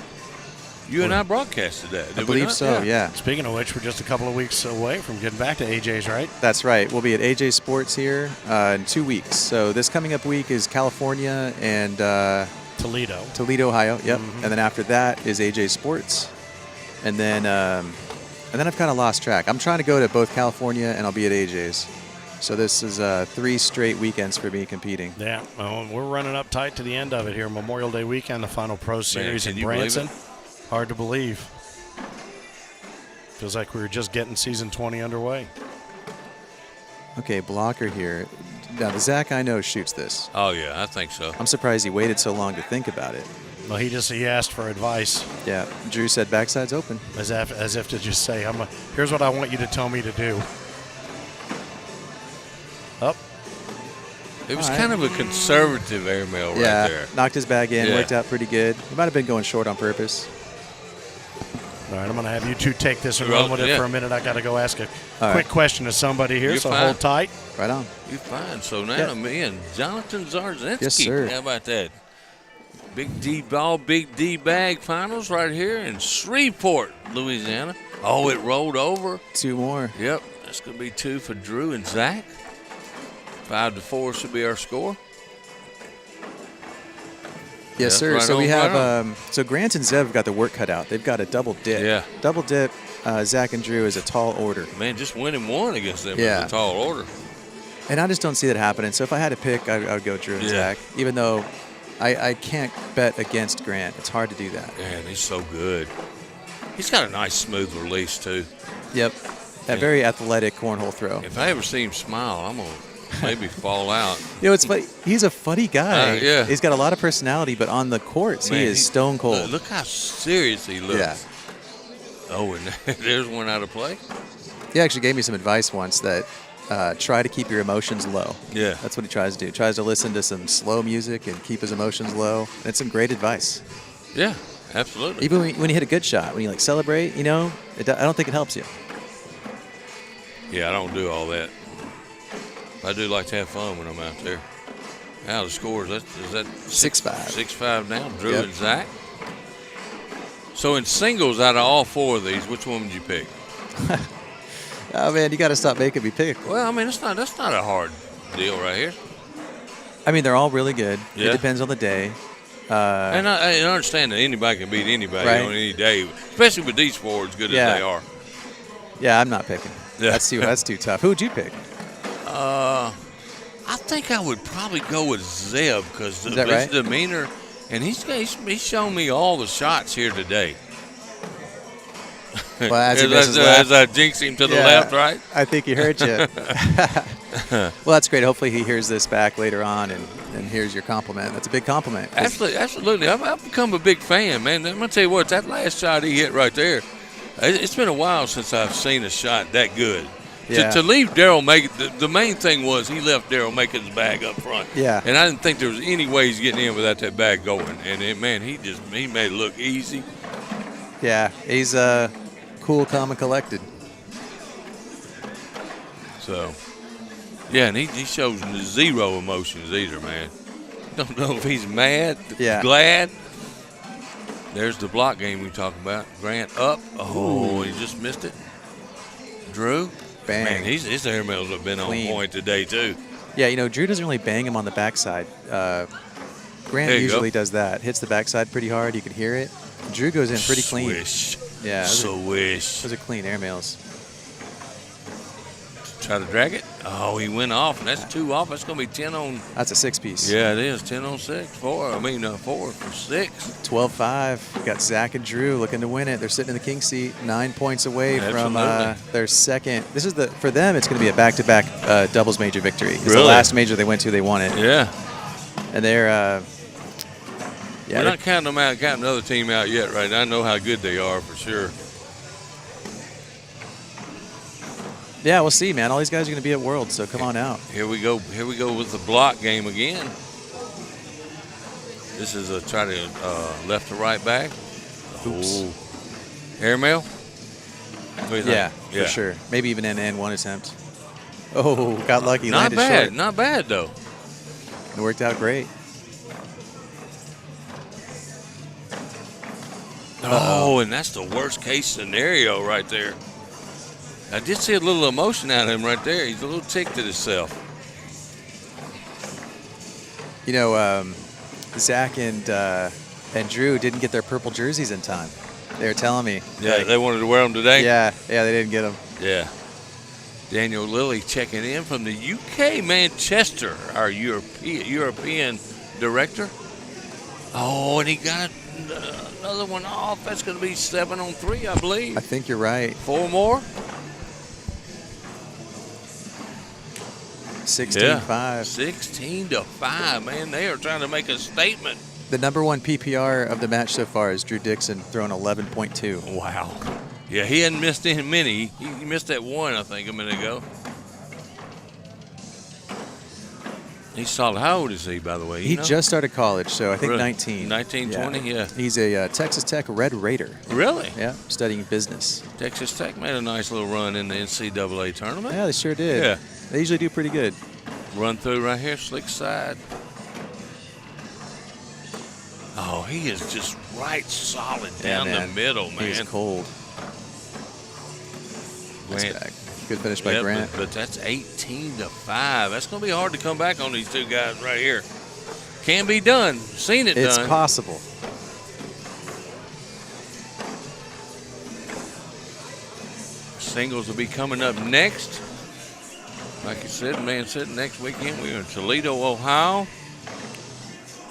Speaker 3: You and I broadcasted that.
Speaker 14: I believe so, yeah.
Speaker 2: Speaking of which, we're just a couple of weeks away from getting back to AJ's, right?
Speaker 14: That's right. We'll be at AJ Sports here in 2 weeks. So this coming up week is California and Toledo, Ohio. Yep. And then after that is AJ Sports. And then I've kind of lost track. I'm trying to go to both California and I'll be at AJ's. So this is 3 straight weekends for me competing.
Speaker 2: Yeah, well, we're running up tight to the end of it here. Memorial Day weekend, the final Pro Series in Branson. Hard to believe. Feels like we were just getting season 20 underway.
Speaker 14: Okay, blocker here. Now, the Zach I know shoots this.
Speaker 3: Oh, yeah, I think so.
Speaker 14: I'm surprised he waited so long to think about it.
Speaker 2: Well, he asked for advice.
Speaker 14: Yeah, Drew said backside's open.
Speaker 2: As if to just say, here's what I want you to tell me to do. Up.
Speaker 3: It was kind of a conservative airmail right there.
Speaker 14: Knocked his bag in, worked out pretty good. He might have been going short on purpose.
Speaker 2: All right, I'm going to have you two take this and run with it for a minute. I got to go ask a quick question to somebody here, so hold tight.
Speaker 14: Right on.
Speaker 3: You're fine. So now me and Jonathan Zarzynski.
Speaker 14: Yes, sir.
Speaker 3: How about that? Big D ball, big D bag finals right here in Shreveport, Louisiana. Oh, it rolled over.
Speaker 14: 2 more.
Speaker 3: Yep, that's going to be 2 for Drew and Zach. 5-4 should be our score.
Speaker 14: Yes, sir.
Speaker 3: Right
Speaker 14: so
Speaker 3: on,
Speaker 14: we have so Grant and Zev got the work cut out. They've got a double dip.
Speaker 3: Yeah.
Speaker 14: Double dip. Zach and Drew is a tall order.
Speaker 3: Man, just winning one against them is a tall order.
Speaker 14: And I just don't see that happening. So if I had to pick, I would go Drew and Zach, even though I can't bet against Grant. It's hard to do that.
Speaker 3: Man, he's so good. He's got a nice smooth release too.
Speaker 14: Yep. That very athletic cornhole throw.
Speaker 3: If I ever see him smile, I'm going to maybe fall out.
Speaker 14: You know, it's funny. He's a funny guy.
Speaker 3: Yeah.
Speaker 14: He's got a lot of personality, but on the courts, he is stone cold.
Speaker 3: Look how serious he looks.
Speaker 14: Yeah.
Speaker 3: Oh, and there's one out of play.
Speaker 14: He actually gave me some advice once that try to keep your emotions low.
Speaker 3: Yeah.
Speaker 14: That's what he tries to do. He tries to listen to some slow music and keep his emotions low. And it's some great advice.
Speaker 3: Yeah, absolutely.
Speaker 14: Even when you hit a good shot, when you celebrate, I don't think it helps you.
Speaker 3: Yeah, I don't do all that. I do like to have fun when I'm out there. Now the scores, is that
Speaker 14: 6-5.
Speaker 3: 6-5 now, Drew and Zach. So in singles, out of all 4 of these, which one would you pick?
Speaker 14: Oh man, you got to stop making me pick.
Speaker 3: Well, I mean, that's not a hard deal right here.
Speaker 14: I mean, they're all really good.
Speaker 3: Yeah.
Speaker 14: It depends on the day.
Speaker 3: And I understand that anybody can beat anybody on any day, especially with these four as good as they are.
Speaker 14: Yeah, I'm not picking. Yeah. That's too tough. Who would you pick?
Speaker 3: I think I would probably go with Zeb because of his
Speaker 14: right?
Speaker 3: demeanor, and he's shown me all the shots here today.
Speaker 14: Well, as
Speaker 3: I jinx him to the left, right?
Speaker 14: I think he heard you. Well, that's great. Hopefully he hears this back later on and hears your compliment. That's a big compliment.
Speaker 3: Absolutely. I've become a big fan, man. I'm going to tell you what, that last shot he hit right there, it's been a while since I've seen a shot that good.
Speaker 14: Yeah.
Speaker 3: To leave Daryl Macon, the main thing was he left Daryl Macon's bag up front.
Speaker 14: Yeah.
Speaker 3: And I didn't think there was any way he's getting in without that bag going. And, he made it look easy.
Speaker 14: Yeah, he's cool, calm, and collected.
Speaker 3: So, yeah, and he shows zero emotions either, man. Don't know if he's mad, glad. There's the block game we talking about. Grant up. Oh, he just missed it. Drew.
Speaker 14: Bang.
Speaker 3: Man, his airmails have been on point today, too.
Speaker 14: Yeah, Drew doesn't really bang him on the backside. Grant usually does that. Hits the backside pretty hard. You can hear it. Drew goes in pretty clean.
Speaker 3: Swish.
Speaker 14: Yeah.
Speaker 3: Swish.
Speaker 14: Those are clean airmails.
Speaker 3: Try to drag it. Oh, he went off, and that's 2 off. That's going to be 10 on.
Speaker 14: That's a 6-piece.
Speaker 3: Yeah, it is. 10 on 6. 4 for 6.
Speaker 14: 12-5. We've got Zach and Drew looking to win it. They're sitting in the king seat, 9 points away from their second. This is for them, it's going to be a back-to-back doubles major victory. It's the last major they went to, they won it.
Speaker 3: Yeah.
Speaker 14: And they're
Speaker 3: we're not counting them out, counting another team out yet, right? I know how good they are for sure.
Speaker 14: Yeah, we'll see, man. All these guys are going to be at Worlds, so come on out.
Speaker 3: Here we go. Here we go with the block game again. This is a try to left to right back.
Speaker 14: Oops.
Speaker 3: Oh. Airmail? What do you
Speaker 14: Yeah,
Speaker 3: think?
Speaker 14: for sure. Maybe even an one attempt. Oh, got lucky.
Speaker 3: Not
Speaker 14: landed
Speaker 3: bad.
Speaker 14: short.
Speaker 3: Not bad, though.
Speaker 14: It worked out great.
Speaker 3: Oh, and that's the worst case scenario right there. I did see a little emotion out of him right there. He's a little ticked at himself.
Speaker 14: You know, Zach and Drew didn't get their purple jerseys in time. They were telling me.
Speaker 3: Yeah, they wanted to wear them today?
Speaker 14: Yeah, they didn't get them.
Speaker 3: Yeah. Daniel Lilly checking in from the UK, Manchester, our European director. Oh, and he got another one off. That's going to be 7 on 3, I believe.
Speaker 14: I think you're right.
Speaker 3: 4 more?
Speaker 14: 16-5.
Speaker 3: 16-5, man. They are trying to make a statement.
Speaker 14: The number one PPR of the match so far is Drew Dixon throwing 11.2.
Speaker 3: Wow. Yeah, he hadn't missed any many. He missed that one, I think, a minute ago. He's solid. How old is he, by the way?
Speaker 14: He just started college, so I think
Speaker 3: Really?
Speaker 14: 19.
Speaker 3: 19, 20, yeah.
Speaker 14: He's a Texas Tech Red Raider.
Speaker 3: Really?
Speaker 14: Yeah, studying business.
Speaker 3: Texas Tech made a nice little run in the NCAA tournament.
Speaker 14: Yeah, they sure did.
Speaker 3: Yeah.
Speaker 14: They usually do pretty good.
Speaker 3: Run through right here, slick side. Oh, he is just right solid down the middle, man.
Speaker 14: He's cold.
Speaker 3: Grant.
Speaker 14: Nice back. Good finish by Grant.
Speaker 3: But that's 18-5. That's going to be hard to come back on these two guys right here. Can be done. Seen it
Speaker 14: It's
Speaker 3: done.
Speaker 14: possible.
Speaker 3: Singles will be coming up next. Like you said, Man City next weekend. We're in Toledo, Ohio.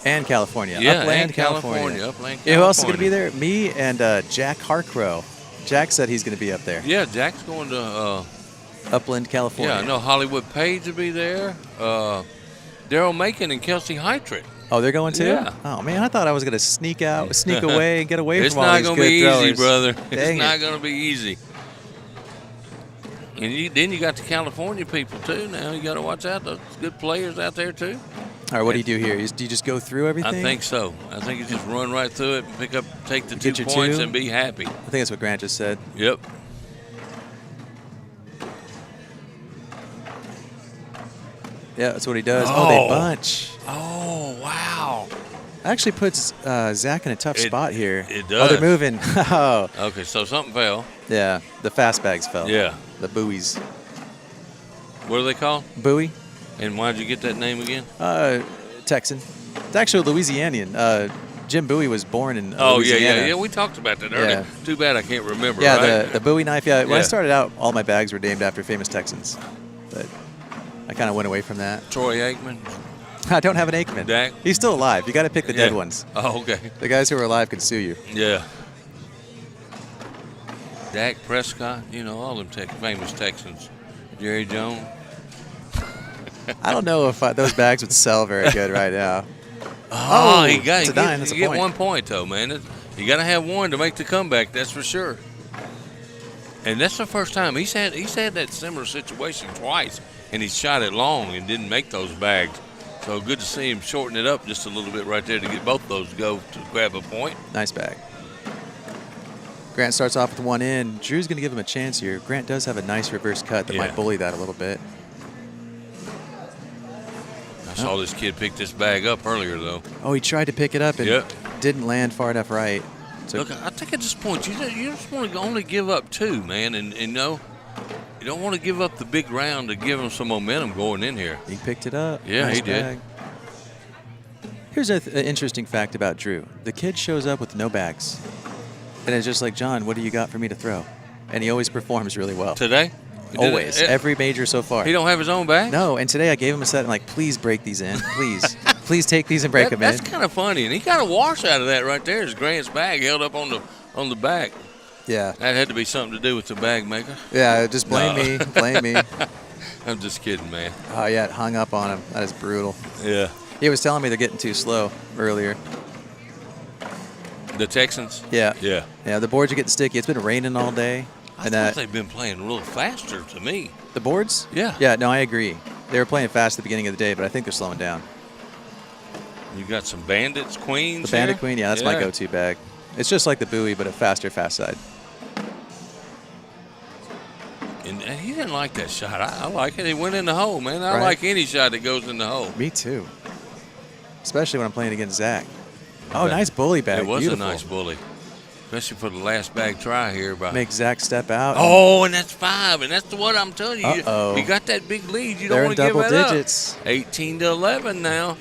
Speaker 14: And California.
Speaker 3: Yeah,
Speaker 14: Upland,
Speaker 3: and California. Upland,
Speaker 14: Yeah, who else is going to be
Speaker 3: California.
Speaker 14: there? Me and Jack Harcrow. Jack said he's going to be up there.
Speaker 3: Yeah, Jack's going to
Speaker 14: Upland, California.
Speaker 3: Yeah, I know Hollywood Page will be there. Daryl Macon and Kelsey Heitrick.
Speaker 14: Oh, they're going too?
Speaker 3: Yeah.
Speaker 14: Oh, man, I thought I was going to sneak away and get away
Speaker 3: It's
Speaker 14: from all
Speaker 3: not
Speaker 14: these
Speaker 3: gonna
Speaker 14: good
Speaker 3: be
Speaker 14: throwers.
Speaker 3: easy, brother.
Speaker 14: Dang
Speaker 3: It's not
Speaker 14: it.
Speaker 3: going to be easy. And then you got the California people, too, now. You got to watch out. Those good players out there, too.
Speaker 14: All right, what do you do here? Do you just go through everything?
Speaker 3: I think so. I think you just run right through it and take the
Speaker 14: Get
Speaker 3: 2
Speaker 14: your
Speaker 3: points
Speaker 14: 2?
Speaker 3: and be happy.
Speaker 14: I think that's what Grant just said.
Speaker 3: Yep.
Speaker 14: Yeah, that's what he does. Oh, they bunch.
Speaker 3: Oh, wow.
Speaker 14: Actually puts Zach in a tough spot here.
Speaker 3: It
Speaker 14: Oh,
Speaker 3: does.
Speaker 14: they're moving. Oh.
Speaker 3: Okay, so something fell.
Speaker 14: Yeah, the fast bags fell.
Speaker 3: Yeah.
Speaker 14: The buoys.
Speaker 3: What are they called?
Speaker 14: Buoy.
Speaker 3: And why'd you get that name again?
Speaker 14: Texan. It's actually Louisianian. Jim Bowie was born in
Speaker 3: Oh,
Speaker 14: Louisiana.
Speaker 3: yeah. We talked about that earlier.
Speaker 14: Yeah.
Speaker 3: Too bad I can't remember.
Speaker 14: Yeah,
Speaker 3: right?
Speaker 14: the Bowie knife. Yeah, when I
Speaker 3: Yeah.
Speaker 14: started out, all my bags were named after famous Texans. But I kind of went away from that.
Speaker 3: Troy Aikman.
Speaker 14: I don't have an Aikman.
Speaker 3: Dak?
Speaker 14: He's still alive. You got to pick the dead
Speaker 3: Yeah.
Speaker 14: ones.
Speaker 3: Oh, okay.
Speaker 14: The guys who are alive can sue you.
Speaker 3: Yeah. Dak Prescott, all them famous Texans. Jerry Jones.
Speaker 14: I don't know if those bags would sell very good right now.
Speaker 3: Oh, he
Speaker 14: it's a dime. That's
Speaker 3: you
Speaker 14: a
Speaker 3: get
Speaker 14: point.
Speaker 3: 1 point, though, man. You got to have one to make the comeback, that's for sure. And that's the first time. He's had that similar situation twice, and he shot it long and didn't make those bags. So good to see him shorten it up just a little bit right there to get both those to go to grab a point.
Speaker 14: Nice bag. Grant starts off with one in. Drew's going to give him a chance here. Grant does have a nice reverse cut that might bully that a little bit.
Speaker 3: I saw this kid pick this bag up earlier, though.
Speaker 14: Oh, he tried to pick it up and didn't land far enough right. So
Speaker 3: Look, I think at this point, you just want to only give up 2, man. And you don't want to give up the big round to give him some momentum going in here.
Speaker 14: He picked it up.
Speaker 3: Yeah,
Speaker 14: Nice
Speaker 3: he did.
Speaker 14: bag. Here's an interesting fact about Drew. The kid shows up with no bags. And it's just like, John, what do you got for me to throw? And he always performs really well.
Speaker 3: Today?
Speaker 14: Always. Every major so far.
Speaker 3: He don't have his own bag?
Speaker 14: No, and today I gave him a set and like, please break these in. Please. Please take these and break them in.
Speaker 3: That's kind of funny. And he got a wash out of that right there. His Grant's bag held up on the back.
Speaker 14: Yeah.
Speaker 3: That had to be something to do with the bag maker.
Speaker 14: Yeah, just blame me. Blame me.
Speaker 3: I'm just kidding, man.
Speaker 14: Oh, yeah, it hung up on him. That is brutal.
Speaker 3: Yeah.
Speaker 14: He was telling me they're getting too slow earlier.
Speaker 3: The Texans?
Speaker 14: Yeah.
Speaker 3: Yeah.
Speaker 14: Yeah, the boards are getting sticky. It's been raining all day.
Speaker 3: I thought they've been playing a little faster to me.
Speaker 14: The boards?
Speaker 3: Yeah.
Speaker 14: Yeah, no, I agree. They were playing fast at the beginning of the day, but I think they're slowing down.
Speaker 3: You got some Bandits, Queens.
Speaker 14: The Bandit
Speaker 3: here?
Speaker 14: Queen, yeah, that's my go-to bag. It's just like the Bowie, but a faster, fast side.
Speaker 3: And he didn't like that shot. I like it. He went in the hole, man. I
Speaker 14: Right.
Speaker 3: like any shot that goes in the hole.
Speaker 14: Me too. Especially when I'm playing against Zach. Oh, nice bully bag.
Speaker 3: It was
Speaker 14: Beautiful.
Speaker 3: a nice bully. Especially for the last bag try here.
Speaker 14: Make Zach step out.
Speaker 3: Oh, and that's 5, and that's what I'm telling you.
Speaker 14: Uh-oh.
Speaker 3: You got that big lead. You
Speaker 14: They're
Speaker 3: don't want to
Speaker 14: in
Speaker 3: give
Speaker 14: double
Speaker 3: that
Speaker 14: digits.
Speaker 3: up. 18 to 11 now.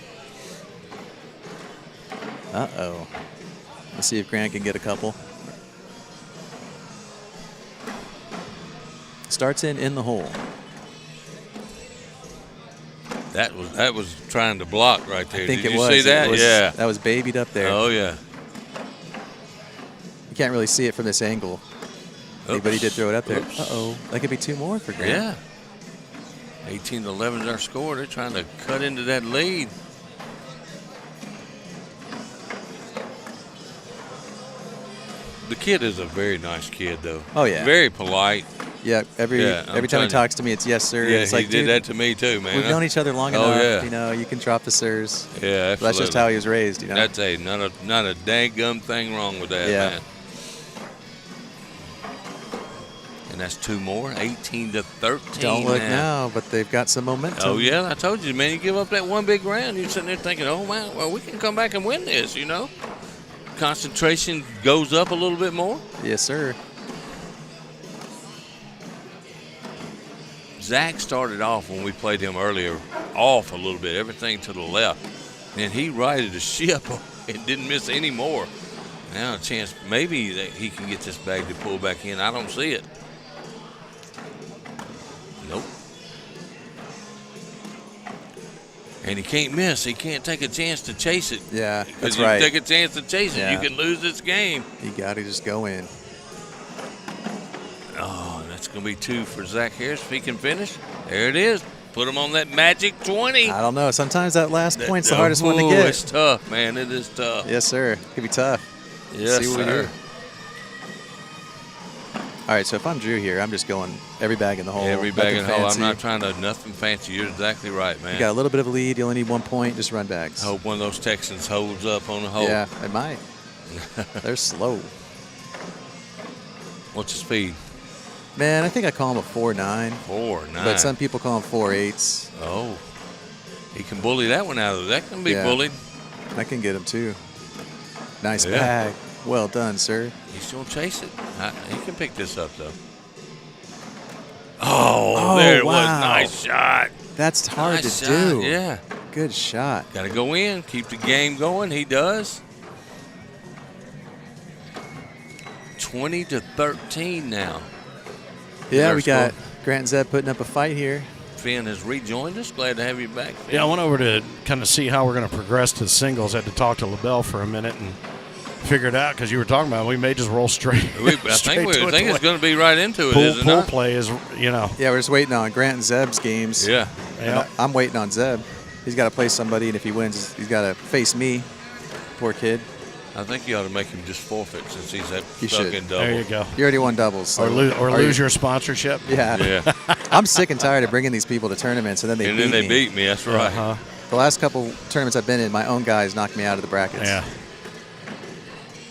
Speaker 14: Uh-oh. Let's see if Grant can get a couple. Starts in the hole.
Speaker 3: That was trying to block right there.
Speaker 14: I think
Speaker 3: Did
Speaker 14: it
Speaker 3: you
Speaker 14: was.
Speaker 3: see that?
Speaker 14: It was,
Speaker 3: Yeah.
Speaker 14: That was babied up there.
Speaker 3: Oh, yeah.
Speaker 14: You can't really see it from this angle. But he did throw it up there.
Speaker 3: Oops.
Speaker 14: Uh-oh. That could be 2 more for Grant.
Speaker 3: Yeah. 18 to 11 is our score. They're trying to cut into that lead. The kid is a very nice kid, though.
Speaker 14: Oh, yeah.
Speaker 3: Very polite.
Speaker 14: Yeah, every
Speaker 3: I'm
Speaker 14: time he
Speaker 3: telling
Speaker 14: talks to me, it's yes, sir.
Speaker 3: Yeah,
Speaker 14: it's
Speaker 3: he
Speaker 14: like,
Speaker 3: did
Speaker 14: dude,
Speaker 3: that to me, too, man.
Speaker 14: We've known each other long
Speaker 3: Oh,
Speaker 14: enough.
Speaker 3: yeah.
Speaker 14: You know, you can drop the sirs.
Speaker 3: Yeah, absolutely.
Speaker 14: That's just how he was raised, you know.
Speaker 3: That's not a dang gum thing wrong with that,
Speaker 14: Yeah.
Speaker 3: man. And that's 2 more, 18 to 13.
Speaker 14: Don't look now, but they've got some momentum.
Speaker 3: Oh, yeah, I told you, man. You give up that one big round, you're sitting there thinking, oh, man, well, we can come back and win this, you know. Concentration goes up a little bit more.
Speaker 14: Yes, sir.
Speaker 3: Zach started off when we played him earlier off a little bit, everything to the left. And he righted the ship and didn't miss any more. Now a chance maybe that he can get this bag to pull back in. I don't see it. Nope. And he can't miss. He can't take a chance to chase it.
Speaker 14: Yeah,
Speaker 3: Because
Speaker 14: that's
Speaker 3: you
Speaker 14: right.
Speaker 3: take a chance to chase it,
Speaker 14: Yeah.
Speaker 3: you can lose this game.
Speaker 14: You got to just go in.
Speaker 3: Oh, that's going to be 2 for Zach Harris if he can finish. There it is. Put him on that magic 20.
Speaker 14: I don't know. Sometimes that last point's the hardest one to get.
Speaker 3: It's tough, man. It is tough.
Speaker 14: Yes, sir. It could be tough.
Speaker 3: Yes,
Speaker 14: See what we
Speaker 3: sir.
Speaker 14: do. All right, so if I'm Drew here, I'm just going every bag in the hole.
Speaker 3: Every bag in the hole. I'm
Speaker 14: fancy.
Speaker 3: not trying to nothing fancy. You're exactly right, man.
Speaker 14: You got a little bit of a lead. You only need 1 point. Just run bags.
Speaker 3: I hope one of those Texans holds up on the hole.
Speaker 14: Yeah, it might. They're slow.
Speaker 3: What's the speed?
Speaker 14: Man, I think I call him a 4.9.
Speaker 3: 4.9.
Speaker 14: But some people call him 4.8s.
Speaker 3: Oh. He can bully that one out of there. That can be
Speaker 14: Yeah.
Speaker 3: bullied.
Speaker 14: I can get him too. Nice
Speaker 3: Yeah.
Speaker 14: bag. Well done, sir.
Speaker 3: He's going to chase it. He can pick this up, though. Oh, there it was.
Speaker 14: wow.
Speaker 3: Nice shot.
Speaker 14: That's hard
Speaker 3: Nice
Speaker 14: to
Speaker 3: shot,
Speaker 14: do.
Speaker 3: Yeah.
Speaker 14: Good shot.
Speaker 3: Got to go in. Keep the game going. He does. 20 to 13 now.
Speaker 14: Yeah,
Speaker 3: Our
Speaker 14: we got
Speaker 3: score.
Speaker 14: Grant and Zeb putting up a fight here.
Speaker 3: Finn has rejoined us. Glad to have you back, Finn.
Speaker 2: Yeah, I went over to kind of see how we're going to progress to singles. Had to talk to LaBelle for a minute and figure it out because you were talking about we may just roll straight.
Speaker 3: I think it's going to be right into it, isn't
Speaker 2: Pool
Speaker 3: it?
Speaker 2: play is, you know.
Speaker 14: Yeah, we're just waiting on Grant and Zeb's games.
Speaker 3: Yeah.
Speaker 2: Yeah.
Speaker 14: I'm waiting on Zeb. He's got to play somebody, and if he wins, he's got to face me. Poor kid.
Speaker 3: I think you ought to make him just forfeit since he's
Speaker 14: You
Speaker 3: stuck
Speaker 14: should.
Speaker 3: in double.
Speaker 2: There you go.
Speaker 14: You already won doubles. So
Speaker 2: Or
Speaker 14: are
Speaker 2: lose
Speaker 14: you-
Speaker 2: your sponsorship.
Speaker 14: Yeah.
Speaker 3: Yeah.
Speaker 14: I'm sick and tired of bringing these people to tournaments, and then they
Speaker 3: And
Speaker 14: beat
Speaker 3: then they
Speaker 14: me.
Speaker 3: beat me. That's right.
Speaker 2: Uh-huh.
Speaker 14: The last couple tournaments I've been in, my own guys knocked me out of the brackets.
Speaker 2: Yeah.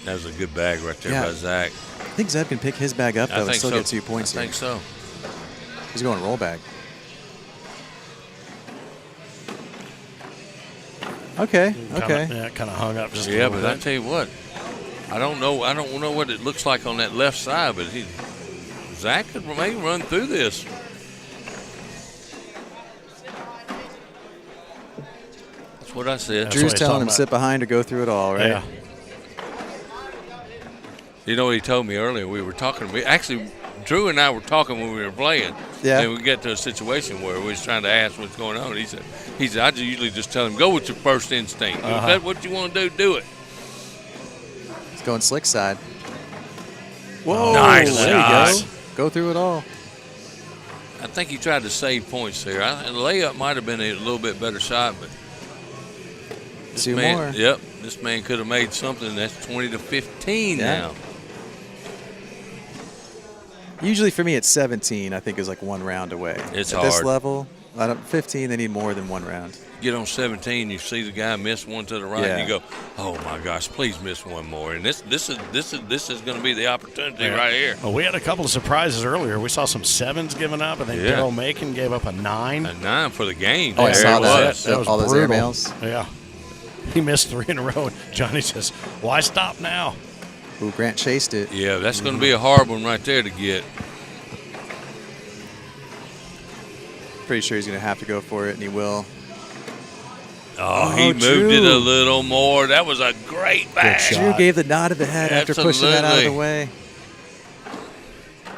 Speaker 3: That was a good bag right there
Speaker 14: Yeah.
Speaker 3: by Zach.
Speaker 14: I think Zeb can pick his bag up, though,
Speaker 3: I
Speaker 14: and
Speaker 3: think
Speaker 14: still
Speaker 3: so.
Speaker 14: get 2 points
Speaker 3: I
Speaker 14: here.
Speaker 3: think so.
Speaker 14: He's going roll bag. Okay, okay.
Speaker 2: Yeah, kind of hung up just a
Speaker 3: Yeah,
Speaker 2: little
Speaker 3: but I
Speaker 2: bit.
Speaker 3: tell you what, I don't know what it looks like on that left side, but Zach could maybe run through this. That's what I said.
Speaker 2: That's
Speaker 14: Drew's
Speaker 2: what he's
Speaker 14: telling
Speaker 2: talking
Speaker 14: him
Speaker 2: about.
Speaker 14: sit behind or go through it all, right?
Speaker 2: Yeah.
Speaker 3: You know what he told me earlier? We were talking. Actually, Drew and I were talking when we were playing.
Speaker 14: Yeah.
Speaker 3: And we got to a situation where we was trying to ask what's going on. He said, I usually just tell him, go with your first instinct. If that's what you want to do it.
Speaker 14: He's going slick side. Whoa,
Speaker 3: Nice
Speaker 14: there
Speaker 3: shot.
Speaker 14: you go. Go through it all.
Speaker 3: I think he tried to save points there. The layup might have been a little bit better shot, but this
Speaker 14: 2
Speaker 3: man,
Speaker 14: more.
Speaker 3: Yep, this man could have made something. That's 20 to 15
Speaker 14: Yeah.
Speaker 3: now.
Speaker 14: Usually for me, it's 17. I think is like 1 round away.
Speaker 3: It's
Speaker 14: at this
Speaker 3: hard.
Speaker 14: level. 15, they need more than 1 round.
Speaker 3: Get on 17, you see the guy miss one to the right,
Speaker 14: Yeah.
Speaker 3: and you go, "Oh my gosh, please miss one more!" And this is going to be the opportunity right here.
Speaker 2: Well, we had a couple of surprises earlier. We saw some 7s given up. I think
Speaker 3: Yeah.
Speaker 2: Daryl Macon gave up a 9.
Speaker 3: A 9 for the game.
Speaker 14: Oh, I
Speaker 3: There
Speaker 14: saw
Speaker 3: it
Speaker 14: that.
Speaker 3: was.
Speaker 2: That was
Speaker 14: All those
Speaker 2: brutal.
Speaker 14: airmails.
Speaker 2: Yeah. He missed 3 in a row. Johnny says, "Why stop now?"
Speaker 14: Ooh, Grant chased it.
Speaker 3: Yeah, that's going to be a hard one right there to get.
Speaker 14: Pretty sure he's going to have to go for it, and he will.
Speaker 3: Oh, he moved it a little more. That was a great bag.
Speaker 14: Drew gave the nod of the head after pushing that out of the
Speaker 3: Absolutely.
Speaker 14: way.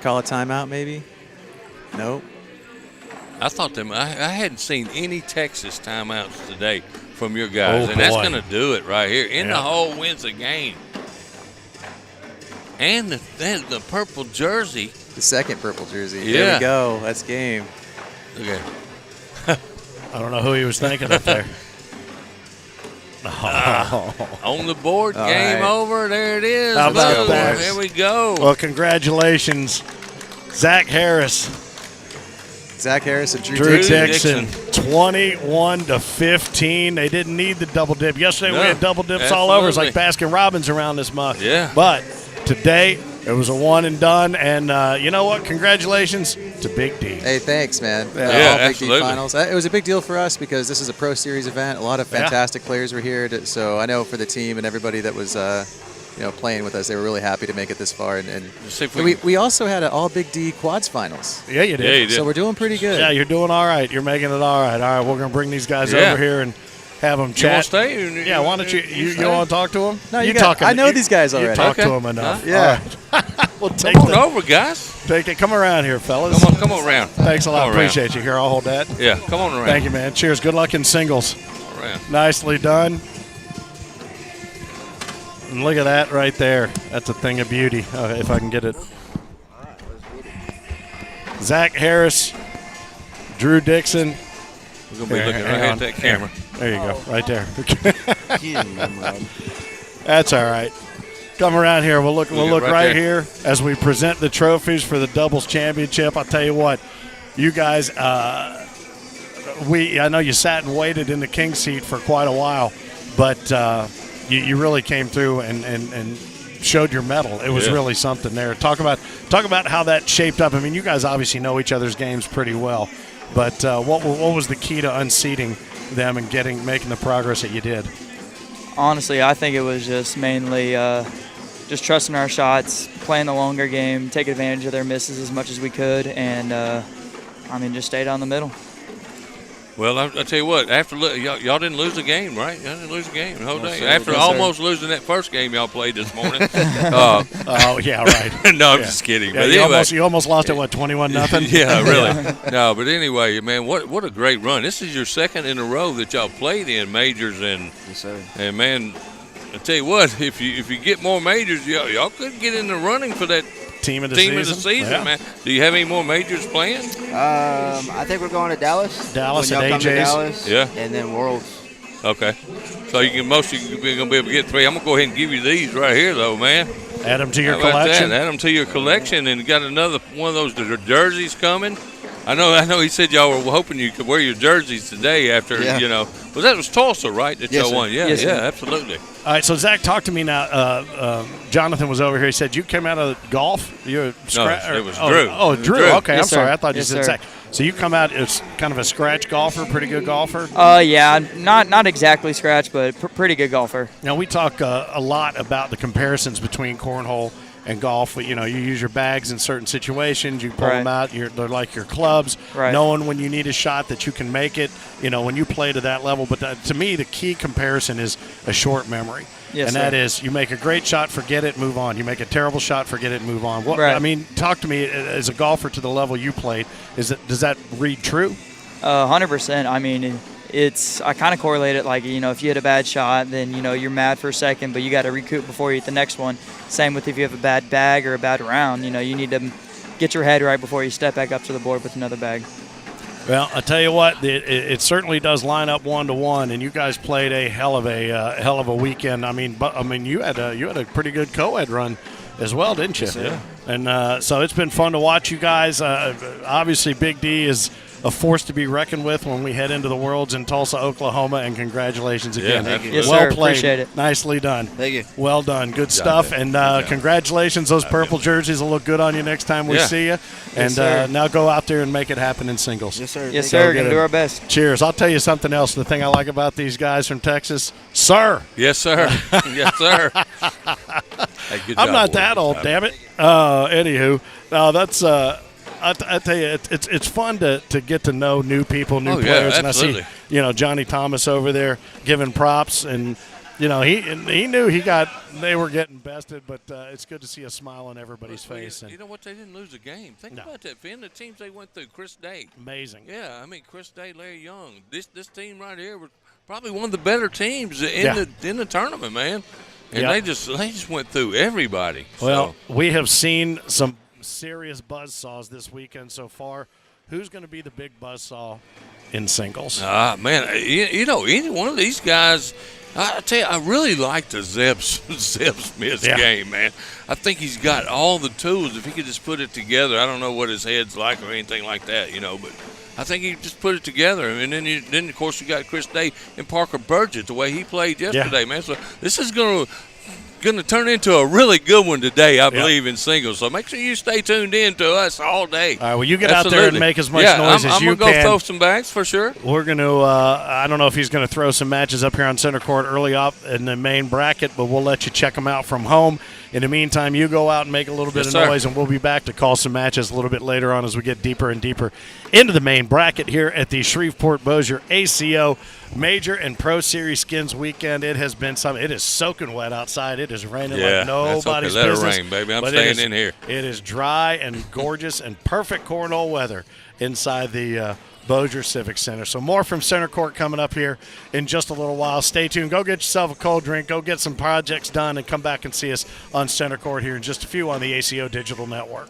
Speaker 14: Call a timeout, maybe? Nope.
Speaker 3: I thought I hadn't seen any Texas timeouts today from your guys,
Speaker 2: Oh,
Speaker 3: and that's
Speaker 2: boy.
Speaker 3: going to do it right here. In the
Speaker 2: Yeah.
Speaker 3: hole wins the game. And the purple jersey.
Speaker 14: The second purple jersey.
Speaker 3: Yeah.
Speaker 14: There we go. That's game.
Speaker 3: Okay.
Speaker 2: I don't know who he was thinking up there.
Speaker 3: On the board,
Speaker 14: All
Speaker 3: game
Speaker 14: right.
Speaker 3: over. There it is.
Speaker 2: How about
Speaker 3: Boom.
Speaker 2: that?
Speaker 3: There we go.
Speaker 2: Well, congratulations, Zach Harris,
Speaker 14: Zach Harris and Drew
Speaker 2: Drew
Speaker 14: Dixon.
Speaker 2: Dixon, 21-15. They didn't need the double dip. Yesterday we
Speaker 3: No,
Speaker 2: had double dips all over. It's like
Speaker 3: absolutely.
Speaker 2: Baskin Robbins around this muck.
Speaker 3: Yeah.
Speaker 2: But today it was a one and done. And you know what? Congratulations to Big D.
Speaker 14: Hey, thanks, man.
Speaker 3: Yeah,
Speaker 14: All Big D
Speaker 3: absolutely.
Speaker 14: finals. It was a big deal for us because this is a Pro Series event. A lot of fantastic players were here. So I know for the team and everybody that was playing with us, they were really happy to make it this far. And
Speaker 3: See if we
Speaker 14: we also had an All Big D quads finals.
Speaker 2: Yeah, you did.
Speaker 3: Yeah, you did.
Speaker 14: So we're doing pretty good.
Speaker 2: Yeah, you're doing all right. You're making it all right. All right, we're going to bring these guys
Speaker 3: Yeah.
Speaker 2: over here and have them
Speaker 3: You want
Speaker 2: chat.
Speaker 3: to stay?
Speaker 2: Yeah, why don't you
Speaker 3: stay?
Speaker 2: want to talk to them?
Speaker 14: No, you got- I know these guys
Speaker 2: You
Speaker 14: already.
Speaker 2: talk to
Speaker 3: Okay.
Speaker 2: them enough.
Speaker 3: Huh?
Speaker 14: Yeah.
Speaker 2: All right. We'll take
Speaker 3: Come on
Speaker 2: the-
Speaker 3: over, guys.
Speaker 2: Take it. Come around here, fellas.
Speaker 3: Come on around.
Speaker 2: Thanks a lot.
Speaker 3: Come on around.
Speaker 2: Appreciate you. Here, I'll hold that.
Speaker 3: Yeah, come on around.
Speaker 2: Thank you, man. Cheers. Good luck in singles.
Speaker 3: Come on around.
Speaker 2: Nicely done. And look at that right there. That's a thing of beauty. If I can get it. Zach Harris, Drew Dixon.
Speaker 3: We're going to be looking right
Speaker 2: hang
Speaker 3: at
Speaker 2: on.
Speaker 3: that camera.
Speaker 2: There you go. Right there. That's all right. Come around here. We'll look
Speaker 3: right
Speaker 2: right
Speaker 3: there.
Speaker 2: here as we present the trophies for the doubles championship. I'll tell you what, you guys, I know you sat and waited in the king seat for quite a while, but you really came through and showed your mettle. It was
Speaker 3: Yeah.
Speaker 2: really something there. Talk about how that shaped up. I mean, you guys obviously know each other's games pretty well, but what was the key to unseating them and making the progress that you did?
Speaker 15: Honestly, I think it was just mainly just trusting our shots, playing the longer game, taking advantage of their misses as much as we could, and just stay down the middle.
Speaker 3: Well, I tell you what, after y'all didn't lose a game, right? Y'all didn't lose a game the whole day.
Speaker 15: sir.
Speaker 3: After
Speaker 15: Yes, sir.
Speaker 3: almost losing that first game y'all played this morning.
Speaker 2: Oh yeah, right.
Speaker 3: No, I'm
Speaker 2: Yeah.
Speaker 3: just kidding.
Speaker 2: Yeah,
Speaker 3: but
Speaker 2: you
Speaker 3: anyway,
Speaker 2: almost lost at what, 21-0?
Speaker 3: yeah, really. No, but anyway, man, what a great run. This is your second in a row that y'all played in majors, and
Speaker 15: Yes, sir.
Speaker 3: and man, I tell you what, if you get more majors, y'all could get in the running for that
Speaker 2: Team of the
Speaker 3: team
Speaker 2: season.
Speaker 3: of the season,
Speaker 2: Yeah.
Speaker 3: man. Do you have any more majors planned?
Speaker 16: I think we're going to Dallas.
Speaker 2: Dallas
Speaker 16: when
Speaker 2: at
Speaker 16: y'all come to
Speaker 2: AJ's.
Speaker 16: Dallas,
Speaker 3: Yeah.
Speaker 16: and then Worlds.
Speaker 3: Okay. So you're gonna be able to get 3. I'm gonna go ahead and give you these right here, though, man.
Speaker 2: Add them to your
Speaker 3: How about
Speaker 2: collection.
Speaker 3: that? Add them to your collection, and got another one of those jerseys coming. I know. He said y'all were hoping you could wear your jerseys today after
Speaker 16: Yeah.
Speaker 3: Well, that was Tulsa, right? That
Speaker 16: Yes,
Speaker 3: y'all
Speaker 16: sir.
Speaker 3: won. Yeah,
Speaker 15: Yes,
Speaker 3: yeah,
Speaker 15: sir.
Speaker 3: absolutely.
Speaker 2: All right, so Zach, talk to me now. Jonathan was over here. He said you came out of golf. You
Speaker 3: it was
Speaker 2: oh,
Speaker 3: Drew.
Speaker 2: Oh,
Speaker 3: It was
Speaker 2: Drew.
Speaker 3: Drew.
Speaker 2: Okay,
Speaker 15: Yes,
Speaker 2: I'm sorry.
Speaker 15: sir.
Speaker 2: I thought you
Speaker 15: Yes,
Speaker 2: said
Speaker 15: sir.
Speaker 2: Zach. So you come out as kind of a scratch golfer, pretty good golfer.
Speaker 15: Yeah, not exactly scratch, but pretty good golfer.
Speaker 2: Now we talk a lot about the comparisons between cornhole and golf. You know, you use your bags in certain situations. You pull
Speaker 15: Right.
Speaker 2: them out. They're like your clubs.
Speaker 15: Right.
Speaker 2: Knowing when you need a shot that you can make it. You know, when you play to that level. But to me, the key comparison is a short memory.
Speaker 15: Yes,
Speaker 2: and
Speaker 15: sir.
Speaker 2: that is, you make a great shot, forget it, move on. You make a terrible shot, forget it, move on. What,
Speaker 15: Right.
Speaker 2: I mean, talk to me as a golfer to the level you played. Does that read true?
Speaker 15: 100%. I mean, I kind of correlate it like, if you hit a bad shot, then, you're mad for a second, but you got to recoup before you hit the next one. Same with if you have a bad bag or a bad round, you need to get your head right before you step back up to the board with another bag.
Speaker 2: Well, I tell you what, it certainly does line up 1-to-1, and you guys played a hell of a weekend. I mean, you had a pretty good co-ed run as well, didn't you?
Speaker 15: Yes, sir.
Speaker 2: And so it's been fun to watch you guys. Obviously, Big D is a force to be reckoned with when we head into the Worlds in Tulsa, Oklahoma, and congratulations again.
Speaker 16: Thank you.
Speaker 15: Yes,
Speaker 2: well
Speaker 15: sir.
Speaker 2: played.
Speaker 15: Appreciate it.
Speaker 2: Nicely done.
Speaker 16: Thank you.
Speaker 2: Well done. Good stuff. And congratulations. Those purple jerseys will look good on you next time we see you. And
Speaker 15: sir.
Speaker 2: now go out there and make it happen in singles.
Speaker 16: Yes, sir.
Speaker 15: Yes,
Speaker 16: Thank
Speaker 15: sir. Going to do our best.
Speaker 2: Cheers. I'll tell you something else. The thing I like about these guys from Texas, sir.
Speaker 3: Yes, sir. Yes, sir. Hey, good
Speaker 2: I'm
Speaker 3: job,
Speaker 2: not
Speaker 3: boys.
Speaker 2: that
Speaker 3: Good
Speaker 2: old,
Speaker 3: job.
Speaker 2: damn it. Anywho, that's I tell you, it's fun to get to know new people, new players, and
Speaker 3: absolutely.
Speaker 2: I see Johnny Thomas over there giving props, and he knew they were getting bested, but it's good to see a smile on everybody's face. And
Speaker 3: You know what? They didn't lose a game. Think about that, Finn. The teams they went through, Chris Day.
Speaker 2: amazing.
Speaker 3: Yeah, I mean, Chris Day, Larry Young. This team right here was probably one of the better teams in the tournament, man. And
Speaker 2: Yeah.
Speaker 3: they just went through everybody.
Speaker 2: Well, we have seen some serious buzzsaws this weekend so far. Who's going to be the big buzzsaw in singles?
Speaker 3: Man, any one of these guys, I tell you, I really like the Zeb Smith's game, man. I think he's got all the tools. If he could just put it together, I don't know what his head's like or anything like that, but I think he just put it together. And then of course, you got Chris Day and Parker Burgett, the way he played yesterday, man. So this is going to turn into a really good one today, I believe, in singles. So make sure you stay tuned in to us all day.
Speaker 2: All right, well, you get out there and make as much noise as you
Speaker 3: I'm going to
Speaker 2: can.
Speaker 3: throw some bags for sure.
Speaker 2: We're going to, I don't know if he's going to throw some matches up here on center court early up in the main bracket, but we'll let you check them out from home. In the meantime, you go out and make a little bit of noise, and we'll be back to call some matches a little bit later on as we get deeper and deeper into the main bracket here at the Shreveport-Bossier ACO Major and Pro Series Skins weekend. It has been it is soaking wet outside. It is raining like nobody's
Speaker 3: Let
Speaker 2: business.
Speaker 3: it rain, baby. I'm
Speaker 2: But
Speaker 3: staying in here.
Speaker 2: It is dry and gorgeous and perfect cornhole weather inside the Bossier Civic Center. So more from center court coming up here in just a little while. Stay tuned. Go get yourself a cold drink. Go get some projects done and come back and see us on center court here in just a few on the ACO Digital Network.